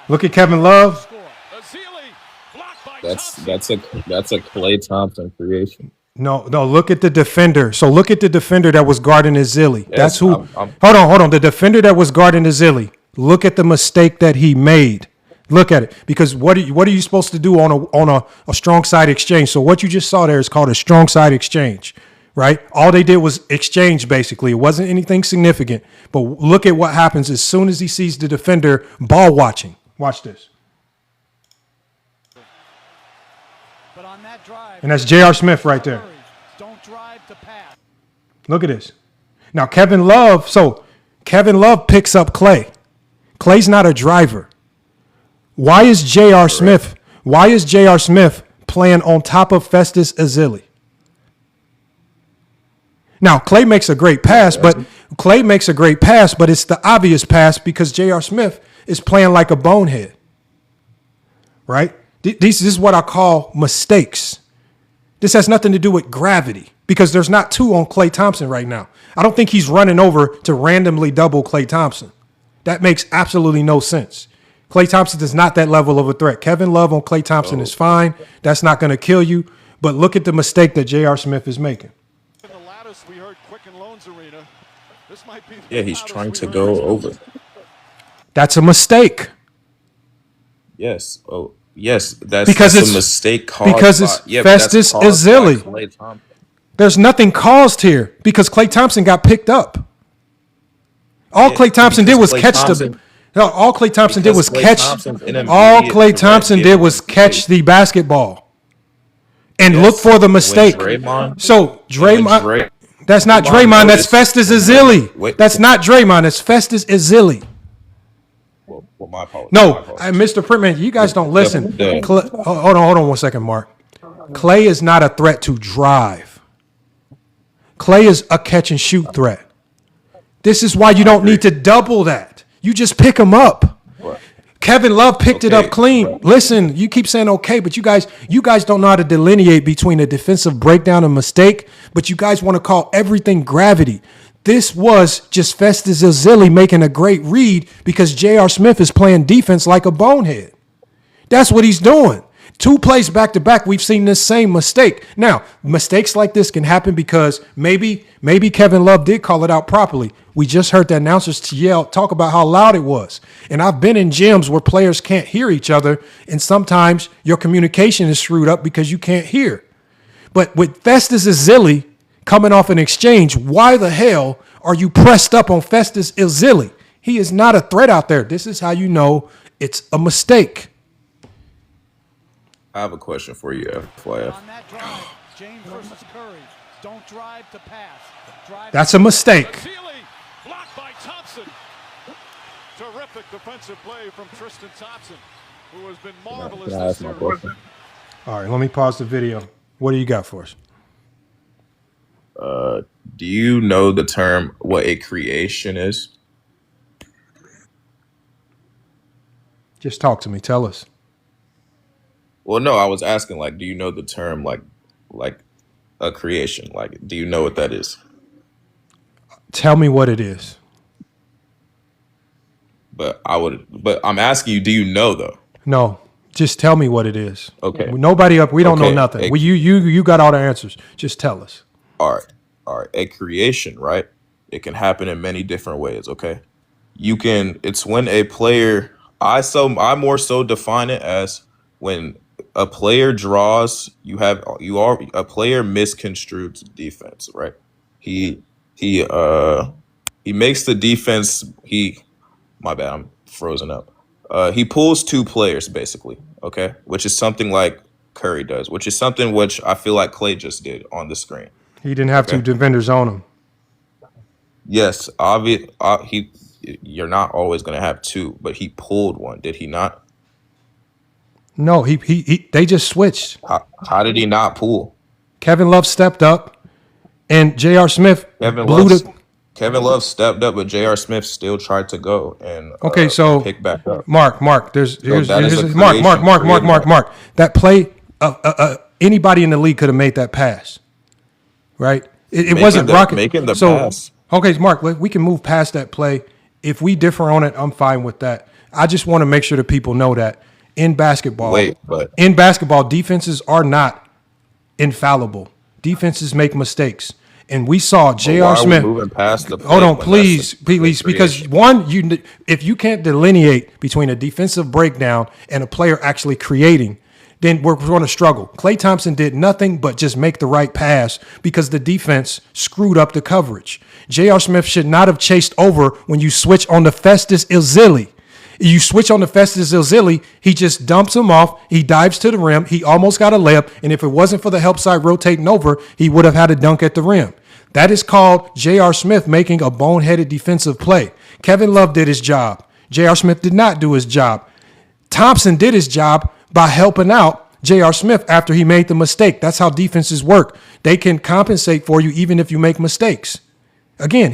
Look at Kevin Love. That's a Klay Thompson creation. No, look at the defender. So look at the defender that was guarding Ezeli. Yes, That's who. Hold on. The defender that was guarding Ezeli. Look at the mistake that he made. Look at it. Because what are you supposed to do on a strong side exchange? So what you just saw there is called a strong side exchange, right? All they did was exchange, basically. It wasn't anything significant. But look at what happens as soon as he sees the defender ball watching. Watch this. And that's J.R. Smith right there. Don't drive to pass. Look at this. Now, Kevin Love picks up Klay. Klay's not a driver. Why is J.R. Smith playing on top of Festus Ezeli? Now, Klay makes a great pass, but it's the obvious pass because J.R. Smith is playing like a bonehead. Right? This is what I call mistakes. This has nothing to do with gravity because there's not two on Klay Thompson right now. I don't think he's running over to randomly double Klay Thompson. That makes absolutely no sense. Klay Thompson is not that level of a threat. Kevin Love on Klay Thompson is fine. That's not going to kill you. But look at the mistake that J.R. Smith is making. Yeah, he's trying to go over. That's a mistake. Yes. Oh, yes. That's it's a mistake caused because it's Festus Ezeli. There's nothing caused here because Klay Thompson got picked up. All Klay Thompson did was catch the. No, all Klay Thompson did was catch. All Klay Thompson did was catch the basketball, and look for the mistake. So Draymond, that's not Draymond. That's Festus Ezeli. That's not Draymond. That's Festus Ezeli. Well, my apologies. No, Mr. Printman, you guys don't listen. Hold on 1 second, Mark. Klay is not a threat to drive. Klay is a catch and shoot threat. This is why you don't need to double that. You just pick him up. Kevin Love picked it up clean. Listen, you keep saying okay, but you guys don't know how to delineate between a defensive breakdown and mistake, but you guys want to call everything gravity. This was just Festus Ezeli making a great read because J.R. Smith is playing defense like a bonehead. That's what he's doing. 2 plays back to back, we've seen this same mistake. Now, mistakes like this can happen because maybe Kevin Love did call it out properly. We just heard the announcers talk about how loud it was. And I've been in gyms where players can't hear each other, and sometimes your communication is screwed up because you can't hear. But with Festus Ezeli coming off an exchange, why the hell are you pressed up on Festus Ezeli? He is not a threat out there. This is how you know it's a mistake. I have a question for you, FYF. On that drive, James versus Curry. Don't drive to pass. That's a mistake. Blocked by Thompson. Terrific defensive play from Tristan Thompson, who has been marvelous this series. All right, let me pause the video. What do you got for us? Do you know the term what a creation is? Just talk to me. Tell us. Well, no, I was asking, like, do you know the term, like a creation? Like, do you know what that is? Tell me what it is. But I'm asking you, do you know though? No, just tell me what it is. Okay. Nobody up. We don't know nothing. You got all the answers. Just tell us. All right. A creation, right? It can happen in many different ways. Okay. It's when a player. I more so define it as when a player draws. A player misconstrues defense, right? He makes the defense. My bad, I'm frozen up. He pulls 2 players basically, okay, which is something like Curry does, which is something which I feel like Klay just did on the screen. He didn't have 2 defenders on him. Yes, you're not always going to have 2, but he pulled one, did he not? No, they just switched. How did he not pull? Kevin Love stepped up, and J.R. Smith Kevin Love stepped up, but J.R. Smith still tried to go and pick back up. Mark. Mark. That play, anybody in the league could have made that pass, right? It wasn't rocket. Making the pass. Okay, Mark, we can move past that play. If we differ on it, I'm fine with that. I just want to make sure that people know that in basketball, defenses are not infallible. Defenses make mistakes. And we saw J.R. Smith. Moving past the hold on, please, because one, if you can't delineate between a defensive breakdown and a player actually creating, then we're going to struggle. Klay Thompson did nothing but just make the right pass because the defense screwed up the coverage. J.R. Smith should not have chased over when you switch on the Festus Ezeli. You switch on the Festus Ezeli, he just dumps him off. He dives to the rim. He almost got a layup. And if it wasn't for the help side rotating over, he would have had a dunk at the rim. That is called J.R. Smith making a boneheaded defensive play. Kevin Love did his job. J.R. Smith did not do his job. Thompson did his job by helping out J.R. Smith after he made the mistake. That's how defenses work. They can compensate for you even if you make mistakes. Again,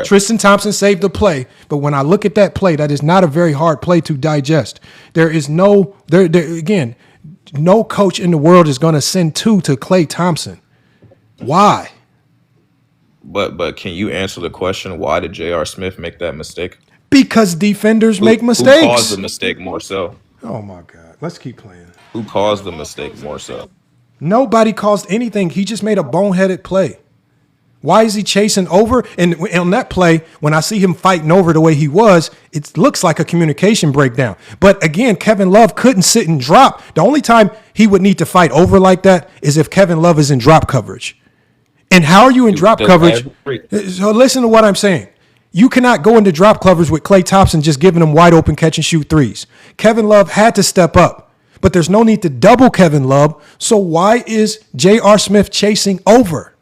Tristan Thompson saved the play, but when I look at that play, that is not a very hard play to digest. There is no coach in the world is going to send 2 to Klay Thompson. Why? But can you answer the question? Why did J.R. Smith make that mistake? Because defenders make mistakes. Who caused the mistake more so? Oh my God! Let's keep playing. Who caused the mistake more so? Nobody caused anything. He just made a boneheaded play. Why is he chasing over? And on that play, when I see him fighting over the way he was, it looks like a communication breakdown. But again, Kevin Love couldn't sit and drop. The only time he would need to fight over like that is if Kevin Love is in drop coverage. And how are you in drop coverage? So listen to what I'm saying. You cannot go into drop coverage with Klay Thompson just giving him wide open catch and shoot threes. Kevin Love had to step up, but there's no need to double Kevin Love. So why is J.R. Smith chasing over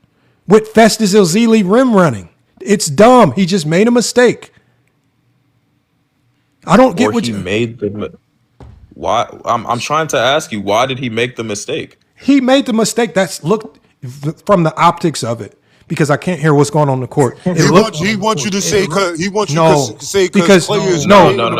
with Festus Ezeli rim running? It's dumb. He just made a mistake. I don't get what you made. Why? I'm trying to ask you, why did he make the mistake? He made the mistake. That's looked from the optics of it. Because I can't hear what's going on in the court. He wants you to say he wants you to say because players. No. Hold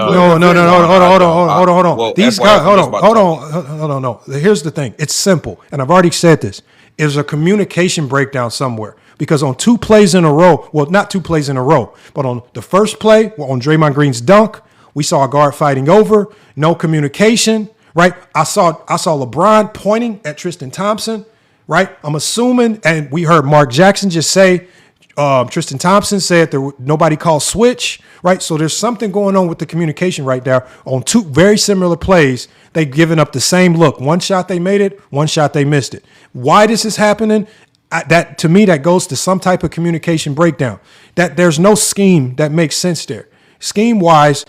on. These guys, hold on. No. Here's the thing. It's simple, and I've already said this. There's a communication breakdown somewhere because on 2 plays in a row, well, not 2 plays in a row, but on the first play, on Draymond Green's dunk, we saw a guard fighting over, no communication. Right? I saw LeBron pointing at Tristan Thompson. Right, I'm assuming, and we heard Mark Jackson just say, Tristan Thompson said nobody called switch. Right, so there's something going on with the communication right there. On 2 very similar plays, they've given up the same look. One shot they made it, one shot they missed it. Why this is happening? That to me, that goes to some type of communication breakdown. That there's no scheme that makes sense there. Scheme wise,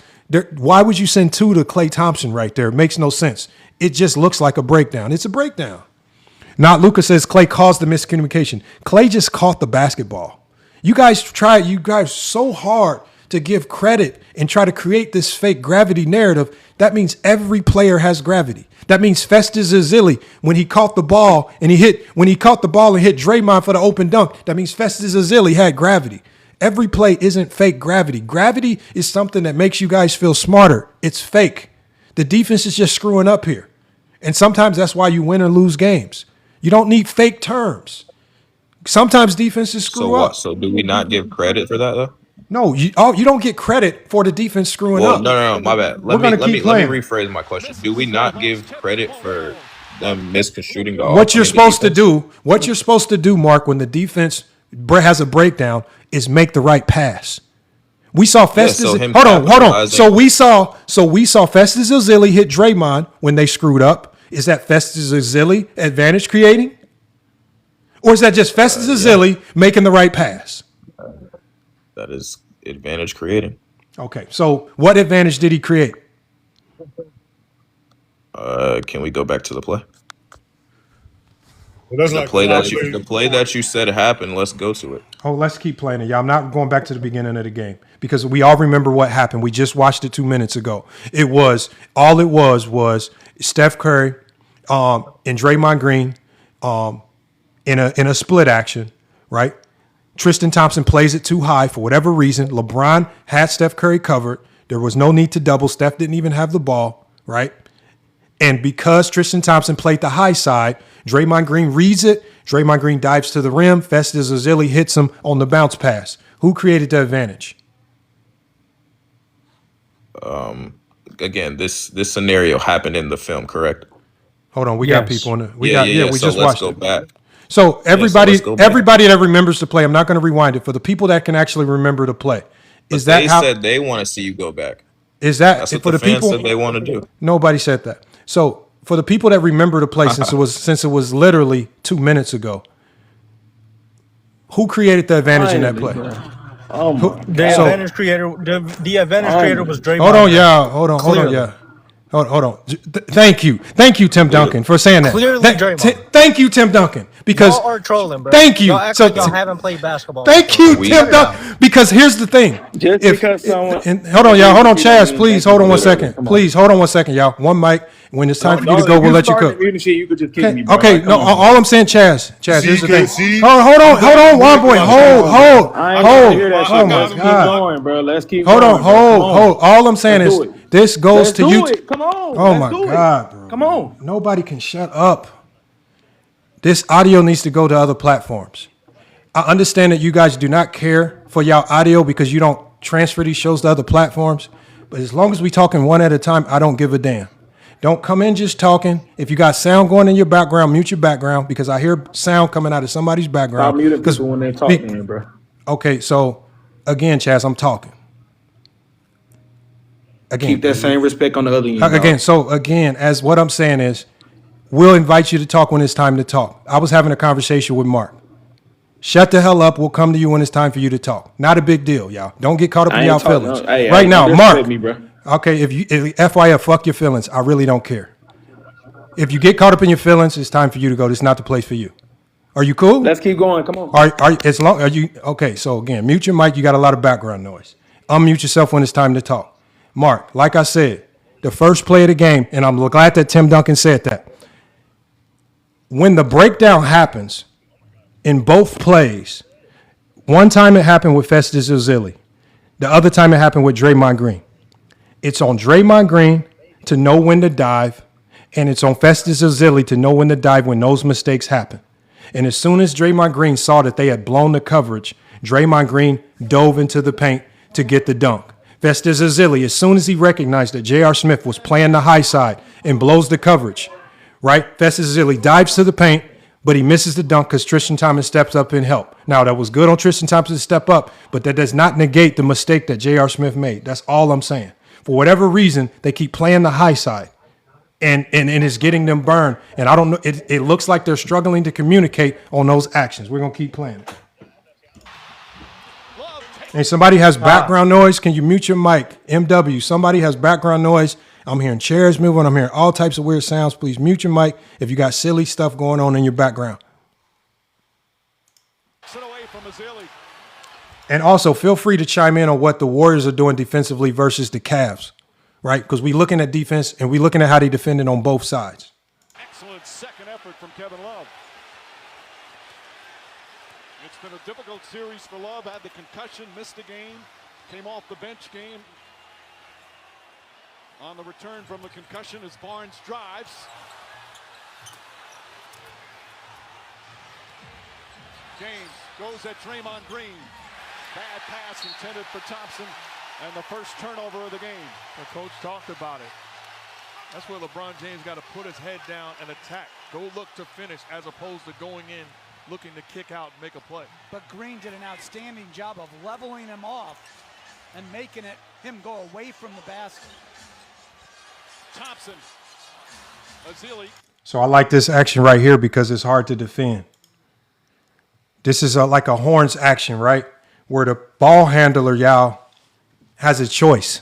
why would you send 2 to Klay Thompson right there? It makes no sense. It just looks like a breakdown. It's a breakdown. Not Lucas says Klay caused the miscommunication. Klay just caught the basketball. You guys so hard to give credit and try to create this fake gravity narrative. That means every player has gravity. That means Festus Ezeli, when he caught the ball and hit Draymond for the open dunk, that means Festus Ezeli had gravity. Every play isn't fake gravity. Gravity is something that makes you guys feel smarter. It's fake. The defense is just screwing up here. And sometimes that's why you win or lose games. You don't need fake terms. Sometimes defenses screw up. So do we not give credit for that though? No, you don't get credit for the defense screwing up. No, my bad. Let me rephrase my question. Do we not give credit for them misconstruing the What you're supposed to do, Mark, when the defense has a breakdown is make the right pass. We saw Festus. Hold on. So we saw Festus Ezeli hit Draymond when they screwed up. Is that Festus Ezeli advantage creating? Or is that just Festus Ezeli making the right pass? That is advantage creating. Okay, so what advantage did he create? Can we go back to the play? The play that you said happened, let's go to it. Oh, let's keep playing it, y'all. I'm not going back to the beginning of the game because we all remember what happened. We just watched it 2 minutes ago. It was Steph Curry and Draymond Green in a split action, right? Tristan Thompson plays it too high for whatever reason. LeBron had Steph Curry covered. There was no need to double. Steph didn't even have the ball, right? And because Tristan Thompson played the high side, Draymond Green reads it. Draymond Green dives to the rim. Festus Ezeli hits him on the bounce pass. Who created the advantage? Again, this scenario happened in the film, correct? Hold on, we got people on the. We So just let's watched go it. back. So everybody, let's go back. everybody that remembers the play, I'm not going to rewind it. For the people that can actually remember the play, is that They how? said they want to see you go back. Is that That's what for the the fans people? said they want to do. Nobody said that. So for the people that remember the play, since it was literally 2 minutes ago, who created the advantage in that play? The advantage creator was Draymond. Hold on, yeah. Hold on, yeah. Hold on. Thank you, Tim Duncan, for saying that. Clearly, Draymond. Thank you, Tim Duncan, because y'all are trolling, bro. Thank you. Y'all act like y'all haven't played basketball. Thank you, Tim Duncan. Because here's the thing. Hold on, y'all. Hold on, Chaz. Please hold on 1 second. Please hold on 1 second, y'all. One mic. When it's time for you to go, we'll let you cook. You could just kick me, bro. Okay, no. All I'm saying, Chaz. Here's the thing. Hold on, one boy. Hold. Oh my God. Bro. Let's keep Hold going, on. All I'm saying is this goes to you. Come on. Oh my God, bro. Come on. Nobody can shut up. This audio needs to go to other platforms. I understand that you guys do not care for y'all audio because you don't transfer these shows to other platforms. But as long as we talking one at a time, I don't give a damn. Don't come in just talking. If you got sound going in your background, mute your background because I hear sound coming out of somebody's background. Stop muting people when they're talking, bro. Okay, so again, Chaz, I'm talking. Again, Keep that same respect on the other end. Again, as what I'm saying is, we'll invite you to talk when it's time to talk. I was having a conversation with Mark. Shut the hell up. We'll come to you when it's time for you to talk. Not a big deal, y'all. Don't get caught up in y'all feelings. Right now, Mark. Okay, if FYF, fuck your feelings. I really don't care. If you get caught up in your feelings, it's time for you to go. This is not the place for you. Are you cool? Let's keep going. Come on. Are you okay? So again, mute your mic. You got a lot of background noise. Unmute yourself when it's time to talk. Mark, like I said, the first play of the game, and I'm glad that Tim Duncan said that. When the breakdown happens in both plays, one time it happened with Festus Ezeli. The other time it happened with Draymond Green. It's on Draymond Green to know when to dive, and it's on Festus Ezeli to know when to dive when those mistakes happen. And as soon as Draymond Green saw that they had blown the coverage, Draymond Green dove into the paint to get the dunk. Festus Ezeli, as soon as he recognized that J.R. Smith was playing the high side and blows the coverage, right? Festus Ezeli dives to the paint, but he misses the dunk because Tristan Thompson steps up and help. Now, that was good on Tristan Thompson to step up, but that does not negate the mistake that J.R. Smith made. That's all I'm saying. For whatever reason, they keep playing the high side, and it's getting them burned. And I don't know, it looks like they're struggling to communicate on those actions. We're going to keep playing it. And somebody has background noise. Can you mute your mic? MW, somebody has background noise. I'm hearing chairs moving. I'm hearing all types of weird sounds. Please mute your mic if you got silly stuff going on in your background. And also, feel free to chime in on what the Warriors are doing defensively versus the Cavs, right? Because we're looking at defense and we're looking at how they defended on both sides. Excellent second effort from Kevin Love. It's been a difficult series for Love. Had the concussion, missed the game, came off the bench game. On the return from the concussion as Barnes drives. James goes at Draymond Green. Bad pass intended for Thompson, and the first turnover of the game. The coach talked about it. That's where LeBron James got to put his head down and attack. Go look to finish as opposed to going in, looking to kick out and make a play. But Green did an outstanding job of leveling him off and making him go away from the basket. Thompson, Ezeli. So I like this action right here because it's hard to defend. This is like a horns action, right? Where the ball handler, y'all, has a choice.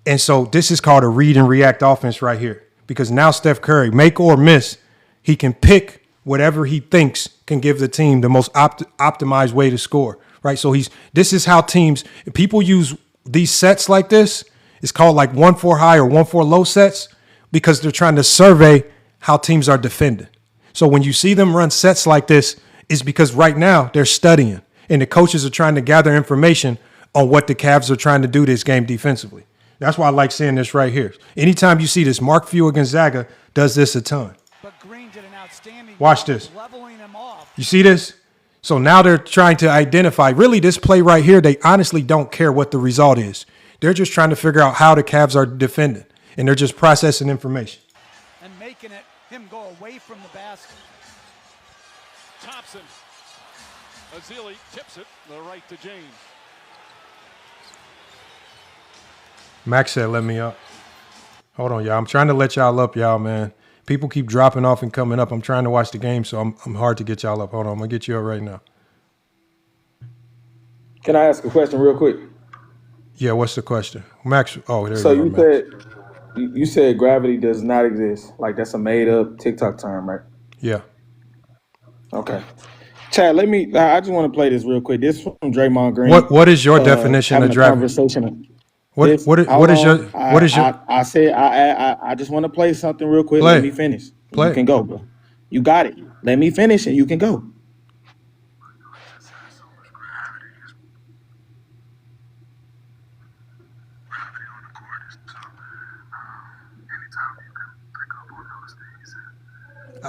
And so this is called a read and react offense right here. Because now Steph Curry, make or miss, he can pick whatever he thinks can give the team the most optimized way to score, right? So this is how teams, people use these sets like this. It's called like 1-4 high or 1-4 low sets because they're trying to survey how teams are defending. So when you see them run sets like this, it's because right now they're studying and the coaches are trying to gather information on what the Cavs are trying to do this game defensively. That's why I like seeing this right here. Anytime you see this, Mark Few Gonzaga does this a ton. But Green did an outstanding Watch job this. leveling him off. You see this? So now they're trying to identify, really this play right here, they honestly don't care what the result is. They're just trying to figure out how the Cavs are defending, and they're just processing information. And making him go away from the basket. Thompson. Ezeli tips it the right to James. Max said, let me up. Hold on, y'all. I'm trying to let y'all up, y'all, man. People keep dropping off and coming up. I'm trying to watch the game, so I'm hard to get y'all up. Hold on, I'm going to get you up right now. Can I ask a question real quick? Yeah, what's the question? Max, oh, there So you go, you said gravity does not exist. Like that's a made up TikTok term, right? Yeah. Okay. Chad, I just want to play this real quick. This from Draymond Green. What is your definition of gravity? What is your I said I just want to play something real quick. Play. Let me finish. Play. You can go, bro. You got it. Let me finish and you can go.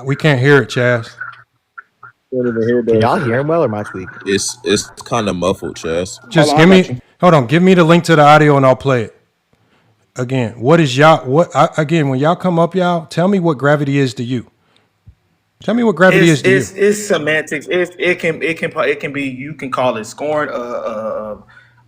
We can't hear it, Chaz. Can y'all hear him well or my tweak? It's kind of muffled, Chaz. Just give me the link to the audio and I'll play it. Again, when y'all come up, y'all, tell me what gravity is to you. Tell me what gravity is to you. It's semantics. It can be, you can call it scoring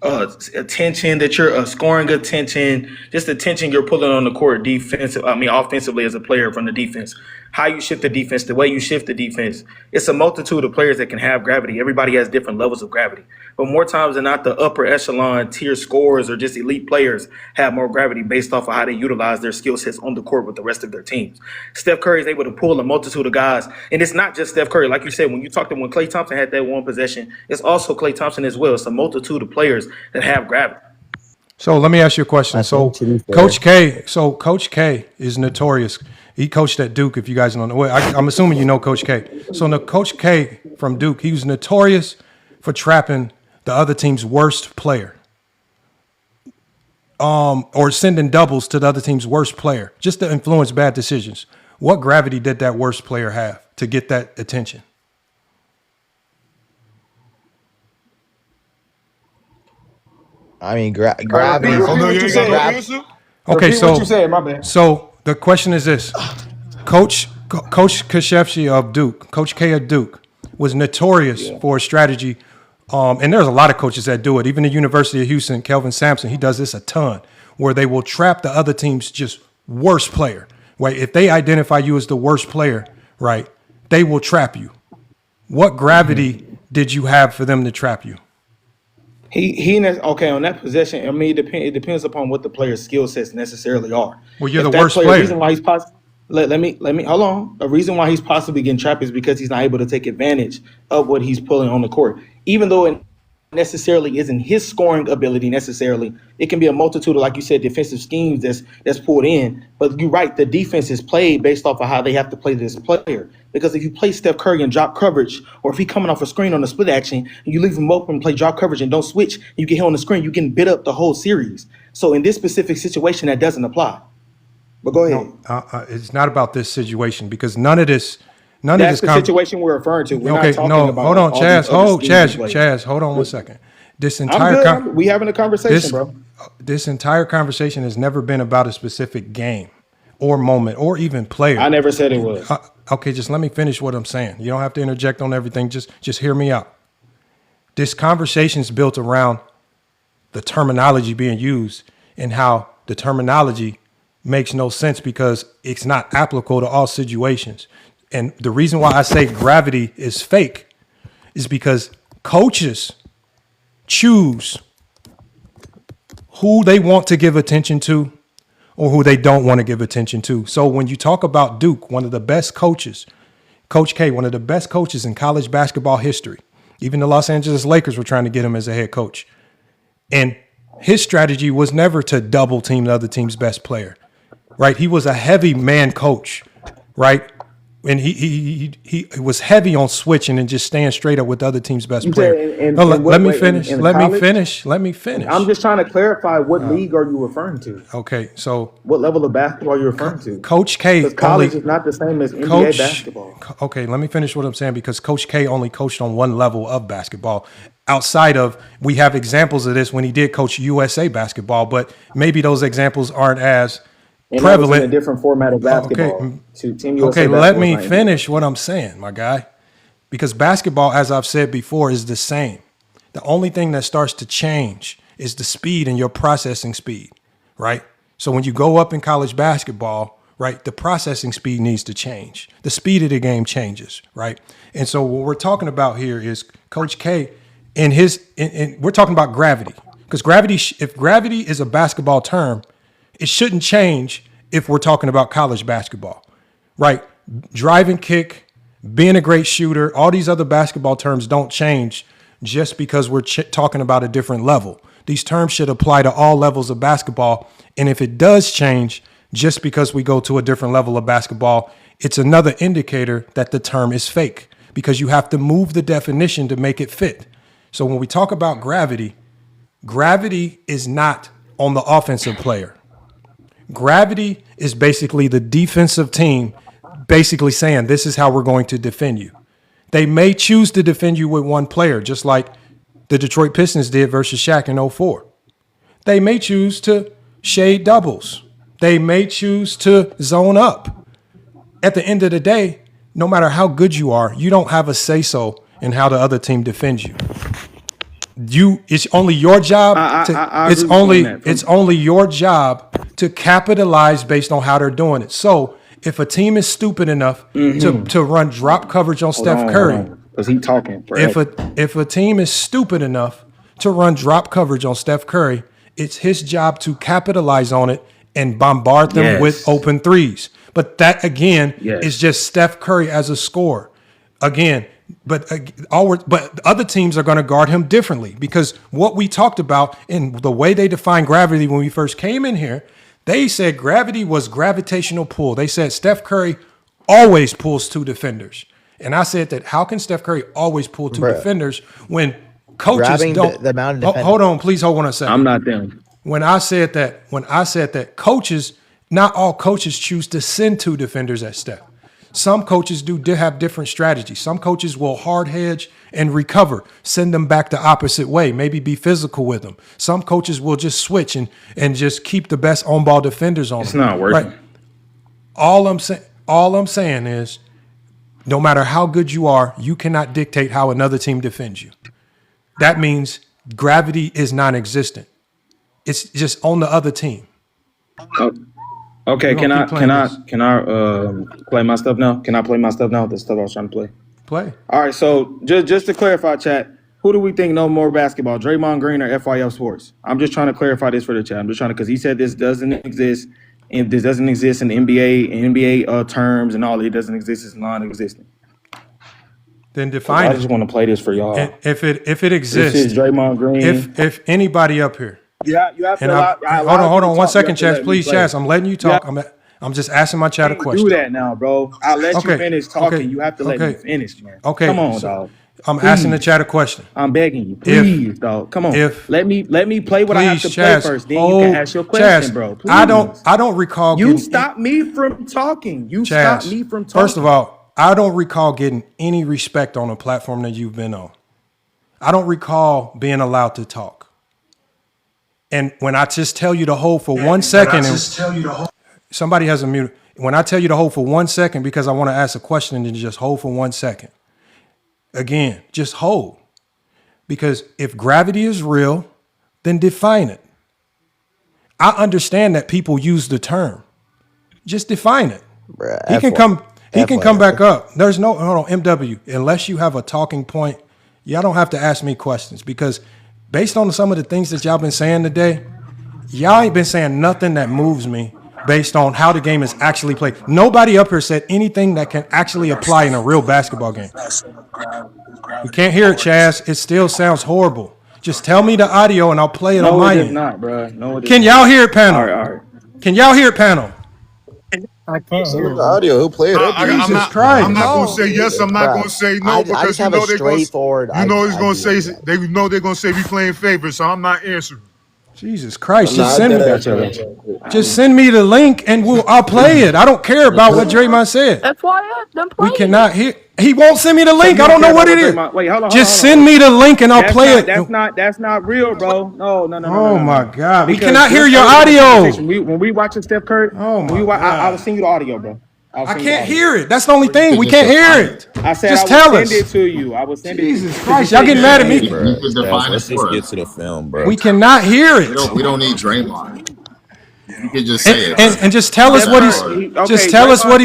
attention that you're scoring attention, just attention you're pulling on the court offensively as a player from the defense. How you shift the defense, the way you shift the defense. It's a multitude of players that can have gravity. Everybody has different levels of gravity. But more times than not, the upper echelon tier scorers or just elite players have more gravity based off of how they utilize their skill sets on the court with the rest of their teams. Steph Curry is able to pull a multitude of guys. And it's not just Steph Curry. Like you said, when Klay Thompson had that one possession, it's also Klay Thompson as well. It's a multitude of players that have gravity. So let me ask you a question. Coach K is notorious. He coached at Duke, if you guys don't know. I'm assuming you know Coach K. So Coach K from Duke, he was notorious for trapping the other team's worst player. Or sending doubles to the other team's worst player, just to influence bad decisions. What gravity did that worst player have to get that attention? I mean, gravity. Okay, so what you said, my bad. So the question is this: Coach Krzyzewski of Duke, Coach K of Duke, was notorious for a strategy. And there's a lot of coaches that do it. Even the University of Houston, Kelvin Sampson, he does this a ton, where they will trap the other team's just worst player. Right? If they identify you as the worst player, right, they will trap you. What gravity did you have for them to trap you? On that possession. I mean, it depends upon what the player's skill sets necessarily are. Well, you're the worst player. The reason why he's let me hold on. The reason why he's possibly getting trapped is because he's not able to take advantage of what he's pulling on the court. Even though it necessarily isn't his scoring ability necessarily, it can be a multitude of, like you said, defensive schemes that's pulled in. But you're right, the defense is played based off of how they have to play this player. Because if you play Steph Curry in drop coverage, or if he coming off a screen on a split action, and you leave him open and play drop coverage and don't switch, you get him on the screen, you're getting bit up the whole series. So in this specific situation, that doesn't apply. But go ahead. No, it's not about this situation, because none of this. That's the situation we're referring to. We're not talking about hold on, Chaz. Chaz, hold on one second. We having a conversation, bro. This entire conversation has never been about a specific game or moment or even player. I never said it was. Okay, just let me finish what I'm saying. You don't have to interject on everything. Just hear me out. This conversation is built around the terminology being used and how the terminology makes no sense because it's not applicable to all situations. And the reason why I say gravity is fake is because coaches choose who they want to give attention to or who they don't want to give attention to. So when you talk about Duke, one of the best coaches, Coach K, one of the best coaches in college basketball history, even the Los Angeles Lakers were trying to get him as a head coach. And his strategy was never to double team the other team's best player, right? He was a heavy man coach, right? And he was heavy on switching and just staying straight up with the other team's best player. Let me finish. Let me finish. I'm just trying to clarify what league are you referring to? Okay, so what level of basketball are you referring to? Coach K. Because college is not the same as NBA basketball. Okay, let me finish what I'm saying, because Coach K only coached on one level of basketball. Outside of, we have examples of this when he did coach USA basketball, but maybe those examples aren't as prevalent. That was in a different format of basketball. Okay, let me finish what I'm saying, my guy. Because basketball, as I've said before, is the same. The only thing that starts to change is the speed and your processing speed, right? So when you go up in college basketball, right, the processing speed needs to change. The speed of the game changes, right? And so what we're talking about here is Coach K and we're talking about gravity. Because if gravity is a basketball term, it shouldn't change if we're talking about college basketball, right? Drive and kick, being a great shooter, all these other basketball terms don't change just because we're talking about a different level. These terms should apply to all levels of basketball. And if it does change just because we go to a different level of basketball, it's another indicator that the term is fake, because you have to move the definition to make it fit. So when we talk about gravity is not on the offensive player. Gravity is basically the defensive team basically saying, this is how we're going to defend you. They may choose to defend you with one player, just like the Detroit Pistons did versus Shaq in 2004. They may choose to shade doubles. They may choose to zone up. At the end of the day, no matter how good you are, you don't have a say-so in how the other team defends you. It's only your job. It's only your job to capitalize based on how they're doing it. So if a team is stupid enough to run drop coverage on Steph Curry, because he's talking. If a team is stupid enough to run drop coverage on Steph Curry, it's his job to capitalize on it and bombard them with open threes. But that again is just Steph Curry as a scorer. Again. But other teams are going to guard him differently, because what we talked about in the way they defined gravity when we first came in here, they said gravity was gravitational pull. They said Steph Curry always pulls two defenders. And I said that how can Steph Curry always pull two defenders when coaches don't? Hold on, please hold on a second. I'm not them. When I said that coaches, not all coaches choose to send two defenders at Steph. Some coaches do have different strategies. Some coaches will hard hedge and recover, send them back the opposite way, maybe be physical with them. Some coaches will just switch and just keep the best on-ball defenders on them. It's not working. Right? All I'm saying is, no matter how good you are, you cannot dictate how another team defends you. That means gravity is non-existent. It's just on the other team. Okay, can I play my stuff now? Can I play my stuff now? The stuff I was trying to play. Play. All right, so just to clarify, chat, who do we think know more basketball, Draymond Green or FYF Sports? I'm just trying to clarify this for the chat. I'm just trying to, because he said this doesn't exist, and this doesn't exist in NBA terms and all. It doesn't exist. It's non-existent. Then define it. I just want to play this for y'all. If it exists, this is Draymond Green. If anybody up here. Yeah, you have to. Hold on 1 second, Chaz. Please, Chaz. I'm letting you talk. I'm just asking my chat a question. Do that now, bro. I'll let you finish talking. Okay. You have to let me finish, man. Okay. Come on, dog. I'm asking the chat a question. I'm begging you, please, dog. Come on. Let me play what I have to play first. Then you can ask your question, Chaz, bro. Please. I don't recall. You stop me from talking. Stop me from talking. First of all, I don't recall getting any respect on a platform that you've been on. I don't recall being allowed to talk. And when I just tell you to hold for 1 second, somebody has a mute. When I tell you to hold for 1 second because I want to ask a question, and then just hold for 1 second. Again, just hold. Because if gravity is real, then define it. I understand that people use the term. Just define it. He can come back up. Hold on, MW. Unless you have a talking point, y'all don't have to ask me questions, because based on some of the things that y'all been saying today, y'all ain't been saying nothing that moves me based on how the game is actually played. Nobody up here said anything that can actually apply in a real basketball game. We can't hear it, Chaz. It still sounds horrible. Just tell me the audio and I'll play it on my end. No, it is not, bro. No, it is Can y'all hear it, panel? All right. Can y'all hear it, panel? I can't Send hear him the you. audio. He'll play it up. Jesus I'm Christ. not gonna say yes. I'm not gonna say no I because just have a straightforward. you know he's gonna say idea. they know they're gonna say we playing favorites, so I'm not answering. Jesus Christ. Nah, I got you. Just send me the link and I'll play it. I don't care about what Draymond said. FYF, then play We cannot hear. He won't send me the link. I don't know what it is. Wait, hold on. Just send me the link and I'll play it. That's not real, bro. No. Oh my God. We Because cannot hear this your early audio. conversation, when we watching Steph Curry, I will send you the audio, bro. I can't hear it. That's the only thing. We can't hear it. I said just I tell will us. send it to you. I will send it. Jesus Christ, y'all getting mad at me. Let's just get to the film, bro. We cannot hear it. We don't need Draymond. You can just say it. And just tell us what he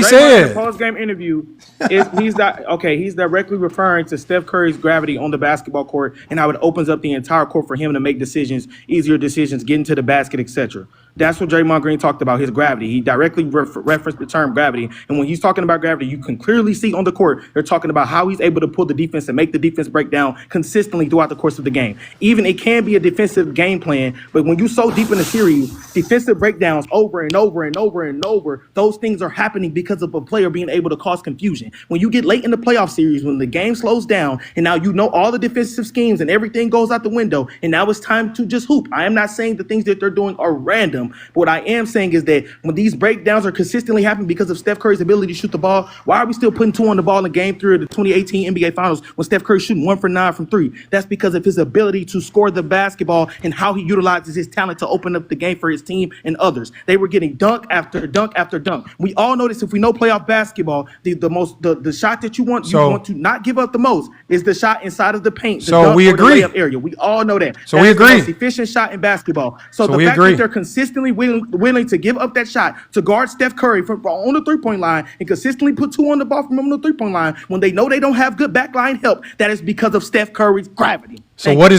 said. In the post-game interview, he's directly referring to Steph Curry's gravity on the basketball court and how it opens up the entire court for him to make decisions, easier decisions, get into the basket, etc. That's what Draymond Green talked about, his gravity. He directly referenced the term gravity. And when he's talking about gravity, you can clearly see on the court, they're talking about how he's able to pull the defense and make the defense break down consistently throughout the course of the game. Even it can be a defensive game plan, but when you're so deep in the series, defensive breakdowns over and over and over and over, those things are happening because of a player being able to cause confusion. When you get late in the playoff series, when the game slows down, and now you know all the defensive schemes and everything goes out the window, and now it's time to just hoop. I am not saying the things that they're doing are random. But what I am saying is that when these breakdowns are consistently happening because of Steph Curry's ability to shoot the ball, why are we still putting 2 on the ball in game 3 of the 2018 NBA Finals when Steph Curry's shooting 1 for 9 from 3? That's because of his ability to score the basketball and how he utilizes his talent to open up the game for his team and others. They were getting dunk after dunk after dunk. We all know this. If we know playoff basketball, the shot that you want to not give up the most is the shot inside of the paint. The dunk we or the agree. layup area. We all know that. So we agree. The most efficient shot in basketball. So the fact that they're consistently willing to give up that shot to guard Steph Curry from on the 3-point line and consistently put 2 on the ball from him on the 3-point line when they know they don't have good backline help, that is because of Steph Curry's gravity. So what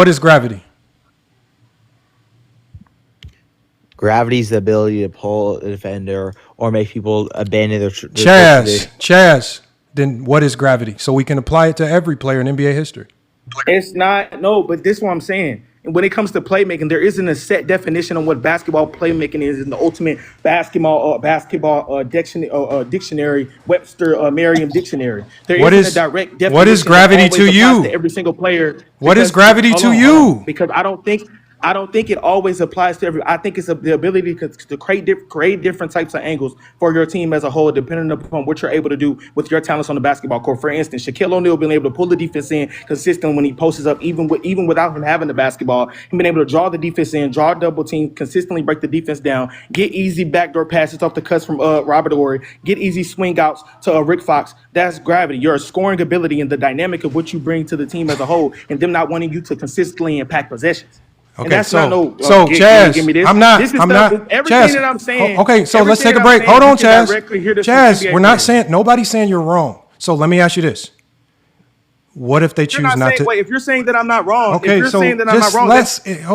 is gravity? Gravity is the ability to pull a defender or make people abandon their Chaz, then what is gravity? So we can apply it to every player in NBA history. It's not, no, but this is what I'm saying. And when it comes to playmaking, there isn't a set definition on what basketball playmaking is in the ultimate basketball dictionary, Webster Merriam dictionary. There isn't a direct definition. What is gravity to you? To every single player. What is gravity to you? Because I don't think it always applies to every. I think it's the ability to create different types of angles for your team as a whole, depending upon what you're able to do with your talents on the basketball court. For instance, Shaquille O'Neal being able to pull the defense in consistently when he posts up, even without him having the basketball, him being able to draw the defense in, draw double team, consistently break the defense down, get easy backdoor passes off the cuts from Robert Horry, get easy swing outs to Rick Fox. That's gravity. Your scoring ability and the dynamic of what you bring to the team as a whole, and them not wanting you to consistently impact possessions. Okay, Chaz, I'm not. Everything Chaz, that I'm saying. Okay, so let's take a break. Hold on, Chaz. Chaz, we're not saying, nobody's saying you're wrong. So let me ask you this. What if they choose not to? Wait, if you're saying that I'm not wrong, okay, so hold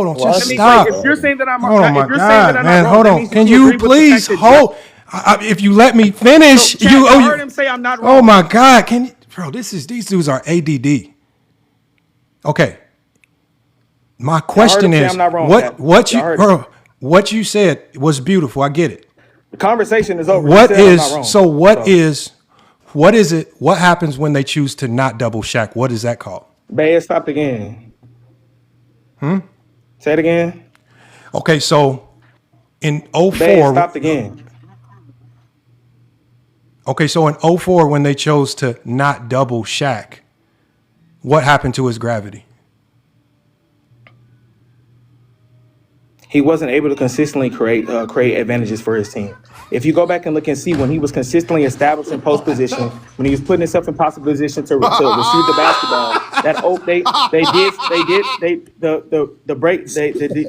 on, just stop. If you're saying that I'm wrong, oh my God, man, hold on. Can you please hold? If you let me finish, I heard him say I'm not wrong. Oh my God, can you, bro? These dudes are ADD. Okay. My question is, what you said was beautiful. I get it. The conversation is over. What is it? What happens when they choose to not double Shaq? What is that called? Bay stopped again. Say it again. Okay, so in 04, Bay stopped again. Okay, so in 04, when they chose to not double Shaq, what happened to his gravity? He wasn't able to consistently create advantages for his team. If you go back and look and see when he was consistently established in post position, when he was putting himself in possible position to receive the basketball,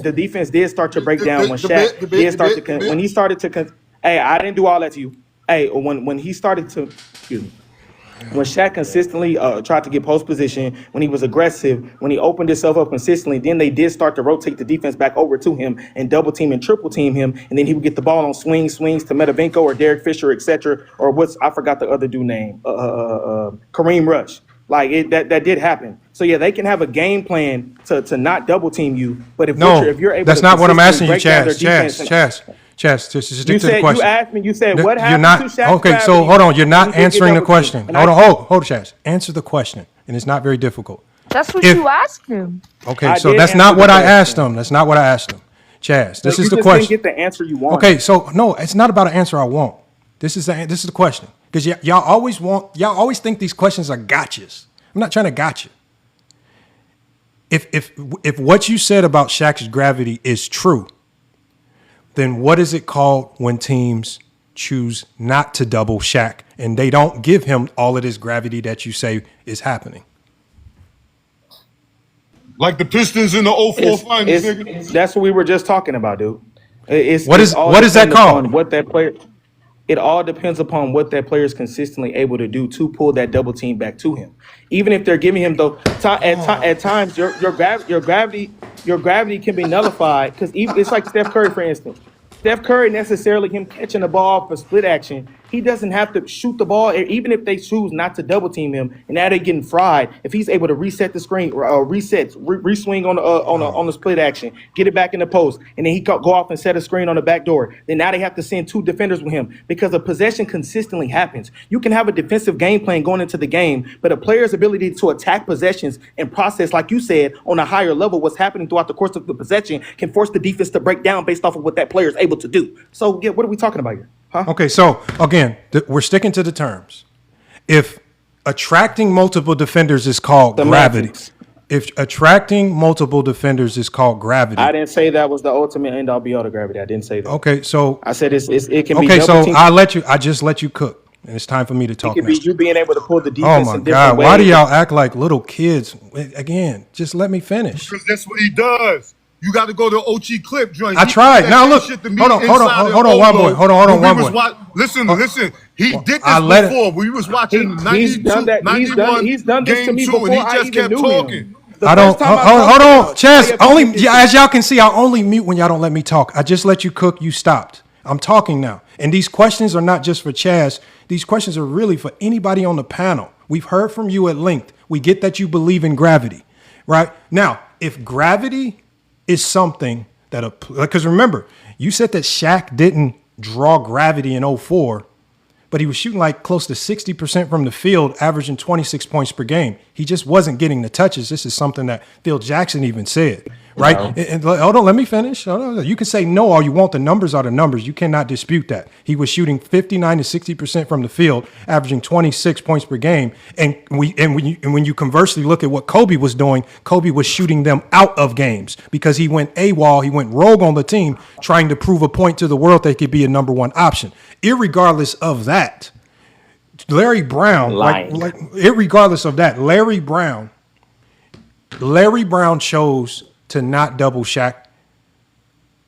the defense did start to break down when Shaq did start to when he started to. Hey, I didn't do all that to you. Hey, when he started to, excuse me. When Shaq consistently tried to get post position, when he was aggressive, when he opened himself up consistently, then they did start to rotate the defense back over to him and double team and triple team him, and then he would get the ball on swings to Metavenko or Derek Fisher, etc. Or I forgot the other dude name, Kareem Rush. Like that did happen. So yeah, they can have a game plan to not double team you, but if you're able, that's not what I'm asking you, Chaz. Chess, just stick You to the said question. you asked me. You said what You're happened not to Shaq's okay. So gravity hold on. You're when not he did get answering the double teamed? question. And Hold on. Hold, Chess. Answer the question, and it's not very difficult. That's what If you asked him. okay, I so did that's answer not the what I question. asked him. That's not what I asked him. Chaz, this So is you the just question. didn't get the answer you wanted. Okay, so no, it's not about an answer I want. This is the question because y'all always think these questions are gotchas. I'm not trying to gotcha. If what you said about Shaq's gravity is true, then what is it called when teams choose not to double Shaq and they don't give him all of this gravity that you say is happening? Like the Pistons in the 04 finals, nigga. That's what we were just talking about, dude. What is that called? What that player. It all depends upon what that player is consistently able to do to pull that double team back to him. Even if they're giving him at times your gravity can be nullified because it's like Steph Curry, for instance. Steph Curry necessarily him catching the ball for split action. He doesn't have to shoot the ball, even if they choose not to double team him, and now they're getting fried. If he's able to reset the screen, re-swing on the split action, get it back in the post, and then he go off and set a screen on the back door. Then now they have to send two defenders with him because a possession consistently happens. You can have a defensive game plan going into the game, but a player's ability to attack possessions and process, like you said, on a higher level, what's happening throughout the course of the possession can force the defense to break down based off of what that player is able to do. So, yeah, what are we talking about here? Huh? Okay, so again, we're sticking to the terms. If attracting multiple defenders is called gravity, if attracting multiple defenders is called gravity, I didn't say that was the ultimate end all be all to gravity. I didn't say that. okay, so I said it can be. Okay, so team. I just let you cook, and it's time for me to It talk could now. be you being able to pull the Oh defense my in different God! ways. Why do y'all act like little kids? Again, just let me finish. Because that's what he does. You got to go to Ochi clip joint. I tried. Now look, hold on, one boy. Hold on, one boy. Listen. He did this let before. We was watching 92, done that. 91 He's done this to game me 2, before and he I just even kept knew talking. him. I don't. Hold on, Chaz. As y'all can see, I only mute when y'all don't let me talk. I just let you cook. You stopped. I'm talking now, and these questions are not just for Chaz. These questions are really for anybody on the panel. We've heard from you at length. We get that you believe in gravity, right? Now, if gravity is something that, because remember, you said that Shaq didn't draw gravity in 04, but he was shooting like close to 60% from the field, averaging 26 points per game. He just wasn't getting the touches. This is something that Phil Jackson even said, right? Wow. And hold on, let me finish. Hold on. You can say no all you want. The numbers are the numbers. You cannot dispute that. He was shooting 59 to 60% from the field, averaging 26 points per game. And when you conversely look at what Kobe was doing, Kobe was shooting them out of games because he went AWOL, he went rogue on the team, trying to prove a point to the world that he could be a number one option. Irregardless of that, Larry Brown, irregardless of that, Larry Brown chose to not double Shaq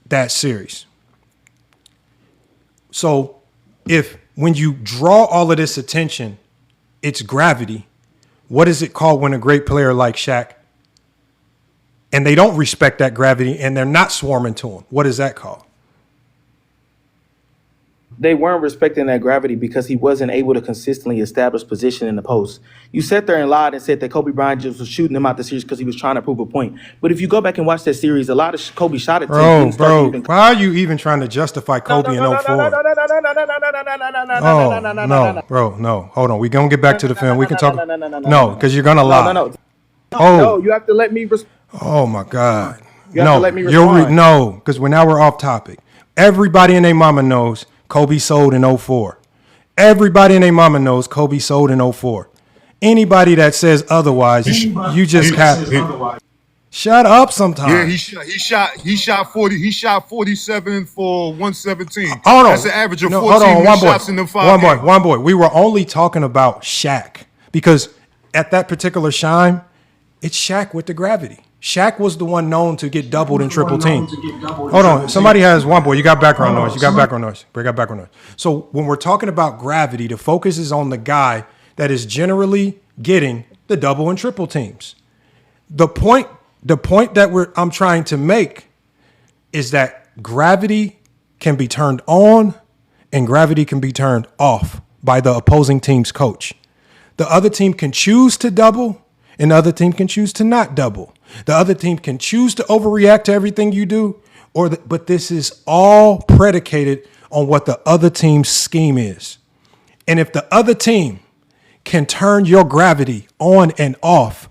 that series. So when you draw all of this attention, it's gravity. What is it called when a great player like Shaq and they don't respect that gravity and they're not swarming to him? What is that called? They weren't respecting that gravity because he wasn't able to consistently establish position in the post. You sat there and lied and said that Kobe Bryant just was shooting him out the series because he was trying to prove a point. But if you go back and watch that series, a lot of Kobe shot at Bro, why are you even trying to justify Kobe in 04? No, bro, no. Hold on. We're going to get back to the film. We can talk. No, because you're going to lie. No, you have to let me respond. Oh, my God. You have to let me respond. No, because now we're off topic. Everybody and their mama knows Kobe sold in 04. Everybody and their mama knows Kobe sold in 04. Anybody that says otherwise, you just have shut up sometime. Yeah, he shot 40. He shot 47 for 117. Hold on. That's an average of 14 hold on, shots in them 5 games. One boy. We were only talking about Shaq because at that particular time, it's Shaq with the gravity. Shaq was the one known to get doubled and triple teamed. Hold on. Somebody has one boy. You got background noise. You got background noise. So when we're talking about gravity, the focus is on the guy that is generally getting the double and triple teams. The point that I'm trying to make is that gravity can be turned on and gravity can be turned off by the opposing team's coach. The other team can choose to double and the other team can choose to not double. The other team can choose to overreact to everything you do, but this is all predicated on what the other team's scheme is. And if the other team can turn your gravity on and off,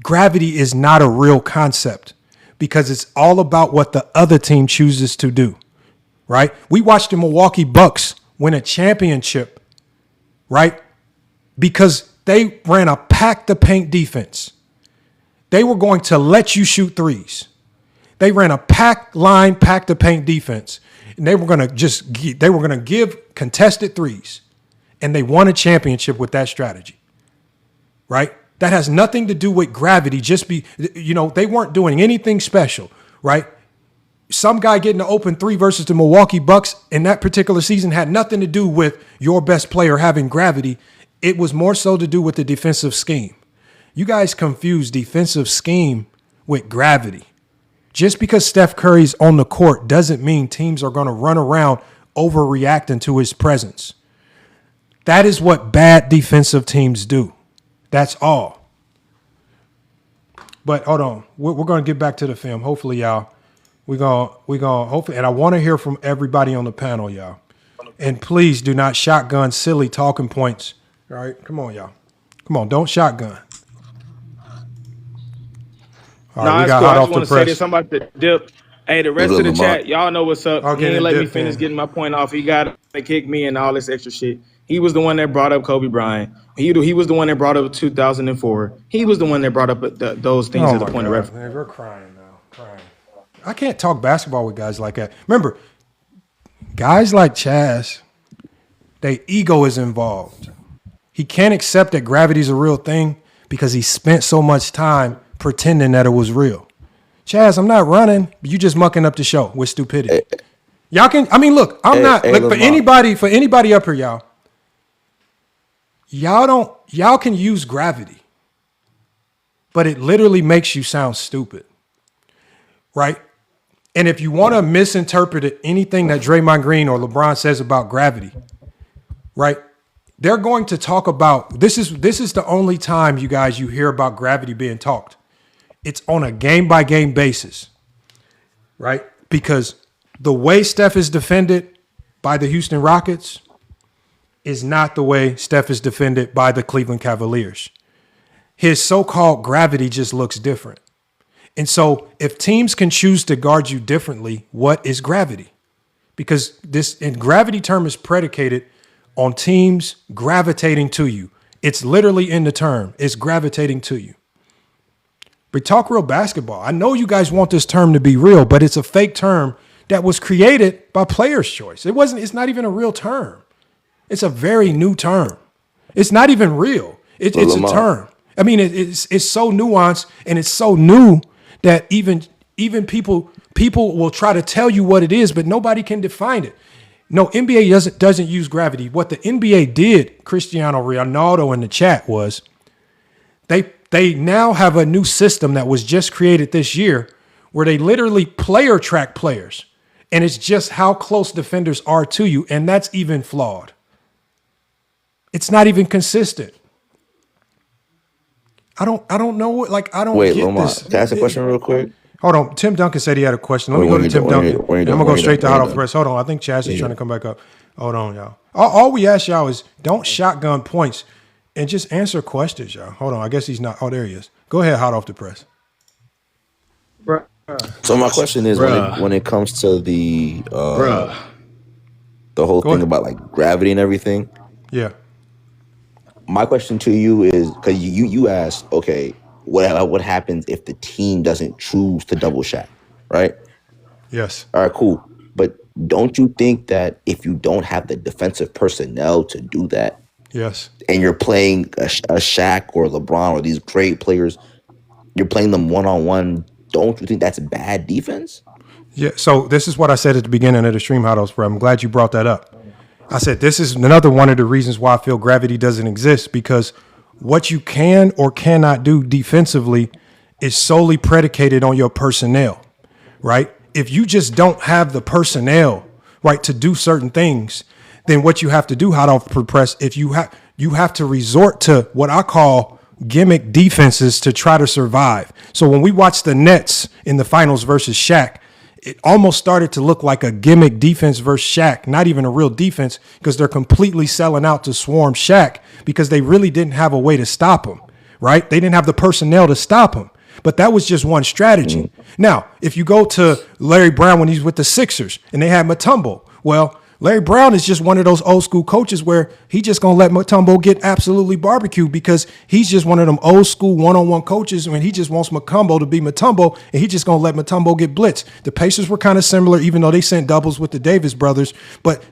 gravity is not a real concept because it's all about what the other team chooses to do, right? We watched the Milwaukee Bucks win a championship, right? Because they ran a pack-the-paint defense. They were going to let you shoot threes. They ran a pack-the-paint defense, and they were going to give contested threes, and they won a championship with that strategy, right? That has nothing to do with gravity. They weren't doing anything special, right? Some guy getting an open three versus the Milwaukee Bucks in that particular season had nothing to do with your best player having gravity. It was more so to do with the defensive scheme. You guys confuse defensive scheme with gravity. Just because Steph Curry's on the court doesn't mean teams are going to run around overreacting to his presence. That is what bad defensive teams do. That's all. But hold on. We're going to get back to the film. Hopefully, y'all. We're going hopefully, and I want to hear from everybody on the panel, y'all. And please do not shotgun silly talking points. All right? Come on, y'all. Come on. Don't shotgun. All right, we got cool. I just want to say this. I'm about to dip. Hey, the rest of the chat, y'all know what's up. He didn't let me finish getting my point off. He got to kick me and all this extra shit. He was the one that brought up Kobe Bryant. He was the one that brought up 2004. He was the one that brought up those things as a point of reference. Man, we're crying now. Crying. I can't talk basketball with guys like that. Remember, guys like Chaz, their ego is involved. He can't accept that gravity is a real thing because he spent so much time pretending that it was real. Chaz, I'm not running. You just mucking up the show with stupidity. Y'all can. I mean, look. I'm not. Look, for anybody up here, y'all can use gravity, but it literally makes you sound stupid, right? And if you want to misinterpret anything that Draymond Green or LeBron says about gravity, right? They're going to talk about this is the only time you hear about gravity being talked. It's on a game-by-game basis, right? Because the way Steph is defended by the Houston Rockets is not the way Steph is defended by the Cleveland Cavaliers. His so-called gravity just looks different. And so if teams can choose to guard you differently, what is gravity? Because gravity term is predicated on teams gravitating to you. It's literally in the term. It's gravitating to you. But talk real basketball. I know you guys want this term to be real, but it's a fake term that was created by Players' Choice. It's not even a real term. It's a very new term. It's not even real. It's a term. I mean, it's so nuanced and it's so new that even people will try to tell you what it is, but nobody can define it. No, NBA doesn't use gravity. What the NBA did, Cristiano Ronaldo in the chat, was they now have a new system that was just created this year where they literally player track players. And it's just how close defenders are to you. And that's even flawed. It's not even consistent. I don't know. Like, I don't Wait, get Lamar, this. can I ask a question real quick? Hold on. Tim Duncan said he had a question. Let me go to Tim Duncan. And I'm going to go straight to Hot Off the Press. Hold on. I think Chaz is trying to come back up. Hold on, y'all. All we ask y'all is don't shotgun points and just answer questions, y'all. Hold on. I guess he's not. Oh, there he is. Go ahead, Hot Off the Press. So my question is, when it comes to the whole thing about like gravity and everything. Yeah. My question to you is, because you asked, okay, what happens if the team doesn't choose to double shot, right? Yes. All right, cool. But don't you think that if you don't have the defensive personnel to do that, yes, and you're playing a Shaq or LeBron or these great players, you're playing them one-on-one, don't you think that's bad defense? Yeah, so this is what I said at the beginning of the stream, Hot Off, bro. I'm glad you brought that up. I said this is another one of the reasons why I feel gravity doesn't exist, because what you can or cannot do defensively is solely predicated on your personnel, right? If you just don't have the personnel, right, to do certain things, then what you have to do, Hot Off the Press, if you have to resort to what I call gimmick defenses to try to survive. So when we watch the Nets in the finals versus Shaq, it almost started to look like a gimmick defense versus Shaq, not even a real defense, because they're completely selling out to swarm Shaq because they really didn't have a way to stop him, right? They didn't have the personnel to stop him. But that was just one strategy. Now, if you go to Larry Brown when he's with the Sixers and they had Mutombo, well, Larry Brown is just one of those old school coaches where he just going to let Mutombo get absolutely barbecued because he's just one of them old school one-on-one coaches when he just wants Mutombo to be Mutombo and he just going to let Mutombo get blitzed. The Pacers were kind of similar, even though they sent doubles with the Davis brothers. But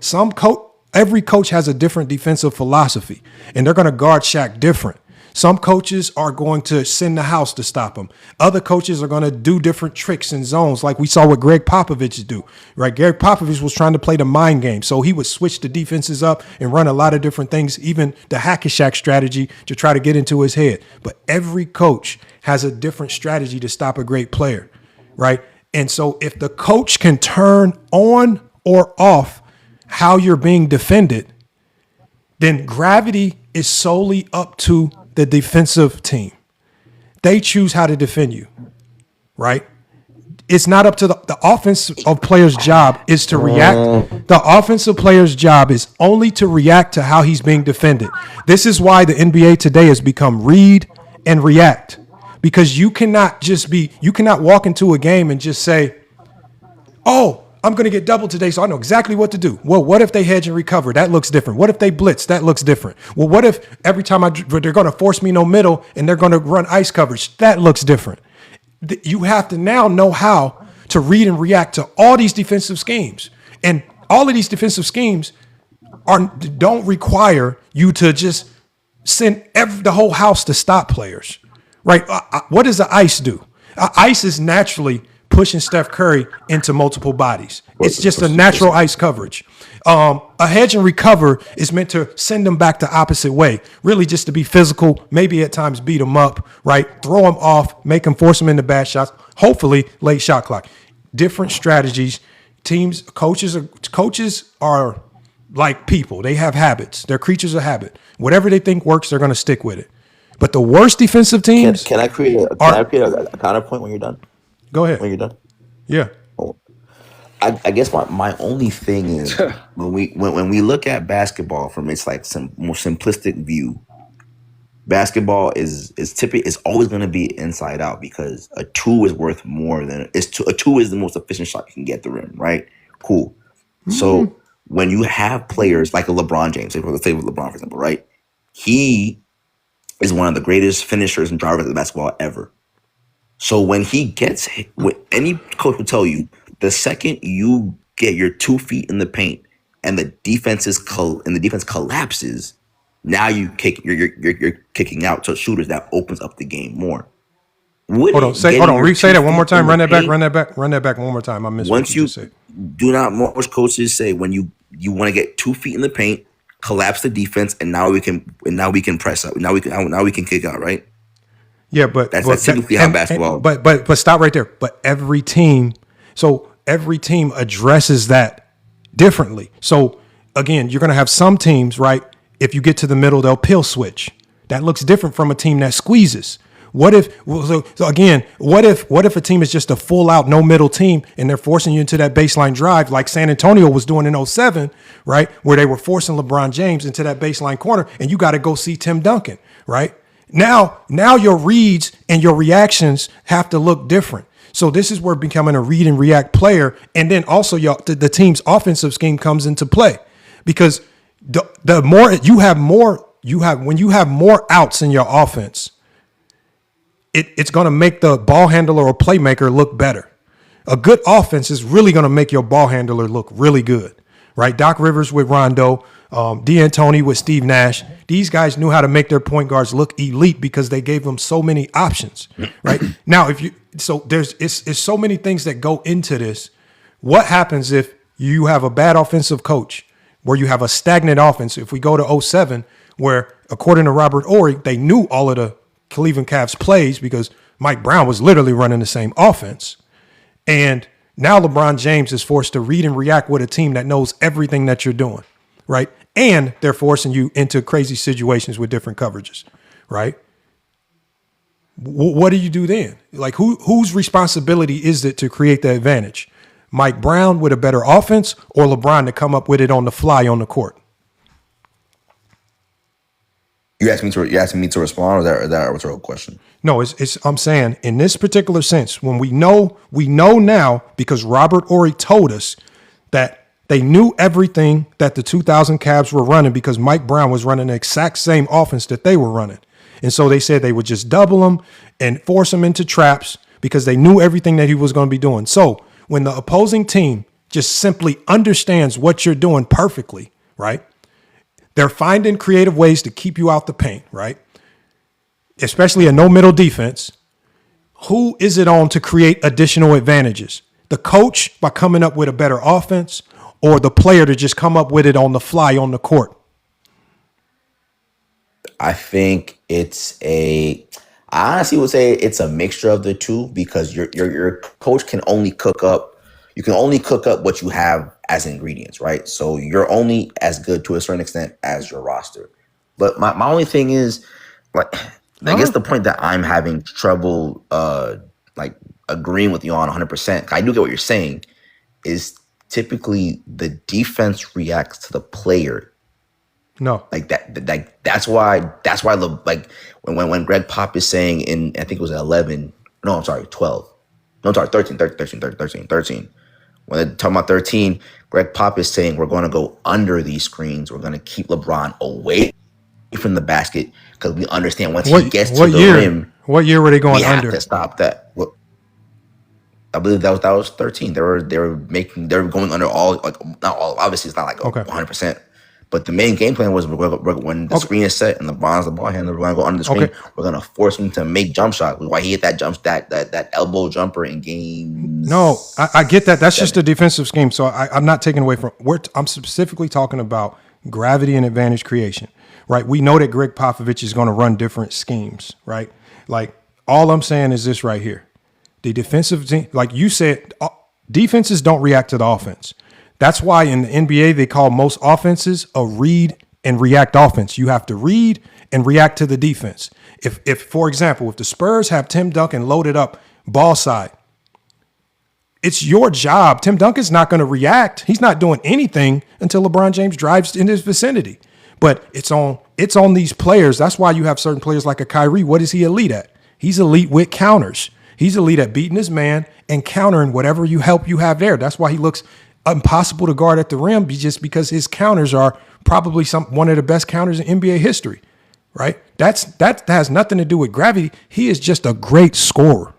every coach has a different defensive philosophy, and they're going to guard Shaq different. Some coaches are going to send the house to stop him. Other coaches are going to do different tricks and zones, like we saw what Greg Popovich do, right? Greg Popovich was trying to play the mind game, so he would switch the defenses up and run a lot of different things, even the hack-a-shack strategy to try to get into his head. But every coach has a different strategy to stop a great player, right? And so if the coach can turn on or off how you're being defended, then gravity is solely up to the defensive team. They choose how to defend you, right? It's not up to the offensive player's job is to react. The offensive player's job is only to react to how he's being defended. This is why the NBA today has become read and react, because you cannot walk into a game and just say, oh, I'm going to get doubled today, so I know exactly what to do. Well, what if they hedge and recover? That looks different. What if they blitz? That looks different. Well, what if every time they're going to force me no middle and they're going to run ice coverage? That looks different. You have to now know how to read and react to all these defensive schemes. And all of these defensive schemes don't require you to just send the whole house to stop players, right? What does the ice do? Ice is naturally pushing Steph Curry into multiple bodies. It's just a natural ice coverage. A hedge and recover is meant to send them back the opposite way, really just to be physical, maybe at times beat them up, right? Throw them off, make them force them into bad shots, hopefully late shot clock. Different strategies. Coaches are like people. They have habits. They're creatures of habit. Whatever they think works, they're going to stick with it. But the worst defensive teams. Can I create a counterpoint when you're done? Go ahead. When you're done. Yeah. I guess my only thing is when we look at basketball from its like some more simplistic view, basketball is always going to be inside out because a two is worth more than a two is the most efficient shot you can get the rim, right? Cool. Mm-hmm. So when you have players like a LeBron James, let's say with LeBron for example, right? He is one of the greatest finishers and drivers of basketball ever. So when he gets hit, any coach will tell you, the second you get your 2 feet in the paint and the defense collapses, now you're kicking out to shooters. That opens up the game more. Hold on, say that one more time. Run that back one more time. I missed what you said. Most coaches say when you want to get 2 feet in the paint, collapse the defense, and now we can press up. Now we can kick out, right? Yeah, but that's typically how basketball. But stop right there. But every team addresses that differently. So again, you're going to have some teams, right? If you get to the middle, they'll pill switch. That looks different from a team that squeezes. What if a team is just a full out no middle team and they're forcing you into that baseline drive like San Antonio was doing in 2007, right? Where they were forcing LeBron James into that baseline corner and you got to go see Tim Duncan, right? Now your reads and your reactions have to look different. So this is where becoming a read and react player, and then also the team's offensive scheme comes into play, because the more when you have more outs in your offense, it's going to make the ball handler or playmaker look better. A good offense is really going to make your ball handler look really good, right? Doc Rivers with Rondo. D'Antoni with Steve Nash. These guys knew how to make their point guards look elite because they gave them so many options, right? Now, it's so many things that go into this. What happens if you have a bad offensive coach where you have a stagnant offense? If we go to 2007, where according to Robert Horry, they knew all of the Cleveland Cavs plays because Mike Brown was literally running the same offense. And now LeBron James is forced to read and react with a team that knows everything that you're doing, right? And they're forcing you into crazy situations with different coverages, right? What do you do then? Like, whose responsibility is it to create the advantage? Mike Brown with a better offense or LeBron to come up with it on the fly on the court? You asking me to respond, or is that a rhetorical question? No, I'm saying in this particular sense, when we know now because Robert Horry told us that they knew everything that the 2000 Cavs were running because Mike Brown was running the exact same offense that they were running. And so they said they would just double him and force him into traps because they knew everything that he was going to be doing. So when the opposing team just simply understands what you're doing perfectly, right? They're finding creative ways to keep you out the paint, right? Especially a no middle defense. Who is it on to create additional advantages? The coach by coming up with a better offense, or the player to just come up with it on the fly on the court? I think I honestly would say it's a mixture of the two, because your coach can only cook up what you have as ingredients, right? So you're only as good to a certain extent as your roster. But my only thing is, like, I guess the point that I'm having trouble like agreeing with you on 100%, I do get what you're saying, is typically the defense reacts to the player. No, like that. Like that's why like when Greg Pop is saying in, I think it was 11. No, I'm sorry, 12. No, I'm sorry, 13. When they're talking about 13, Greg Pop is saying we're going to go under these screens. We're going to keep LeBron away from the basket because we understand once he gets to the rim. What year were they going under? We have to stop that. Well, I believe that was 13. They were going under all, like, not all. Obviously, it's not like 100%. But the main game plan was when the screen is set and LeBron's the ball handler, we're going to go under the screen. We're going to force him to make jump shots. Why he hit that elbow jumper in games. No, I get that. That's just a defensive scheme. So I'm not taking away from. I'm specifically talking about gravity and advantage creation, right? We know that Greg Popovich is going to run different schemes, right? Like, all I'm saying is this right here. The defensive team, like you said, defenses don't react to the offense. That's why in the NBA, they call most offenses a read and react offense. You have to read and react to the defense. If for example, if the Spurs have Tim Duncan loaded up ball side, it's your job. Tim Duncan's not going to react. He's not doing anything until LeBron James drives in his vicinity. But it's on these players. That's why you have certain players like a Kyrie. What is he elite at? He's elite with counters. He's elite at beating his man and countering whatever help you have there. That's why he looks impossible to guard at the rim, just because his counters are probably one of the best counters in NBA history, right? That has nothing to do with gravity. He is just a great scorer.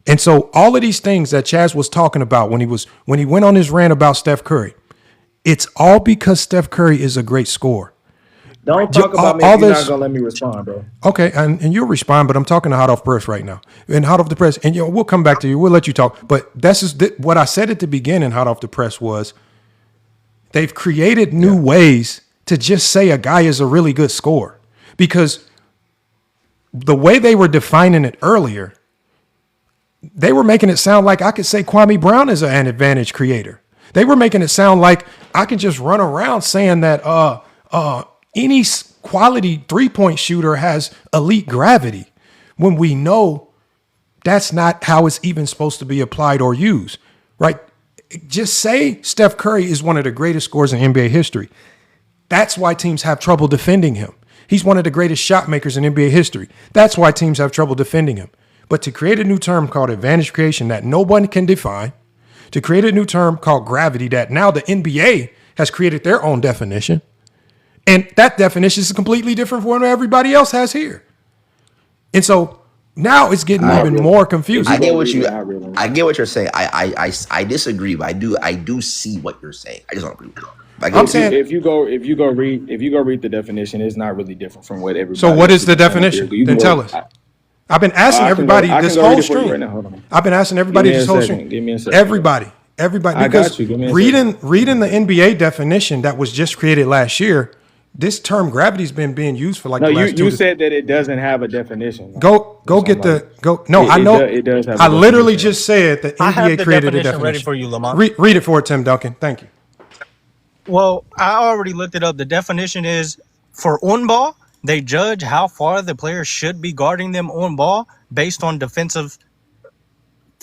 And so all of these things that Chaz was talking about when he went on his rant about Steph Curry, it's all because Steph Curry is a great scorer. Don't talk about me if you're not going to let me respond, bro. Okay, and you'll respond, but I'm talking to Hot Off Press right now. And Hot Off the Press, and we'll come back to you. We'll let you talk. But that's just what I said at the beginning, Hot Off the Press, was they've created new ways to just say a guy is a really good scorer. Because the way they were defining it earlier, they were making it sound like I could say Kwame Brown is an advantage creator. They were making it sound like I can just run around saying that any quality three-point shooter has elite gravity, when we know that's not how it's even supposed to be applied or used, right? Just say Steph Curry is one of the greatest scorers in NBA history. That's why teams have trouble defending him. He's one of the greatest shot makers in NBA history. That's why teams have trouble defending him. But to create a new term called advantage creation that no one can define, to create a new term called gravity that now the NBA has created their own definition, and that definition is completely different from what everybody else has here. And so now it's getting even more confusing. I get what you're saying. I disagree, but I do see what you're saying. I just don't agree with you. I'm saying if you go read the definition, it's not really different from what everybody. So what is the definition? Then tell us. I've been asking everybody this whole stream. I've been asking everybody this whole stream. Give me a second. Everybody. Because reading the NBA definition that was just created last year, this term gravity's been being used for like the last 2 you said that it doesn't have a definition. Go get the go. No, I know. It does have. I literally just said the I have NBA the created a definition ready definition. for you, Lamont. Read it for it, Tim Duncan. Thank you. Well, I already looked it up. The definition is for on ball, they judge how far the player should be guarding them on ball based on defensive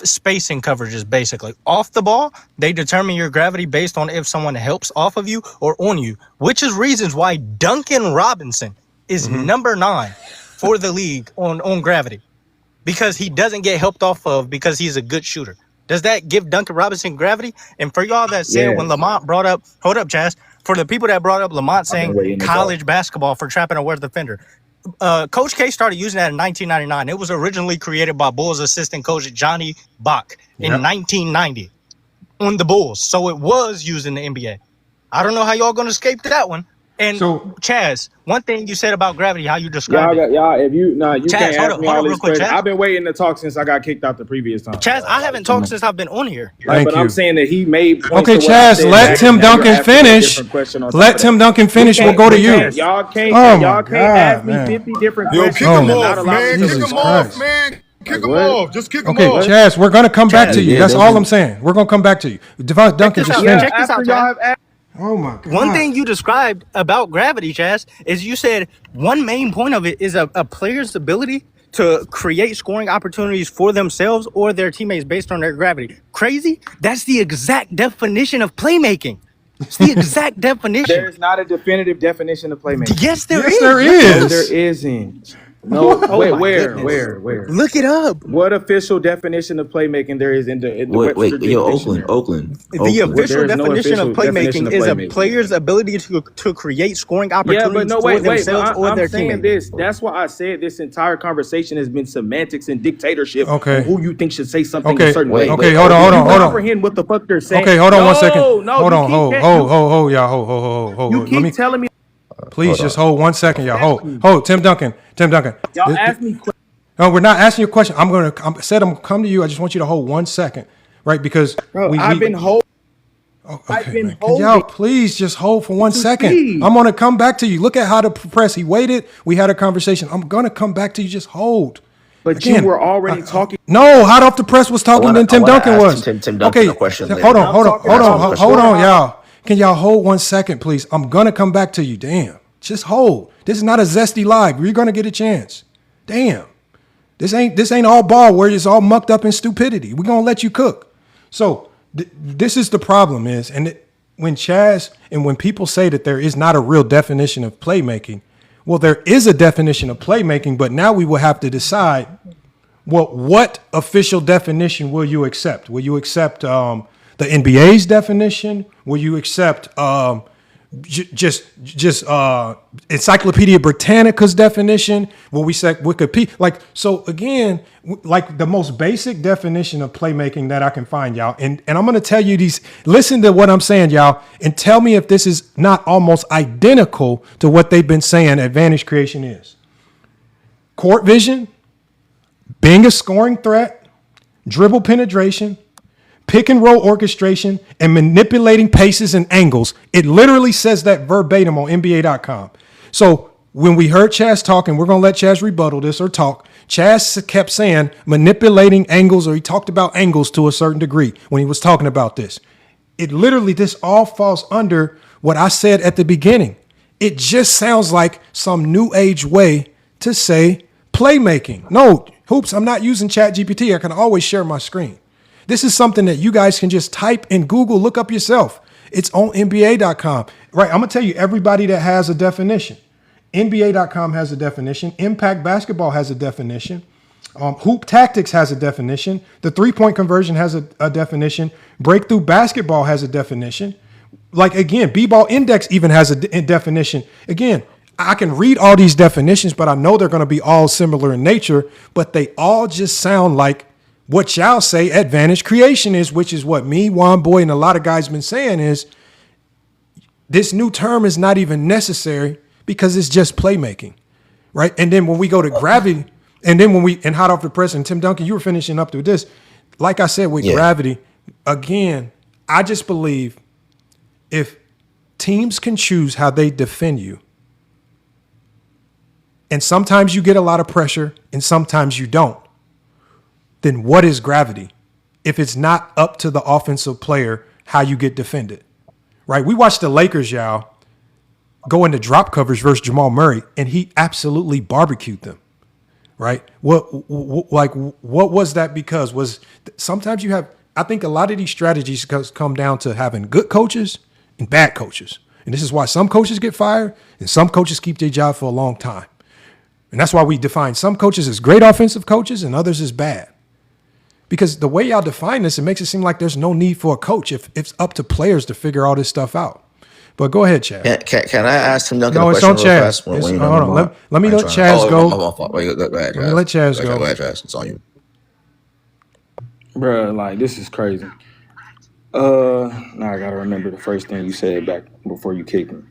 spacing coverages, basically. Off the ball, they determine your gravity based on if someone helps off of you or on you, which is reasons why Duncan Robinson is number 9 for the league on gravity, because he doesn't get helped off of because he's a good shooter. Does that give Duncan Robinson gravity? And for y'all that said when Lamont brought up, hold up, Chaz, for the people that brought up Lamont saying college basketball for trapping a worse defender, Coach K started using that in 1999. It was originally created by Bulls assistant coach Johnny Bach in 1990 on the Bulls. So it was used in the NBA. I don't know how y'all going to escape that one. And so, Chaz, one thing you said about gravity, how you described it. Y'all, if you Chaz, can't ask me all these questions. I've been waiting to talk since I got kicked out the previous time. Chaz, I haven't talked since I've been on here. Right, but I'm saying that he made. Okay, Chaz, let Tim Duncan finish. Let Tim Duncan finish. We'll go to you. Y'all can't ask me 50 different questions. Kick him off, man. Kick him off, man. Kick him off. Just kick him off. Okay, Chaz, we're going to come back to you. That's all I'm saying. We're going to come back to you. Duncan, just finish. Check this out, Chaz. Oh my God. One thing you described about gravity, Chaz, is you said one main point of it is a player's ability to create scoring opportunities for themselves or their teammates based on their gravity. Crazy? That's the exact definition of playmaking. It's the exact definition. There's not a definitive definition of playmaking. Yes, there is. There is. No, there isn't. No, wait, where? Look it up. What official definition of playmaking there is in the wait, Oakland. The official definition of playmaking is a player's ability to create scoring opportunities for themselves or their team. That's why I said this entire conversation has been semantics and dictatorship. Okay. Who you think should say something a certain way. Okay, hold on. Comprehend what the fuck they're saying. Okay, hold on 1 second. No, hold on, hold. You keep telling me. Please just hold 1 second, y'all. Hold. Tim Duncan. Y'all ask me questions. No, we're not asking you a question. I'm gonna come to you. I just want you to hold 1 second, right? Because I've been holding. Can y'all please just hold for 1 second? I'm gonna come back to you. Look at how the press. He waited. We had a conversation. I'm gonna come back to you. Just hold. But again, you were already talking. No, hot off the press was talking than Tim Duncan was. Tim Duncan a question. Hold on, y'all. Can y'all hold 1 second, please? I'm gonna come back to you. Damn. Just hold. This is not a zesty live. You're gonna get a chance. Damn. This ain't all ball where it's all mucked up in stupidity. We're gonna let you cook. So this is the problem is, when Chaz and when people say that there is not a real definition of playmaking, well, there is a definition of playmaking, but now we will have to decide, well, what official definition will you accept? Will you accept the NBA's definition? Will you accept just Encyclopedia Britannica's definition? Will we say Wikipedia? So again, the most basic definition of playmaking that I can find, y'all, and I'm going to tell you these. Listen to what I'm saying, y'all, and tell me if this is not almost identical to what they've been saying advantage creation is. Court vision, being a scoring threat, dribble penetration, pick and roll orchestration, and manipulating paces and angles. It literally says that verbatim on NBA.com. So when we heard Chaz talking, we're going to let Chaz rebuttal this or talk. Chaz kept saying manipulating angles, or he talked about angles to a certain degree when he was talking about this. It literally, this all falls under what I said at the beginning. It just sounds like some new age way to say playmaking. No, Hoops, I'm not using ChatGPT. I can always share my screen. This is something that you guys can just type in Google, look up yourself. It's on NBA.com. Right, I'm going to tell you everybody that has a definition. NBA.com has a definition. Impact Basketball has a definition. Hoop Tactics has a definition. The three-point conversion has a definition. Breakthrough Basketball has a definition. Again, B-Ball Index even has a definition. Again, I can read all these definitions, but I know they're going to be all similar in nature, but they all just sound like what y'all say advantage creation is, which is what me, Juan Boy, and a lot of guys been saying is this new term is not even necessary because it's just playmaking, right? And then when we go to gravity, and then and hot off the press, and Tim Duncan, you were finishing up through this. Like I said, with gravity, again, I just believe if teams can choose how they defend you, and sometimes you get a lot of pressure and sometimes you don't, then what is gravity if it's not up to the offensive player how you get defended, right? We watched the Lakers, y'all, go into drop coverage versus Jamal Murray, and he absolutely barbecued them. right? What was that? Because sometimes you have. I think a lot of these strategies come down to having good coaches and bad coaches, and this is why some coaches get fired and some coaches keep their job for a long time, and that's why we define some coaches as great offensive coaches and others as bad. Because the way y'all define this, it makes it seem like there's no need for a coach if it's up to players to figure all this stuff out. But go ahead, Chaz. Can I ask him Duncan No, a it's question on real Chaz. fast? When Hold on. Let me let Chaz go. Wait, go ahead, Chaz. Let me let Chaz go. Go ahead, Chaz. It's on you. Bruh, like this is crazy. Now I gotta remember the first thing you said back before you kicked me,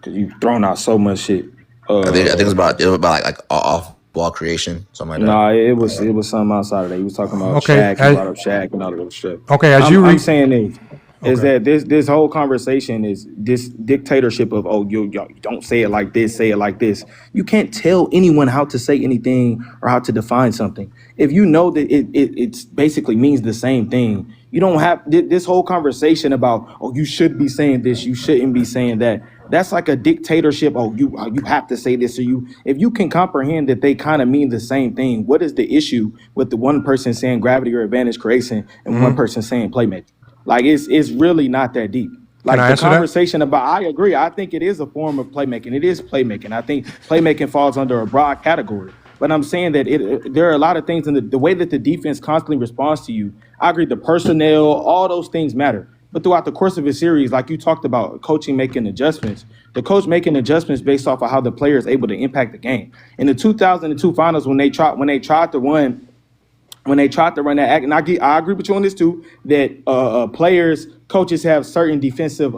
cause you've thrown out so much shit. I think it was about like off ball creation, something like that. Nah, it was something outside of that. He was talking about Okay, Shaq. He brought up Shaq and all of that shit. Okay, I'm saying is that this whole conversation is this dictatorship of you don't say it like this, say it like this. You can't tell anyone how to say anything or how to define something. If you know that it basically means the same thing, you don't have this whole conversation about you should be saying this, you shouldn't be saying that. That's like a dictatorship. You have to say this, or if you can comprehend that they kind of mean the same thing. What is the issue with the one person saying gravity or advantage creation and one person saying playmaking? Like it's really not that deep. Like the conversation about, I agree. I think it is a form of playmaking. It is playmaking. I think playmaking falls under a broad category. But I'm saying that there are a lot of things in the way that the defense constantly responds to you. I agree. The personnel, all those things matter. But throughout the course of a series, like you talked about, coaching making adjustments, the coach making adjustments based off of how the player is able to impact the game. In the 2002 finals, when they tried to run that act, and I agree with you on this too, that coaches have certain defensive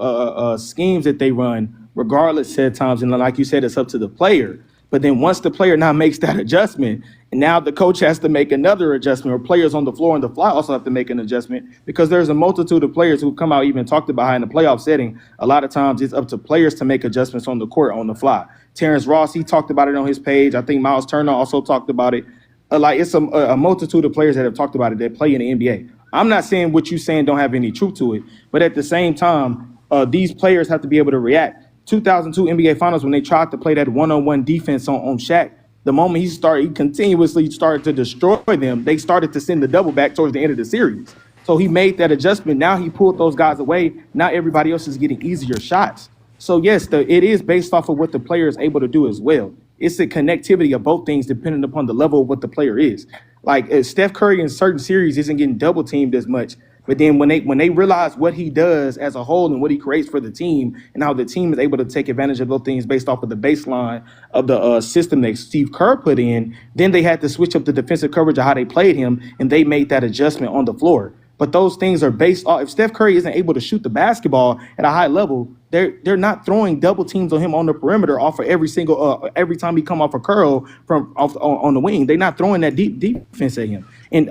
schemes that they run, regardless at times, and like you said, it's up to the player. But then once the player now makes that adjustment, and now the coach has to make another adjustment, or players on the floor and the fly also have to make an adjustment, because there's a multitude of players who've come out even talked about how in the playoff setting, a lot of times it's up to players to make adjustments on the court on the fly. Terrence Ross, he talked about it on his page. I think Miles Turner also talked about it. It's a multitude of players that have talked about it that play in the NBA. I'm not saying what you're saying don't have any truth to it, but at the same time, these players have to be able to react. 2002 NBA Finals, when they tried to play that one-on-one defense on Shaq, the moment he continuously started to destroy them, they started to send the double back towards the end of the series. So he made that adjustment. Now he pulled those guys away. Now everybody else is getting easier shots. So yes, it is based off of what the player is able to do as well. It's a connectivity of both things depending upon the level of what the player is. Like Steph Curry in certain series isn't getting double teamed as much. But then when they realize what he does as a whole and what he creates for the team and how the team is able to take advantage of those things based off of the baseline of the system that Steve Kerr put in, then they had to switch up the defensive coverage of how they played him, and they made that adjustment on the floor. But those things are based off, if Steph Curry isn't able to shoot the basketball at a high level, they're not throwing double teams on him on the perimeter off of every time he come off a curl from off on the wing. They're not throwing that deep defense at him. And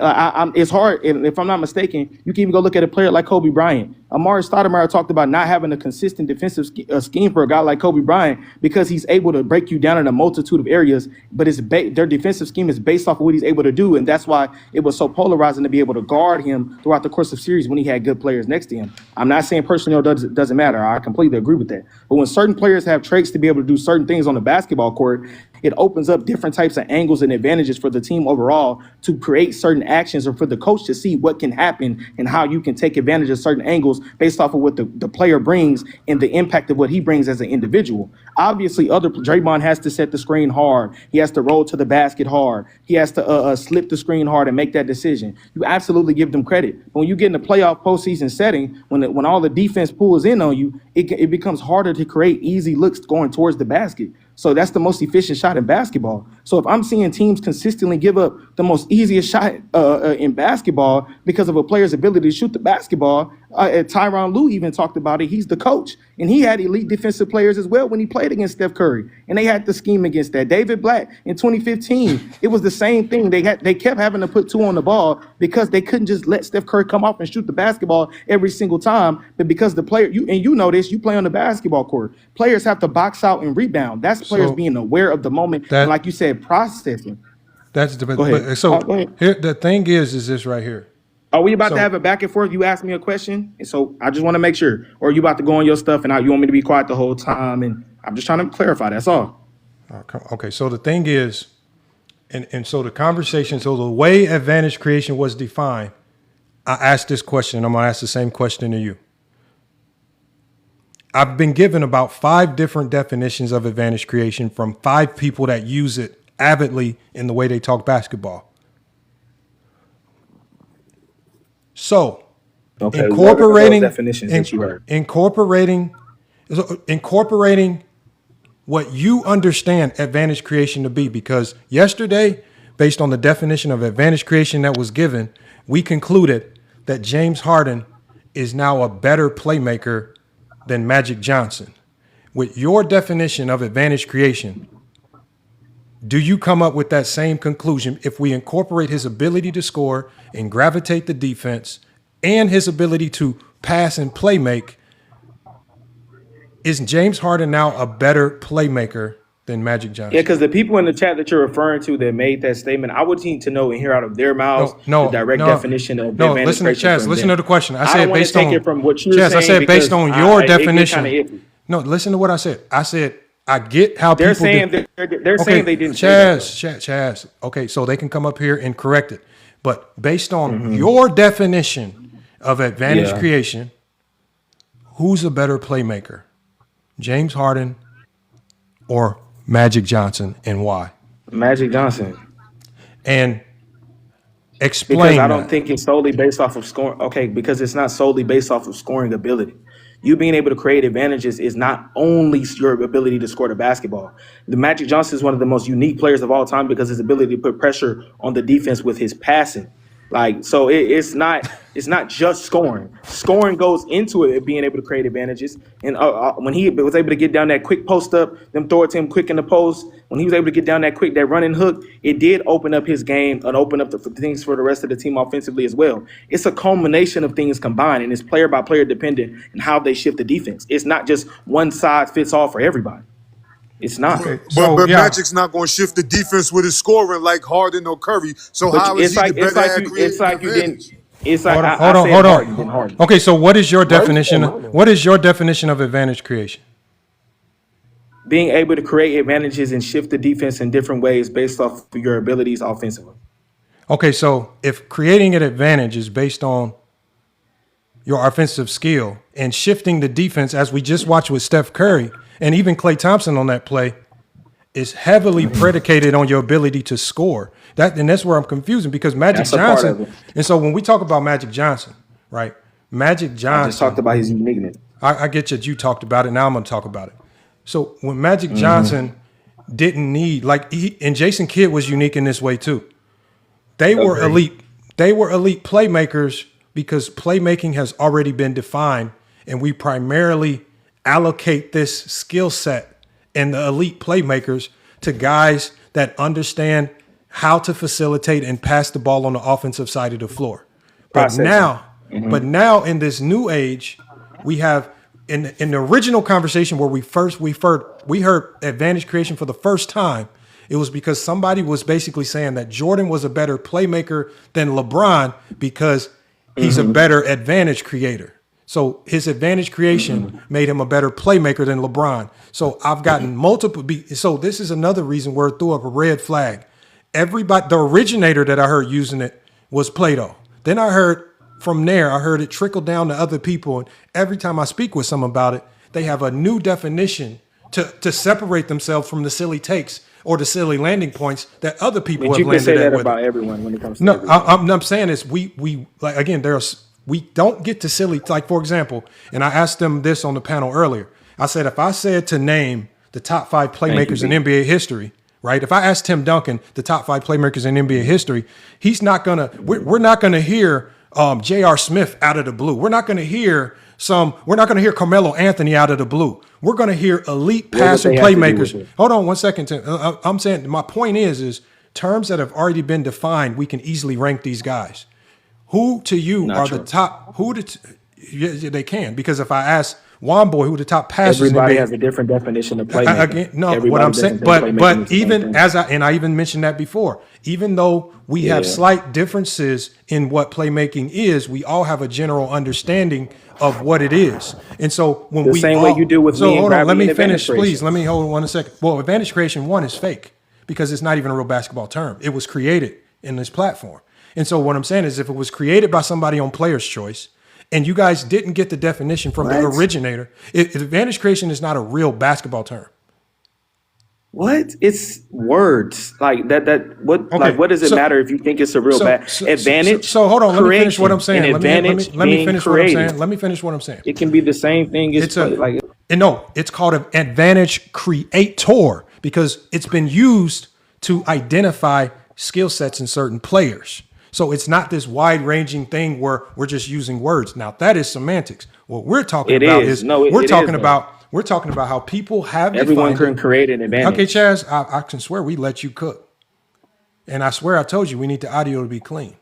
it's hard. And if I'm not mistaken, you can even go look at a player like Kobe Bryant. Amari Stoudemire talked about not having a consistent defensive scheme for a guy like Kobe Bryant because he's able to break you down in a multitude of areas. But their defensive scheme is based off of what he's able to do, and that's why it was so polarizing to be able to guard him throughout the course of series when he had good players next to him. I'm not saying personnel doesn't matter. I completely agree with that. But when certain players have traits to be able to do certain things on the basketball court, it opens up different types of angles and advantages for the team overall to create certain actions, or for the coach to see what can happen and how you can take advantage of certain angles based off of what the player brings and the impact of what he brings as an individual. Obviously, Draymond has to set the screen hard. He has to roll to the basket hard. He has to slip the screen hard and make that decision. You absolutely give them credit. But when you get in the playoff postseason setting, when all the defense pulls in on you, it becomes harder to create easy looks going towards the basket. So that's the most efficient shot in basketball. So if I'm seeing teams consistently give up the most easiest shot in basketball because of a player's ability to shoot the basketball, Tyronn Lue even talked about it. He's the coach, and he had elite defensive players as well when he played against Steph Curry, and they had to scheme against that. David Blatt in 2015, it was the same thing. They kept having to put two on the ball because they couldn't just let Steph Curry come off and shoot the basketball every single time. But because the player, you know this, you play on the basketball court, players have to box out and rebound. That's players being aware of the moment, and like you said, processing. That's the Go ahead. here the thing is this right here. Are we about to have a back and forth? You asked me a question, and so I just want to make sure. Or are you about to go on your stuff, and you want me to be quiet the whole time? And I'm just trying to clarify. That's all. Okay, so the thing is, And so the conversation, so the way advantage creation was defined, I asked this question. I'm going to ask the same question to you. I've been given about 5 different definitions of advantage creation from 5 people that use it avidly in the way they talk basketball. So, Okay, incorporating what are those definitions that you heard? incorporating what you understand advantage creation to be, because yesterday, based on the definition of advantage creation that was given, we concluded that James Harden is now a better playmaker than Magic Johnson. With your definition of advantage creation, do you come up with that same conclusion if we incorporate his ability to score and gravitate the defense and his ability to pass and play make? Is James Harden now a better playmaker than Magic Johnson? Yeah, because the people in the chat that you're referring to that made that statement, I would need to know and hear out of their mouths the direct definition of advantage listen to creation Chaz. from Listen them. to the question. I I said don't wanna based take on it from what you're Chaz. I saying said based on because your it get definition. kinda iffy. No, listen to what I said. I said I get how They're people saying did. they're saying they didn't say that, Chaz. Okay, so they can come up here and correct it. But based on your definition of advantage creation, who's a better playmaker? James Harden or Magic Johnson, and why? Magic Johnson. And explain Because I that. don't think it's solely based off of scoring. Okay, because it's not solely based off of scoring ability. You being able to create advantages is not only your ability to score the basketball. The Magic Johnson is one of the most unique players of all time because his ability to put pressure on the defense with his passing. Like, so it's not just scoring. Scoring goes into it, being able to create advantages. And when he was able to get down that quick post up, them throw it to him quick in the post, when he was able to get down that quick, that running hook, it did open up his game and open up the things for the rest of the team offensively as well. It's a culmination of things combined, and it's player by player dependent in how they shift the defense. It's not just one size fits all for everybody. It's not. But Magic's not going to shift the defense with his scoring like Harden or Curry. So But how is he the better at creating it's like you didn't. It's like Hold on. Okay, so what is your definition? What is your definition of advantage creation? Being able to create advantages and shift the defense in different ways based off of your abilities offensively. Okay, so if creating an advantage is based on your offensive skill and shifting the defense, as we just watched with Steph Curry and even Klay Thompson on that play, is heavily predicated on your ability to score. That's where I'm confusing, because Magic Johnson. And so when we talk about Magic Johnson, right? Magic Johnson. I just talked about his uniqueness. I get you talked about it. Now I'm going to talk about it. So when Magic Johnson didn't need, and Jason Kidd was unique in this way too. They were elite. They were elite playmakers because playmaking has already been defined, and we primarily allocate this skill set and the elite playmakers to guys that understand how to facilitate and pass the ball on the offensive side of the floor. But now in this new age, we have in the original conversation where we heard advantage creation for the first time. It was because somebody was basically saying that Jordan was a better playmaker than LeBron because he's a better advantage creator. So his advantage creation made him a better playmaker than LeBron. So I've gotten multiple. So this is another reason where it threw up a red flag. Everybody, the originator that I heard using it was Plato. Then I heard it trickle down to other people. And every time I speak with some about it, they have a new definition to separate themselves from the silly takes or the silly landing points that other people have landed at. You can say that with about it. everyone when it comes to No, I'm saying is we like, again, we don't get to silly, like, for example, and I asked them this on the panel earlier. I said, if I said to name the top 5 playmakers in NBA history, right? If I asked Tim Duncan the top 5 playmakers in NBA history, we're not gonna hear J.R. Smith out of the blue. We're not gonna hear Carmelo Anthony out of the blue. We're gonna hear elite passing playmakers. Hold on one second, Tim. I'm saying my point is terms that have already been defined, we can easily rank these guys. Who to you Not are true. the top? Yeah, they can, because if I ask Juan Boy who the top passers, everybody in the has a different definition of playmaking. Again, no, Everybody what I'm doesn't saying, think but playmaking is the even same thing. I even mentioned that before, even though we have slight differences in what playmaking is, we all have a general understanding of what it is. And so when The same way you do with me and hold on, let gravity me and finish, advantage please. Let me hold on a second. Well, advantage creation 1 is fake, because it's not even a real basketball term. It was created in this platform. And so what I'm saying is if it was created by somebody on Player's Choice and you guys didn't get the definition from the originator, advantage creation is not a real basketball term. What? It's words like that. What? Okay, Like, what does it matter if you think it's a real advantage? So hold on, let me finish what I'm saying. Let me finish what I'm created. saying. Let me finish what I'm saying. It can be the same thing as it's called an advantage creator because it's been used to identify skill sets in certain players. So it's not this wide-ranging thing where we're just using words. Now that is semantics. What we're talking about is we're talking about how people have everyone can create an advantage. Okay, Chaz, I can swear we let you cook. And I swear I told you we need the audio to be clean.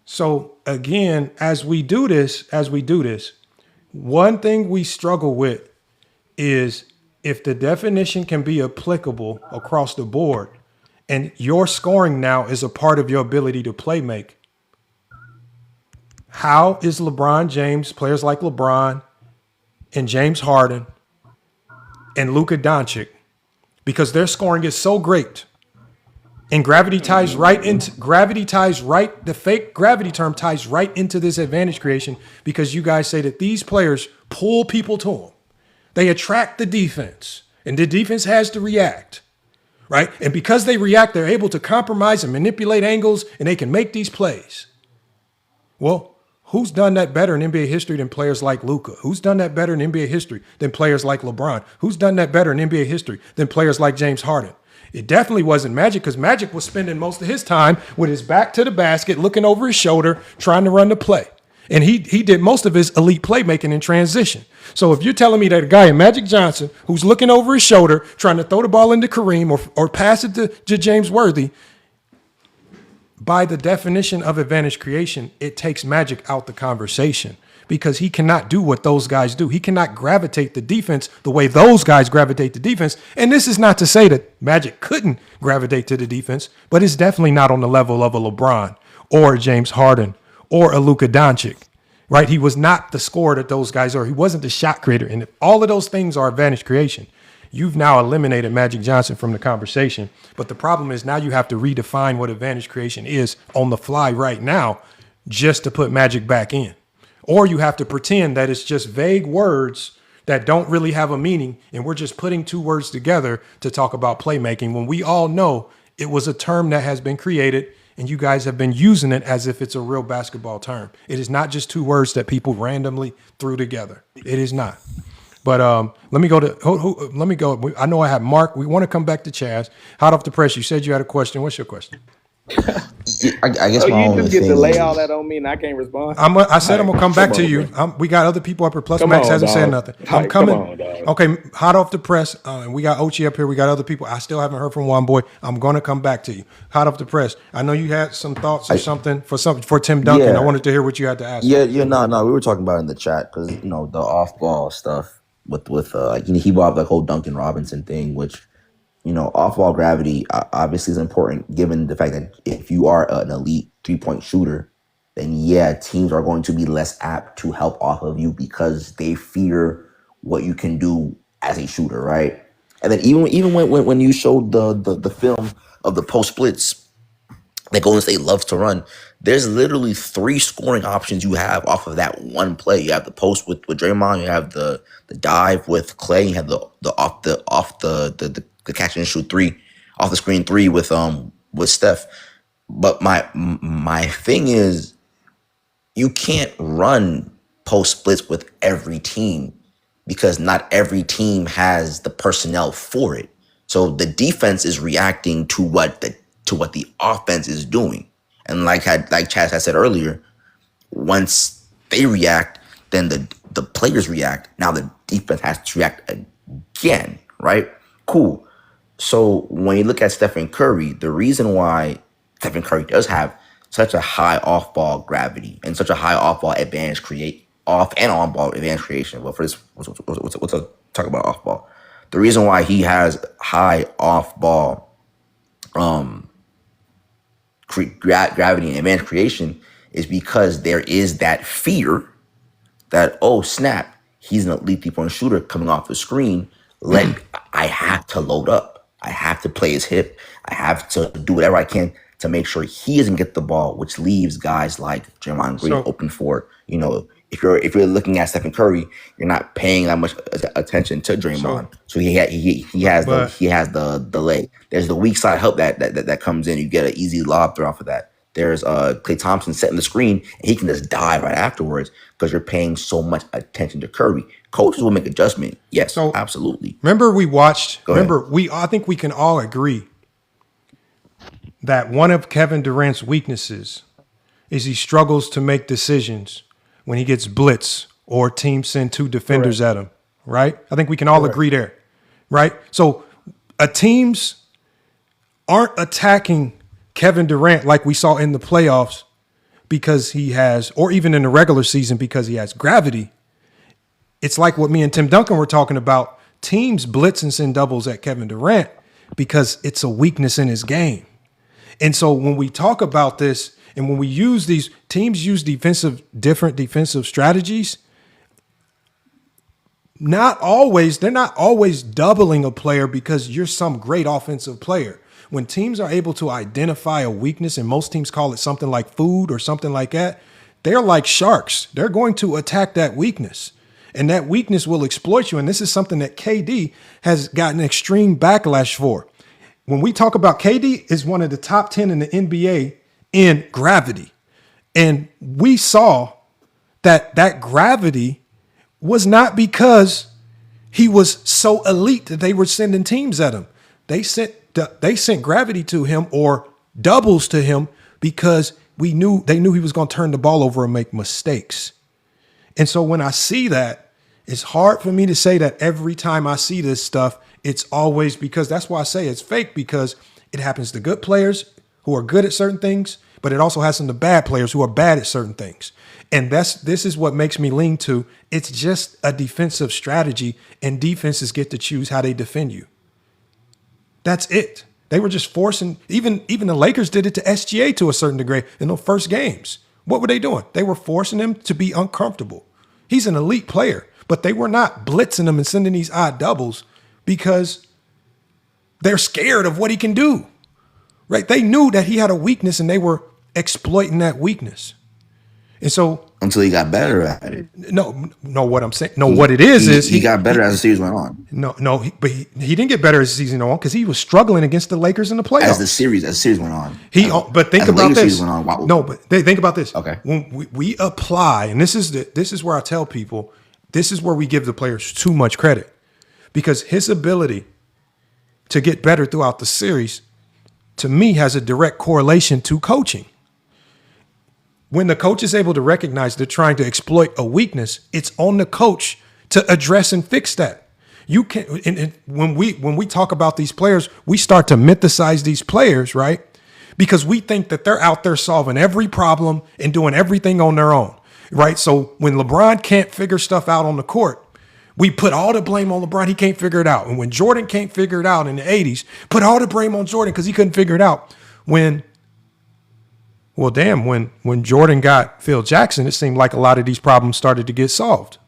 So again, as we do this, one thing we struggle with is if the definition can be applicable across the board and your scoring now is a part of your ability to play make, how is LeBron James, players like LeBron and James Harden and Luka Doncic, because their scoring is so great and the fake gravity term ties right into this advantage creation because you guys say that these players pull people to them. They attract the defense and the defense has to react, right? And because they react, they're able to compromise and manipulate angles and they can make these plays. Well, who's done that better in NBA history than players like Luka? Who's done that better in NBA history than players like LeBron? Who's done that better in NBA history than players like James Harden? It definitely wasn't Magic because Magic was spending most of his time with his back to the basket, looking over his shoulder, trying to run the play. And he did most of his elite playmaking in transition. So if you're telling me that a guy in Magic Johnson who's looking over his shoulder, trying to throw the ball into Kareem or pass it to James Worthy, by the definition of advantage creation, it takes Magic out the conversation because he cannot do what those guys do. He cannot gravitate the defense the way those guys gravitate the defense. And this is not to say that Magic couldn't gravitate to the defense, but it's definitely not on the level of a LeBron or a James Harden or a Luka Doncic, right? He was not the scorer that those guys are. He wasn't the shot creator. And if all of those things are advantage creation, you've now eliminated Magic Johnson from the conversation. But the problem is now you have to redefine what advantage creation is on the fly right now just to put Magic back in. Or you have to pretend that it's just vague words that don't really have a meaning and we're just putting two words together to talk about playmaking when we all know it was a term that has been created and you guys have been using it as if it's a real basketball term. It is not just two words that people randomly threw together. It is not. But let me go. I know I have Mark. We want to come back to Chaz. Hot off the press, you said you had a question. What's your question? I guess my you only just get thing to lay is- all that on me and I can't respond. I said I'm gonna come back to on, you. bro. We got other people up here. Plus Come Max on, hasn't said dog. nothing. Come I'm coming. on, dog. Okay, hot off the press, and we got Ochi up here. We got other people. I still haven't heard from One Boy. I'm gonna come back to you. Hot off the press. I know you had some thoughts or something for Tim Duncan. Yeah. I wanted to hear what you had to ask. No. We were talking about it in the chat because the off ball stuff with he brought up the whole Duncan Robinson thing, which off ball gravity obviously is important given the fact that if you are an elite 3-point shooter, then teams are going to be less apt to help off of you because they fear what you can do as a shooter, right? And then even when you showed the film of the post splits that Golden State loves to run, there's literally 3 scoring options you have off of that one play. You have the post with Draymond, you have the dive with Clay, you have the off the catch and shoot 3, off the screen 3 with Steph. But my thing is, you can't run post splits with every team because not every team has the personnel for it. So the defense is reacting to what the offense is doing. And like Chaz had said earlier, once they react, then the players react. Now the defense has to react again, right? Cool. So when you look at Stephen Curry, the reason why Stephen Curry does have such a high off-ball gravity and such a high off-ball advantage off and on-ball advantage creation. Well, for this, let's talk about off-ball. The reason why he has high off-ball gravity and advantage creation is because there is that fear that, oh snap, he's an elite 3-point shooter coming off the screen. I have to load up. I have to play his hip. I have to do whatever I can to make sure he doesn't get the ball, which leaves guys like Draymond Green open for, if you're looking at Stephen Curry, you're not paying that much attention to Draymond. So he has the delay. There's the weak side help that comes in. You get an easy lob throw off of that. There's Klay Thompson setting the screen, and he can just dive right afterwards because you're paying so much attention to Curry. Coaches will make adjustment. Yes, absolutely. Remember I think we can all agree that one of Kevin Durant's weaknesses is he struggles to make decisions when he gets blitz or teams send 2 defenders at him, right? I think we can all agree there, right? So teams aren't attacking Kevin Durant like we saw in the playoffs because he has, or even in the regular season because he has gravity. It's like what me and Tim Duncan were talking about. Teams blitz and send doubles at Kevin Durant because it's a weakness in his game. And so when we talk about this and when we use these teams use different defensive strategies, they're not always doubling a player because you're some great offensive player. When teams are able to identify a weakness, and most teams call it something like food or something like that, they're like sharks. They're going to attack that weakness. And that weakness will exploit you. And this is something that KD has gotten extreme backlash for. When we talk about KD is one of the top 10 in the NBA in gravity. And we saw that gravity was not because he was so elite that they were sending teams at him. They sent gravity to him or doubles to him because they knew he was going to turn the ball over and make mistakes. And so when I see that, it's hard for me to say that every time I see this stuff, it's always because that's why I say it's fake, because it happens to good players who are good at certain things, but it also happens to bad players who are bad at certain things. And this is what makes me lean to it's just a defensive strategy, and defenses get to choose how they defend you. That's it. They were just forcing, even the Lakers did it to SGA to a certain degree in the first games. What were they doing? They were forcing him to be uncomfortable. He's an elite player, but they were not blitzing him and sending these odd doubles because they're scared of what he can do, right? They knew that he had a weakness and they were exploiting that weakness. And so until he got better at it. No, what I'm saying. No, what it is he got better as the series went on. But he didn't get better as the season went on because he was struggling against the Lakers in the playoffs. As the series went on. But think about this. Think about this. Okay. When we apply, and this is where I tell people, this is where we give the players too much credit, because his ability to get better throughout the series, to me, has a direct correlation to coaching. When the coach is able to recognize they're trying to exploit a weakness, it's on the coach to address and fix that. You can, and when we talk about these players, we start to mythicize these players, right? Because we think that they're out there solving every problem and doing everything on their own, right? So when LeBron can't figure stuff out on the court, we put all the blame on LeBron. He can't figure it out. And when Jordan can't figure it out in the 80s, put all the blame on Jordan because he couldn't figure it out. When Jordan got Phil Jackson, it seemed like a lot of these problems started to get solved.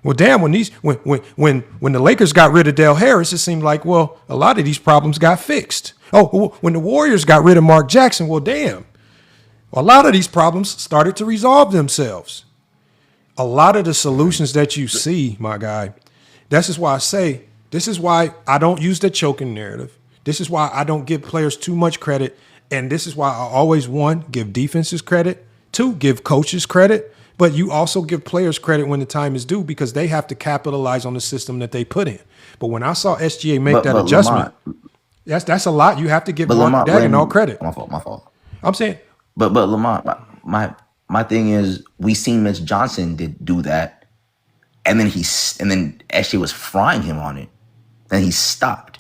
Well, damn, when the Lakers got rid of Dale Harris, it seemed like, well, a lot of these problems got fixed. Oh, when the Warriors got rid of Mark Jackson, well, damn, a lot of these problems started to resolve themselves. A lot of the solutions that you see, my guy, this is why I don't use the choking narrative. This is why I don't give players too much credit. And this is why I always, one, give defenses credit, two, give coaches credit, but you also give players credit when the time is due because they have to capitalize on the system that they put in. But when I saw SGA make that adjustment, that's a lot. You have to give Mark Dagan all credit. My fault. I'm saying. But Lamont, my thing is, we seen Mitch Johnson did do that, and then SGA was frying him on it. Then he stopped.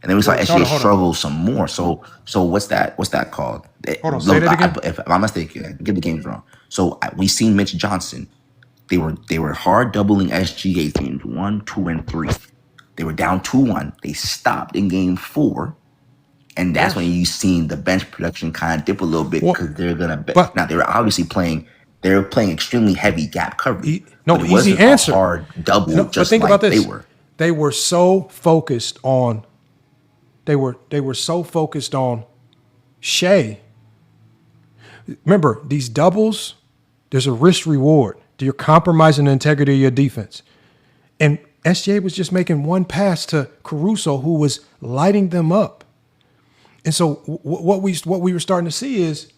And then we saw SGA struggle some more. So what's that called? Hold on, say that again. If I'm mistaken, I get the games wrong. So we seen Mitch Johnson. They were hard doubling SGA games 1, 2, and 3. They were down 2-1. They stopped in game 4, and that's when you seen the bench production kind of dip a little bit because they're gonna. Now they were obviously playing. They were playing extremely heavy gap coverage. Easy answer. A hard double. But think about this. They were so focused on They were so focused on Shea. Remember, these doubles, there's a risk reward. You're compromising the integrity of your defense. And SGA was just making one pass to Caruso, who was lighting them up. And so what we were starting to see is,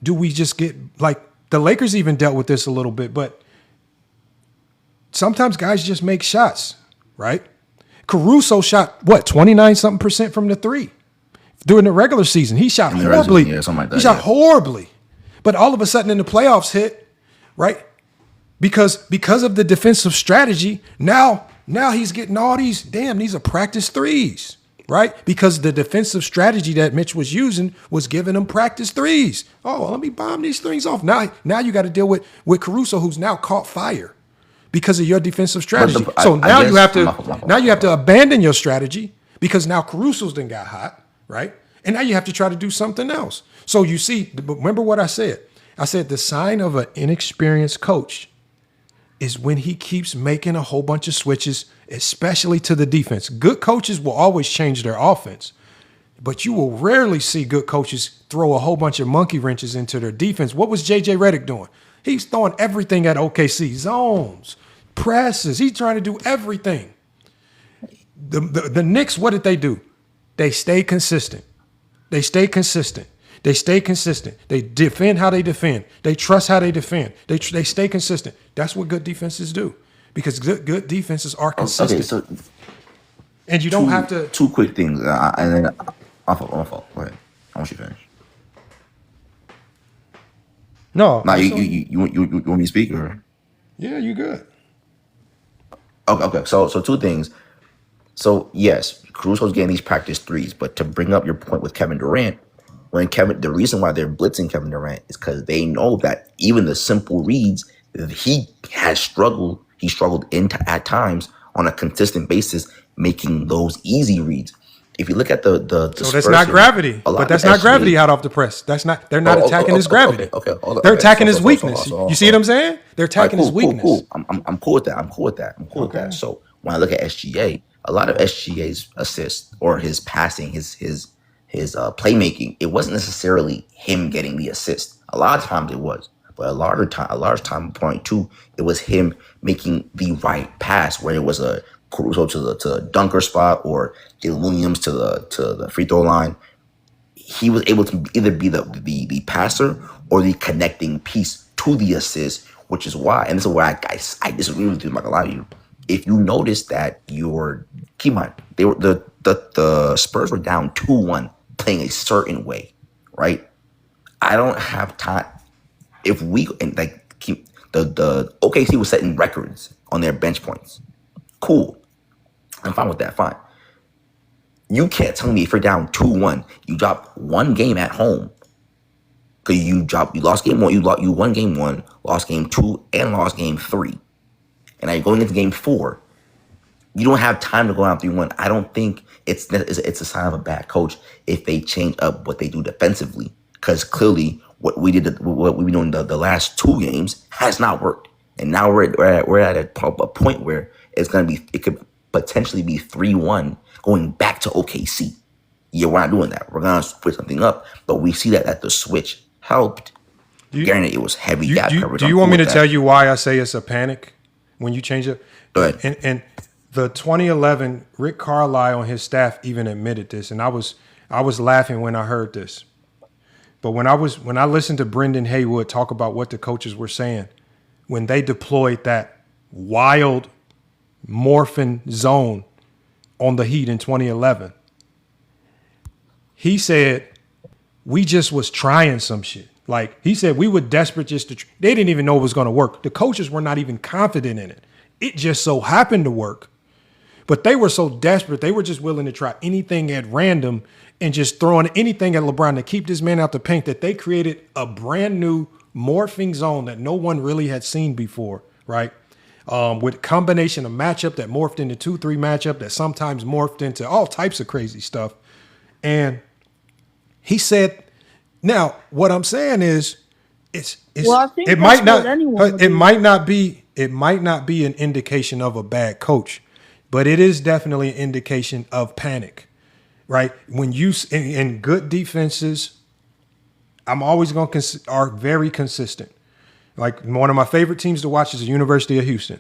do we just get, like, the Lakers even dealt with this a little bit, but sometimes guys just make shots, right? Caruso shot, 29-something% from the three during the regular season. He shot horribly. Yeah, something like that. He shot horribly. But all of a sudden in the playoffs hit, right? Because of the defensive strategy, now he's getting all these are practice threes, right? Because the defensive strategy that Mitch was using was giving him practice threes. Oh, well, let me bomb these things off. Now you got to deal with Caruso, who's now caught fire because of your defensive strategy. Now you have to abandon your strategy because now Caruso's then got hot, right? And now you have to try to do something else. So you see, remember what I said? I said the sign of an inexperienced coach is when he keeps making a whole bunch of switches, especially to the defense. Good coaches will always change their offense, but you will rarely see good coaches throw a whole bunch of monkey wrenches into their defense. What was J.J. Redick doing? He's throwing everything at OKC, zones, presses. He's trying to do everything. The Knicks, what did they do? They stay consistent. They stay consistent. They stay consistent. They defend how they defend. They trust how they defend. They stay consistent. That's what good defenses do, because good defenses are consistent. Okay, so and you don't have to. Two quick things, and then my fault. Go ahead. I want you to finish. No. Now you want me to speak or? Yeah, you good. Okay. So two things. So yes, Caruso's getting these practice threes, but to bring up your point with Kevin Durant. The reason why they're blitzing Kevin Durant is because they know that even the simple reads, he struggled at times on a consistent basis, making those easy reads. If you look at the so that's not gravity, but that's not gravity out off the press. They're not attacking his gravity. They're attacking his weakness. You see what I'm saying? They're attacking his weakness. Cool. I'm cool with that. I'm cool with that. So when I look at SGA, a lot of SGA's assists or his passing, his playmaking, it wasn't necessarily him getting the assist. A lot of times it was, but a large time point too, it was him making the right pass, where it was a Caruso to the dunker spot or Jalen Williams to the free throw line. He was able to either be the passer or the connecting piece to the assist, which is why, and this is where I disagree with you, I'm not gonna lie to you. If you notice that keep in mind, they were the Spurs were down 2-1, playing a certain way, right? I don't have time. If we keep the OKC was setting records on their bench points. Cool. I'm fine with that. Fine. You can't tell me if you're down 2-1, you drop one game at home. Cause you lost game one, you won game one, lost game two, and lost game three. And now you're going into game four. You don't have time to go down 3-1. I don't think it's a sign of a bad coach if they change up what they do defensively. Because clearly, what we've been doing the last two games has not worked, and now we're at a point where it could potentially be 3-1 going back to OKC. Yeah, we're not doing that. We're gonna switch something up, but we see that the switch helped. Granted, it was heavy gap coverage. Do you want me to tell you why I say it's a panic when you change it? Go ahead. And the 2011 Rick Carlisle on his staff even admitted this, and I was laughing when I heard this. But when I listened to Brendan Haywood talk about what the coaches were saying when they deployed that wild morphing zone on the Heat in 2011, he said we just was trying some shit. Like he said, we were desperate just to. They didn't even know it was going to work. The coaches were not even confident in it. It just so happened to work. But they were so desperate, they were just willing to try anything at random and just throwing anything at LeBron to keep this man out the paint, that they created a brand new morphing zone that no one really had seen before, right? With combination of matchup that morphed into 2-3 matchup that sometimes morphed into all types of crazy stuff. And he said, now what I'm saying is it might not be an indication of a bad coach, but it is definitely an indication of panic. right? When you in good defenses, I'm always going to are very consistent. Like one of my favorite teams to watch is the University of Houston.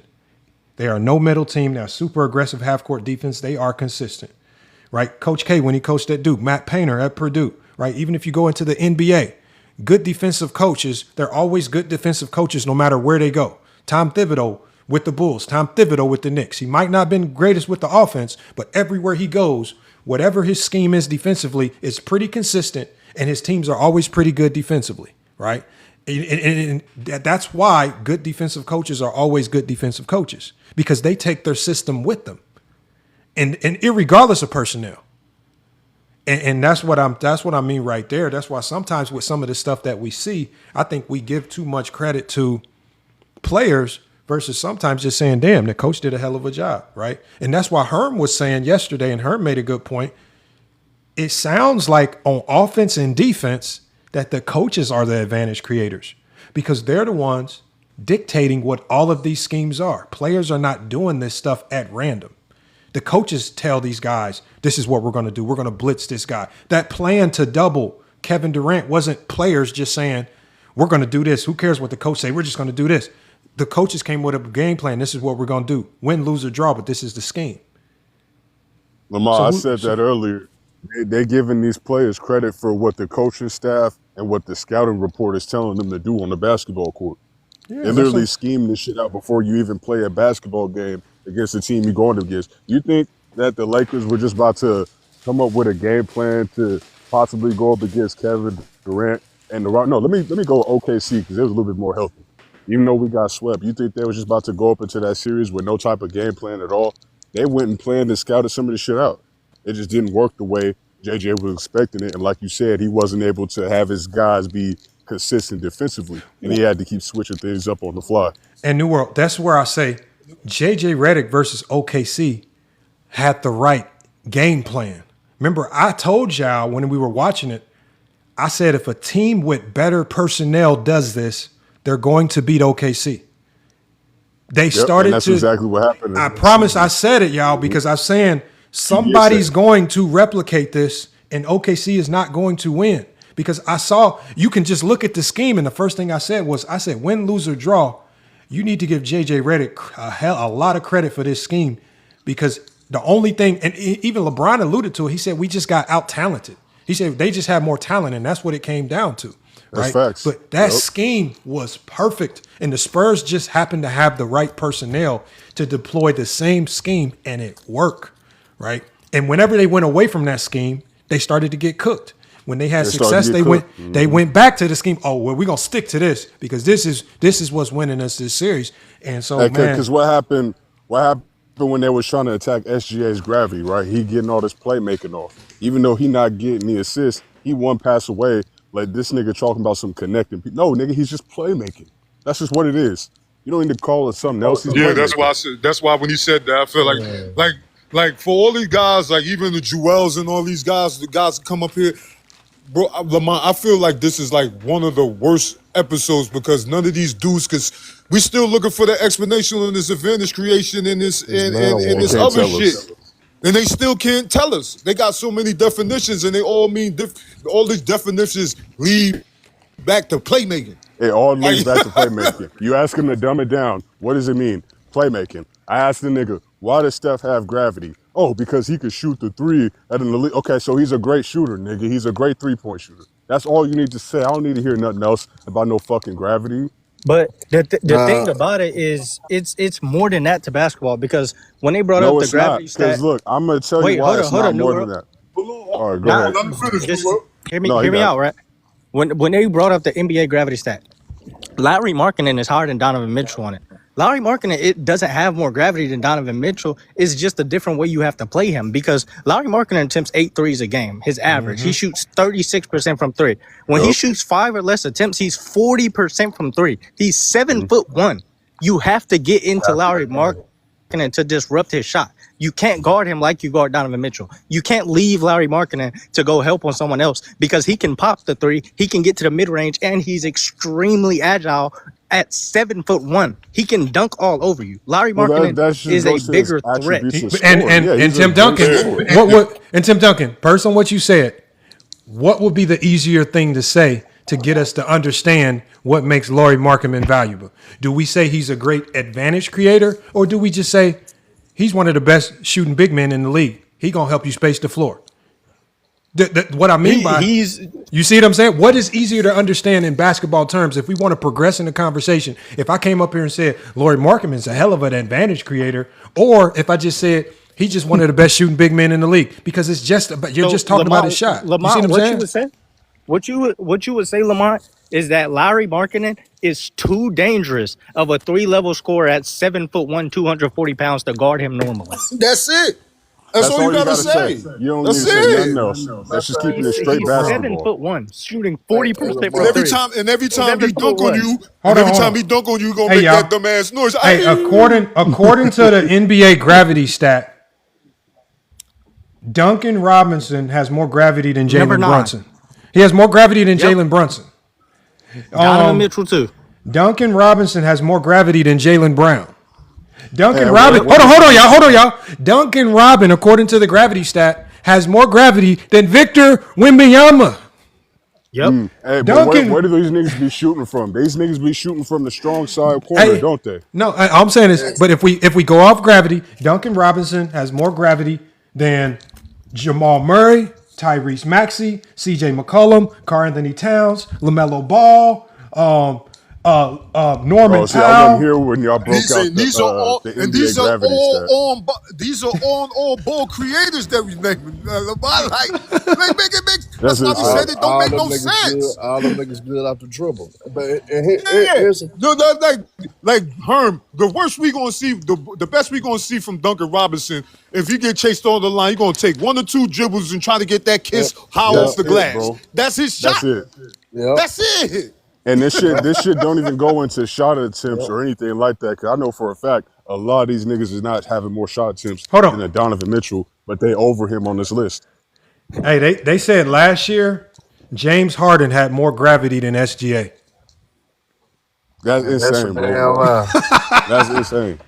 They are no middle team. They're super aggressive half court defense. They are consistent, right? Coach K, when he coached at Duke, Matt Painter at Purdue, right? Even if you go into the NBA, good defensive coaches, they're always good defensive coaches no matter where they go. Tom Thibodeau with the Bulls, Tom Thibodeau with the Knicks. He might not have been greatest with the offense, but everywhere he goes, whatever his scheme is defensively, it's pretty consistent, and his teams are always pretty good defensively, right? And that's why good defensive coaches are always good defensive coaches, because they take their system with them, and irregardless of personnel. And that's what I mean right there. That's why sometimes with some of the stuff that we see, I think we give too much credit to players versus sometimes just saying, damn, the coach did a hell of a job, right? And that's why Herm was saying yesterday, and Herm made a good point. It sounds like on offense and defense that the coaches are the advantage creators, because they're the ones dictating what all of these schemes are. Players are not doing this stuff at random. The coaches tell these guys, this is what we're going to do. We're going to blitz this guy. That plan to double Kevin Durant wasn't players just saying, we're going to do this. Who cares what the coach say? We're just going to do this. The coaches came with a game plan. This is what we're going to do. Win, lose, or draw, but this is the scheme. Lamar, I said that earlier. They're giving these players credit for what the coaching staff and what the scouting report is telling them to do on the basketball court. Yeah, they're literally scheming this shit out before you even play a basketball game against the team you're going against. You think that the Lakers were just about to come up with a game plan to possibly go up against Kevin Durant and the Rock? No, let me go OKC, because it was a little bit more healthy. Even though we got swept, you think they was just about to go up into that series with no type of game plan at all? They went and planned and scouted some of this shit out. It just didn't work the way JJ was expecting it. And like you said, he wasn't able to have his guys be consistent defensively, and he had to keep switching things up on the fly. And New World, that's where I say JJ Redick versus OKC had the right game plan. Remember, I told y'all when we were watching it, I said if a team with better personnel does this, they're going to beat OKC. They started and that's exactly what happened. I promise I said it, y'all, because I'm saying somebody's going to replicate this, and OKC is not going to win. Because I saw, you can just look at the scheme, and the first thing I said was, win, lose, or draw, you need to give JJ Redick a lot of credit for this scheme, because the only thing, and even LeBron alluded to it, he said we just got out-talented. He said they just have more talent, and that's what it came down to. That's right? facts. But that scheme was perfect, and the Spurs just happened to have the right personnel to deploy the same scheme, and it worked, right? And whenever they went away from that scheme, they started to get cooked. When they had success, they went back to the scheme. Oh, well, we're gonna stick to this because this is what's winning us this series. And so, man, because what happened when they was trying to attack SGA's gravity, right? He getting all this playmaking off, even though he not getting the assist. He one pass away. Like this nigga talking about some connecting. No, nigga, he's just playmaking. That's just what it is. You don't need to call it something else. Yeah, that's why I said. That's why when you said that, I feel like for all these guys, like even the Jewels and all these guys, the guys that come up here. Bro, Lamar, I feel like this is like one of the worst episodes because none of these dudes, because we still looking for the explanation on this advantage creation and this and this other shit. And they still can't tell us. They got so many definitions and they all mean all these definitions lead back to playmaking. It all leads back to playmaking. You ask him to dumb it down. What does it mean? Playmaking. I asked the nigga, why does Steph have gravity? Oh, because he could shoot the three at an elite. Okay, so he's a great shooter, nigga. He's a great three-point shooter. That's all you need to say. I don't need to hear nothing else about no fucking gravity. But the thing about it is, it's more than that to basketball because when they brought up the gravity stat. Because look, I'm gonna tell you why it's not more than that. All right, go ahead. Just hear me out, right? When they brought up the NBA gravity stat, Larry Markkinen is higher than Donovan Mitchell on it. Larry Markkinen, it doesn't have more gravity than Donovan Mitchell. It's just a different way you have to play him because Larry Markkinen attempts 8 threes a game, his average. He shoots 36% from 3. When he shoots 5 or less attempts, he's 40% from 3. He's 7'1". You have to get into Larry Markkinen to disrupt his shot. You can't guard him like you guard Donovan Mitchell. You can't leave Larry Markkinen to go help on someone else because he can pop the 3, he can get to the mid-range, and he's extremely agile at 7'1". He can dunk all over you. Larry Well, Markkinen that just is a goes to his bigger threat. attributes of And scoring. Yeah, he's a Tim great Duncan, scorer. and Tim Duncan, based on what you said, what would be the easier thing to say to get us to understand what makes Lauri Markkanen valuable? Do we say he's a great advantage creator, or do we just say he's one of the best shooting big men in the league? He gonna help you space the floor. What I mean you see what I'm saying? What is easier to understand in basketball terms if we want to progress in the conversation? If I came up here and said Lauri Markkanen's a hell of an advantage creator, or if I just said he's just one of the best shooting big men in the league, because it's just about, you're just talking about his shot. You see Lamont, what I'm saying? What you would say, Lamont, is that Larry Markkinen is too dangerous of a 3-level scorer at 7'1", 240 pounds to guard him normally. That's it. That's all you gotta say. You don't That's need to say it. nothing else. That's just keeping it straight He's basketball. 7'1", shooting 40% And from every three. time he dunk what? on you, Hold every on. time he dunk on you, gonna Hey, make y'all. that dumbass noise. Hey, according to the NBA gravity stat, Duncan Robinson has more gravity than Number Jalen 9. Brunson. He has more gravity than Jalen Brunson. Donovan Mitchell too. Duncan Robinson has more gravity than Jalen Brown. Duncan Hey, Robin. what- Hold on, y'all. Duncan Robin, according to the gravity stat, has more gravity than Victor Wembanyama. Yep. Hey, but Duncan- where do these niggas be shooting from? These niggas be shooting from the strong side corner, Hey, don't they? No, I'm saying this, but if we go off gravity, Duncan Robinson has more gravity than Jamal Murray, Tyrese Maxey, CJ McCollum, Karl Anthony Towns, LaMelo Ball, Norman Oh, see, I Powell. wasn't here when y'all broke out the These are all NBA gravity stat. these are all ball creators that we make. That's why we insane. said it don't make no niggas sense. Good, all them niggas good off the dribble. But Here's like Herm, the worst we gonna see, the best we gonna see from Duncan Robinson, if he get chased on the line, he gonna take 1 or 2 dribbles and try to get that kiss high off the glass. Bro. That's his shot. That's it. That's it. And this shit don't even go into shot attempts or anything like that. Cause I know for a fact a lot of these niggas is not having more shot attempts than a Donovan Mitchell, but they over him on this list. Hey, they said last year James Harden had more gravity than SGA. That's insane, bro. That's insane.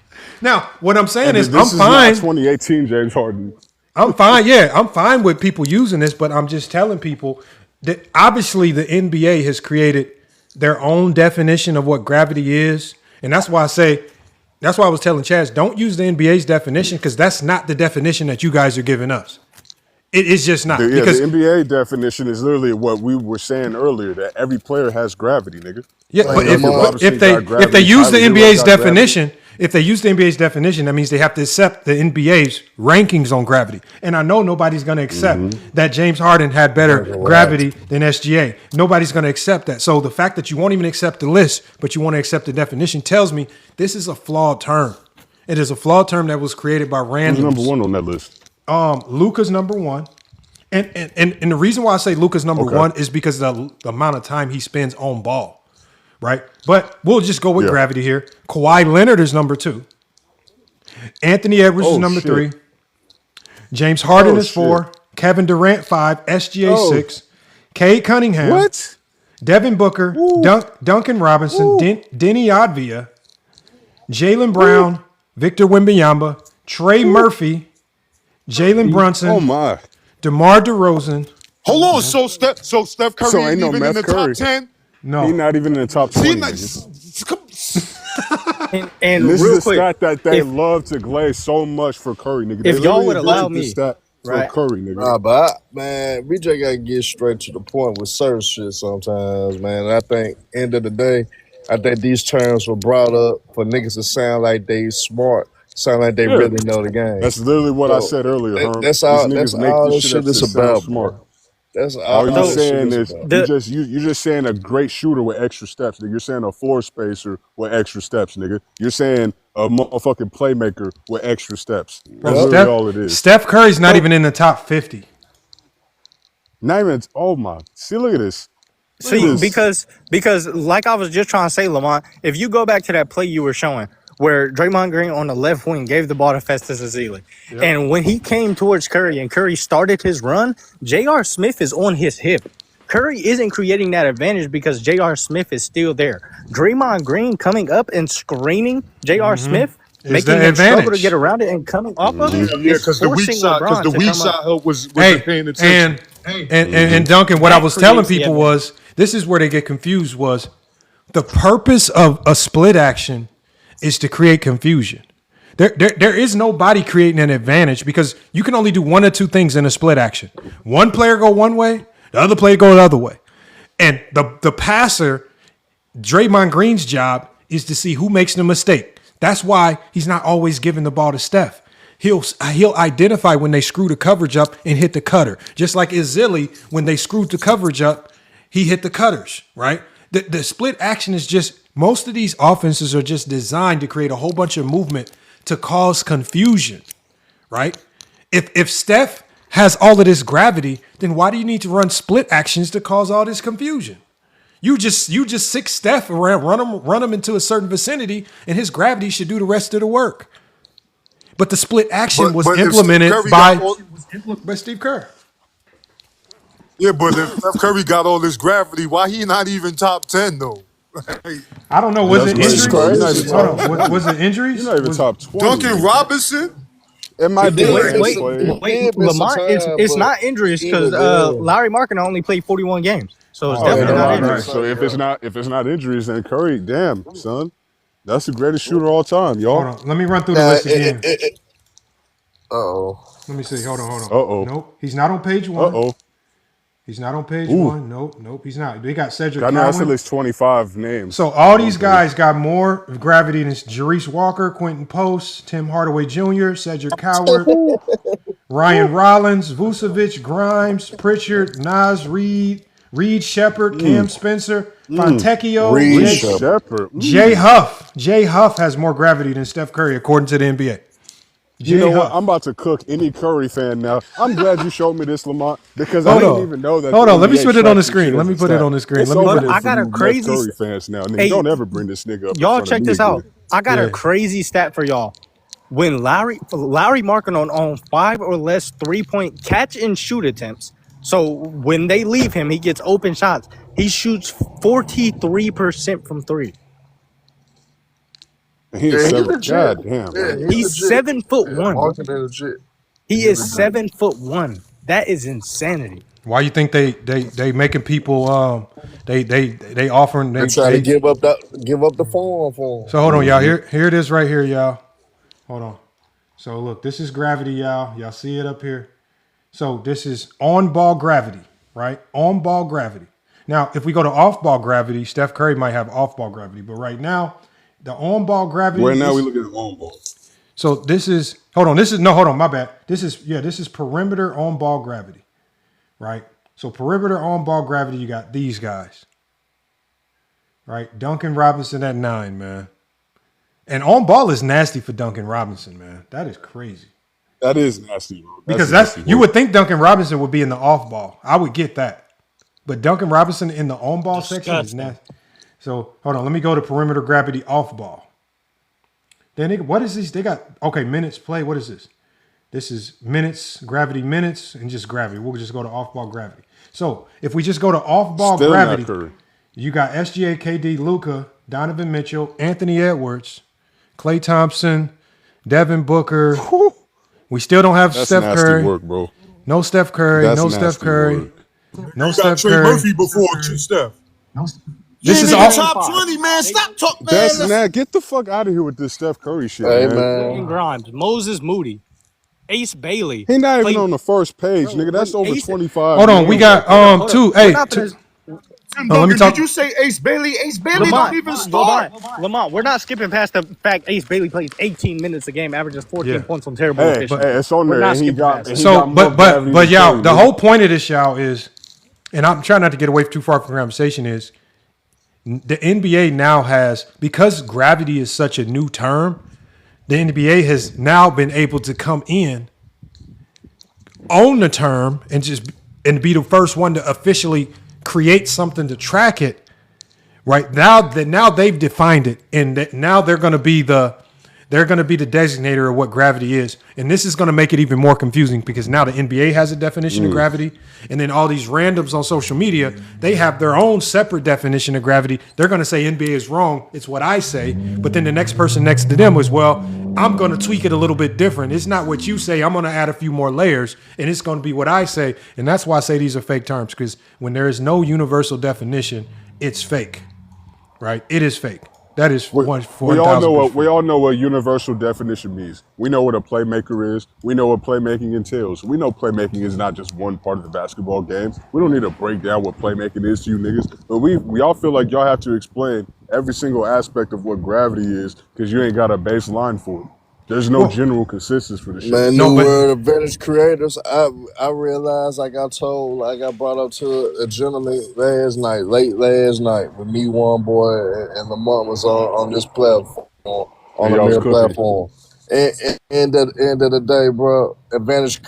Now, what I'm saying And is, this I'm is fine. not 2018 James Harden. I'm fine. Yeah, I'm fine with people using this, but I'm just telling people that obviously the NBA has created their own definition of what gravity is, and that's why I was telling Chaz, don't use the NBA's definition because that's not the definition that you guys are giving us. It is just not. Because The NBA definition is literally what we were saying earlier, that every player has gravity, nigga. yeah, Like, but Duncan Robinson if they got gravity, use the Tyler Herro NBA's got gravity. definition, if they use the NBA's definition, that means they have to accept the NBA's rankings on gravity. And I know nobody's going to accept that James Harden had better gravity than SGA. Nobody's going to accept that. So the fact that you won't even accept the list, but you want to accept the definition, tells me this is a flawed term. It is a flawed term that was created by randoms. Who's number 1 on that list? Luka's number 1. And the reason why I say Luka's number 1 is because of the amount of time he spends on ball. Right? But we'll just go with gravity here. Kawhi Leonard is number 2. Anthony Edwards is number 3. James Harden is 4. Kevin Durant 5. SGA 6. Cade Cunningham. Devin Booker. Duncan Robinson. Denny Advia. Jalen Brown. Victor Wembanyama. Trey Murphy. Jalen Brunson. Oh my. DeMar DeRozan. Hold on, so Steph Curry So ain't ain't no even in Meth the Curry. top 10. No, he's not even in the top 20. And this real is a quick, stat that they love to glaze so much for Curry, nigga. if They y'all literally would allow invented this me, stat for right? Curry, nigga. Nah, but BJ gotta get straight to the point with certain shit sometimes, man. And I think end of the day, I think these terms were brought up for niggas to sound like they smart, sound like they Yeah. really know the game. That's literally what I said earlier, Herm. That's These all. niggas That's make all this this shit shit up to is sound about, smart. bro. That's All all you're this shit saying is is about. you're just saying a great shooter with extra steps, nigga. You're saying a floor spacer with extra steps, nigga. You're saying a motherfucking playmaker with extra steps. That's literally all it is. Steph Curry's not even in the top 50. Not even. Oh my! See, look at this. Look at See, this. because like I was just trying to say, Lamont, if you go back to that play you were showing where Draymond Green on the left wing gave the ball to Festus Ezeli, and when he came towards Curry and Curry started his run, J.R. Smith is on his hip. Curry isn't creating that advantage because J.R. Smith is still there. Draymond Green coming up and screening J.R. Smith, Is making the him struggle to advantage. get around it and coming off of it, Yeah, is because the weak forcing shot, LeBron to come up. help wasn't paying Hey, attention. and Duncan, what I That was telling creates the people advantage. was this is where they get confused was the purpose of a split action is to create confusion. There is nobody creating an advantage because you can only do one or two things in a split action. One player go one way, the other player go the other way. And the passer, Draymond Green's job is to see who makes the mistake. That's why he's not always giving the ball to Steph. He'll identify when they screw the coverage up and hit the cutter. Just like Izili, when they screwed the coverage up, he hit the cutters, right? The split action is just, most of these offenses are just designed to create a whole bunch of movement to cause confusion, right? If Steph has all of this gravity, then why do you need to run split actions to cause all this confusion? You just sick Steph around, run him into a certain vicinity, and his gravity should do the rest of the work. But the split action was But if implemented Steph Curry by got Steve Kerr. Yeah, but if Steph Curry got all this gravity, why he not even top 10 though? I don't know. Was it That's injuries? crazy. Hold on. Was it injuries? You're not even Was- top 20. Duncan Robinson? It might be Wait, an wait, player. wait, Lamar, it's not injuries because Larry Markkinen only played 41 games, so it's Oh, definitely yeah, not right, injuries. right. So if it's not injuries, then Curry, damn son, that's the greatest shooter of all time, y'all. Hold on. Let me run through the list again. Uh-oh. Let me see. Hold on. Uh-oh. Nope. He's not on page one. Uh-oh. He's not on page Ooh. one. Nope. He's not. They got Cedric I know that's at Cowan. least 25 names. So all these guys got more gravity than Jerice Walker, Quentin Post, Tim Hardaway Jr., Cedric Coward, Ryan Rollins, Vucevic, Grimes, Pritchard, Nas Reed, Reed Shepard, Cam Spencer, Fontecchio, Reed Shepard. Jay Huff. Jay Huff has more gravity than Steph Curry, according to the NBA. You know Jay what? Huff. I'm about to cook any Curry fan now. I'm glad you showed me this, Lamont, because Hold I didn't on. even know that. Hold the on, let me NBA put it on the tracks screen. shit Let me as a put it stat. on the screen. It's Let me over put it- there I for got you a Nets crazy- Curry fans now. Nigga, Hey, don't ever bring this nigga up. Y'all in front check of this me out. again. I got Yeah. a crazy stat for y'all. When Larry Markkinen on 5 or less 3-point catch and shoot attempts, so when they leave him, he gets open shots. He shoots 43% from three. And he is Yeah, he seven. legit. God damn. Yeah, man. He's legit. 7'1". Marketing legit. He is 7'1". That is insanity. Why you think they making people they offering They trying to give up the form for him. So hold on, y'all. Here it is right here, y'all. Hold on. So look, this is gravity, y'all. Y'all see it up here. So this is on-ball gravity, right? On-ball gravity. Now, if we go to off-ball gravity, Steph Curry might have off-ball gravity, but right now, the on-ball gravity. Where now we looking at on ball. So this is my bad. This is perimeter on-ball gravity, right? So perimeter on-ball gravity, you got these guys, right? Duncan Robinson at 9, man. And on-ball is nasty for Duncan Robinson, man. That is crazy. That is nasty, bro. Because that's you would think Duncan Robinson would be in the off-ball. I would get that. But Duncan Robinson in the on-ball section is nasty. So hold on, let me go to perimeter gravity off-ball. Then what is this? They got minutes play. What is this? This is minutes, gravity minutes, and just gravity. We'll just go to off-ball gravity. So if we just go to off-ball Still gravity, not Curry. you got SGA, KD, Luka, Donovan Mitchell, Anthony Edwards, Klay Thompson, Devin Booker. We still don't have That's Steph nasty Curry. work, bro. No Steph Curry. That's No nasty Steph Curry. work. No You Steph got Trey Curry. Murphy before Steph. This is all all. top 20, man. Stop talking, man. That's not. Get the fuck out of here with this Steph Curry shit, Hey, man. man. Grimes, Moses Moody, Ace Bailey. He not even played- on the first page, nigga. That's over Ace- 25. Hold on, we got two. Hey, two. Tim let me Duncan, talk. did you say Ace Bailey? Ace Bailey don't even start. Lamont, we're not skipping past the fact Ace Bailey plays 18 minutes a game, averages 14 Yeah. points on terrible Hey, efficiency. it's on We're there. not And he skipping got. past and it. he So, got more gravity but than y'all, Curry, the nigga. whole point of this, y'all, is, and I'm trying not to get away too far from the conversation, is the NBA now has, because gravity is such a new term, the NBA has now been able to come in, own the term, and be the first one to officially create something to track it. Right now, now they've defined it, and that now they're going to be the they're going to be the designator of what gravity is. And this is going to make it even more confusing because now the NBA has a definition of gravity. And then all these randoms on social media, they have their own separate definition of gravity. They're going to say NBA is wrong. It's what I say. But then the next person next to them was, well, I'm going to tweak it a little bit different. It's not what you say. I'm going to add a few more layers, and it's going to be what I say. And that's why I say these are fake terms, because when there is no universal definition, it's fake, right? It is fake. That is we all know what universal definition means. We know what a playmaker is. We know what playmaking entails. We know playmaking is not just one part of the basketball game. We don't need to break down what playmaking is to you niggas. But we all feel like y'all have to explain every single aspect of what gravity is because you ain't got a baseline for it. There's no general consensus for the shit. Man, new word advantage creators. I realized I got brought up to a gentleman late last night, with me, one boy, and Lamont was on this platform, on the mirror platform. And end of the day, bro, advantage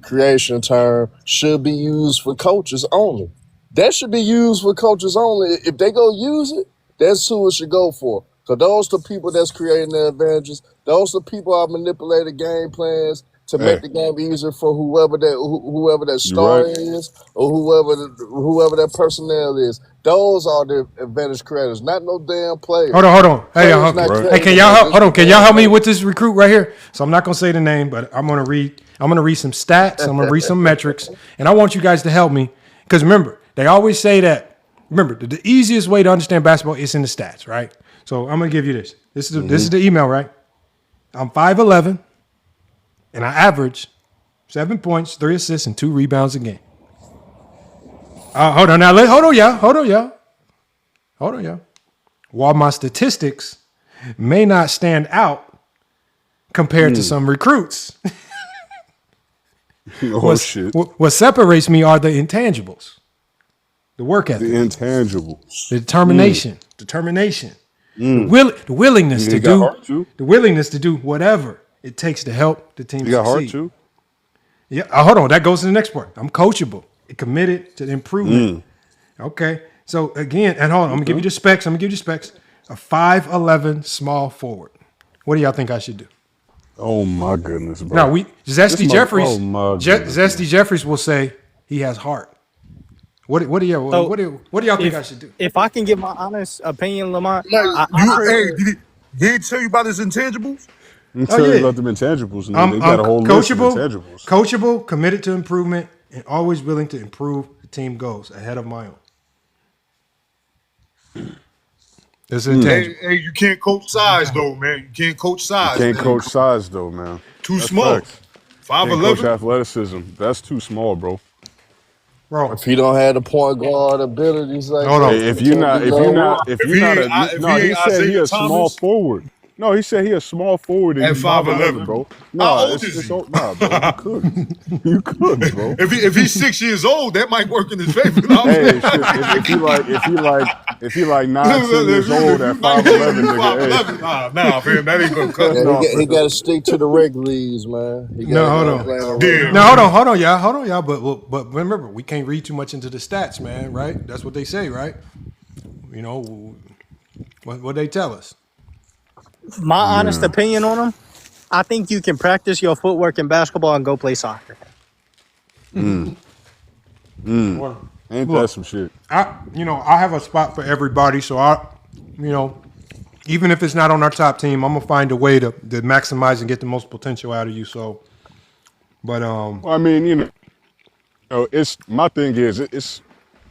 creation term should be used for coaches only. That should be used for coaches only. If they go use it, that's who it should go for. So those the people that's creating the advantages. Those the people are manipulating game plans to make the game easier for whoever that star is or whoever that personnel is. Those are the advantage creators, not no damn players. Hold on. Hey, can y'all help me with this recruit right here? So I'm not gonna say the name, but I'm gonna read some stats. I'm gonna read some metrics, and I want you guys to help me because remember, they always say that. Remember, the easiest way to understand basketball is in the stats, right? So I'm gonna give you this. This is the email, right? I'm 5'11", and I average 7 points, 3 assists, and 2 rebounds a game. Hold on, y'all. While my statistics may not stand out compared to some recruits, what separates me are the intangibles, the work ethic, the intangibles, the determination. The willingness to do whatever it takes to help the team succeed. You got heart too? Yeah. Hold on. That goes to the next part. I'm coachable, committed to improvement. Okay. So again, and hold on. I'm gonna give you the specs. A 5'11" small forward. What do y'all think I should do? Oh my goodness, bro. Now Zesty Jeffries will say he has heart. What do y'all think I should do? If I can give my honest opinion, Lamont, he didn't tell you about his intangibles? I'm telling you about them intangibles. They got a whole list of intangibles. Coachable, committed to improvement, and always willing to improve the team goals ahead of my own. That's intangible. Hey, you can't coach size though, man. You can't coach size. Too small. 5'11". Coach athleticism. That's too small, bro. Bro, if he don't have the point guard abilities, like he said he a small forward. No, he said he a small forward at 5'11", bro. How old is he? Nah, bro. You couldn't, bro. If he's 6 years old, that might work in his favor. If he like 9, 10 years old at 5'11", nah, man, that ain't gonna cut. He got to stick to the reg leagues, man. Hold on, y'all. But remember, we can't read too much into the stats, man. Right? That's what they say, right? You know what they tell us. My honest opinion on them, I think you can practice your footwork in basketball and go play soccer. Ain't that some shit? I have a spot for everybody, so even if it's not on our top team, I'm gonna find a way to maximize and get the most potential out of you. So, but I mean, it's my thing is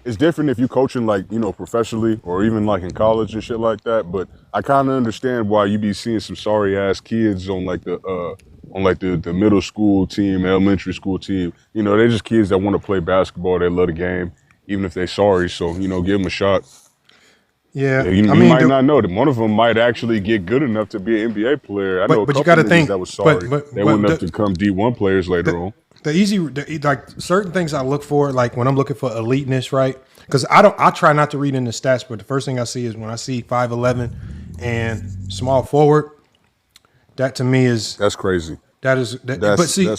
it's different if you coaching professionally or even like in college and shit like that. But I kind of understand why you be seeing some sorry ass kids on the middle school team, elementary school team. They're just kids that want to play basketball. They love the game, even if they're sorry. So give them a shot. Yeah, you might not know that one of them might actually get good enough to be an NBA player. I know a couple of niggas that was sorry. They went up to become D1 players later on. Certain things I look for, like when I'm looking for eliteness, right? Because I try not to read in the stats, but the first thing I see is when I see 5'11" and small forward. That to me that's crazy. That's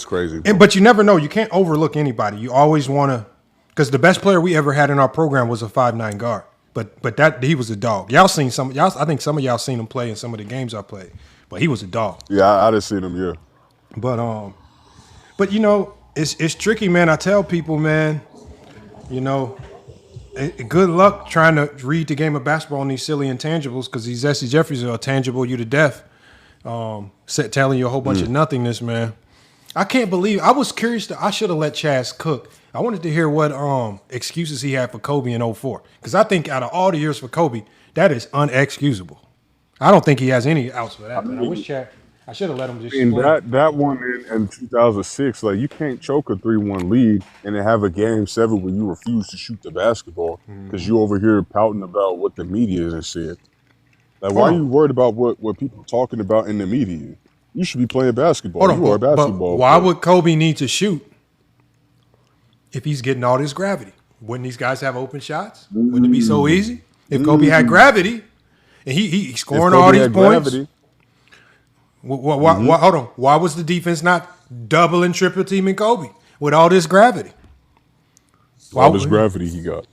crazy. Bro. But you never know. You can't overlook anybody. You always want to, because the best player we ever had in our program was a 5'9" guard. But that he was a dog. Y'all seen some y'all. I think some of y'all seen him play in some of the games I played. But he was a dog. Yeah, I done seen him. Yeah. But you know, it's tricky, man. I tell people, man, you know, good luck trying to read the game of basketball on these silly intangibles because these S.C. Jeffries are tangible you to death. Telling you a whole bunch of nothingness, man. I can't believe I was curious. I should have let Chaz cook. I wanted to hear what excuses he had for Kobe in 04. Because I think out of all the years for Kobe, that is unexcusable. I don't think he has any outs for that. I wish Chaz. I should have let him just. That one in 2006, like you can't choke a 3-1 lead and then have a game 7 where you refuse to shoot the basketball because you over here pouting about what the media has said. Like, why are you worried about what people are talking about in the media? You should be playing basketball. You are a basketball why player. would Kobe need to shoot if he's getting all this gravity? Wouldn't these guys have open shots? Wouldn't it be so easy? If Kobe had gravity and he's scoring all these points. Why, hold on. Why was the defense not double and triple teaming Kobe with all this gravity? All this gravity he got.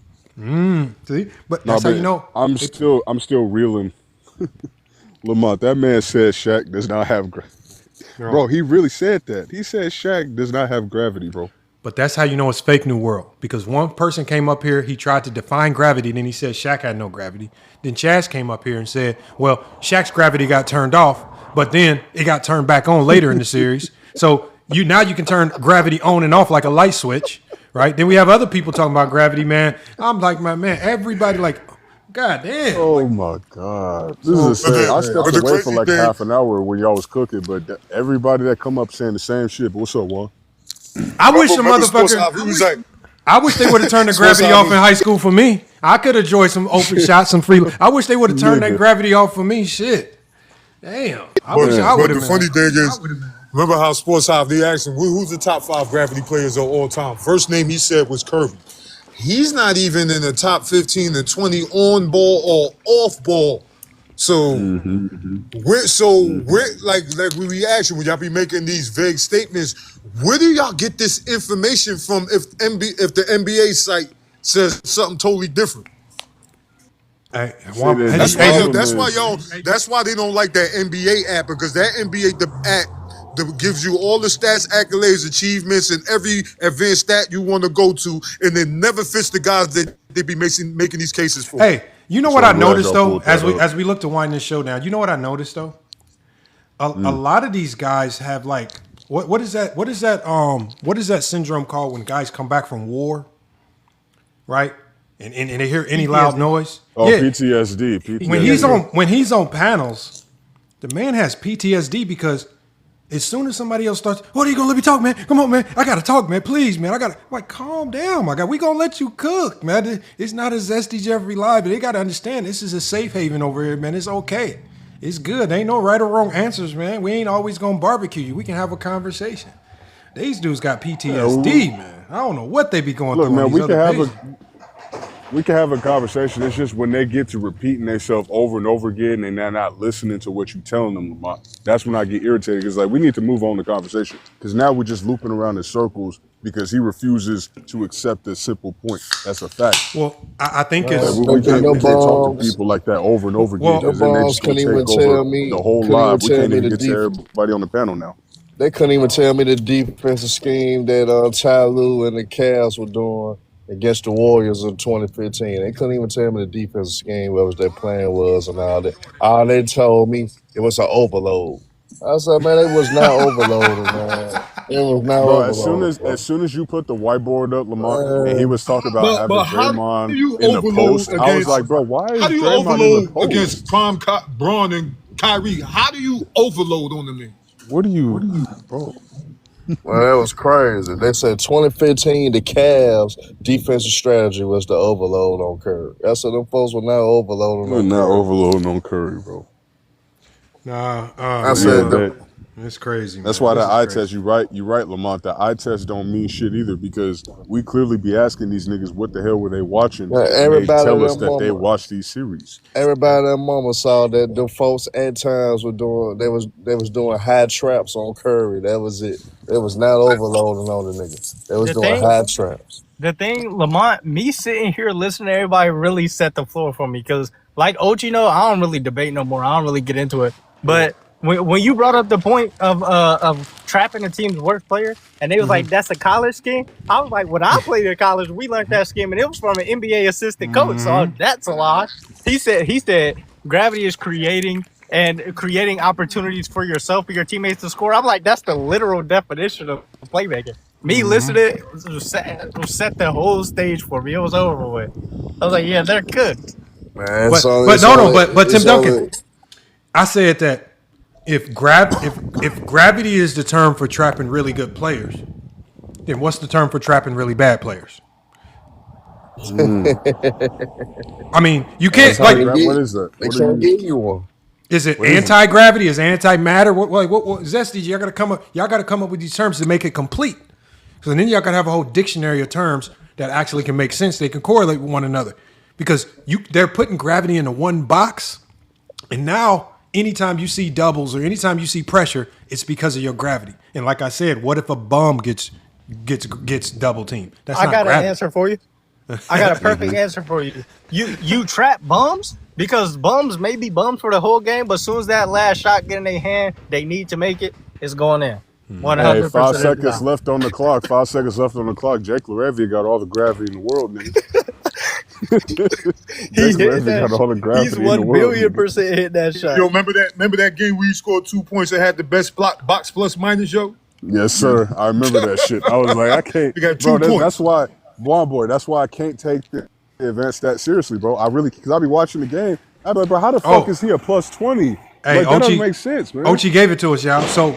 See, but that's how you know. I'm still reeling. Lamont, that man said Shaq does not have gravity. Bro, he really said that. He said Shaq does not have gravity, bro. But that's how you know it's fake new world. Because one person came up here, he tried to define gravity, then he said Shaq had no gravity. Then Chaz came up here and said, well, Shaq's gravity got turned off, but then it got turned back on later in the series. So you can turn gravity on and off like a light switch, right? Then we have other people talking about gravity, man. I'm like, man, everybody like, God damn. Oh my God. This is insane. I stepped away for like half an hour when y'all was cooking, but everybody that come up saying the same shit. But what's up, Juan? I wish the motherfucker. I wish they would have turned the gravity off in high school for me. I could have enjoyed some open shots, some free. I wish they would have turned that gravity off for me. Shit. Damn. I wish I would have. The funny thing is, remember how Sports Hive, they asked him, who's the top 5 gravity players of all time? First name he said was Kirby. He's not even in the top 15 to 20 on ball or off ball. So, like we asked you, when y'all be making these vague statements, where do y'all get this if the NBA site says something totally different? That's why they don't like that NBA app, because that NBA app that gives you all the stats, accolades, achievements, and every advanced stat you want to go to, and it never fits the guys that they be making these cases for. Hey, you know what I noticed though, as we look to wind this show down, you know what I noticed though? A lot of these guys have like what is that syndrome called when guys come back from war? Right? And they hear any loud noise. Oh, yeah. PTSD. When he's on panels, the man has PTSD because as soon as somebody else starts, what are you gonna let me talk, man? Come on, man. I gotta talk, man. Please, man. Calm down, my guy. We gonna let you cook, man. It's not a Zesty Jeffrey Live, but they gotta understand this is a safe haven over here, man. It's okay. It's good. There ain't no right or wrong answers, man. We ain't always gonna barbecue you. We can have a conversation. These dudes got PTSD, man. I don't know what they be going through. Look, man, we can have a conversation. It's just when they get to repeating themselves over and over again and they're not listening to what you're telling them about, that's when I get irritated. It's like, we need to move on the conversation, because now we're just looping around in circles because he refuses to accept the simple point. That's a fact. Well, I think it's... we can't talk to people like that over and over again, because then they just gonna take over the whole live. We can't even get to everybody on the panel now. They couldn't even tell me the defensive scheme that Ty Lue and the Cavs were doing against the Warriors in 2015. They couldn't even tell me the defensive scheme, what their plan was and all that. All they told me, it was an overload. I said, man, it was not overloaded, man. It was not overloaded. As soon as you put the whiteboard up, Lamar, and he was talking about having Draymond in the post, I was like, bro, why is Draymond in the post? Against Prime Braun and Kyrie? How do you overload on the man? What do you, bro? Well, that was crazy. They said 2015, the Cavs' defensive strategy was to overload on Curry. I said them folks were not overloading on Curry. Not overloading on Curry, bro. I said it's crazy. That's why the eye test. You right, Lamont. The eye test don't mean shit either, because we clearly be asking these niggas what the hell were they watching. Everybody they tell us that they watched these series. Everybody and mama saw that the folks at times were doing. They was doing high traps on Curry. That was it. It was not overloading on the nigga. They was doing high traps. the thing, Lamont, me sitting here listening to everybody really set the floor for me because, like Ochino, I don't really debate no more. I don't really get into it. But when you brought up the point of trapping a team's worst player, and they was like, "That's a college scheme," I was like, "When I played in college, we learned that scheme, and it was from an NBA assistant coach." So that's a lie. He said gravity is creating opportunities for yourself or your teammates to score. I'm like, that's the literal definition of playmaking. Me listening set the whole stage for me. It was over with. I was like, yeah, they're good. Man, But Tim Duncan, I said that if gravity is the term for trapping really good players, then what's the term for trapping really bad players? I mean, you can't like. What is that? They can't give you one. Is it anti-gravity? Is it anti-matter? What Zesty, y'all gotta come up with these terms to make it complete. So then y'all gotta have a whole dictionary of terms that actually can make sense. They can correlate with one another. Because they're putting gravity into one box, and now anytime you see doubles or anytime you see pressure, it's because of your gravity. And like I said, what if a bum gets double teamed? That's not gravity. An answer for you. I got a perfect answer for you. You trap bums because bums may be bums for the whole game, but as soon as that last shot get in their hand, they need to make it. It's going in. 100%. Hey, 5 seconds left on the clock. 5 seconds left on the clock. Jake Larevia got all the gravity in the world, nigga. Got all the gravity. He's 1,000,000,000% hit that shot. Yo, remember that game where you scored 2 points that had the best box plus minus, yo? Yes, sir. I remember that shit. I was like, I can't. You got 2 points. That's why, boy, that's why I can't take the advanced stat seriously, bro. Because I be watching the game. I be like, bro, how the fuck is he a plus 20? Hey, that doesn't make sense, man. Ochi gave it to us, y'all. So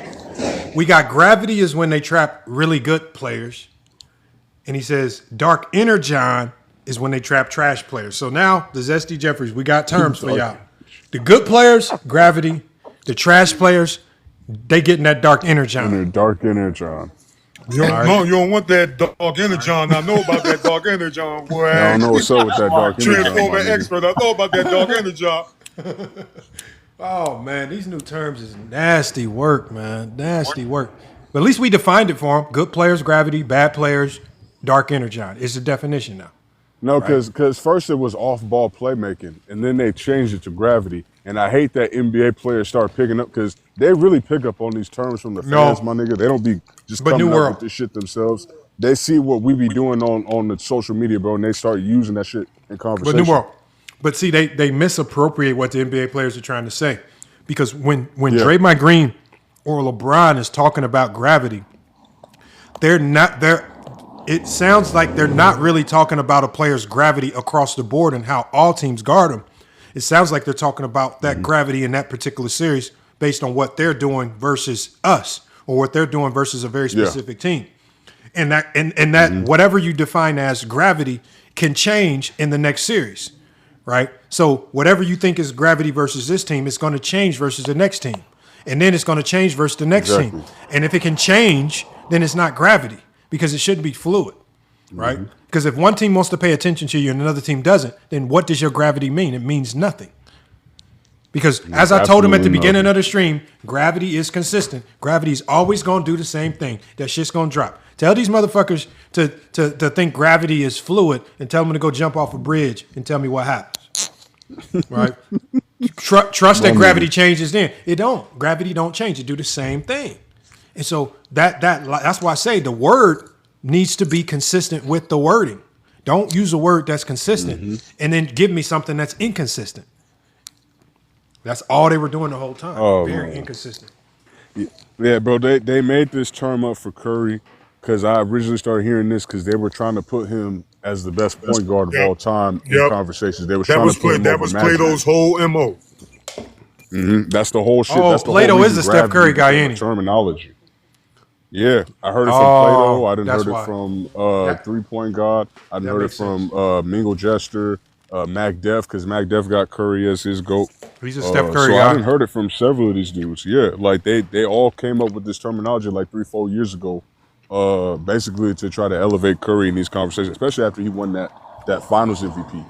we got gravity is when they trap really good players. And he says dark energon is when they trap trash players. So now, the Zesty Jeffries, we got terms for y'all. The good players, gravity. The trash players, they getting that dark energon. Dark energon. You don't want that dark energon. I know about that dark energon, boy. I don't know what's up with that dark energon. Transformer expert. I know about that dark energon. Oh, man, these new terms is nasty work, man. Nasty work. But at least we defined it for them. Good players, gravity. Bad players, dark energon. It's the definition now. No, because first it was off-ball playmaking, and then they changed it to gravity. And I hate that NBA players start picking up because they really pick up on these terms from the fans, my nigga. They don't be just coming up with this shit themselves. They see what we be doing on the social media, bro, and they start using that shit in conversation. But New World. But see, they misappropriate what the NBA players are trying to say. Because when Draymond Green or LeBron is talking about gravity, it sounds like they're not really talking about a player's gravity across the board and how all teams guard them. It sounds like they're talking about that gravity in that particular series based on what they're doing versus us or what they're doing versus a very specific team. And that whatever you define as gravity can change in the next series, right? So whatever you think is gravity versus this team, it's going to change versus the next team. And then it's going to change versus the next team. And if it can change, then it's not gravity because it should be fluid, right? Because if one team wants to pay attention to you and another team doesn't, then what does your gravity mean? It means nothing. Because as I told him at the beginning of the stream, gravity is consistent. Gravity is always going to do the same thing. That shit's going to drop. Tell these motherfuckers to think gravity is fluid and tell them to go jump off a bridge and tell me what happens. Right? Trust that gravity changes then. It don't. Gravity don't change. It do the same thing. And so that's why I say the word needs to be consistent with the wording. Don't use a word that's consistent and then give me something that's inconsistent. That's all they were doing the whole time. Oh, very inconsistent. Yeah, bro, they made this term up for Curry because I originally started hearing this because they were trying to put him as the best point guard of all time in conversations. They were trying to put him over Magic. Plato's whole MO. That's the whole shit. Oh, that's the Plato whole is the Steph Curry guy, ain't he? Terminology. Yeah, I heard it from Plato. I didn't heard it from 3 Point God. I didn't heard it from Mingle Jester, Mac Def, because Mac Def got Curry as his GOAT. He's a Steph Curry so guy. I didn't heard it from several of these dudes. Yeah, like they all came up with this terminology like 3-4 years ago, basically to try to elevate Curry in these conversations, especially after he won that Finals MVP.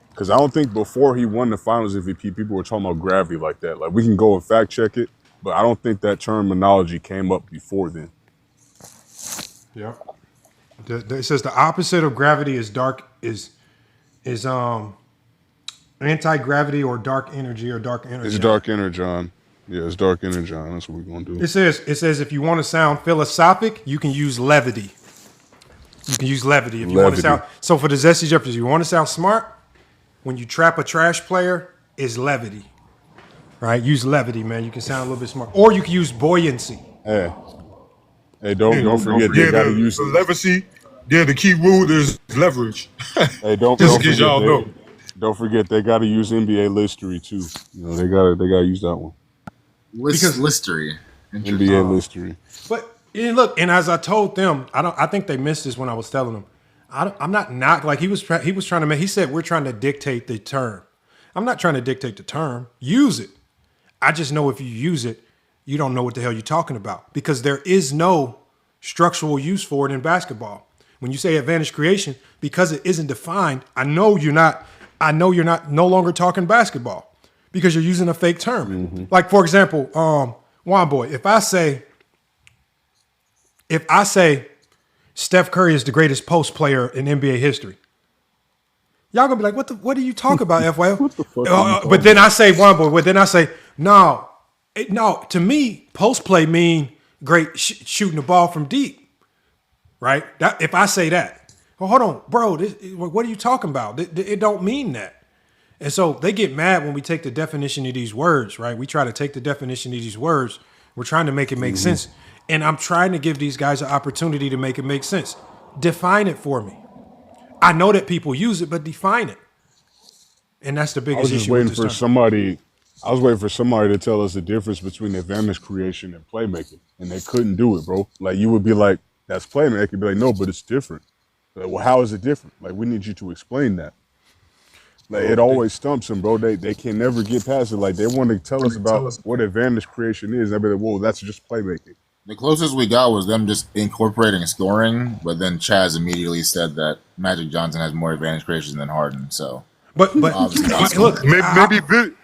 Because I don't think before he won the Finals MVP, people were talking about gravity like that. Like we can go and fact check it, but I don't think that terminology came up before then. Yeah. It says the opposite of gravity is dark is anti-gravity or dark energy or dark energy. It's dark energon. Yeah, it's dark energon. That's what we're gonna do. It says if you want to sound philosophic, you can use levity. You can use levity if you want to sound. So for the Zesty Jeffers, you want to sound smart. When you trap a trash player, is levity, right? Use levity, man. You can sound a little bit smart, or you can use buoyancy. Hey, don't forget they gotta use the leverage. Yeah, the key word is leverage. Hey, don't forget y'all know. Don't forget they gotta use NBA listery too. You know, they gotta use that one. Because listery. NBA listery. But look, and as I told them, I think they missed this when I was telling them. I'm not like he was trying to make. He said we're trying to dictate the term. I'm not trying to dictate the term. Use it. I just know if you use it, you don't know what the hell you're talking about because there is no structural use for it in basketball. When you say advantage creation, because it isn't defined, I know you're not no longer talking basketball because you're using a fake term. Mm-hmm. Like for example, Juan Boy, if I say Steph Curry is the greatest post player in NBA history, y'all gonna be like, what are you talking about, FYF? What the fuck but then I say Juan Boy, but then I say, no, to me, post play mean great shooting the ball from deep. Right? If I say that, well, hold on, bro, what are you talking about? It don't mean that. And so they get mad when we take the definition of these words, right? We try to take the definition of these words. We're trying to make it make sense. And I'm trying to give these guys an opportunity to make it make sense. Define it for me. I know that people use it, but define it. And that's the biggest issue. I was waiting for somebody to tell us the difference between advantage creation and playmaking. And they couldn't do it, bro. Like you would be like, that's playmaking. They could be like, no, but it's different. Like, well, how is it different? Like, we need you to explain that. Like, it always stumps them, bro. They can never get past it. Like, they want to tell us about what advantage creation is. They'll be like, whoa, that's just playmaking. The closest we got was them just incorporating scoring, but then Chaz immediately said that Magic Johnson has more advantage creation than Harden. So, but look,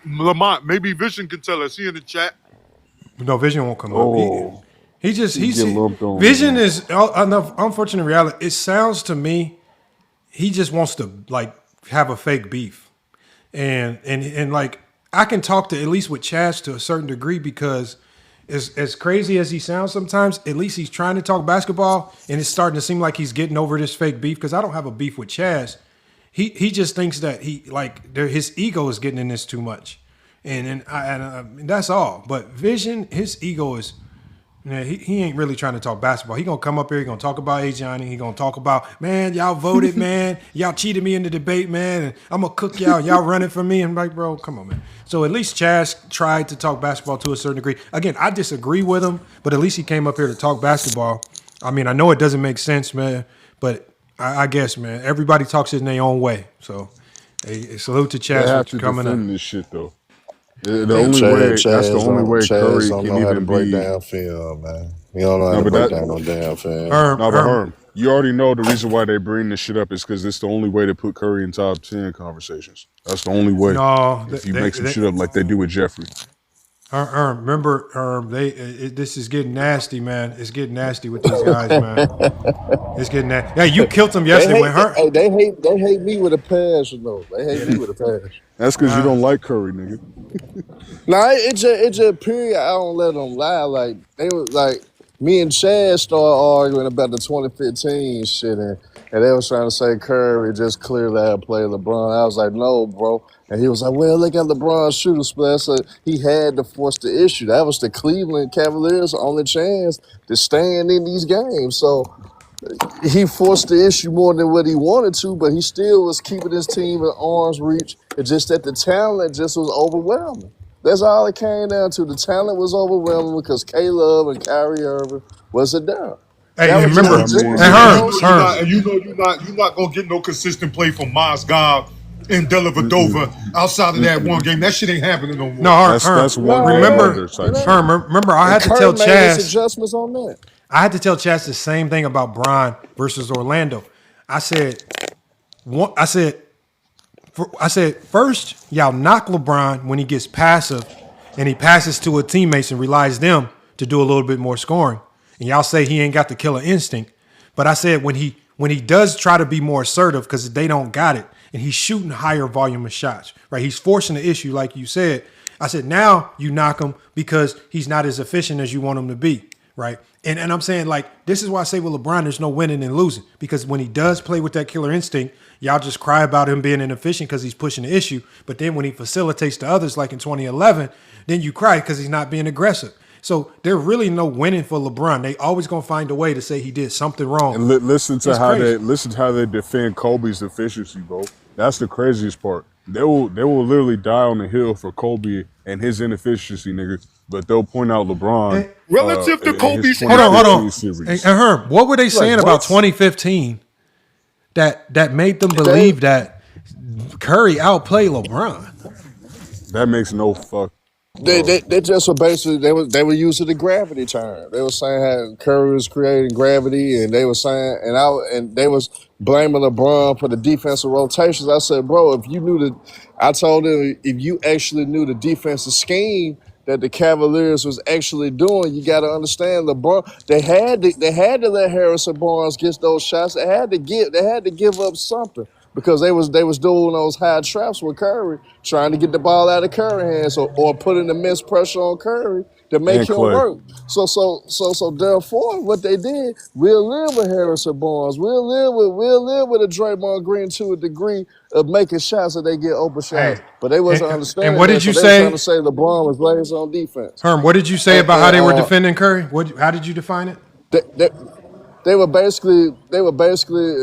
Lamont, maybe Vision can tell us. He in the chat. No, Vision won't come up. Vision is unfortunate reality. It sounds to me, he just wants to like have a fake beef, and like I can talk to at least with Chaz to a certain degree because as crazy as he sounds sometimes, at least he's trying to talk basketball, and it's starting to seem like he's getting over this fake beef because I don't have a beef with Chaz. He just thinks that his ego is getting in this too much, and that's all. But Vision, his ego is. Yeah, he ain't really trying to talk basketball. He gonna come up here. He gonna talk about Adriani. He gonna talk about, man, y'all voted, man. Y'all cheated me in the debate, man. And I'm gonna cook y'all. Y'all running for me. I'm like, bro, come on, man. So at least Chaz tried to talk basketball to a certain degree. Again, I disagree with him, but at least he came up here to talk basketball. I mean, I know it doesn't make sense, man, but I guess, man, everybody talks it in their own way. So, hey, salute to Chaz for coming up. This shit though. The only way that's the only way Curry can even break be. Down film, man. You don't know how to break down no damn film. Herm, you already know the reason why they bring this shit up is because it's the only way to put Curry in top 10 conversations. That's the only way. No, if you make some shit up like they do with Jeffrey. Remember, this is getting nasty, man. It's getting nasty with these guys, man. It's getting nasty. Yeah, you killed them yesterday when her. Hey, they hate me with a pass, you know. They hate me with a pass. That's because you don't like Curry, nigga. Nah, it just period. I don't let them lie. Like they was like me and Chad started arguing about the 2015 shit, and they was trying to say Curry just clearly had played LeBron. I was like, no, bro. And he was like, well, look at LeBron's shooting splash. So he had to force the issue. That was the Cleveland Cavaliers' only chance to stand in these games. So he forced the issue more than what he wanted to, but he still was keeping his team at arm's reach. It's just that the talent just was overwhelming. That's all it came down to. The talent was overwhelming because K-Love and Kyrie Irving wasn't there. Hey, remember, you're not gonna get no consistent play from Mozgov and Dellavedova outside of that one game. That shit ain't happening no more. No, that's one. Remember, I had to tell Chaz adjustments on that. I had to tell Chaz the same thing about Bron versus Orlando. I said, first, y'all knock LeBron when he gets passive and he passes to a teammates and relies them to do a little bit more scoring. And y'all say he ain't got the killer instinct. But I said when he does try to be more assertive because they don't got it, and he's shooting higher volume of shots, right? He's forcing the issue, like you said. I said now you knock him because he's not as efficient as you want him to be, right? And I'm saying, like, this is why I say with LeBron, there's no winning and losing, because when he does play with that killer instinct, y'all just cry about him being inefficient because he's pushing the issue. But then when he facilitates to others, like in 2011, then you cry because he's not being aggressive. So there's really no winning for LeBron. They always gonna find a way to say he did something wrong. And listen to It's how crazy. they defend Kobe's efficiency, bro. That's the craziest part. They will literally die on the hill for Kobe and his inefficiency, nigga. But they'll point out LeBron Relative to in his Kobe's 2015 series. And Herb, what were they Like, saying about what? 2015 that made them believe that Curry outplayed LeBron? That makes no fuck. They just were basically they were using the gravity term. They were saying how Curry was creating gravity, and they were saying and they was blaming LeBron for the defensive rotations. I said, bro, I told them if you actually knew the defensive scheme that the Cavaliers was actually doing, you got to understand LeBron. They had to let Harrison Barnes get those shots. They had to give up something. Because they was doing those high traps with Curry, trying to get the ball out of Curry's hands or putting immense pressure on Curry to make And him Clay. work. So therefore, what they did, we'll live with Harrison Barnes. We'll live with a Draymond Green to a degree of making shots that they get open shots. Hey, But they wasn't and understanding what that, did so you they were trying say, to say LeBron was lazy on defense. Herm? What did you say And, about how and they were defending Curry? How did you define it? they were basically,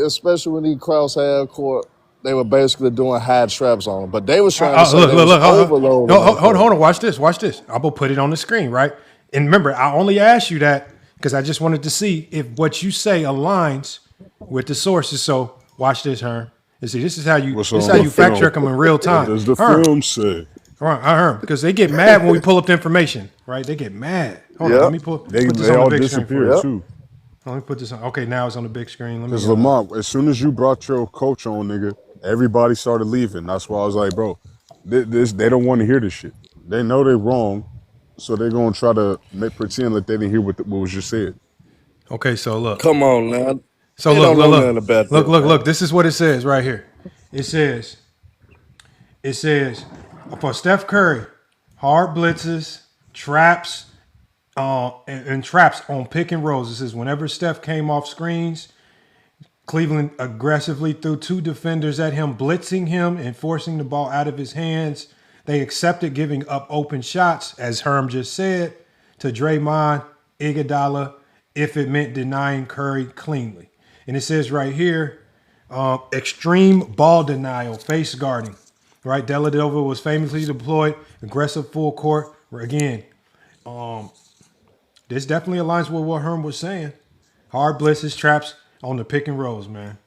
especially when he crossed half court, they were basically doing high traps on him. But they was trying to say Look, they was hold overloading on on, Curry. watch this. I'm gonna put it on the screen, right? And remember, I only asked you that because I just wanted to see if what you say aligns with the sources. So watch this, Herm. And see, this is how you fact check them in real time. What does the Herm, film say? right, Herm, because they get mad when we pull up the information, right? They get mad. Hold on, let me put this They on all the big screen for disappear you. too. Let me put this on. Okay, now it's on the big screen. Let me. Because Lamont, as soon as you brought your coach on, nigga, everybody started leaving. That's why I was like, bro, they don't want to hear this shit. They know they're wrong, so they're gonna try to pretend like they didn't hear what was just said. Okay, so look. Come on, man. So They don't know nothing about that, man. look. This is what it says right here. It says for Steph Curry, hard blitzes, traps, and traps on pick and rolls. It says whenever Steph came off screens, Cleveland aggressively threw two defenders at him, blitzing him and forcing the ball out of his hands. They accepted giving up open shots, as Herm just said, to Draymond, Iguodala, if it meant denying Curry cleanly. And it says right here, extreme ball denial, face guarding. Right, Dellavedova was famously deployed, aggressive full court. Again, this definitely aligns with what Herm was saying. Hard blitzes, traps on the pick and rolls, man.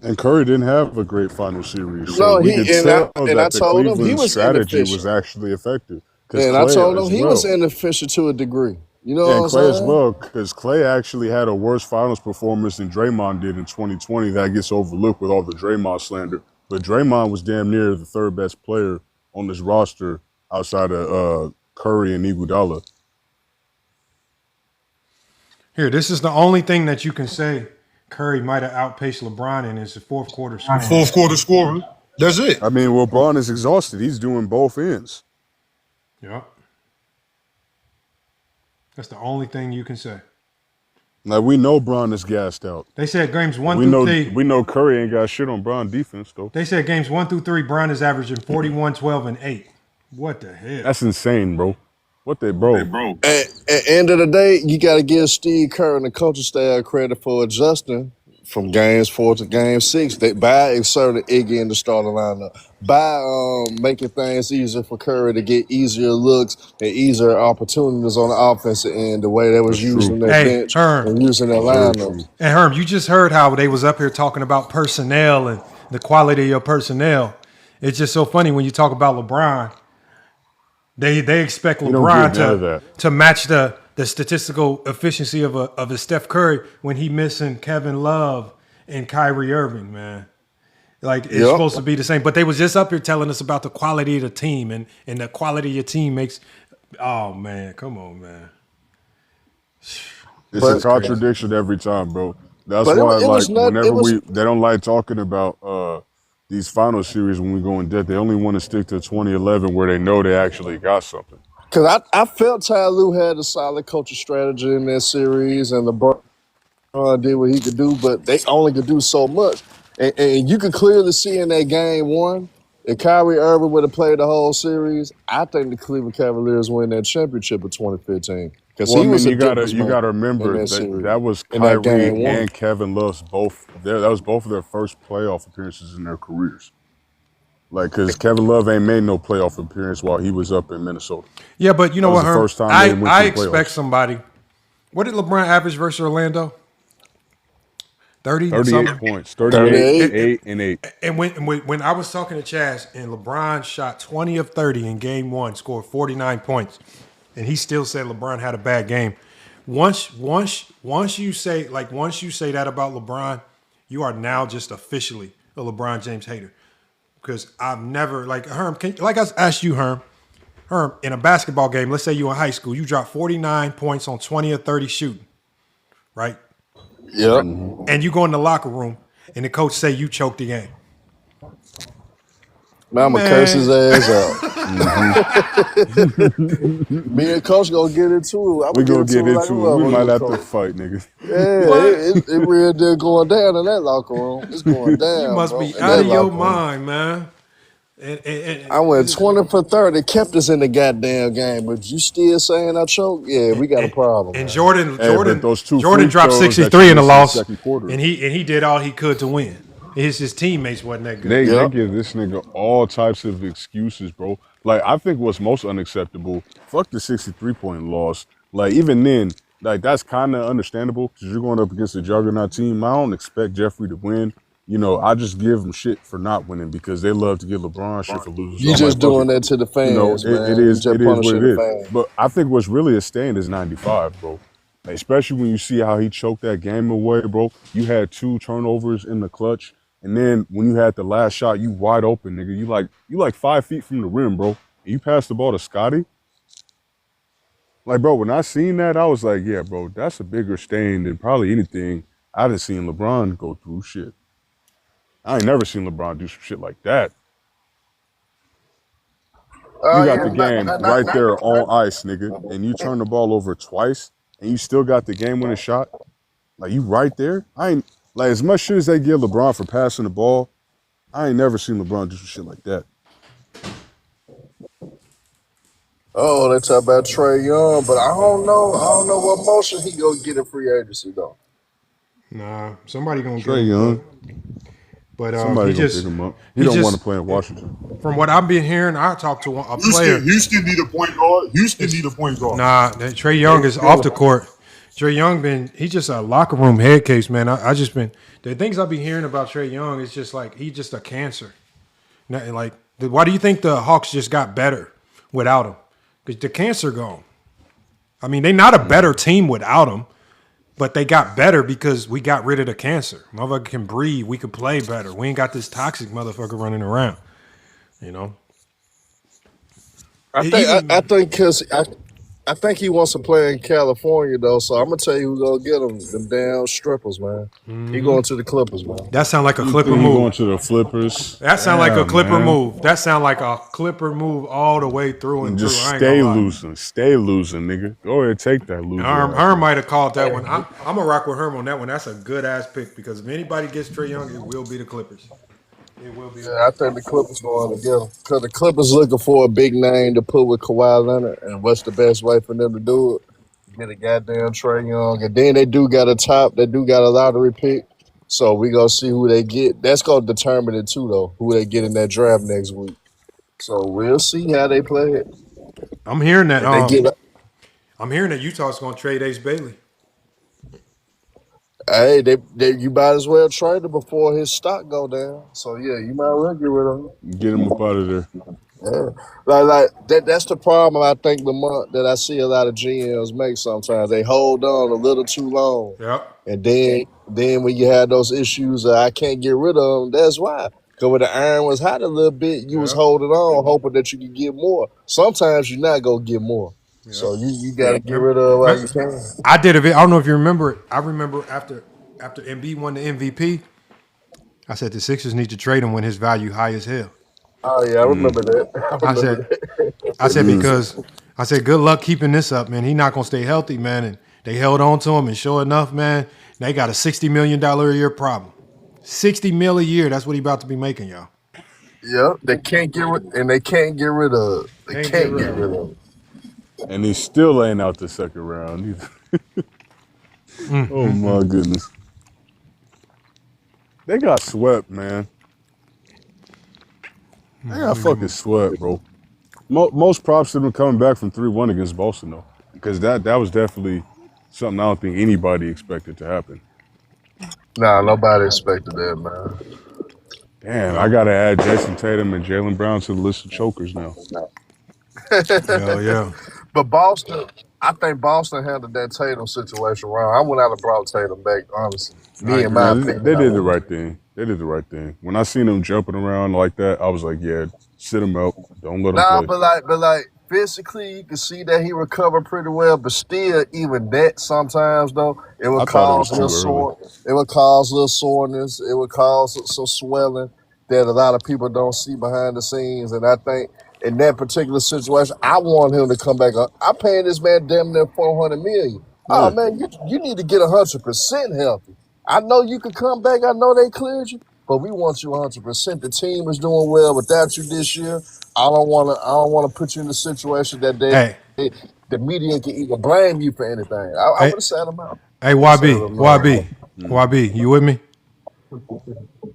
And Curry didn't have a great final series, No, so we could tell I that the told him he Cleveland was strategy inefficient. was actually effective. Because And I Clay told him as he well. was inefficient to a degree. You know Yeah, and what Clay I'm as saying? well, because Clay actually had a worse finals performance than Draymond did in 2020. That gets overlooked with all the Draymond slander. But Draymond was damn near the third best player on this roster outside of Curry and Iguodala. Here, this is the only thing that you can say Curry might have outpaced LeBron in his fourth quarter scoring. Fourth quarter scoring. That's it. I mean, LeBron is exhausted. He's doing both ends. Yep. That's the only thing you can say. Like, we know Bron is gassed out. They said games one we through know, three. We know Curry ain't got shit on Bron defense, though. They said games 1 through 3, Bron is averaging 41, 12, and 8. What the hell? That's insane, bro. What they, bro? At the end of the day, you got to give Steve Kerr and the coaching staff credit for adjusting from games 4 to game 6. By inserting Iggy in the starting lineup, by making things easier for Curry to get easier looks and easier opportunities on the offensive end, the way they was using their bench and using their lineup. And Herm, you just heard how they was up here talking about personnel and the quality of your personnel. It's just so funny when you talk about LeBron. They expect LeBron to match the statistical efficiency of a Steph Curry when he missing Kevin Love and Kyrie Irving, man. Like, it's supposed to be the same. But they was just up here telling us about the quality of the team and the quality of your team makes. Oh man, come on, man. It's a But contradiction every time, bro. That's but why, it like, was not. It whenever was they don't like talking about these final series when we go in depth. They only want to stick to 2011 where they know they actually got something. because I felt Ty Lue had a solid coaching strategy in that series, and LeBron did what he could do, but they only could do so much. And you could clearly see in that game one, if Kyrie Irving would have played the whole series, I think the Cleveland Cavaliers win that championship of 2015 because Well, I he was mean, a you gotta difference you maker gotta in remember that that series, that was in that Kyrie game one. and Kevin Love's both. That was both of their first playoff appearances in their careers. Like, cause Kevin Love ain't made no playoff appearance while he was up in Minnesota. Yeah, but you That know was what, the Herm? first time they went I to the expect playoffs. somebody. What did LeBron average versus Orlando? 30 38 something. points, 38, 38. 8, and 8. And when I was talking to Chaz and LeBron shot 20 of 30 in game one, scored 49 points, and he still said LeBron had a bad game. Once you say that about LeBron, you are now just officially a LeBron James hater. Because I've never like Herm. Like I asked you, Herm, in a basketball game, let's say you in high school, you drop 49 points on 20 or 30 shooting, right? Yep. And you go in the locker room and the coach say you choked the game. Now I'm gonna curse his ass out. Mm-hmm. Me and Coach gonna get into it. I'm We gonna gonna get get into it like a into it. We might level have to coach. fight, nigga. Yeah, it real deal going down in that locker room. It's going down, You must bro. be In out that of your locker room. mind, man. And I went 20 for 30, kept us in the goddamn game, but you still saying I choked? Yeah, we got a problem. And Man. Jordan but those two Jordan free dropped throws that 63 you in the missed in the loss, second quarter. and he did all he could to win. His teammates wasn't that good. They give this nigga all types of excuses, bro. Like, I think what's most unacceptable, fuck the 63-point loss. Like, even then, like, that's kind of understandable because you're going up against a juggernaut team. I don't expect Jeffrey to win. You know, I just give them shit for not winning because they love to give LeBron shit for losing. So You I'm just like, fuck doing it. that to the You know, fans, man. it You is just what punishing it the is. fans. But I think what's really a stand is 95, bro. Like, especially when you see how he choked that game away, bro. You had 2 turnovers in the clutch. And then when you had the last shot, you wide open, nigga. You like 5 feet from the rim, bro. And you passed the ball to Scotty. Like, bro, when I seen that, I was like, yeah, bro, that's a bigger stain than probably anything I done seen LeBron go through shit. I ain't never seen LeBron do some shit like that. You got Yeah, the game right there on ice, nigga, and you turn the ball over twice, and you still got the game-winning shot. Like, you right there. I ain't like as much shit as they give LeBron for passing the ball. I ain't never seen LeBron do some shit like that. Oh, they talk about Trey Young, but I don't know. I don't know what motion he gonna get in free agency though. Nah, somebody gonna Trey get him, Young. but Somebody he gonna just pick him up. He don't want to play in Washington. From what I've been hearing, I talked to a player. Houston need a point guard. Houston need a point guard. Nah, Trey Young is off the court. Trey Young he's just a locker room head case, man. I just been the things I've been hearing about Trey Young is just like he's just a cancer. Like, why do you think the Hawks just got better without him? Because the cancer gone. I mean, they're not a better team without him, but they got better because we got rid of the cancer. Motherfucker can breathe. We can play better. We ain't got this toxic motherfucker running around. You know. I think because I think he wants to play in California though. So I'm gonna tell you who's gonna get him. Them damn strippers, man. He going to the Clippers, man. That sound like a You Clipper think he move. going to the Flippers? That sound like a Damn, Clipper man. move. That sound like a Clipper move all the way through and Just through. I ain't stay gonna lie. losing. Stay losing, nigga. Go ahead, take that loser. Herm might have called that one. I'm gonna rock with Herm on that one. That's a good ass pick because if anybody gets Trey Young, it will be the Clippers. It will be. Yeah, I think the Clippers going to get him because the Clippers looking for a big name to put with Kawhi Leonard, and what's the best way for them to do it? Get a goddamn Trey Young, and then they do got a top. They do got a lottery pick, so we gonna see who they get. That's gonna determine it too, though. Who they get in that draft next week. So we'll see how they play it. I'm hearing that. If they get, I'm hearing that Utah's gonna trade Ace Bailey. hey, they you might as well trade him before his stock go down. So yeah, you might as well get rid of him. Get him up out of there. Yeah. Like that's the problem I think that I see a lot of GMs make sometimes. They hold on a little too long. Yep. And then when you have those issues I can't get rid of them, that's why. Because when the iron was hot a little bit, you was holding on, hoping that you could get more. Sometimes you're not gonna get more. So you got to get rid of while you can. I did a video. I don't know if you remember it. I remember after Embiid won the MVP, I said the Sixers need to trade him when his value high as hell. Oh yeah, I remember that. I said because I said good luck keeping this up, man. He not gonna stay healthy, man. And they held on to him, and sure enough, man, they got a $60 million a year problem. $60 million a year. That's what he about to be making, y'all. Yep, they can't get rid, and they can't get rid of. They can't get rid of. And he still ain't out the second round either. Oh my goodness. They got swept, man. They got fucking swept, bro. Most props to them coming back from 3-1 against Boston, though. Because that was definitely something I don't think anybody expected to happen. Nah, nobody expected that, man. Damn, I got to add Jason Tatum and Jaylen Brown to the list of chokers now. Hell yeah. But Boston, I think Boston handled that Tatum situation wrong. I wouldn't have brought Tatum back, honestly. Me and my opinion. They did the right thing. They did the right thing. When I seen them jumping around like that, I was like, yeah, sit him out. Don't let him play. But like physically, you can see that he recovered pretty well. But still, even that sometimes though, it would cause a little sore. It would cause a little soreness. It would cause some swelling that a lot of people don't see behind the scenes. And I think in that particular situation, I want him to come back. I'm paying this man damn near $400 million. Oh man, you need to get 100% healthy. I know you can come back. I know they cleared you, but we want you 100%. The team is doing well without you this year. I don't want to put you in a situation that the media can even blame you for anything. I would have sat him out. Hey, YB, you with me?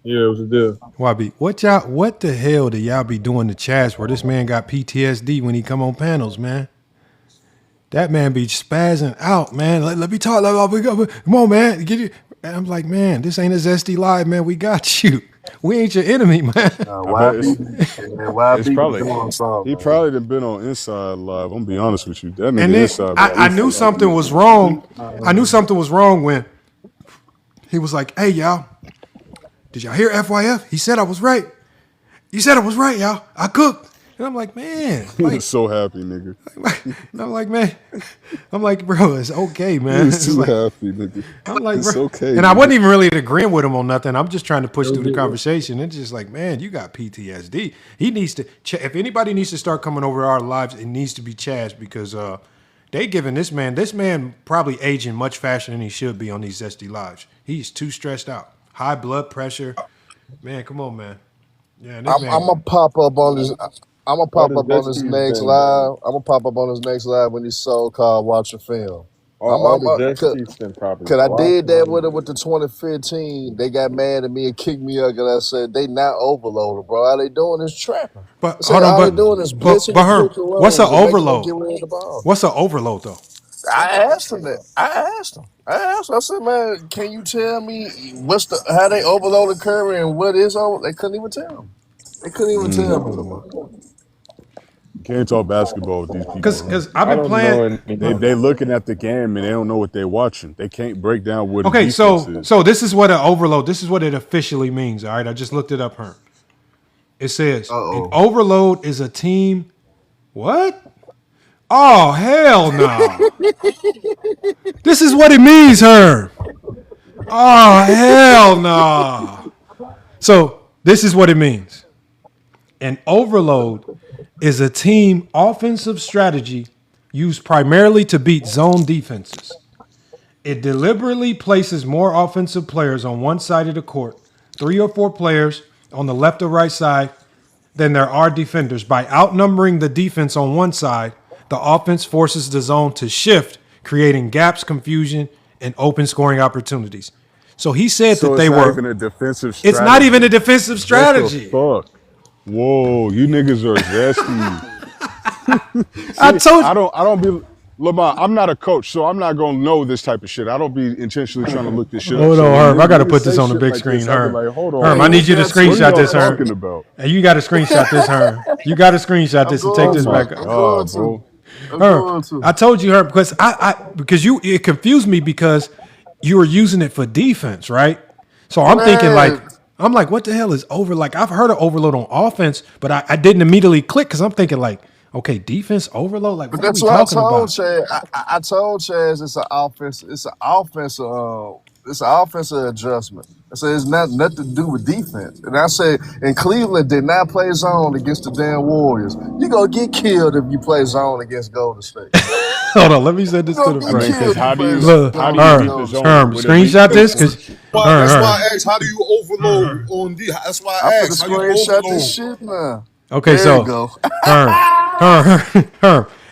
Yeah, it was a deal. YB, what the hell do y'all be doing to Chaz where this man got PTSD when he come on panels, man? That man be spazzing out, man. Let me talk. Come on, man. Get you. And I'm like, man, this ain't a Zesty Live, man. We got you. We ain't your enemy, man. It's probably he probably done been on Inside Live. I'm gonna be honest with you. That nigga and then Inside. I knew something was wrong. I knew something was wrong when he was like, "Hey, y'all, did y'all hear FYF? He said I was right. He said I was right, y'all. I cooked." And I'm like, man. He was so happy, nigga. And I'm like, man. I'm like, bro, it's okay, man. He was too happy, nigga. I'm like, it's bro. okay. And I wasn't even really agreeing with him on nothing. I'm just trying to push through the conversation. It's just like, man, you got PTSD. He needs to, if anybody needs to start coming over our lives, it needs to be Chaz because they giving this man probably aging much faster than he should be on these Zesty Lives. He's too stressed out. High blood pressure. Man, come on, man. Yeah, I'm gonna pop up on this. I'm gonna pop up on this next live. I'm gonna pop up on this next live when he's so-called watching film. Cause I did that with it with the 2015. They got mad at me and kicked me up, and I said they not overloaded, bro. All they doing is trapping. But hold on, all they doing is blitzing. But Herm, what's an overload? Overload? What's an overload though? I asked him that. I asked him. I said, man, can you tell me how they overloaded Curry and what is over? They couldn't even tell him. They couldn't even tell me. You can't talk basketball with these people. Because I've been playing. They looking at the game and they don't know what they're watching. They can't break down what. Okay, so this is what an overload. This is what it officially means. All right, I just looked it up, Herm. It says an overload is a team. What? Oh hell no! This is what it means, Herm. Oh hell no! So this is what it means. An overload is a team offensive strategy used primarily to beat zone defenses. It deliberately places more offensive players on one side of the court, 3 or 4 players on the left or right side than there are defenders. By outnumbering the defense on one side, the offense forces the zone to shift, creating gaps, confusion, and open scoring opportunities. So he said that they were. Even a defensive strategy. It's not even a defensive strategy. What the fuck? Whoa, you niggas are zesty. I told you. I don't be Lamar, I'm not a coach, so I'm not gonna know this type of shit. I don't be intentionally trying to look this shit up. Hold on, Herm. I gotta put this on the big screen, Herm. Herm, I need you to screenshot this, Herm. And you gotta screenshot this, Herm. You gotta screenshot this and take this back up. Bro. Herm, I told you, Herm, because it confused me because you were using it for defense, right? So I'm thinking what the hell is over? Like I've heard of overload on offense, but I didn't immediately click because I'm thinking like, Okay, defense overload. Like, But what are that's we what I talking told about? Chad. I told Chaz it's an offense. It's an offensive adjustment. I said it's nothing to do with defense. And I said, and Cleveland did not play zone against the damn Warriors. You gonna get killed if you play zone against Golden State. Hold on, let me send this to the Get I mean, frame. because killed if you how do play you Look, how zone do you against beat the Golden State. zone with elite screenshot this defense? because That's why I asked, how do you overload on D? That's why I'm I finna asked, how you screenshot overload? this shit now. okay, There you so go. Herm.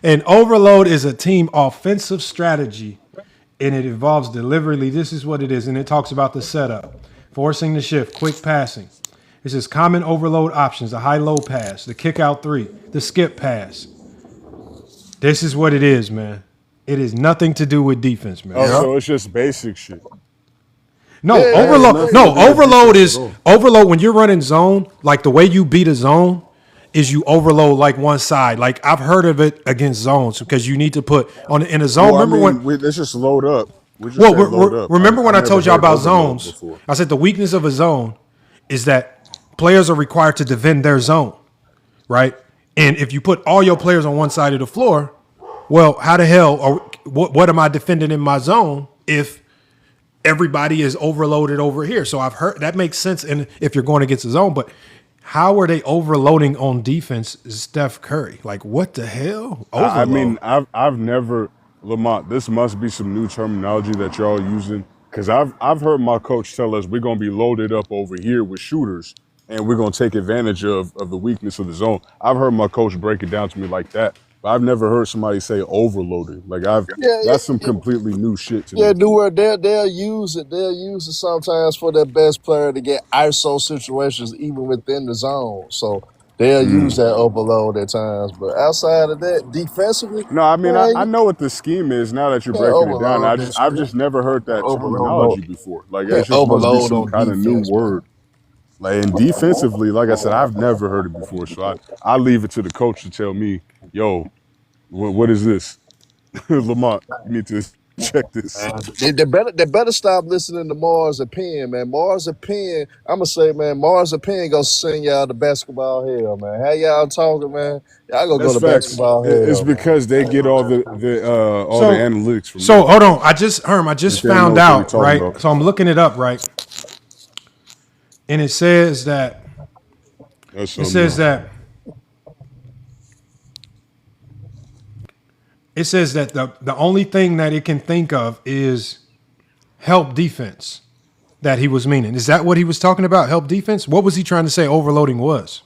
An overload is a team offensive strategy, and it involves deliberately. This is what it is, and it talks about the setup, forcing the shift, quick passing. It says common overload options: the high-low pass, the kick-out three, the skip pass. This is what it is, man. It is nothing to do with defense, man. Oh, so it's just basic shit. No, Yeah, That has overload. nothing No, to do with overload defense is at all. overload when you're running zone. Like the way you beat a zone is you overload like one side. Like I've heard of it against zones because you need to put on in a zone. Well, I Remember mean, when? let's just load up. We just Well, said load up. remember I when I never told y'all heard about overload zones? before. I said the weakness of a zone is that players are required to defend their zone, right? And if you put all your players on one side of the floor, well, how the hell or what am I defending in my zone if everybody is overloaded over here? So I've heard that makes sense. And if you're going against the zone, but how are they overloading on defense? Steph Curry, like what the hell? Overload. I mean, I've never, Lamont. This must be some new terminology that y'all using because I've heard my coach tell us we're gonna be loaded up over here with shooters and we're gonna take advantage of the weakness of the zone. I've heard my coach break it down to me like that, but I've never heard somebody say overloaded. Like Yeah, that's some completely new shit to yeah, me. do where they'll use it. They'll use it sometimes for their best player to get ISO situations even within the zone. So they'll use that overload at times. But outside of that, defensively, No, I mean I man, know what the scheme is now that you're you can't breaking it down. overload this. I've just never heard that Overload. terminology before. Like You it can't just must be overload some on kind of new defense, man. word. Like and defensively, like I said, I've never heard it before. So I leave it to the coach to tell me, yo, what is this? Lamont, you need to check this. They better stop listening to Mars and Penn, man. Mars and Penn, I'ma say, man, Mars and Penn gonna send y'all to basketball hell, man. How y'all talking, man? Y'all gonna go That's to facts. basketball It's hell, man. because they get all the So analytics from so there. hold on. I just They know found what they out, talking right? about. So I'm looking it up, right? And it says that That's it something says new. that it says that the only thing that it can think of is help defense that he was meaning. Is that what he was talking about? Help defense? What was he trying to say overloading was?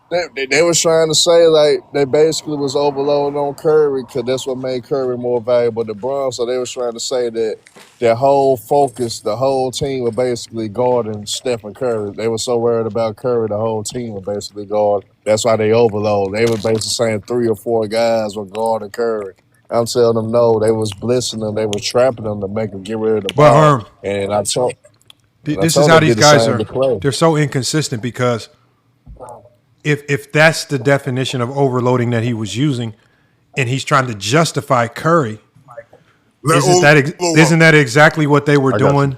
They was trying to say like they basically was overloading on Curry because that's what made Curry more valuable than Bron. So they was trying to say that their whole focus, the whole team was basically guarding Stephen Curry. They were so worried about Curry, the whole team was basically guard. That's why they overload. They were basically saying 3 or 4 guys were guarding Curry. I'm telling them no, they was blitzing them, they was trapping them to make them get rid of the But ball. Herm, And I told this is them how to these do the guys same are. to Clay. They're so inconsistent because if that's the definition of overloading that he was using, and he's trying to justify Curry, isn't that exactly what they were I got you. doing?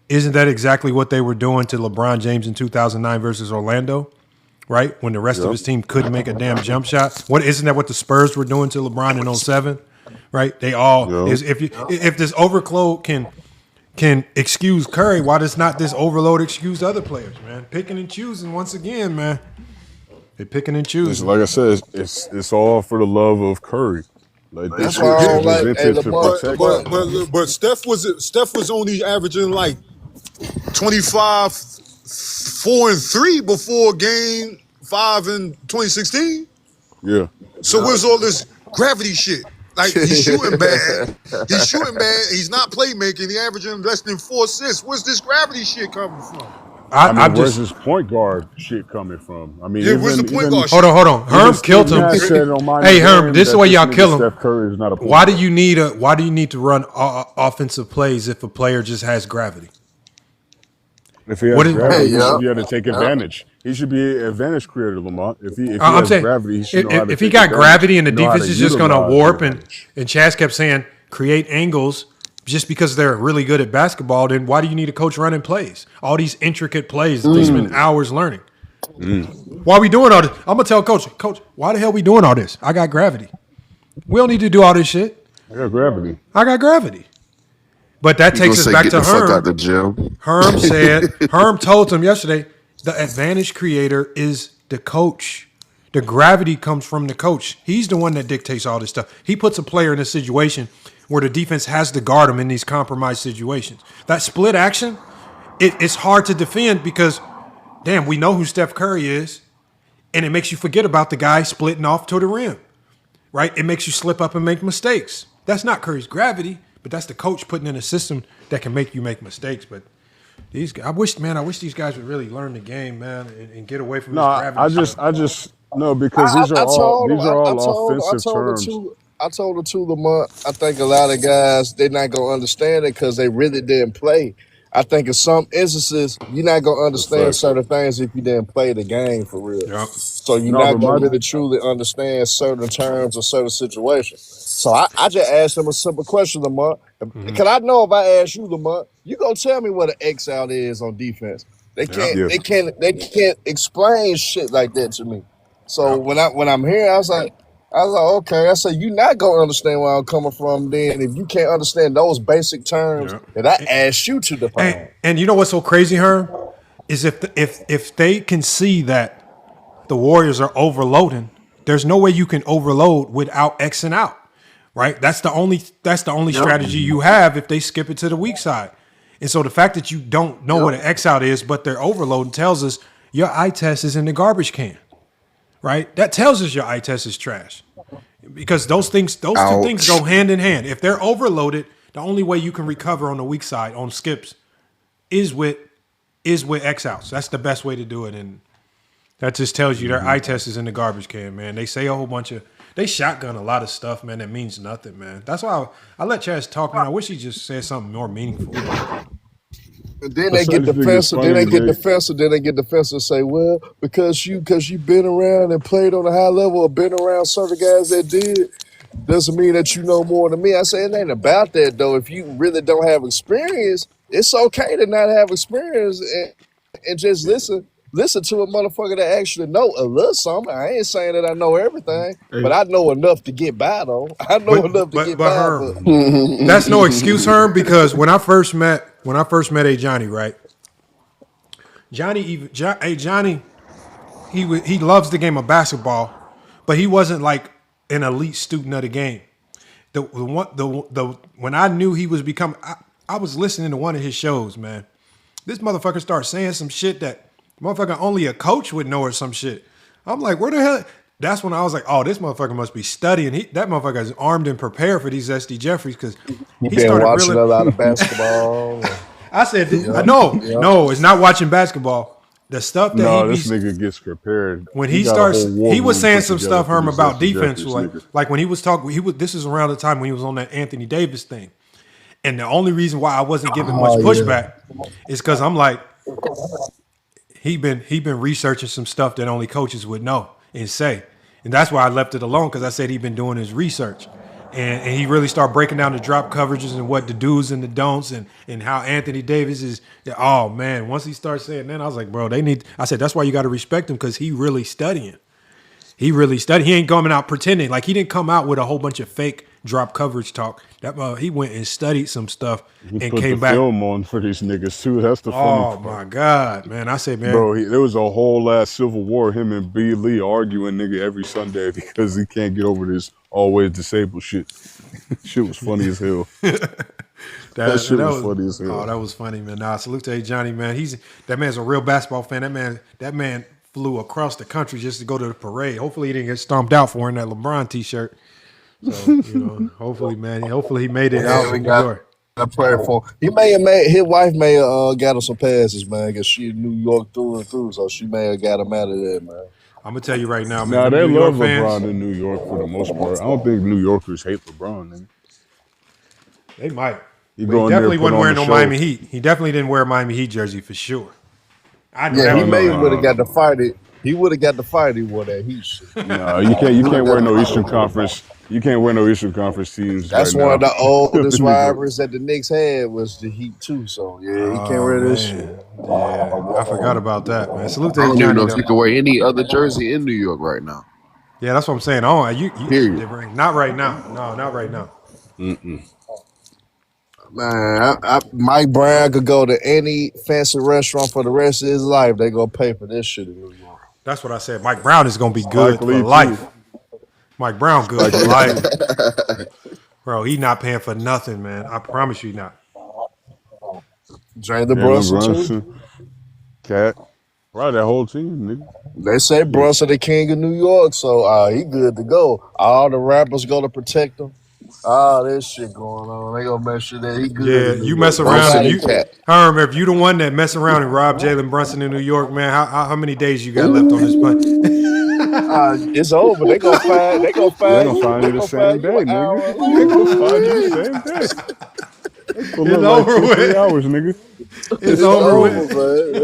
Isn't that exactly what they were doing to LeBron James in 2009 versus Orlando? Right when the rest of Yep. his team couldn't make a damn jump shot. What isn't that what the Spurs were doing to LeBron in 07? Right? They all Yep. if this overload can excuse Curry, why does not this overload excuse other players, man? Picking and choosing once again, man. They picking and It's choosing. like I said, it's all for the love of Curry. Like this That's why shit I is don't like presented to Lamar. protect him. But Steph was only averaging like 25, 4-3 before game 5 in 2016. Yeah. So where's all this gravity shit? Like he's shooting bad. He's shooting bad. He's not playmaking. He averaging less than 4 assists. Where's this gravity shit coming from? I mean, I'm where's just his point guard shit coming from? I mean, Yeah, where's the point guard hold shit? on. even Herm Steve killed him. Nash said on my Hey Herm, game this is that the way this y'all nigga kill him. Steph Curry is not a point Why do guard. you need to run offensive plays if a player just has gravity? If he What has is? gravity, he should Yup. be able to take Yup. advantage. He should be an advantage creator, Lamont. If he I'm has saying gravity, he should know how to if he take got advantage gravity and the and know how defense to is just going to utilize the warp advantage. and Chaz kept saying create angles just because they're really good at basketball, then why do you need a coach running plays? All these intricate plays that they spend hours learning. Why are we doing all this? I'm gonna tell Coach, why the hell we doing all this? I got gravity. We don't need to do all this shit. I got gravity. I got gravity. But that You gonna takes us say back get to the fuck out Herm. the gym? Herm told him yesterday, the advantage creator is the coach. The gravity comes from the coach. He's the one that dictates all this stuff. He puts a player in a situation where the defense has to guard him in these compromised situations. That split action, it's hard to defend because, damn, we know who Steph Curry is, and it makes you forget about the guy splitting off to the rim, right? It makes you slip up and make mistakes. That's not Curry's gravity, but that's the coach putting in a system that can make you make mistakes. But I wish these guys would really learn the game, man, and get away from this gravity. I just no, because these are all offensive told terms. I told her to Lamont. I think a lot of guys they're not gonna understand it because they really didn't play. I think in some instances you're not gonna understand certain things if you didn't play the game for real. Yep. So you're not gonna really truly understand certain terms or certain situations. So I just asked him a simple question, Lamont. Because I know if I ask you, Lamont, you gonna tell me what an X out is on defense. They can't explain shit like that to me. So when I'm here, I was like, okay. I said, you're not gonna understand where I'm coming from then if you can't understand those basic terms that I asked you to define. And you know what's so crazy, Herm, is if they can see that the Warriors are overloading, there's no way you can overload without Xing out, right? That's the only strategy you have if they skip it to the weak side. And so the fact that you don't know what an X out is, but they're overloading tells us your eye test is in the garbage can, right? That tells us your eye test is trash because those two things go hand in hand. If they're overloaded, the only way you can recover on the weak side on skips is with X outs. That's the best way to do it, and that just tells you their eye test is in the garbage can, man. They say a whole bunch of they shotgun a lot of stuff, man. That means nothing, man. That's why I let Chaz talk, man. I wish he just said something more meaningful. And then they get defensive. Then they get defensive. Then they get defensive and say, "Well, because you've been around and played on a high level, or been around certain guys that did, doesn't mean that you know more than me." I say it ain't about that though. If you really don't have experience, it's okay to not have experience and just listen to a motherfucker that actually know a little something. I ain't saying that I know everything, but I know enough to get by though. I know enough to get by. Herm, that's no excuse, Herm, because when I first met A Johnny, right? Johnny, he loves the game of basketball, but he wasn't like an elite student of the game. When I knew he was becoming, I was listening to one of his shows, man. This motherfucker started saying some shit that motherfucker only a coach would know or some shit. I'm like, where the hell? That's when I was like, oh, this motherfucker must be studying. That motherfucker is armed and prepared for these SD Jeffries because he been watching a lot of basketball. I said, no, it's not watching basketball. The stuff that this nigga gets prepared. When he starts, he was saying some stuff, Herm, about defense. Like when he was talking, this is around the time when he was on that Anthony Davis thing. And the only reason why I wasn't giving much pushback is because I'm like, he been researching some stuff that only coaches would know and say. And that's why I left it alone because I said he'd been doing his research. And he really started breaking down the drop coverages and what the do's and the don'ts and how Anthony Davis is. Oh, man, once he starts saying that, I was like, bro, I said, that's why you got to respect him because he really studying. He ain't coming out pretending. Like, he didn't come out with a whole bunch of fake drop coverage talk. He went and studied some stuff and came back. Film on for these niggas, too. That's the funny part. Oh, my God, man. I said, man. Bro, there was a whole ass civil war, him and B. Lee arguing, nigga, every Sunday because he can't get over this always disabled shit. Shit was funny as hell. That shit was funny as hell. Oh, that was funny, man. Nah, salute to A. Johnny, man. That man's a real basketball fan. That man flew across the country just to go to the parade. Hopefully he didn't get stomped out for wearing that LeBron t-shirt. So, hopefully he made it out the door. I pray for him. His wife may have got him some passes, man, because she in New York through and through, so she may have got him out of there, man. I'm gonna tell you right now, man. Nah, they love LeBron in New York for the most part. I don't think New Yorkers hate LeBron, man. They might. He definitely wasn't wearing no Miami Heat. He definitely didn't wear a Miami Heat jersey for sure. He may would have got to fight it. He would have got the fight. He wore that Heat shit. No, you can't. You can't wear no Eastern Conference. You can't wear no Eastern Conference teams That's right one of now. the oldest The nigga. rivalries that the Knicks had was the Heat too. So yeah, he can't Oh wear this man, shit. yeah, I forgot about that, man. Salute I to don't even Johnny know if though. you can wear any other jersey in New York right now. Yeah, that's what I'm saying. Oh, Period. not right now. No, not right now. Man, Mike Brown could go to any fancy restaurant for the rest of his life. They gonna pay for this shit in New York. That's what I said. Mike Brown is gonna be Spike good for Lee life. too. Mike Brown good Spike for Lee life, too. bro. He not paying for nothing, man. I promise you not. Jalen Jalen Brunson too. Brunson, Cat, right? That whole team, nigga. They say Brunson the king of New York, so he good to go. All the rappers gonna protect him. All this shit going on. They gonna make sure that he good Yeah, in New you York. mess around and Nobody you. cat. I remember if you the one that mess around and rob Jalen Brunson in New York, man. How many days you got left on this punt? It's over. They gonna find. They gonna They find gonna you. find They you the gonna same find day, you an nigga. hour They later. gonna find you the same day. They pull It's up like over 2-3 with. hours, nigga. It's It's over over, with. man.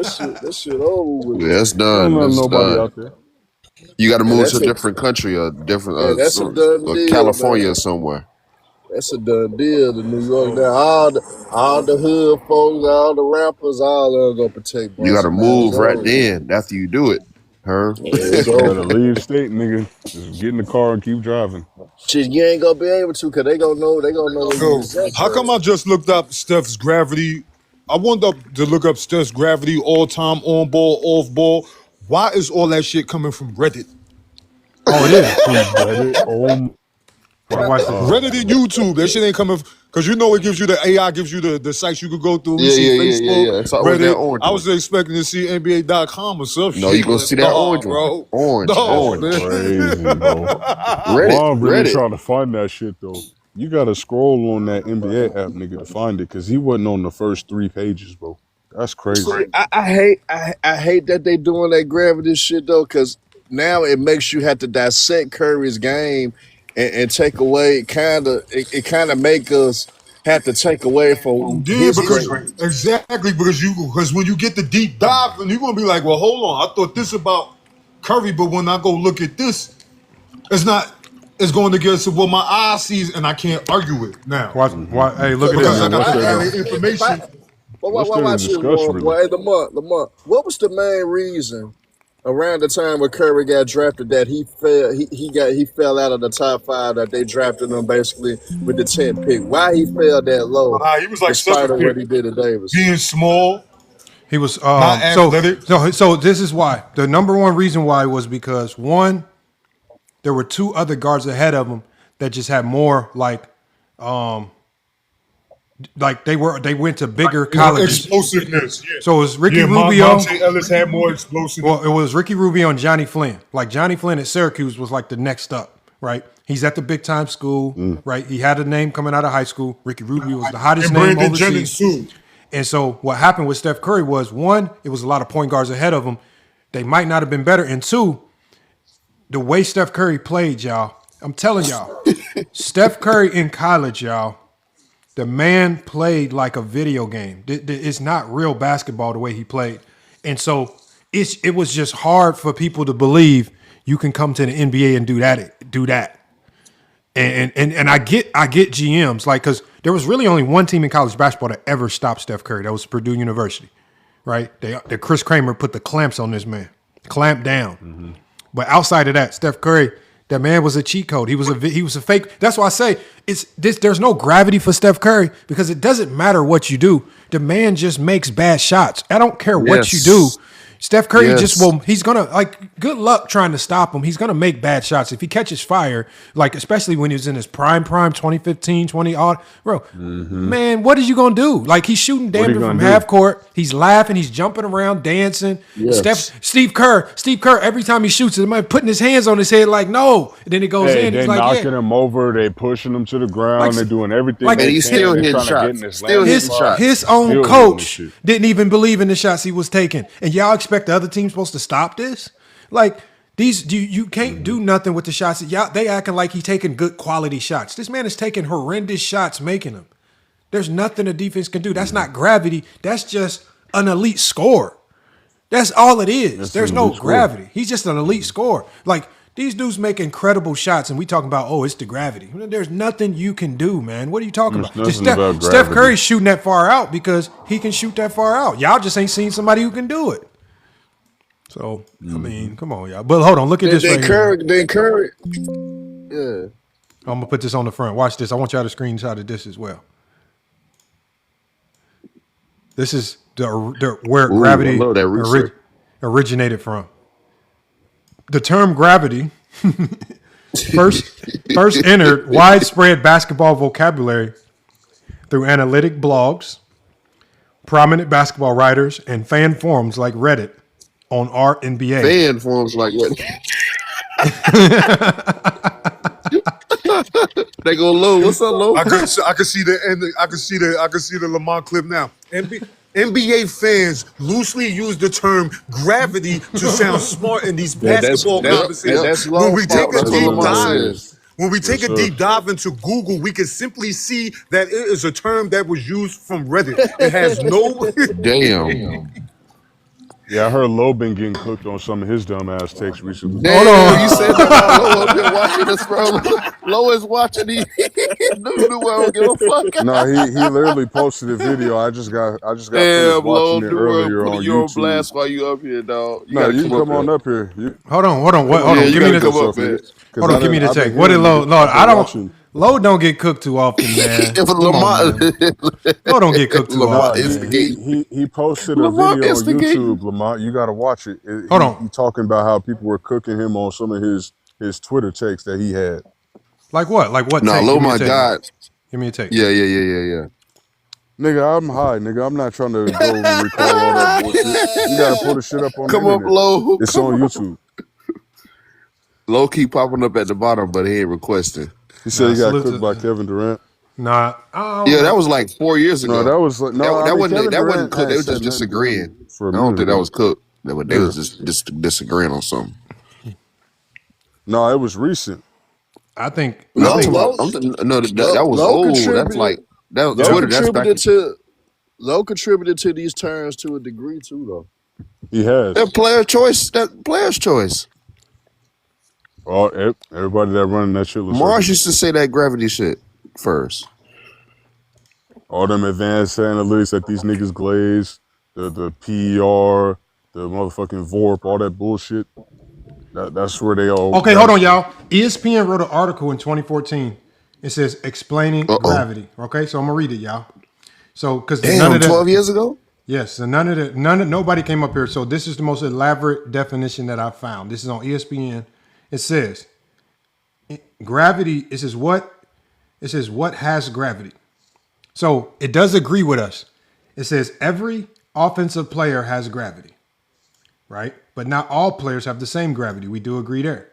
That shit over with. Yeah, it's Don't done. let It's nobody done. out there. You got to Yeah, move to that's a a different country, or different, that's a done or deal, California man. or somewhere. That's a done deal to New It's York over. now. All the hood folks, all the rappers, all of them gonna protect You got to Brunson. Man, it's move right over. then after you do it. Her. Yeah, it's You gotta over. leave state, nigga. Just get in the car and keep driving. Shit, you ain't gonna be able to, cause they gonna know. They gonna know where you Yo, exactly how come I at. just looked up Steph's gravity? I wanted to look up Steph's gravity, all time, on ball, off ball. Why is all that shit coming from Reddit? Oh, it is. From Reddit. Oh Well, my watch this. god. Reddit and YouTube. That shit ain't coming because you know it gives you the AI gives you the sites you could go through. We Yeah, see yeah, yeah, yeah, Facebook, yeah. It's always that Reddit. orange I one. was expecting to see NBA.com or some No, you shit, gonna but see that no, orange one. bro. Orange, That No, shit orange. crazy, bro. Reddit, Juan really Reddit. trying to find that shit though. You gotta scroll on that NBA app, nigga, to find it, cause he wasn't on the first 3 pages, bro. That's crazy. See, I hate that they doing that gravity shit though, because now it makes you have to dissect Curry's game and take away it kind of make us have to take away from yeah, his because greatness. exactly because when you get the deep dive, and you're gonna be like, well, hold on, I thought this about Curry, but when I go look at this, it's not. It's going against what my eye sees, and I can't argue it now Watch. Hey, look at Hey because this. I man, got what's the there added to information. Watch this discuss one, really? boy. Hey, Lamont. What was the main reason around the time when Curry got drafted that he fell? He fell out of the top 5 that they drafted him basically with the 10th pick. Why he fell that low, He was like despite seventh of pick, what he did at Davis? being small, He was not athletic. so this is why. The number one reason why was because one, there were 2 other guards ahead of him that just had more like they went to bigger colleges. Explosiveness. Yeah, So it was Ricky yeah. Rubio. Monte Ellis had more explosiveness. Well, it was Ricky Rubio and Johnny Flynn. Like Johnny Flynn at Syracuse was like the next up, right? He's at the big time school, right? He had a name coming out of high school. Ricky Rubio was the hottest And name Brandon Jennings overseas. too. And so what happened with Steph Curry was, one, it was a lot of point guards ahead of him. They might not have been better. And two, the way Steph Curry played, y'all, I'm telling y'all, Steph Curry in college, y'all, the man played like a video game. It's not real basketball the way he played. And so it was just hard for people to believe you can come to the NBA and do that. And I get GMs, like, because there was really only one team in college basketball that ever stopped Steph Curry. That was Purdue University, right? The Chris Kramer put the clamps on this man, clamp down. But outside of that, Steph Curry, that man was a cheat code. He was a fake. That's why I say there's no gravity for Steph Curry because it doesn't matter what you do. The man just makes bad shots. I don't care what you do. Steph Curry he's going to, like, good luck trying to stop him. He's going to make bad shots. If he catches fire, like, especially when he was in his prime, 2015, 20 odd, bro, man, what is you going to do? Like, he's shooting damn near from half court. He's laughing. He's jumping around, dancing. Yes. Steve Kerr, every time he shoots, he's putting his hands on his head like, no. And then it goes in. They He's like, knocking him over. They pushing him to the ground. They're doing everything. like, they and he's can. still They're hitting trying to get shots. in his His own coach didn't even believe in the shots he was taking. And y'all expect the other team supposed to stop this? Like, you can't do nothing with the shots. Y'all, they acting like he's taking good quality shots. This man is taking horrendous shots, making them. There's nothing a defense can do. That's not gravity. That's just an elite score. That's all it is. That's There's an no elite scorer. gravity. He's just an elite scorer. Like, these dudes make incredible shots, and we talking about, oh, it's the gravity. There's nothing you can do, man. What are you talking There's about? Just nothing about Steph gravity. Curry's shooting that far out because he can shoot that far out. Y'all just ain't seen somebody who can do it. So, I mean, come on, y'all. But hold on, look at this right here. Then Curry. Yeah. I'm going to put this on the front. Watch this. I want y'all to screenshot this as well. This is where gravity I love that research. originated from. The term gravity first entered widespread basketball vocabulary through analytic blogs, prominent basketball writers, and fan forums like Reddit on our NBA. Fan forms like what? They go low. What's up, low? I can see the Lamont clip now. NBA fans loosely use the term gravity to sound smart in these basketball conversations. When we take a deep dive, deep dive into Google, we can simply see that it is a term that was used from Reddit. It has no Damn. Yeah, I heard Low been getting cooked on some of his dumb ass takes recently. Damn, you said that while Low up here watching this, bro. Low is watching. He knew I don't give a fuck. No, he literally posted a video. I just got Damn, finished Low, watching it earlier on putting you on YouTube. blast while you up here, dog. No, you can come on up here. Hold on. Hold on. Give me the come up, man. Hold on. Give me the take. What did Low? Low don't get cooked too often, man. Low don't get cooked too often. He posted a video on YouTube, Lamont. You got to watch it. Hold on. He talking about how people were cooking him on some of his Twitter takes that he had. Like what? Like what? No, take? Low, my God. Give me a take. Yeah. Nigga, I'm high, nigga. I'm not trying to go recall all that bullshit. You got to pull the shit up on Come the up, internet. Low. It's on YouTube. Low keep popping up at the bottom, but he ain't requesting. He said he got cooked by Kevin Durant. Nah. Yeah, that was like 4 years ago. No, that was like that wasn't Durant cooked. They was had just said disagreeing. for a I don't minute think that ago. was cooked. They was just disagreeing on something. No, it was recent. I think that was Low old. contributed- That's like that was Low Twitter. That's back. Low contributed to these terms to a degree too, though. He has. That player's choice. Well, everybody that running that shit was Mars used to say that gravity shit first. all them advanced analytics that these niggas glaze, the PER, the motherfucking VORP, all that bullshit. That's where they all. Okay, hold on, y'all. ESPN wrote an article in 2014. It says explaining gravity. Okay, so I'm gonna read it, y'all. So because none of 12 years ago. Yes, so nobody came up here. So this is the most elaborate definition that I found. This is on ESPN. It says gravity. It says what has gravity. So it does agree with us. It says every offensive player has gravity, right? But not all players have the same gravity. We do agree there,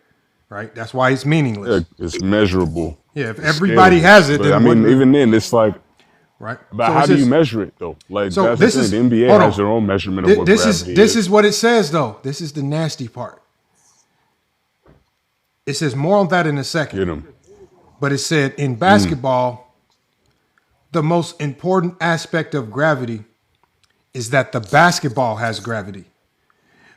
right? That's why it's meaningless. Yeah, it's measurable. Yeah, if everybody has it, but then I mean, even then, it's like, right? But So how it do you says- measure it though? Like So that's this the is thing. The NBA hold has on. their own measurement of what This gravity is what it says though. This is the nasty part. It says more on that in a second. Get 'em. But it said in basketball, the most important aspect of gravity is that the basketball has gravity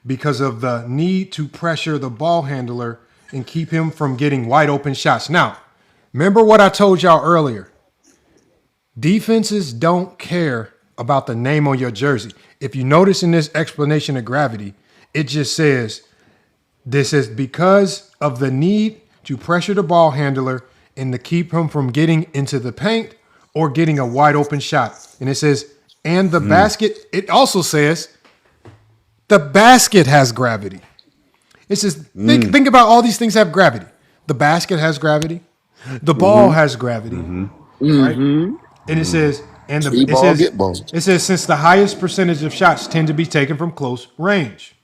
because of the need to pressure the ball handler and keep him from getting wide open shots. Now, remember what I told y'all earlier. Defenses don't care about the name on your jersey. If you notice in this explanation of gravity, it just says, this is because of the need to pressure the ball handler and to keep him from getting into the paint or getting a wide open shot. And it says, and the basket, it also says, the basket has gravity. It says, think about all these things have gravity. The basket has gravity. The ball has gravity. Right? And it says, it says, since the highest percentage of shots tend to be taken from close range.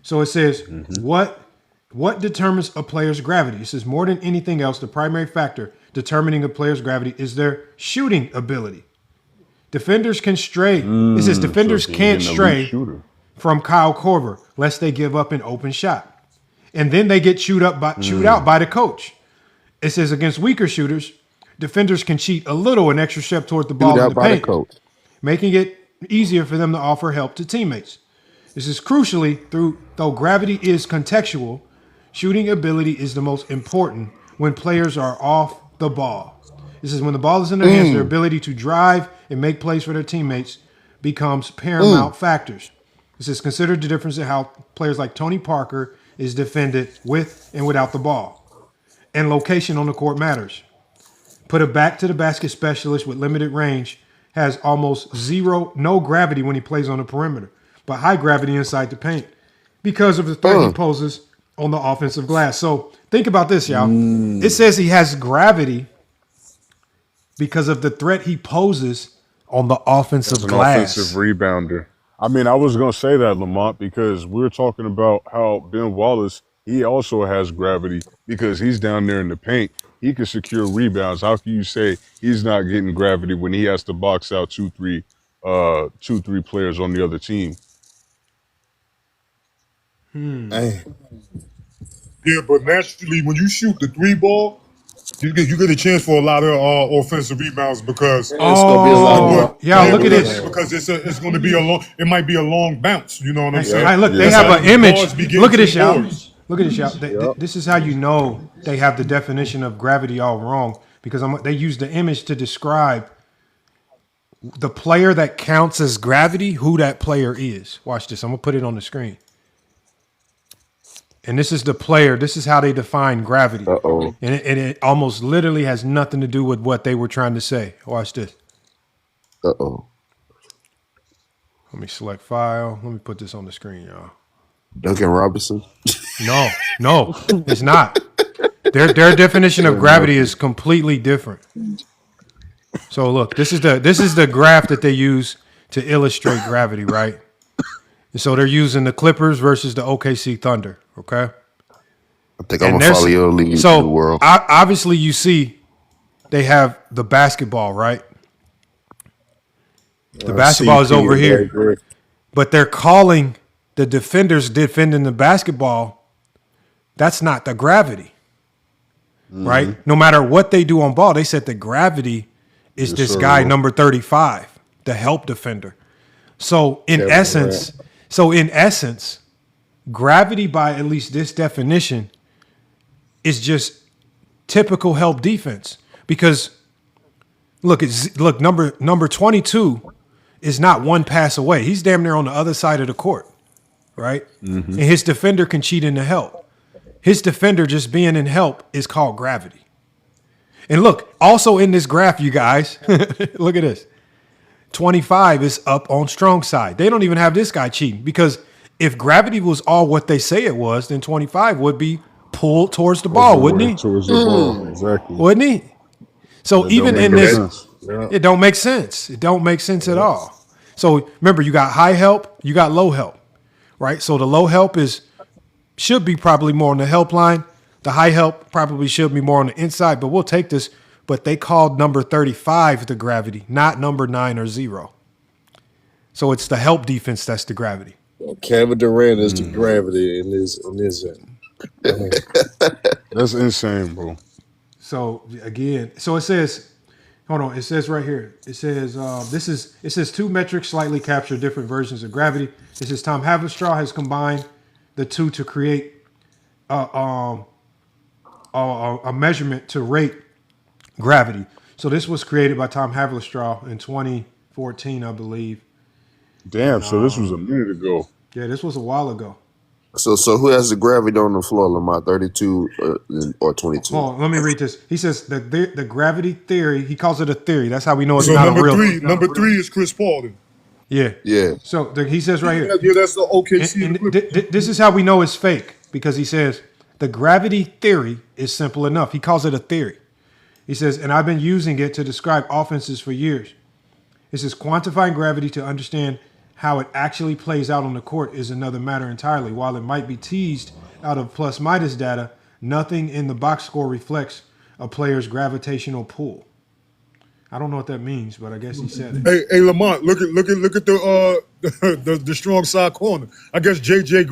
So it says, what determines a player's gravity? It says, more than anything else, the primary factor determining a player's gravity is their shooting ability. Defenders can stray. It says defenders can't stray from Kyle Korver lest they give up an open shot. And then they get chewed out by the coach. It says against weaker shooters, defenders can cheat a little, an extra step toward the ball in the paint, making it easier for them to offer help to teammates. This is crucially, though gravity is contextual, shooting ability is the most important when players are off the ball. This is when the ball is in their hands, their ability to drive and make plays for their teammates becomes paramount factors. This is considered the difference in how players like Tony Parker is defended with and without the ball. And location on the court matters. Put a back to the basket specialist with limited range has almost no gravity when he plays on the perimeter, but high gravity inside the paint because of the threat he poses on the offensive glass. So think about this, y'all. It says he has gravity because of the threat he poses on the offensive glass. Offensive rebounder. I mean, I was going to say that, Lamont, because we're talking about how Ben Wallace, he also has gravity because he's down there in the paint. He can secure rebounds. How can you say he's not getting gravity when he has to box out two, three players on the other team? Yeah, but naturally, when you shoot the 3 ball, you get a chance for a lot of offensive rebounds because It's gonna be a lot. Look at this. Because it's going to be it might be a long bounce. You know what I'm saying? All right, look, they have an image. Look at this, y'all. Look at this, y'all. This is how you know they have the definition of gravity all wrong because they use the image to describe the player that counts as gravity, who that player is. Watch this. I'm going to put it on the screen. And this is the player. This is how they define gravity. And it almost literally has nothing to do with what they were trying to say. Watch this. Let me select file. Let me put this on the screen, y'all. Duncan Robinson? No, it's not. Their definition of gravity is completely different. So look, this is the graph that they use to illustrate gravity, right? And so they're using the Clippers versus the OKC Thunder, okay? I think I'm gonna follow your lead in the world. Obviously, you see they have the basketball, right? The basketball is over here. But they're calling the defenders defending the basketball. That's not the gravity, right? No matter what they do on ball, they said the gravity is this guy, number 35, the help defender. So in essence, gravity by at least this definition is just typical help defense. Because look, number 22 is not one pass away. He's damn near on the other side of the court, right? And his defender can cheat into help. His defender just being in help is called gravity. And look, also in this graph, you guys, look at this. 25 is up on strong side. They don't even have this guy cheating because if gravity was all what they say it was, then 25 would be pulled towards the ball, wouldn't he? Towards the ball, exactly. Wouldn't he? So even in this, it don't make sense. It don't make sense at all. So remember, you got high help, you got low help, right? So the low help should be probably more on the help line. The high help probably should be more on the inside, but we'll take this. But they called number 35 the gravity, not number 9 or 0. So it's the help defense that's the gravity. Kevin Durant is the gravity in this end. That's insane, bro. So again, it says, hold on, it says right here, it says it says 2 metrics slightly capture different versions of gravity. It says Tom Haverstraw has combined the two to create a measurement to rate gravity. So this was created by Tom Haverstraw in 2014, I believe. Damn, so this was a minute ago. Yeah, this was a while ago. So who has the gravity on the floor, Lamar? 32 or 22? Hold on, let me read this. He says the gravity theory, he calls it a theory. That's how we know it's not a real. Number three is Chris Paul then. Yeah. So he says right here. Yeah, that's the OKC. This is how we know it's fake because he says the gravity theory is simple enough. He calls it a theory. He says, and I've been using it to describe offenses for years. It says quantifying gravity to understand how it actually plays out on the court is another matter entirely. While it might be teased out of plus minus data, nothing in the box score reflects a player's gravitational pull. I don't know what that means, but I guess he said it. Hey, Lamont, look at the the strong side corner. I guess JJ's Yep,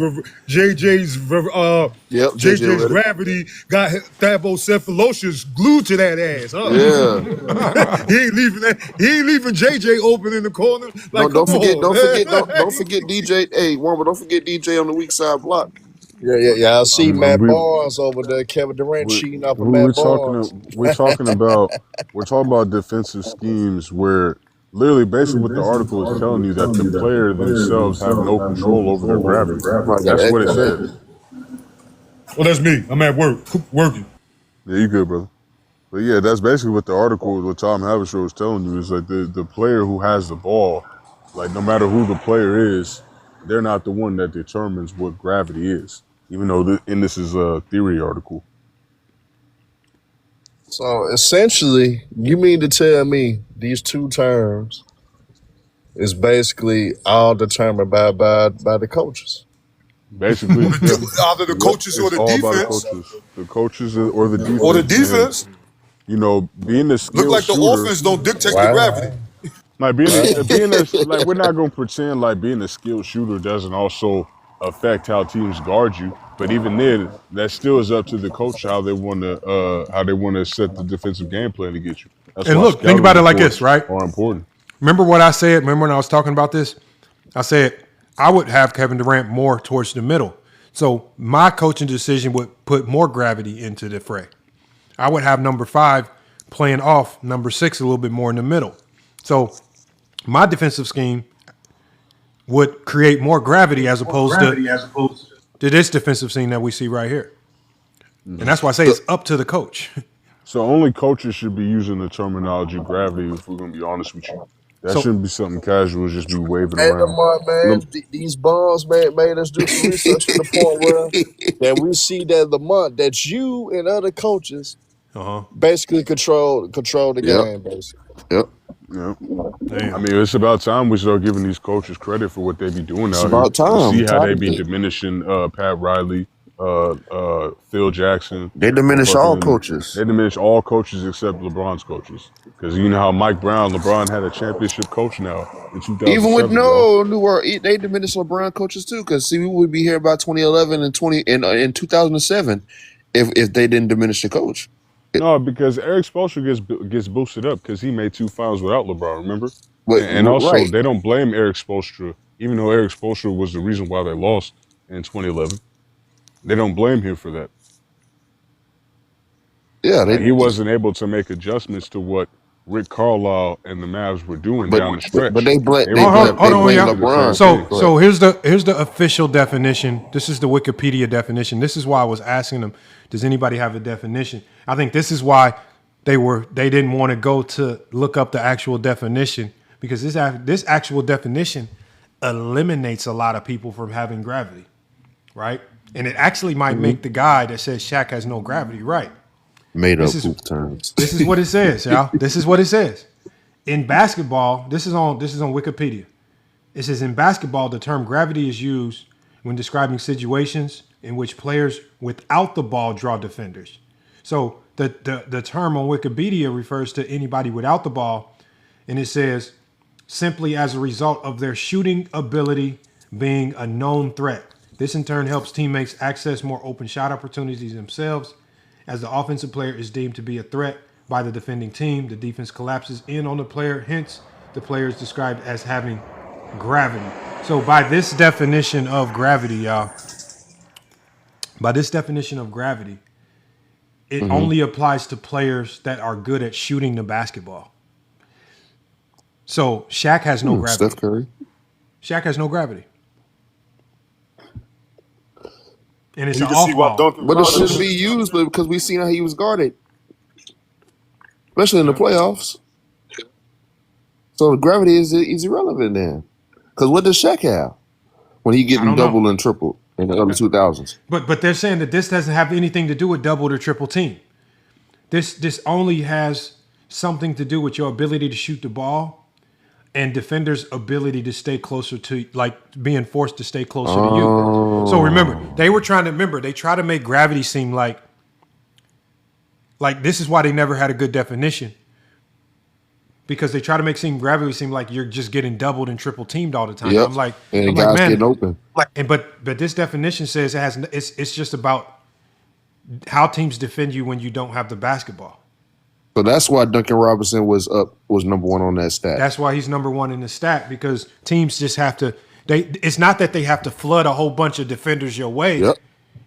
JJ JJ's Redick. gravity got Thabo Cephalosius glued to that ass. Huh? Yeah. he ain't leaving JJ open in the corner. Like, Don't come forget, on, don't man. forget, don't forget DJ. Hey, Wamba, don't forget DJ on the weak side block. Yeah. I see Um, Matt we, Barnes over there. Kevin Durant we, cheating off of we're Matt talking Barnes. we're talking about defensive schemes where literally basically what the article is telling you that the player themselves have no control over their gravity. That's what it says. Well, that's me. I'm at work working. Yeah, you good, brother. But yeah, that's basically what the article, what Tom Haberstroh was telling you, is like the player who has the ball, like no matter who the player is, they're not the one that determines what gravity is. Even though this is a theory article. So essentially, you mean to tell me these two terms is basically all determined by the coaches? Basically, Either the coaches or it's the all about the defense. coaches. The coaches or the defense. Or the defense. And, you know, being a Look skilled like the shooter. offense don't dictate the gravity. Like like we're not gonna pretend like being a skilled shooter doesn't also affect how teams guard you. But even then, that still is up to the coach how they want to set the defensive game plan to get you. That's And why look, think scouting about it like reports this, right? are important. Remember what I said? Remember when I was talking about this? I said I would have Kevin Durant more towards the middle. So my coaching decision would put more gravity into the fray. I would have number 5 playing off number 6 a little bit more in the middle. So my defensive scheme would create more gravity as opposed to this defensive scheme that we see right here. And that's why I say it's up to the coach. So only coaches should be using the terminology gravity if we're gonna be honest with you. That shouldn't be something casual, just be waving Hey, around. Lamont, man, these bums made us do some research to the point where that we see that Lamont, that you and other coaches basically control the game, basically. Yep. Yeah. I mean, it's about time we start giving these coaches credit for what they be doing It's out about here. time. You see how they Time. be diminishing Pat Riley, Phil Jackson. They diminish all coaches. They diminish all coaches except LeBron's coaches. Because you know how Mike Brown, LeBron had a championship coach now in 2007. Even with they diminished LeBron coaches too. Because see, we would be here about 2011 and in 2007 if they didn't diminish the coach. No, because Eric Spoelstra gets boosted up because he made 2 finals without LeBron, remember? But, and also, right. they don't blame Eric Spoelstra, even though Eric Spoelstra was the reason why they lost in 2011. They don't blame him for that. Yeah, he wasn't able to make adjustments to what Rick Carlisle and the Mavs were doing down the stretch. But they blame LeBron. So here's the official definition. This is the Wikipedia definition. This is why I was asking them, does anybody have a definition? I think this is why they didn't want to go to look up the actual definition, because this actual definition eliminates a lot of people from having gravity, right? And it actually might make the guy that says Shaq has no gravity right. Made up poop terms. This is what it says, y'all. This is what it says. In basketball, this is on Wikipedia. It says in basketball, the term gravity is used when describing situations in which players without the ball draw defenders. So the term on Wikipedia refers to anybody without the ball, and it says simply as a result of their shooting ability being a known threat. This in turn helps teammates access more open shot opportunities themselves. As the offensive player is deemed to be a threat by the defending team, the defense collapses in on the player. Hence, the player is described as having gravity. So by this definition of gravity, y'all, it only applies to players that are good at shooting the basketball. So Shaq has no gravity. Steph Curry. Shaq has no gravity. And it's You an can see why off ball. Duncan But it Robinson- shouldn't be used, but because we've seen how he was guarded, especially in the playoffs. So the gravity is irrelevant then. Because what does Shaq have when he getting double and triple in the early 2000s? But they're saying that this doesn't have anything to do with double or triple team. This only has something to do with your ability to shoot the ball and defenders' ability to stay closer to, like being forced to stay closer to you. So remember, they try to make gravity seem like this is why they never had a good definition. because they try to make gravity seem like you're just getting doubled and triple teamed all the time. Yep. I'm like, And guys man, getting open. and but this definition says it's just about how teams defend you when you don't have the basketball. So that's why Duncan Robinson was number one on that stat. That's why he's number one in the stat, because teams just have to. It's not that they have to flood a whole bunch of defenders your way. Yep.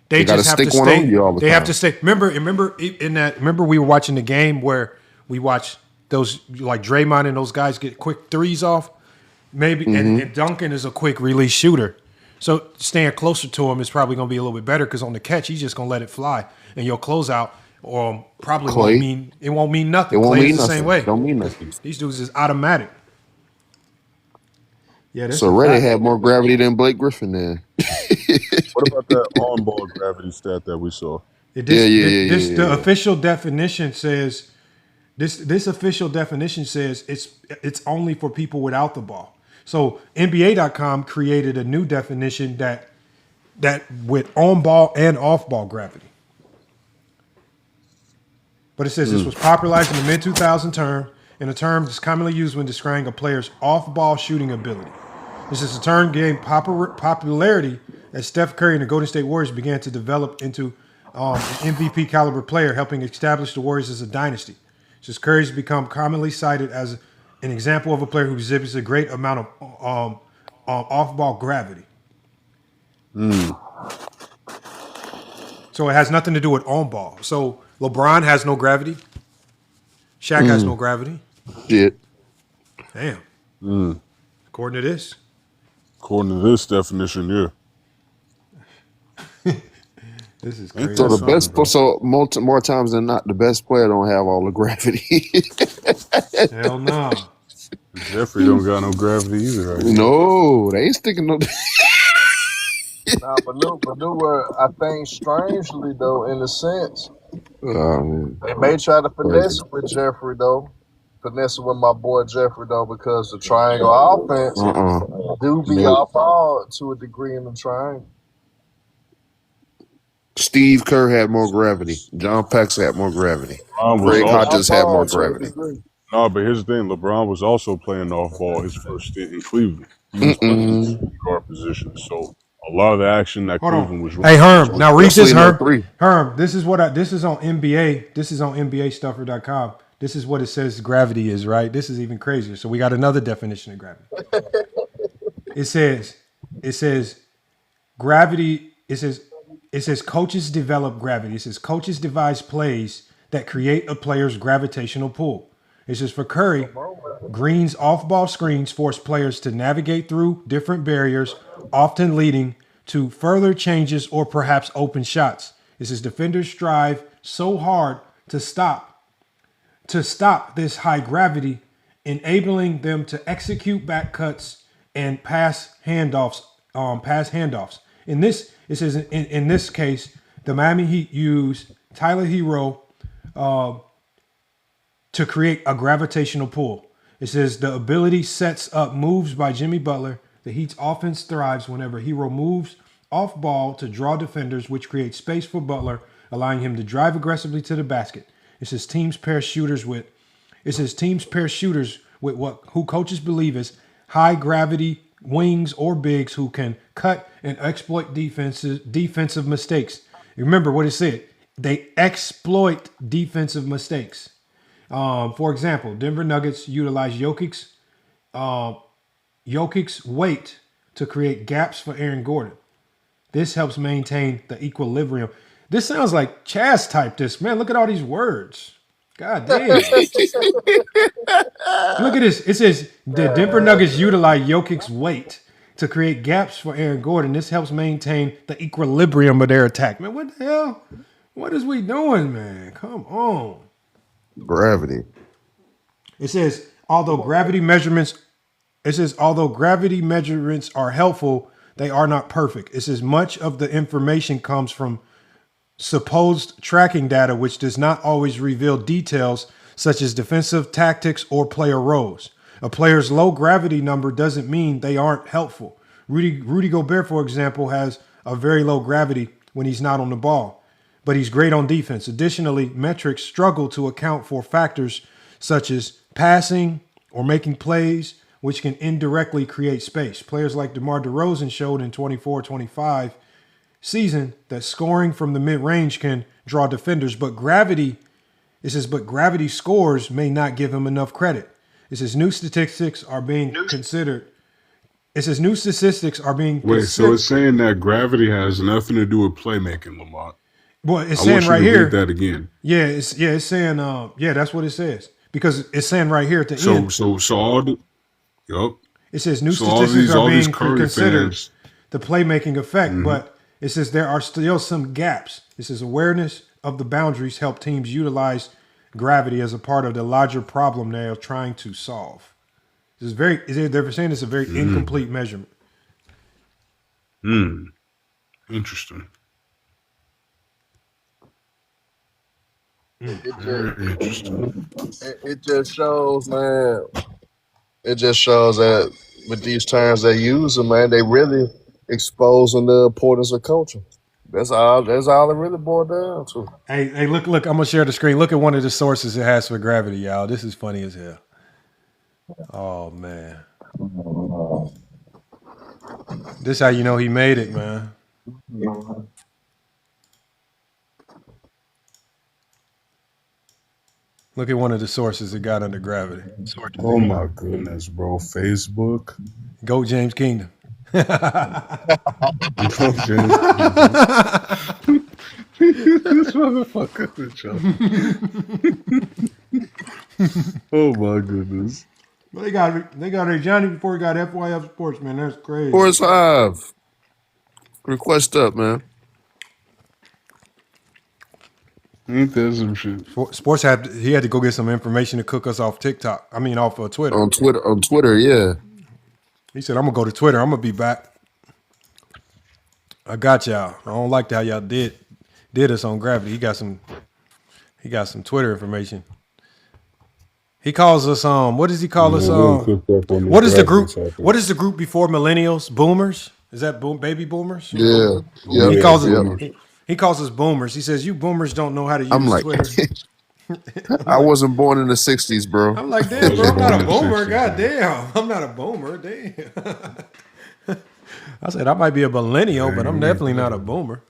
They just have to stay. On you all the they time. have to stay. Remember we were watching the game where we watched those like Draymond and those guys get quick threes off. Maybe and Duncan is a quick release shooter. So staying closer to him is probably going to be a little bit better, because on the catch he's just going to let it fly, and your closeout probably won't mean nothing. It won't Clay mean is the nothing. same way. Don't mean nothing. These dudes is automatic. Yeah. So Reddy had more gravity than Blake Griffin then. What about that on-ball gravity stat that we saw? The official definition says this official definition says it's only for people without the ball. So NBA.com created a new definition that with on-ball and off-ball gravity. But it says this was popularized in the mid-2000 term, and a term that's commonly used when describing a player's off-ball shooting ability. This is a term gained popularity as Steph Curry and the Golden State Warriors began to develop into an MVP caliber player, helping establish the Warriors as a dynasty. Since Curry's become commonly cited as an example of a player who exhibits a great amount of off-ball gravity. So it has nothing to do with on-ball. So LeBron has no gravity. Shaq has no gravity. Shit. Damn. According to this. According to this definition, yeah. This is crazy. So more times than not, the best player don't have all the gravity. Hell no. Jeffrey don't got no gravity either. Right? No, they ain't sticking no. Nah, but I think strangely though, in a sense, they may try to finesse it with Jeffrey though. Finesse it with my boy Jeffrey though, because the triangle offense do be off ball to a degree in the triangle. Steve Kerr had more gravity. John Paxson had more gravity. Greg Hodges had more gravity. No, but here's the thing. LeBron was also playing off ball his first stint in Cleveland. He was playing in guard position. So a lot of the action that Cleveland was running. Hey, Herm. Now read this, Herm. Herm, this is on NBA. This is on NBAstuffer.com. This is what it says gravity is, right? This is even crazier. So we got another definition of gravity. It says gravity, it says coaches develop gravity. It says coaches devise plays that create a player's gravitational pull. It says for Curry, Green's off-ball screens force players to navigate through different barriers, often leading to further changes or perhaps open shots. It says defenders strive so hard to stop this high gravity, enabling them to execute back cuts and pass handoffs. In this, it says in this case, the Miami Heat used Tyler Hero to create a gravitational pull. It says the ability sets up moves by Jimmy Butler. The Heat's offense thrives whenever Hero moves off ball to draw defenders, which creates space for Butler, allowing him to drive aggressively to the basket. It says teams pair shooters with who coaches believe is high gravity wings or bigs who can cut and exploit defensive mistakes. Remember what it said. They exploit defensive mistakes. For example, Denver Nuggets utilize Jokic's weight to create gaps for Aaron Gordon. This helps maintain the equilibrium. This sounds like Chaz typed this. Man, look at all these words. God damn. Look at this. It says the Denver Nuggets utilize Jokic's weight to create gaps for Aaron Gordon. This helps maintain the equilibrium of their attack. Man, what the hell? What is we doing, man? Come on. Gravity. It says, although gravity measurements are helpful, they are not perfect. It says much of the information comes from supposed tracking data, which does not always reveal details such as defensive tactics or player roles. A player's low gravity number doesn't mean they aren't helpful. Rudy Gobert, for example, has a very low gravity when he's not on the ball, but he's great on defense. Additionally, metrics struggle to account for factors such as passing, or making plays, which can indirectly create space. Players like DeMar DeRozan showed in 24-25 season that scoring from the mid-range can draw defenders, but gravity scores may not give him enough credit. It says new statistics are being considered. It says new statistics are being Wait, considered. so it's saying that gravity has nothing to do with playmaking, Lamont. Well, it's I saying want you right to here. read that again. Yeah, it's saying that's what it says. Because it's saying right here at the end. So all the it says new so statistics are all these being Curry considered fans, the playmaking effect, Mhm. but it says there are still some gaps. It says awareness of the boundaries help teams utilize gravity as a part of the larger problem they are trying to solve. They're saying it's a very incomplete measurement. Interesting. It just shows, man. It just shows that with these terms they use them, man, they really exposing the importance of coaching. That's all it really boiled down to. Hey, look, I'm gonna share the screen. Look at one of the sources it has for gravity, y'all. This is funny as hell. Oh man. This how you know he made it, man. Look at one of the sources that got under gravity. Oh my goodness, bro! Facebook. Go James Kingdom. Go James Kingdom. This motherfucker. Oh my goodness. Well, they got a Johnny before he got FYF Sports, man. That's crazy. Sports Hive. Request up, man. Ain't that some shit? Sports he had to go get some information to cook us off TikTok. I mean, off of Twitter. On Twitter, yeah. He said, "I'm gonna go to Twitter. I'm gonna be back. I got y'all. I don't like how y'all did us on gravity. He got some Twitter information. He calls us what does he call us? What is the group? What is the group before millennials? Boomers? Is that baby boomers? Yeah. He calls it. He calls us boomers. He says, "You boomers don't know how to use Twitter." I wasn't born in the 60s, bro. I'm like, damn, bro, I'm not a boomer. God damn. I'm not a boomer. Damn. I said, I might be a millennial, but I'm definitely not a boomer.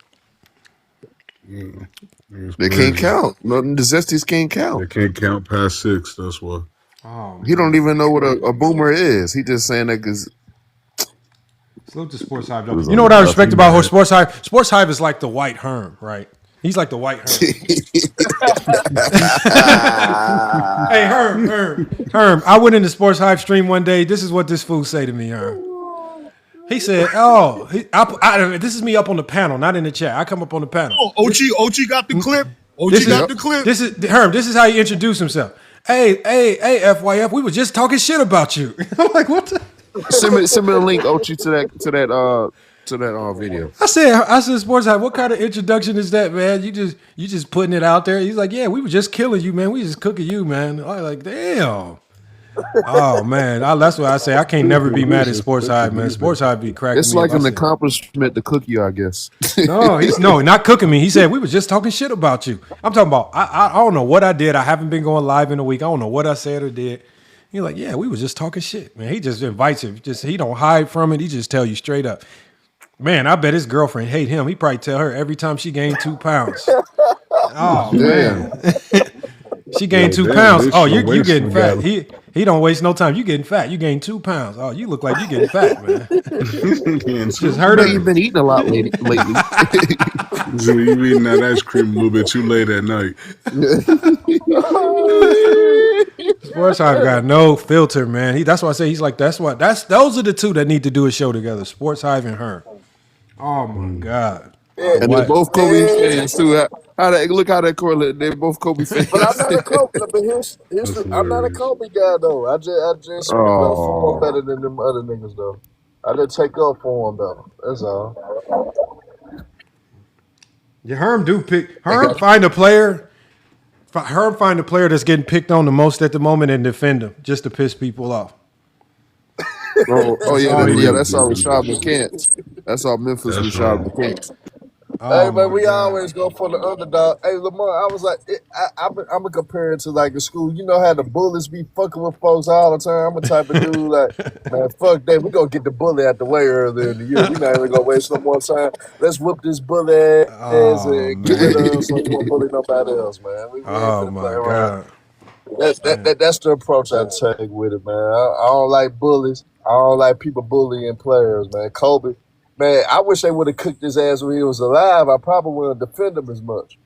They can't count. Nothing. The Zesties can't count. They can't count past 6. That's why. Oh, he don't even know what a boomer is. He just saying that because. Salute to Sports Hive, though. You know what I respect about Sports Hive? Sports Hive is like the white Herm, right? He's like the white Herm. Hey, Herm. I went into Sports Hive stream one day. This is what this fool say to me, Herm. He said, this is me up on the panel, not in the chat. I come up on the panel. Oh, OG got the clip. Got the clip. This is how he introduced himself. Hey, FYF, we were just talking shit about you. I'm like, what the? Send me the link, Ochi, to that video. I said, Sports Hive, what kind of introduction is that, man? You just putting it out there. He's like, yeah, we were just killing you, man. We just cooking you, man. I was like, damn. Oh man, that's what I say. I can't never be mad at Sports Hive, man. Sports Hive be cracking. It's me like up. an accomplishment to cook you, I guess. No, not cooking me. He said we were just talking shit about you. I'm talking about. I don't know what I did. I haven't been going live in a week. I don't know what I said or did. He's like, yeah, we was just talking shit, man. He just invites you. He don't hide from it. He just tell you straight up. Man, I bet his girlfriend hate him. He probably tell her every time she gained 2 pounds. Oh man, she gained 2 pounds. Oh, you getting fat. He don't waste no time. You getting fat. You gained 2 pounds. Oh, you look like you getting fat, man. Just heard it. You've been eating a lot lately. So you eating that ice cream a little bit too late at night. Sports Hive got no filter, man. That's why I say he's like, those are the two that need to do a show together. Sports Hive and her. Oh my God. And they're both Kobe fans too. Look how that correlate. They're both Kobe fans. But I'm not a Kobe. But I'm not a Kobe guy though. I just speak up for him better than them other niggas though. I just take up for him though. That's all. Yeah, Herm find a player. Herm find a player that's getting picked on the most at the moment and defend him just to piss people off. Yeah, that's all Rashad McCants. That's all Memphis Rashad McCants. Hey Oh man, my we god. always go for the underdog. Hey Lamar, I was like, I'm gonna compare it to like the school. You know how the bullies be fucking with folks all the time. I'm a type of dude like, man, fuck that. We gonna get the bully out the way earlier in the year. We not even gonna waste no more time. Let's whoop this bully ass Oh and get rid of man. him so we won't bully nobody else, man. We ain't Oh finna play my around. god. That's the approach I take with it, man. I don't like bullies. I don't like people bullying players, man. Kobe, man, I wish they would have cooked his ass when he was alive. I probably wouldn't defend him as much.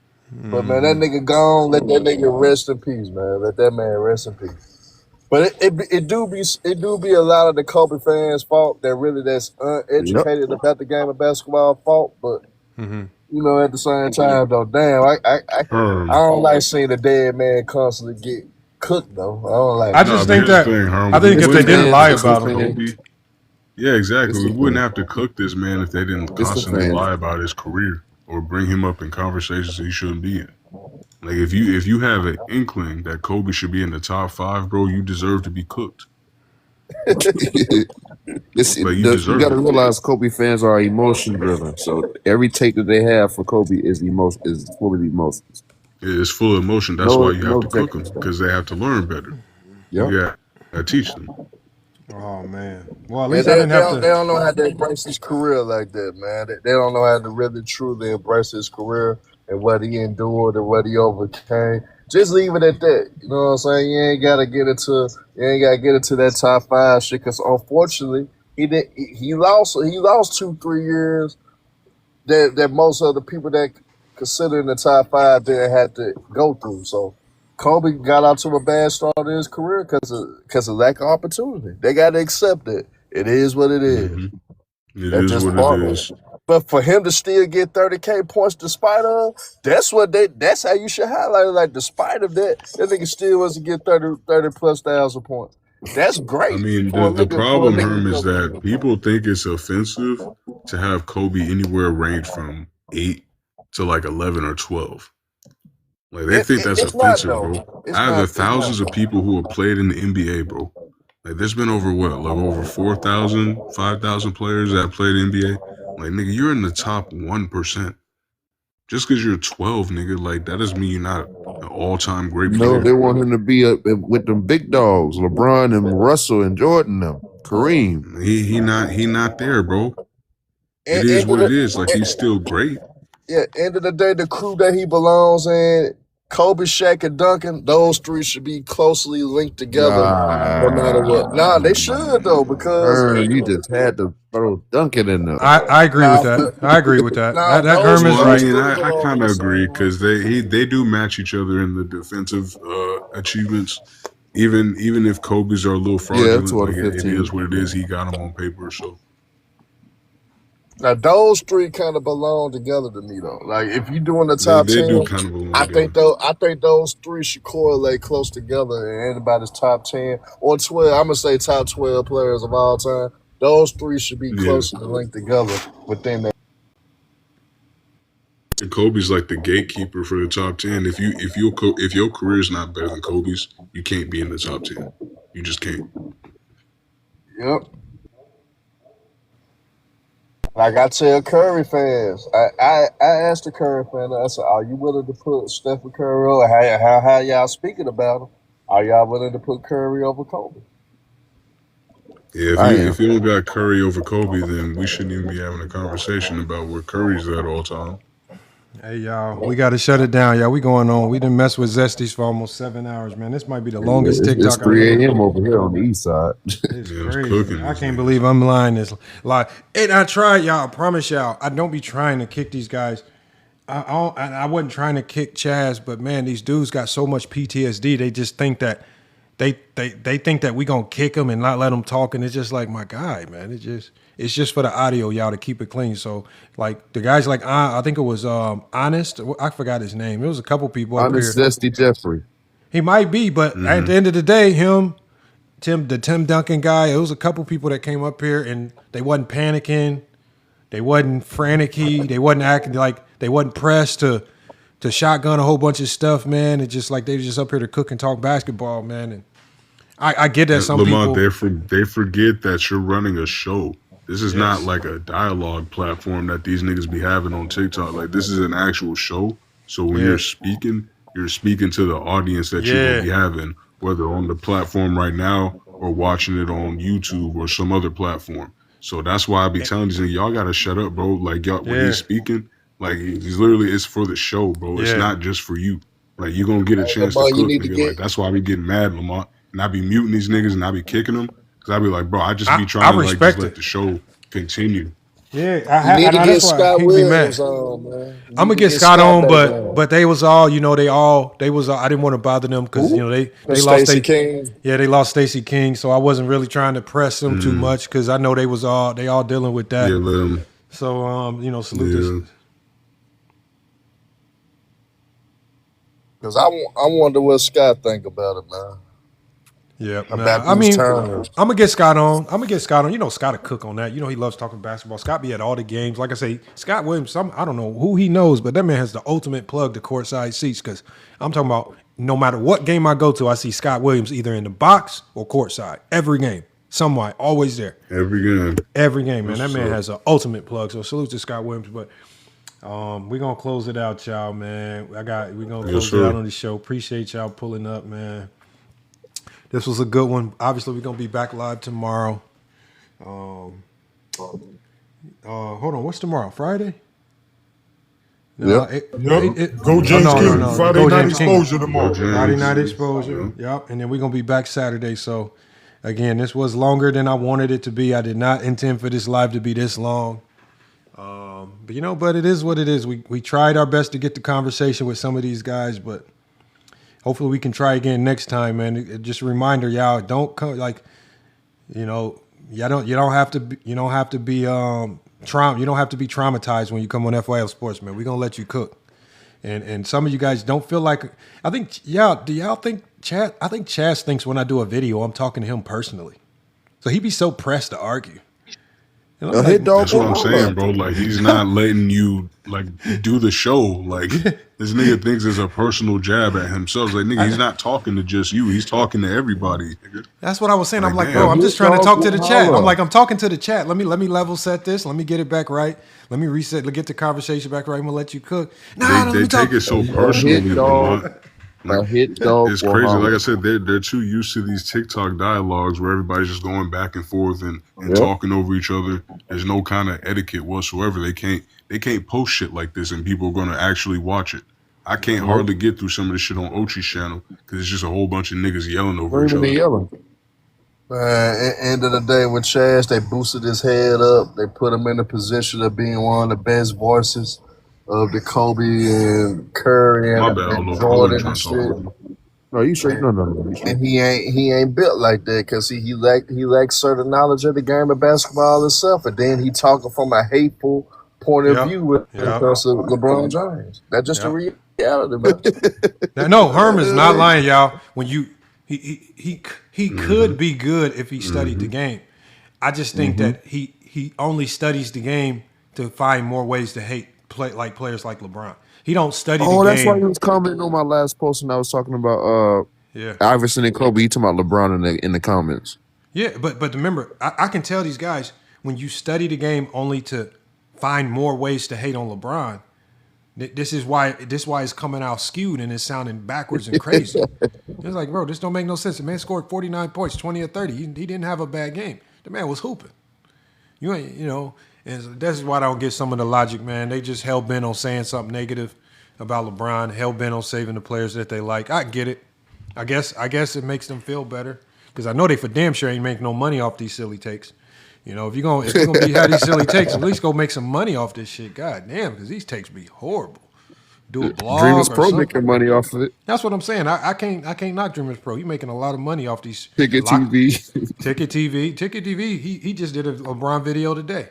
But man, that nigga gone. Let that nigga rest in peace, man. Let that man rest in peace. But it do be a lot of the Kobe fans' fault that really that's uneducated about the game of basketball fault. But you know, at the same time though, damn, I don't like seeing a dead man constantly get cooked though. I don't like I it. No, just but think here's the that thing, Herm. I We think if they wouldn't didn't have lie to about cook him. Kobe. Yeah, exactly. It's We the wouldn't fan. have to cook this man if they didn't It's the constantly fan. lie about his career or bring him up in conversations he shouldn't be in. Like if you have an inkling that Kobe should be in the top 5, bro, you deserve to be cooked. Like you You deserve got to it. realize Kobe fans are emotion driven. So every take that they have for Kobe is full of emotions. It's full of emotion. That's why No, you have no to cook objective them stuff. because they have to learn better. Yep. You got to teach them. Oh man. Well, at Yeah, least I didn't have they to. don't know how to embrace his career like that, man. They don't know how to really truly embrace his career and what he endured and what he overcame. Just leave it at that. You know what I'm saying? You ain't gotta get into that top 5 shit. Because unfortunately, he lost 2-3 years that most of the people that consider in the top 5 didn't have to go through. So Kobe got out to a bad start in his career because of lack of opportunity. They got to accept it. It is what it is. Hmm It That's is just what it part of is. it. But for him to still get 30K points despite of, that's how you should highlight it. Like despite of that nigga still was to get 30 plus thousand points. That's I great mean, for a the problem, Herm, is that nigga. people think it's offensive to have Kobe anywhere range from 8 to like 11 or 12. Like they think that's It's not offensive, bro. though. It's Out of not. the It's not thousands of though. people who have played in the NBA, bro, like there's been over what, like over 4,000, 5,000 players that played NBA. Like nigga, you're in the top 1%. Just because you're 12, nigga, like that doesn't mean you're not an all-time great No, they player. want him to be up with them big dogs, LeBron and Russell and Jordan, them Kareem. He not there, bro. It is End of what it is. Like he's the, still great. yeah, end of the day, the crew that he belongs in, Kobe, Shaq, and Duncan, those 3 should be closely linked together no matter what. Nah, they should though, because You just had to throw Duncan in there. I agree with now, that. I agree with that. now That those Herm is Well, I 3 right. mean, should I belong in kind the of agree same room. because they do match each other in the defensive achievements. Even if Kobe's are a little Yeah, fraudulent, like it 12 to 15. is what it is. He got them on paper, so Now those 3 kind of belong together to me though. Like if you doing the they top they 10, do kind of belong together. I think those 3 should correlate close together in anybody's top 10 or 12. I'm gonna say top 12 players of all time. Those 3 should be Yeah, closely linked together within that. and Kobe's like the gatekeeper for the top 10. If your career is not better than Kobe's, you can't be in the top 10. You just can't. Yep. Like I tell Curry fans, I asked the Curry fan, I said, "Are you willing to put Stephen Curry over? How y'all speaking about him? Are y'all willing to put Curry over Kobe?" Yeah, I if am. you don't got Curry over Kobe, then we shouldn't even be having a conversation about where Curry's at all time. Hey y'all, we got to shut it down, y'all. We going on. We done messed with Zesties for almost 7 hours, man. This might be the longest It's TikTok I've 3 ever. a.m. over here on the east side. It's Yeah, it's crazy. cooking. I can't believe I'm lying this lie. And I tried, y'all. I promise y'all. I don't be trying to kick these guys. I wasn't trying to kick Chaz, but man, these dudes got so much PTSD. They just think that they think that we gonna kick them and not let them talk. And it's just like, my guy, man. It's just for the audio, y'all, to keep it clean. So like the guys like I think it was Honest. I forgot his name. It was a couple people up Honest here. Zesty Jeffrey. He might be, but at the end of the day, the Tim Duncan guy, it was a couple people that came up here and they wasn't panicking, they wasn't frantic-y, they wasn't acting like they wasn't pressed to shotgun a whole bunch of stuff, man. It's just like they were just up here to cook and talk basketball, man. And I get that some Lamont, people they forget that you're running a show. This is not like a dialogue platform that these niggas be having on TikTok. Like this is an actual show. So when you're speaking to the audience that you're gonna be having, whether on the platform right now or watching it on YouTube or some other platform. So that's why I be telling these niggas, y'all gotta shut up, bro. Like y'all, when he's speaking, like he's literally it's for the show, bro. It's not just for you. Like you gonna get a chance to cook, nigga. Like that's why I be getting mad, Lamont, and I be muting these niggas and I be kicking them because I be like, bro, I just be trying to like just let the show continue. Yeah, You need to get that's why Scott he be mad. Williams on, man. I'm gonna get Scott on, but they was all, they was. I didn't want to bother them because they lost Stacey King. Yeah, they lost Stacey King, so I wasn't really trying to press them too much because I know they all dealing with that. Yeah, let them. So salute this. Because I wonder what Scott think about it, man. Yeah, about these terms. I'm gonna get Scott on. Scott will cook on that. He loves talking basketball. Scott be at all the games. Like I say, Scott Williams. I don't know who he knows, but that man has the ultimate plug to courtside seats. Because I'm talking about no matter what game I go to, I see Scott Williams either in the box or courtside every game. Somewhere, always there. Every game, man. That man has an ultimate plug. So salute to Scott Williams. But we're gonna close it out, y'all, man. We're gonna close it out on the show. Appreciate y'all pulling up, man. This was a good one. Obviously, we're going to be back live tomorrow. Hold on. What's tomorrow? Friday? No, Go James King. Friday Night Exposure tomorrow. Friday Night Exposure. Yep. And then we're going to be back Saturday. So, again, this was longer than I wanted it to be. I did not intend for this live to be this long. But it is what it is. We tried our best to get the conversation with some of these guys, but hopefully we can try again next time, man. Just a reminder, y'all, don't come you don't have to be traumatized when you come on FYF Sports, man. We're gonna let you cook. And some of you guys don't feel like do y'all think Chaz? I think Chaz thinks when I do a video, I'm talking to him personally. So he'd be so pressed to argue. That's what I'm saying, bro. Like he's not letting you do the show. Like this nigga thinks it's a personal jab at himself. Like nigga, he's not talking to just you. He's talking to everybody. Nigga. That's what I was saying. I'm like, bro, I'm just trying to talk to the chat. I'm talking to the chat. Let me level set this. Let me get it back right. Let me reset. Get the conversation back right. I'm gonna let you cook. They take it so personally. It's crazy. Like I said, they're too used to these TikTok dialogues where everybody's just going back and forth and talking over each other. There's no kind of etiquette whatsoever. They can't post shit like this and people are going to actually watch it. I can't hardly get through some of this shit on Ochi's channel because it's just a whole bunch of niggas yelling over each other. End of the day with Chaz, they boosted his head up. They put him in a position of being one of the best voices of the Kobe and Curry and Jordan and shit. No, you straight. No. And he ain't built like that because he lacks certain knowledge of the game of basketball itself. And then he talking from a hateful point of view when it comes to LeBron James. That's just the reality, man. No, Herm is not lying, y'all. When he could be good if he studied the game. I just think that he only studies the game to find more ways to hate players like LeBron. He don't study the game. Oh, that's why he was commenting on my last post and I was talking about Iverson and Kobe. You talking about LeBron in the comments. Yeah, but remember, I can tell these guys when you study the game only to find more ways to hate on LeBron. This is why it's coming out skewed and it's sounding backwards and crazy. It's like, bro, this don't make no sense. The man scored 49 points, 20 or 30. He didn't have a bad game. The man was hooping. And that's why I don't get some of the logic, man. They just hell-bent on saying something negative about LeBron, hell-bent on saving the players that they like. I get it. I guess it makes them feel better because I know they for damn sure ain't make no money off these silly takes. If you're gonna have these silly takes, at least go make some money off this shit. God damn, because these takes be horrible. Do a blog. Dreamers or Pro something. making money off of it. That's what I'm saying. I can't knock Dreamers Pro. He's making a lot of money off these Ticket TV. Ticket TV. He just did a LeBron video today.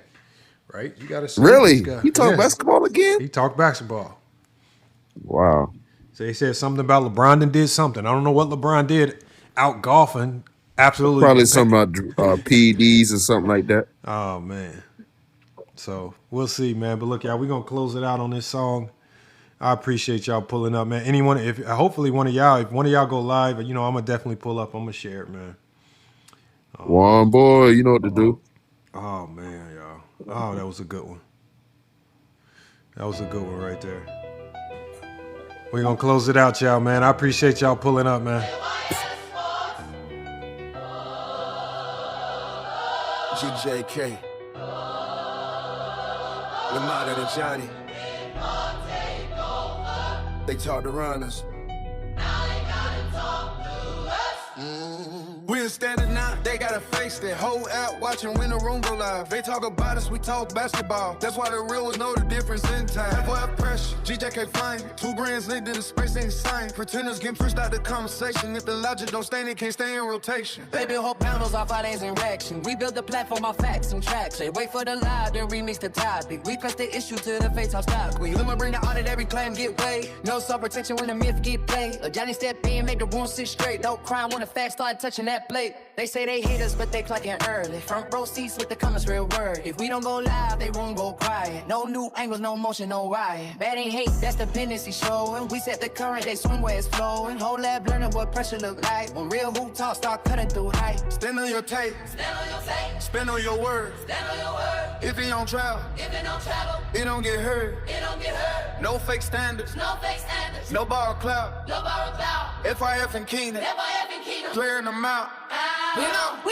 Right? You got to see. Really? He talked basketball again? He talked basketball. Wow. So he said something about LeBron and did something. I don't know what LeBron did out golfing. Absolutely. Probably something about PEDs or something like that. Oh, man. So we'll see, man. But look, y'all, we're going to close it out on this song. I appreciate y'all pulling up, man. Hopefully one of y'all, if one of y'all go live, I'm going to definitely pull up. I'm going to share it, man. One boy, you know what to do. Oh man, y'all. Oh, that was a good one. That was a good one right there. We're gonna close it out, y'all, man. I appreciate y'all pulling up, man. GJK. Lamada and Johnny. They taught to run us. We in standard now, they gotta face that. Whole out watching when the room go live. They talk about us, we talk basketball. That's why the real ones know the difference in time. FYF pressure, GJK flame. 2 brands linked in the space ain't the same. Pretenders get pushed out the conversation. If the logic don't stand, it can't stay in rotation. Baby, whole panels off our days in reaction. We build the platform off facts and tracks. They wait for the live, then remix the topic. We press the issue to the face off stock. We Lima bring the audit, every claim get weighed. No self protection when the myth get played. A Johnny step in, make the room sit straight. Don't crime when the facts start touching that plate. They say they hate us, but they clocking early. Front row seats with the comments, real word. If we don't go live, they won't go quiet. No new angles, no motion, no riot. Bad ain't hate, that's dependency showing. We set the current, they swim where it's flowing. Whole lab learning what pressure look like. When real hoop talk start cutting through hype. Stand on your tape. Stand on your tape. Spin on your word. Stand on your word. If it don't travel, If it don't travel, it don't get hurt. it don't get hurt. No fake standards. No fake standards. No borrowed clout. No borrowed clout. FYF and Keenan. FYF and Keenan. Clearing them out. We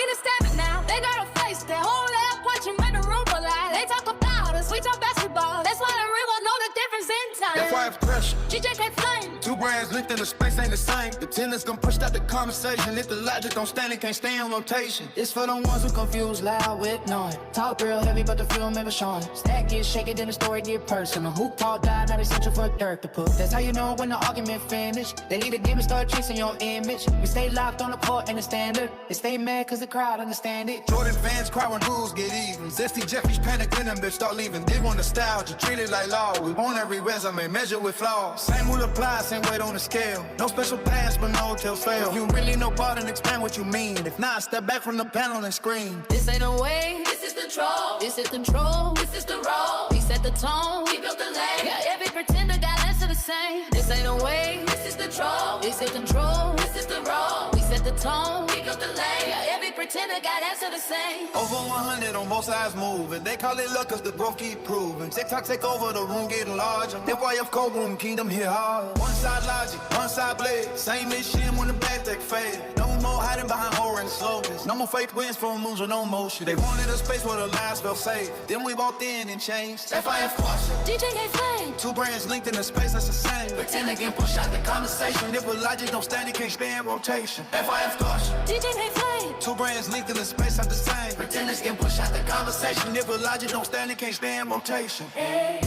the standard now, they gotta face that whole app watching when the room collide. They talk about us, we talk basketball. That's why the real ones know the difference in time. FYF pressure. GJK flame. 2 brands linked in the space ain't the same. The tenants gon' push out the conversation. If the logic don't stand, it can't stay in rotation. It's for the ones who confuse loud with knowing. Talk real heavy, but the film never showing. Stack get shaky, then the story get personal. Who called died, now they searching for dirt to put. That's how you know when the argument finished. They leave the game and start chasing your image. We stay locked on the court and the standard. They stay mad cause the crowd understand it. Jordan fans cry when rules get even. Zesty Jeffries panic when them bitch start leaving. They want nostalgia, treat it like law. We want every resume, measure with flaws. Same rule applies, same weight on the scale. No special pass, but no hotel fail. If you really know part and explain what you mean. If not, step back from the panel and scream. This ain't a way, this is control. This is control, this is the role. We set the tone, we built the lane. Yeah, every pretender got answer the same. This ain't a way, this is control. This is control, this is the role. We set the tone, we built the lane. Yeah, every pretender got answer the same. Over 100 on both sides moving. They call it luck cause the growth keep proving. TikTok take over, the room getting larger. FYF Cold Kingdom hit hard. One side logic, one side blade. Same mission when the back deck fade. No more hiding behind orange slogans. No more fake wins from moves with no motion. They wanted a space where the lives felt safe. Then we walked in and changed. FYF caution. GJK flame. 2 brands linked in the space that's the same. Pretend they can push out the conversation. If a logic don't stand, it can't stay in rotation. FYF caution. GJK flame. 2 brands linked in the space that's the same. Pretenders can push out the conversation. If a logic don't stand, it can't stay in rotation. Hey,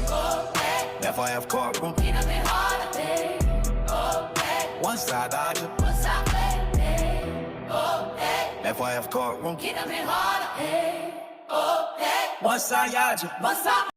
oh, hey. FYF courtroom. Get up and holiday. Oh, hey. One side dodger. One side play. Hey, oh, hey. FYF courtroom. Get up and holiday. Oh, hey. One side dodger. One side.